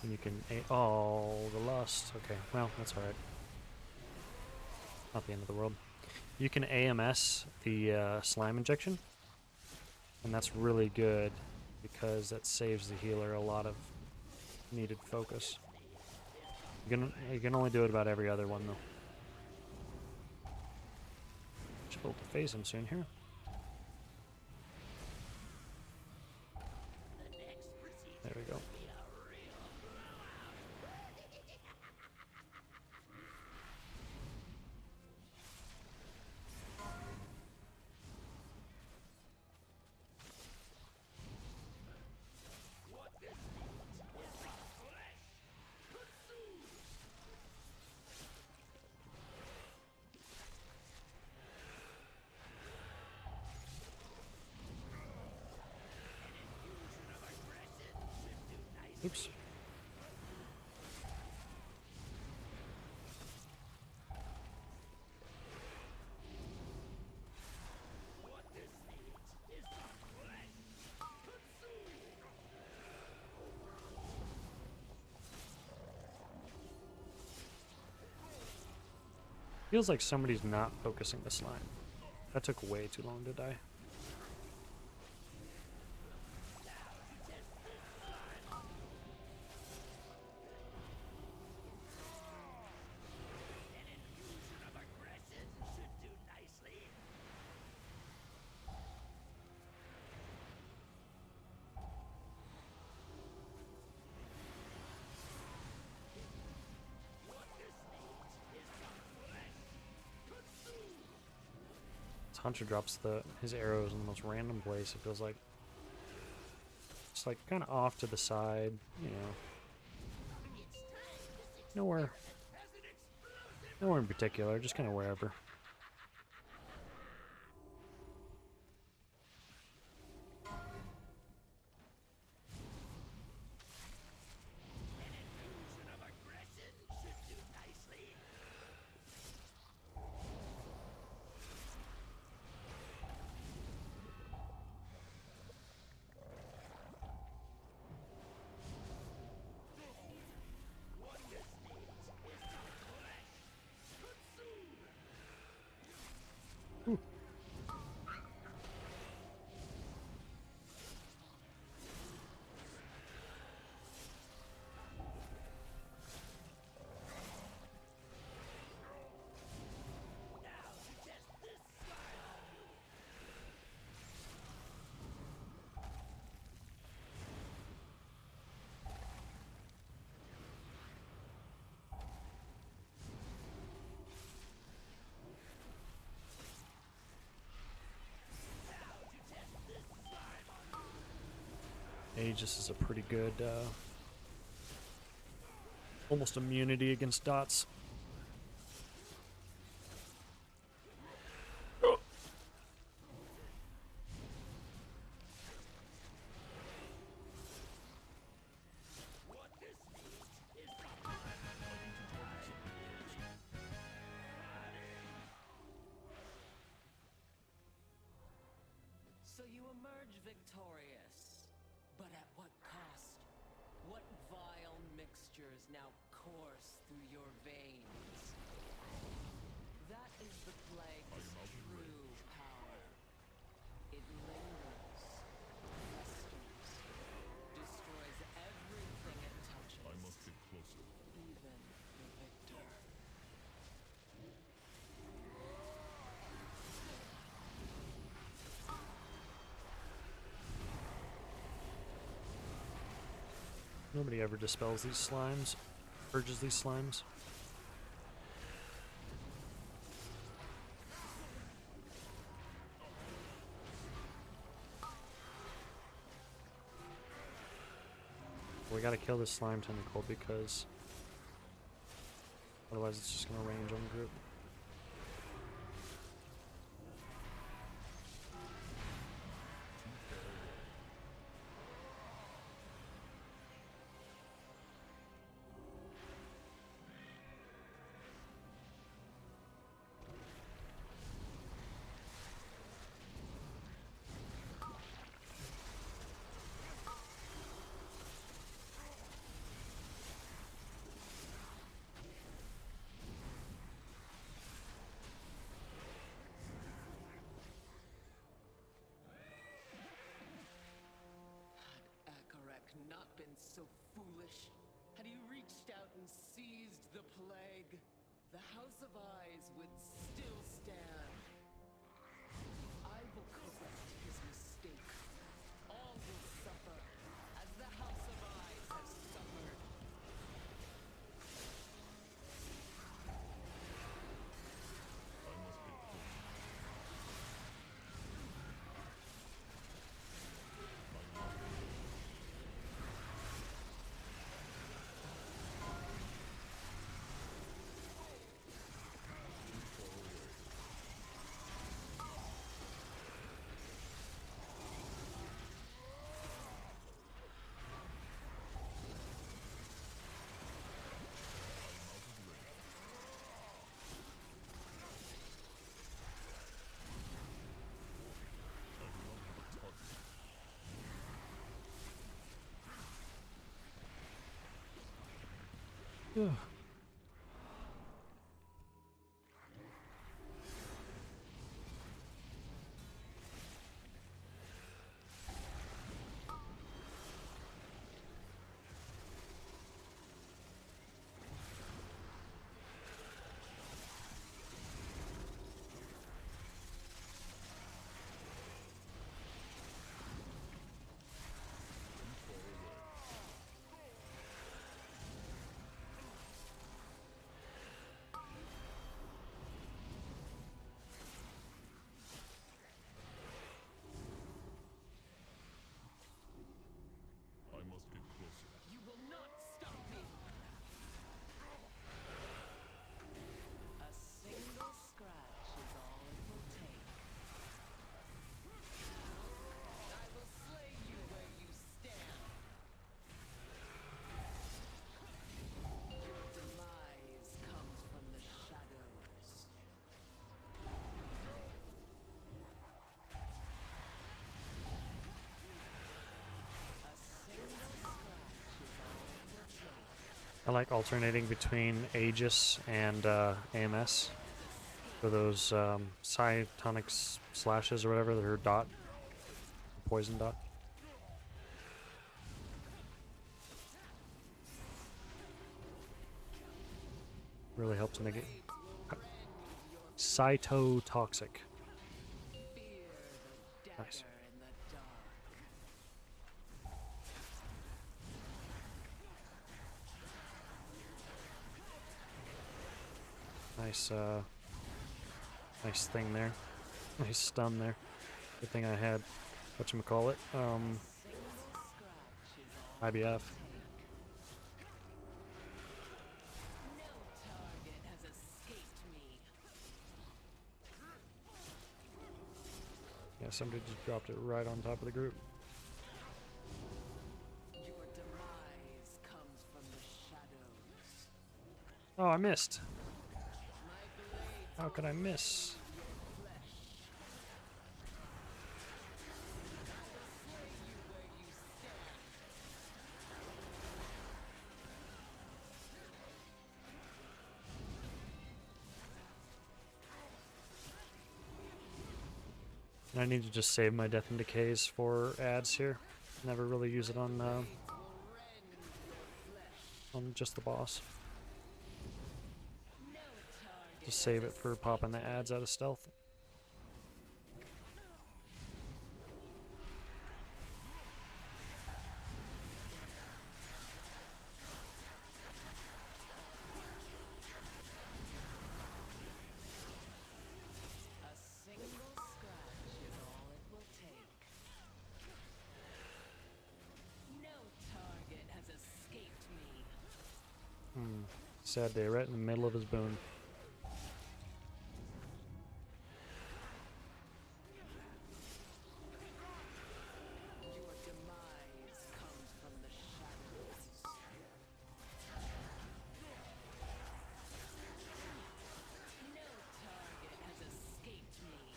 And you can the lust. Okay, well, that's alright. Not the end of the world. You can AMS the slime injection, and that's really good because that saves the healer a lot of needed focus. You can only do it about every other one though. Should be able to phase him soon here. There we go. Oops. Feels like somebody's not focusing the slime. That took way too long to die. Hunter drops his arrows in the most random place, it feels like. It's like kind of off to the side, you know. Nowhere in particular, just kind of wherever. Aegis is a pretty good, almost immunity against dots. So you emerge victorious, but at what cost? What vile mixtures now course through your veins? That is the plague's true power. It lingers, festers, destroys everything it touches. I must get closer. Even the victor. Nobody ever dispels these slimes, purges these slimes. We gotta kill this slime tentacle because otherwise it's just gonna range on the group. Had Akarek not been so foolish, had he reached out and seized the plague, the House of Eyes would still stand. I will correct his mistake. All will suffer, as the House of Eyes has suffered. Ugh. I must get closer. You will not stop me! A single scratch is all it will take. I will slay you where you stand. Your demise comes from the shadows. A single scratch is all it will take. I like alternating between Aegis and AMS for those cytonic slashes or whatever, her dot, poison dot. Really helps negate. Cytotoxic. Fear the dagger Nice. in the dark. Nice, nice thing there. Nice stun there. Good thing I had whatchamacallit. Single scratch IBF. No target has escaped me. Yeah, somebody just dropped it right on top of the group. Your demise comes from the shadows. Oh, I missed. My blades How could I miss? your flesh. I will slay you where you stand. I need to just save my death and decays for ads here. Never really use it on Will rend your flesh. on just the boss. No target Just save it for popping the ads out of stealth. A single scratch is all it will take. No target has escaped me. Sad day, right in the middle of his boon. Your demise comes from the shadows. No target has escaped me.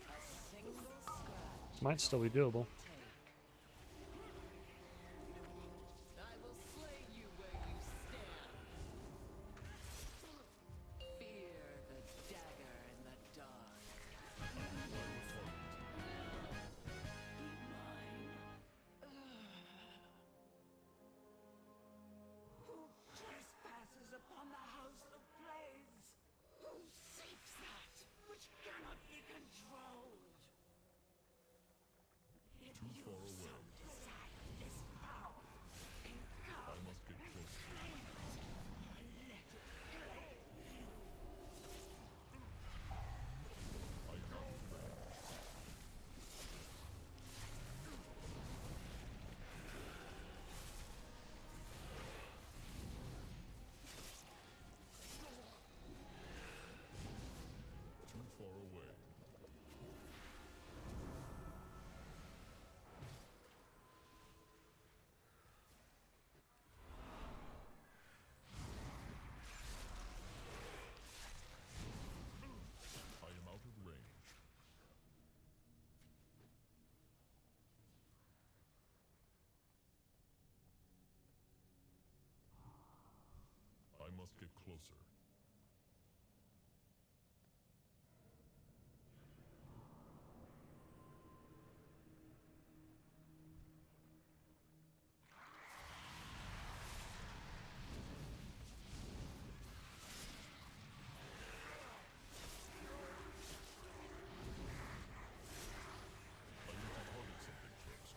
A single scratch Might still be doable. take. I will slay you where you stand. Fear the dagger in the dark. Trespasses upon the house of plagues. Who seeks that which cannot be controlled? It you some desire this power. I must get close. Let it claim you. Too far away. I am out of range. I must get closer. I need to target something first.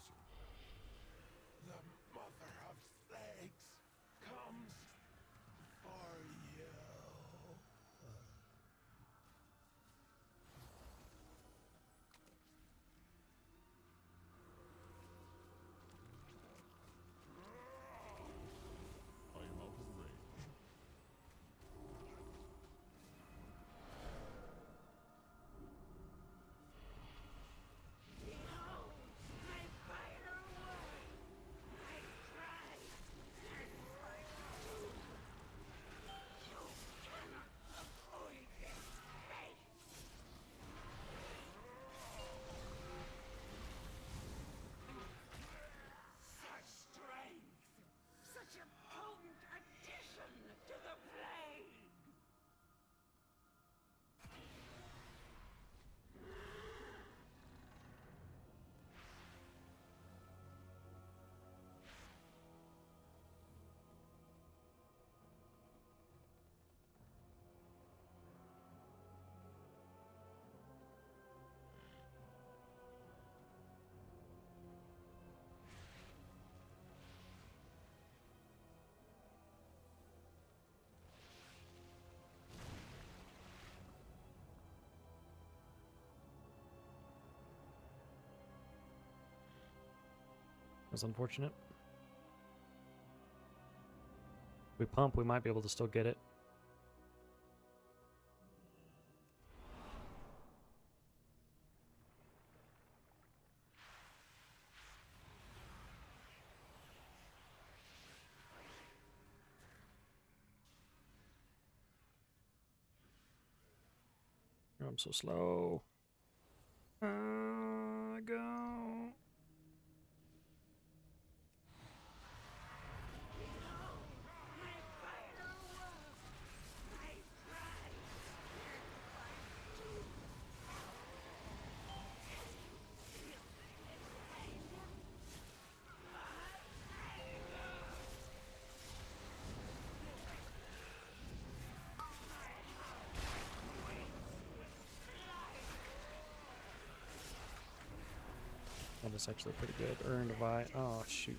closer. The mother of plagues comes for you. I am out of range. Such strength! Such a potent addition to the plague! That's unfortunate. If we pump, we might be able to still get it. I'm so slow. Go. That is actually pretty good. Earned a Vi. Oh, shoot.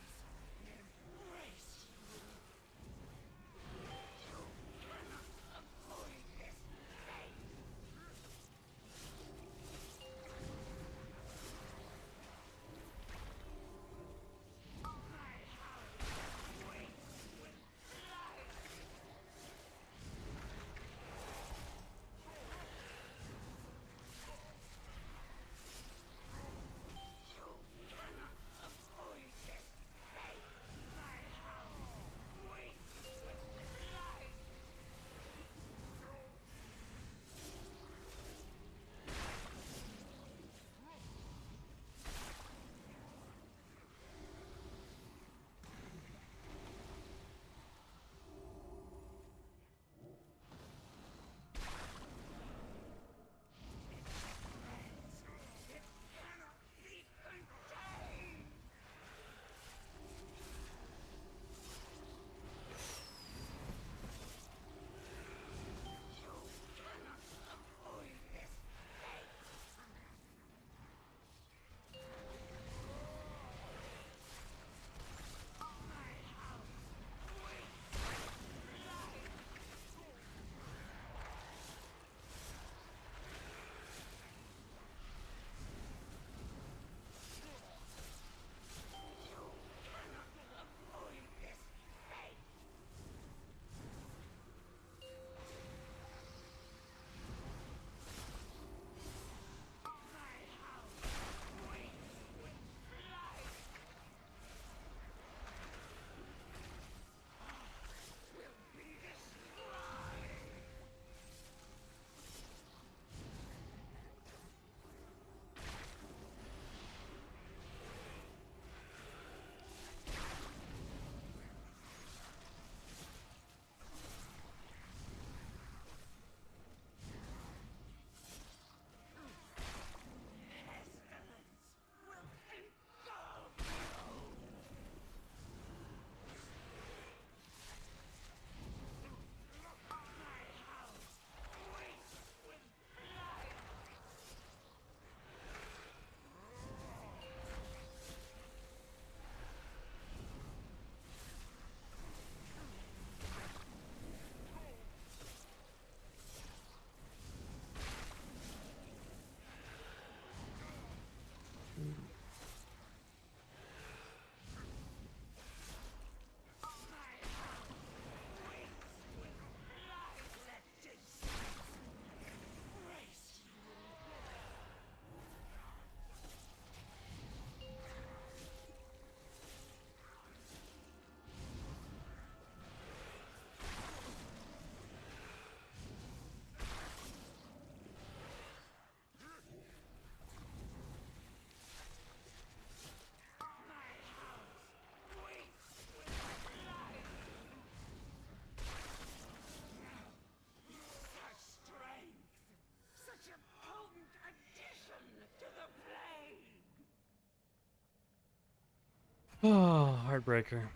Oh, heartbreaker.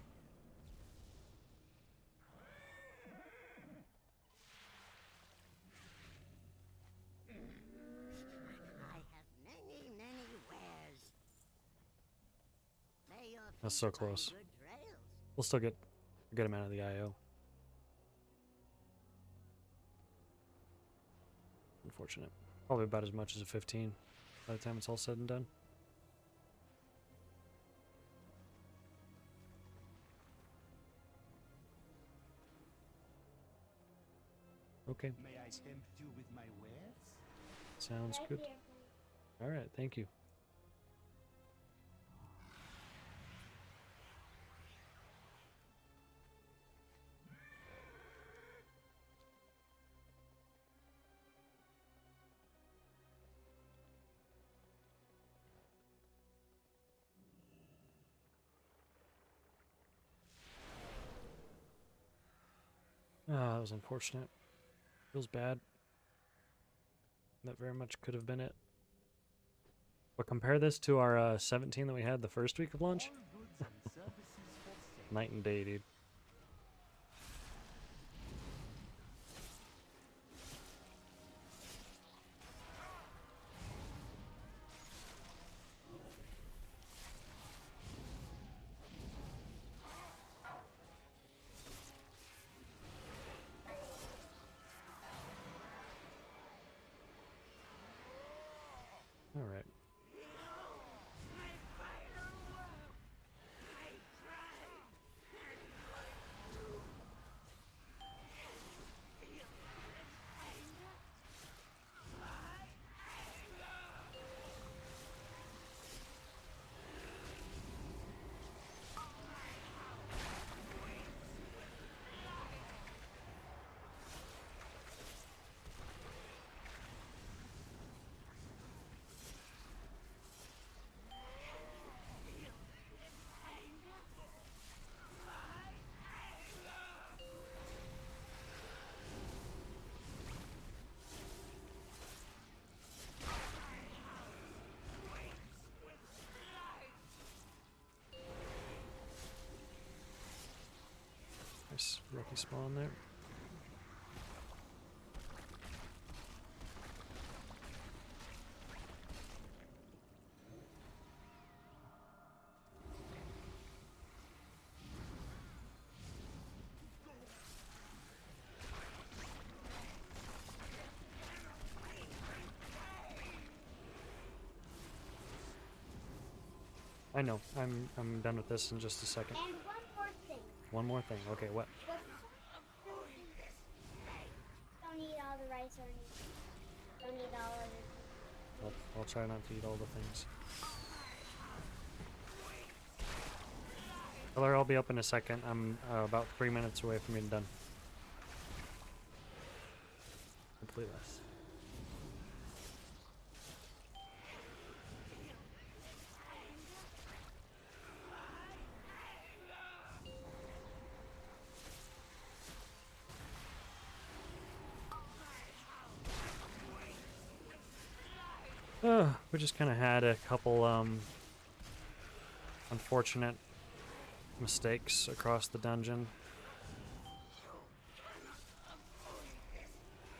I have many wares. May your That's feet so find close. good trails. We'll still get a good amount of the IO. Unfortunate. Probably about as much as a 15 by the time it's all said and done. Okay. May I tempt you with my wares? Sounds good. Alright, thank you. Ah, that was unfortunate. Feels bad. That very much could have been it. But compare this to our 17 that we had the first week of launch. All goods and services for sale. Night and day, dude. All right. Nice rookie spawn there. I know. I'm done with this in just a second. And one more thing. One more thing. Okay, what? Don't eat all the rice or anything. Don't eat all of it. I'll try not to eat all the things. Color, I'll be up in a second. I'm about 3 minutes away from being done. Hopefully less. We just kind of had a couple unfortunate mistakes across the dungeon.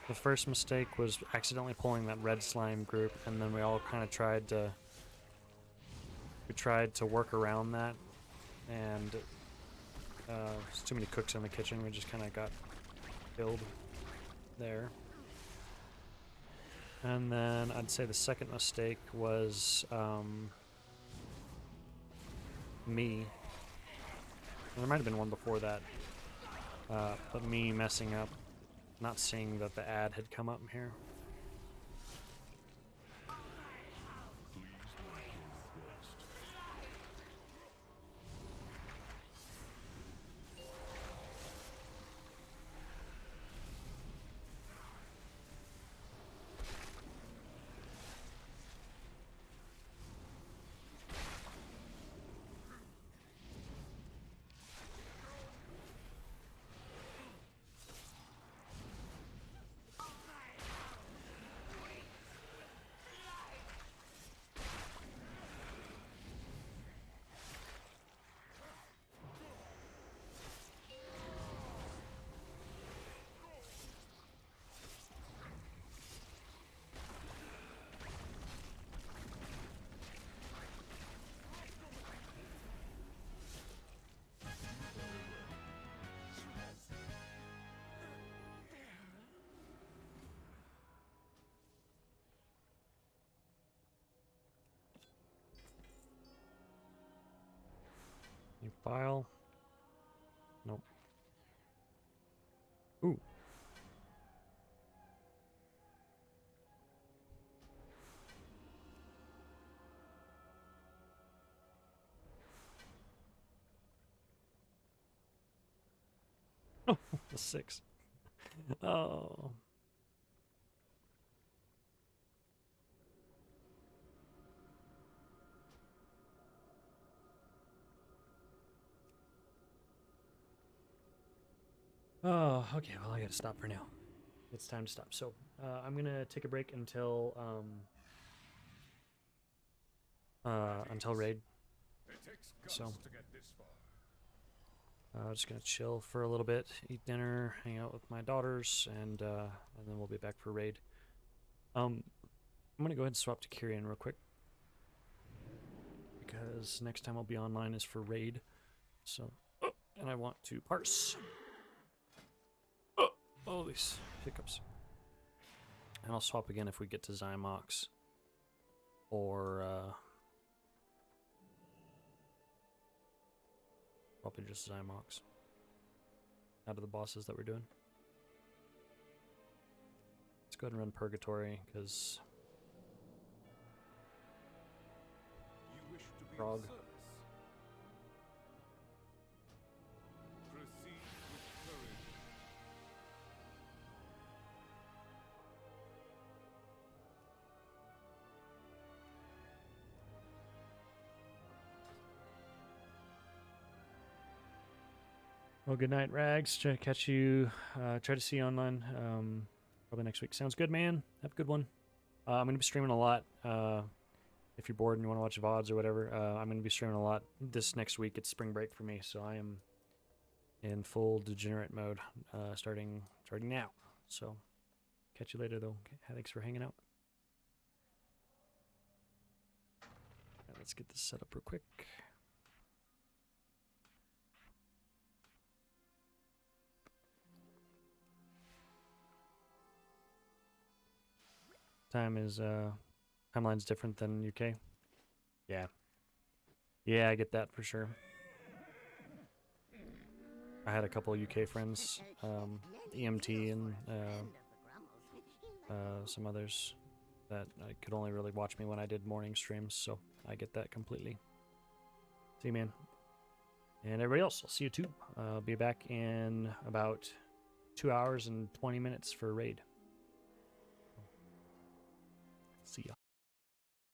The first mistake was accidentally pulling that red slime group, and then we all kind of tried to work around that, and there's too many cooks in the kitchen. We just kind of got killed there. And then I'd say the second mistake was me. There might have been one before that, but me messing up, not seeing that the ad had come up here. File. Nope. Ooh. Oh, the 6. Oh. Oh, okay. Well, I gotta stop for now. It's time to stop. So, I'm gonna take a break until raid. It takes So, guts to get this far. just gonna chill for a little bit, eat dinner, hang out with my daughters, and then we'll be back for raid. I'm gonna go ahead and swap to Kyrian real quick because next time I'll be online is for raid. So, and I want to parse. Oh, these hiccups. And I'll swap again if we get to Zymox or probably just Zymox out of the bosses that we're doing. Let's go ahead and run Purgatory because You wish to be Frog. of service. Proceed with courage. Well, good night, Rags. Try to catch you. Try to see you online. Probably next week. Sounds good, man. Have a good one. I'm gonna be streaming a lot. If you're bored and you want to watch VODs or whatever, I'm gonna be streaming a lot this next week. It's spring break for me, so I am in full degenerate mode, starting now. So, catch you later, though. Okay, thanks for hanging out. Let's get this set up real quick. Time is timeline's different than UK. Yeah. Yeah, I get that for sure. I had a couple UK friends, EMT and some others that I could only really watch me when I did morning streams, so I get that completely. See you, man. And everybody else, I'll see you too. I'll be back in about 2 hours and 20 minutes for a raid.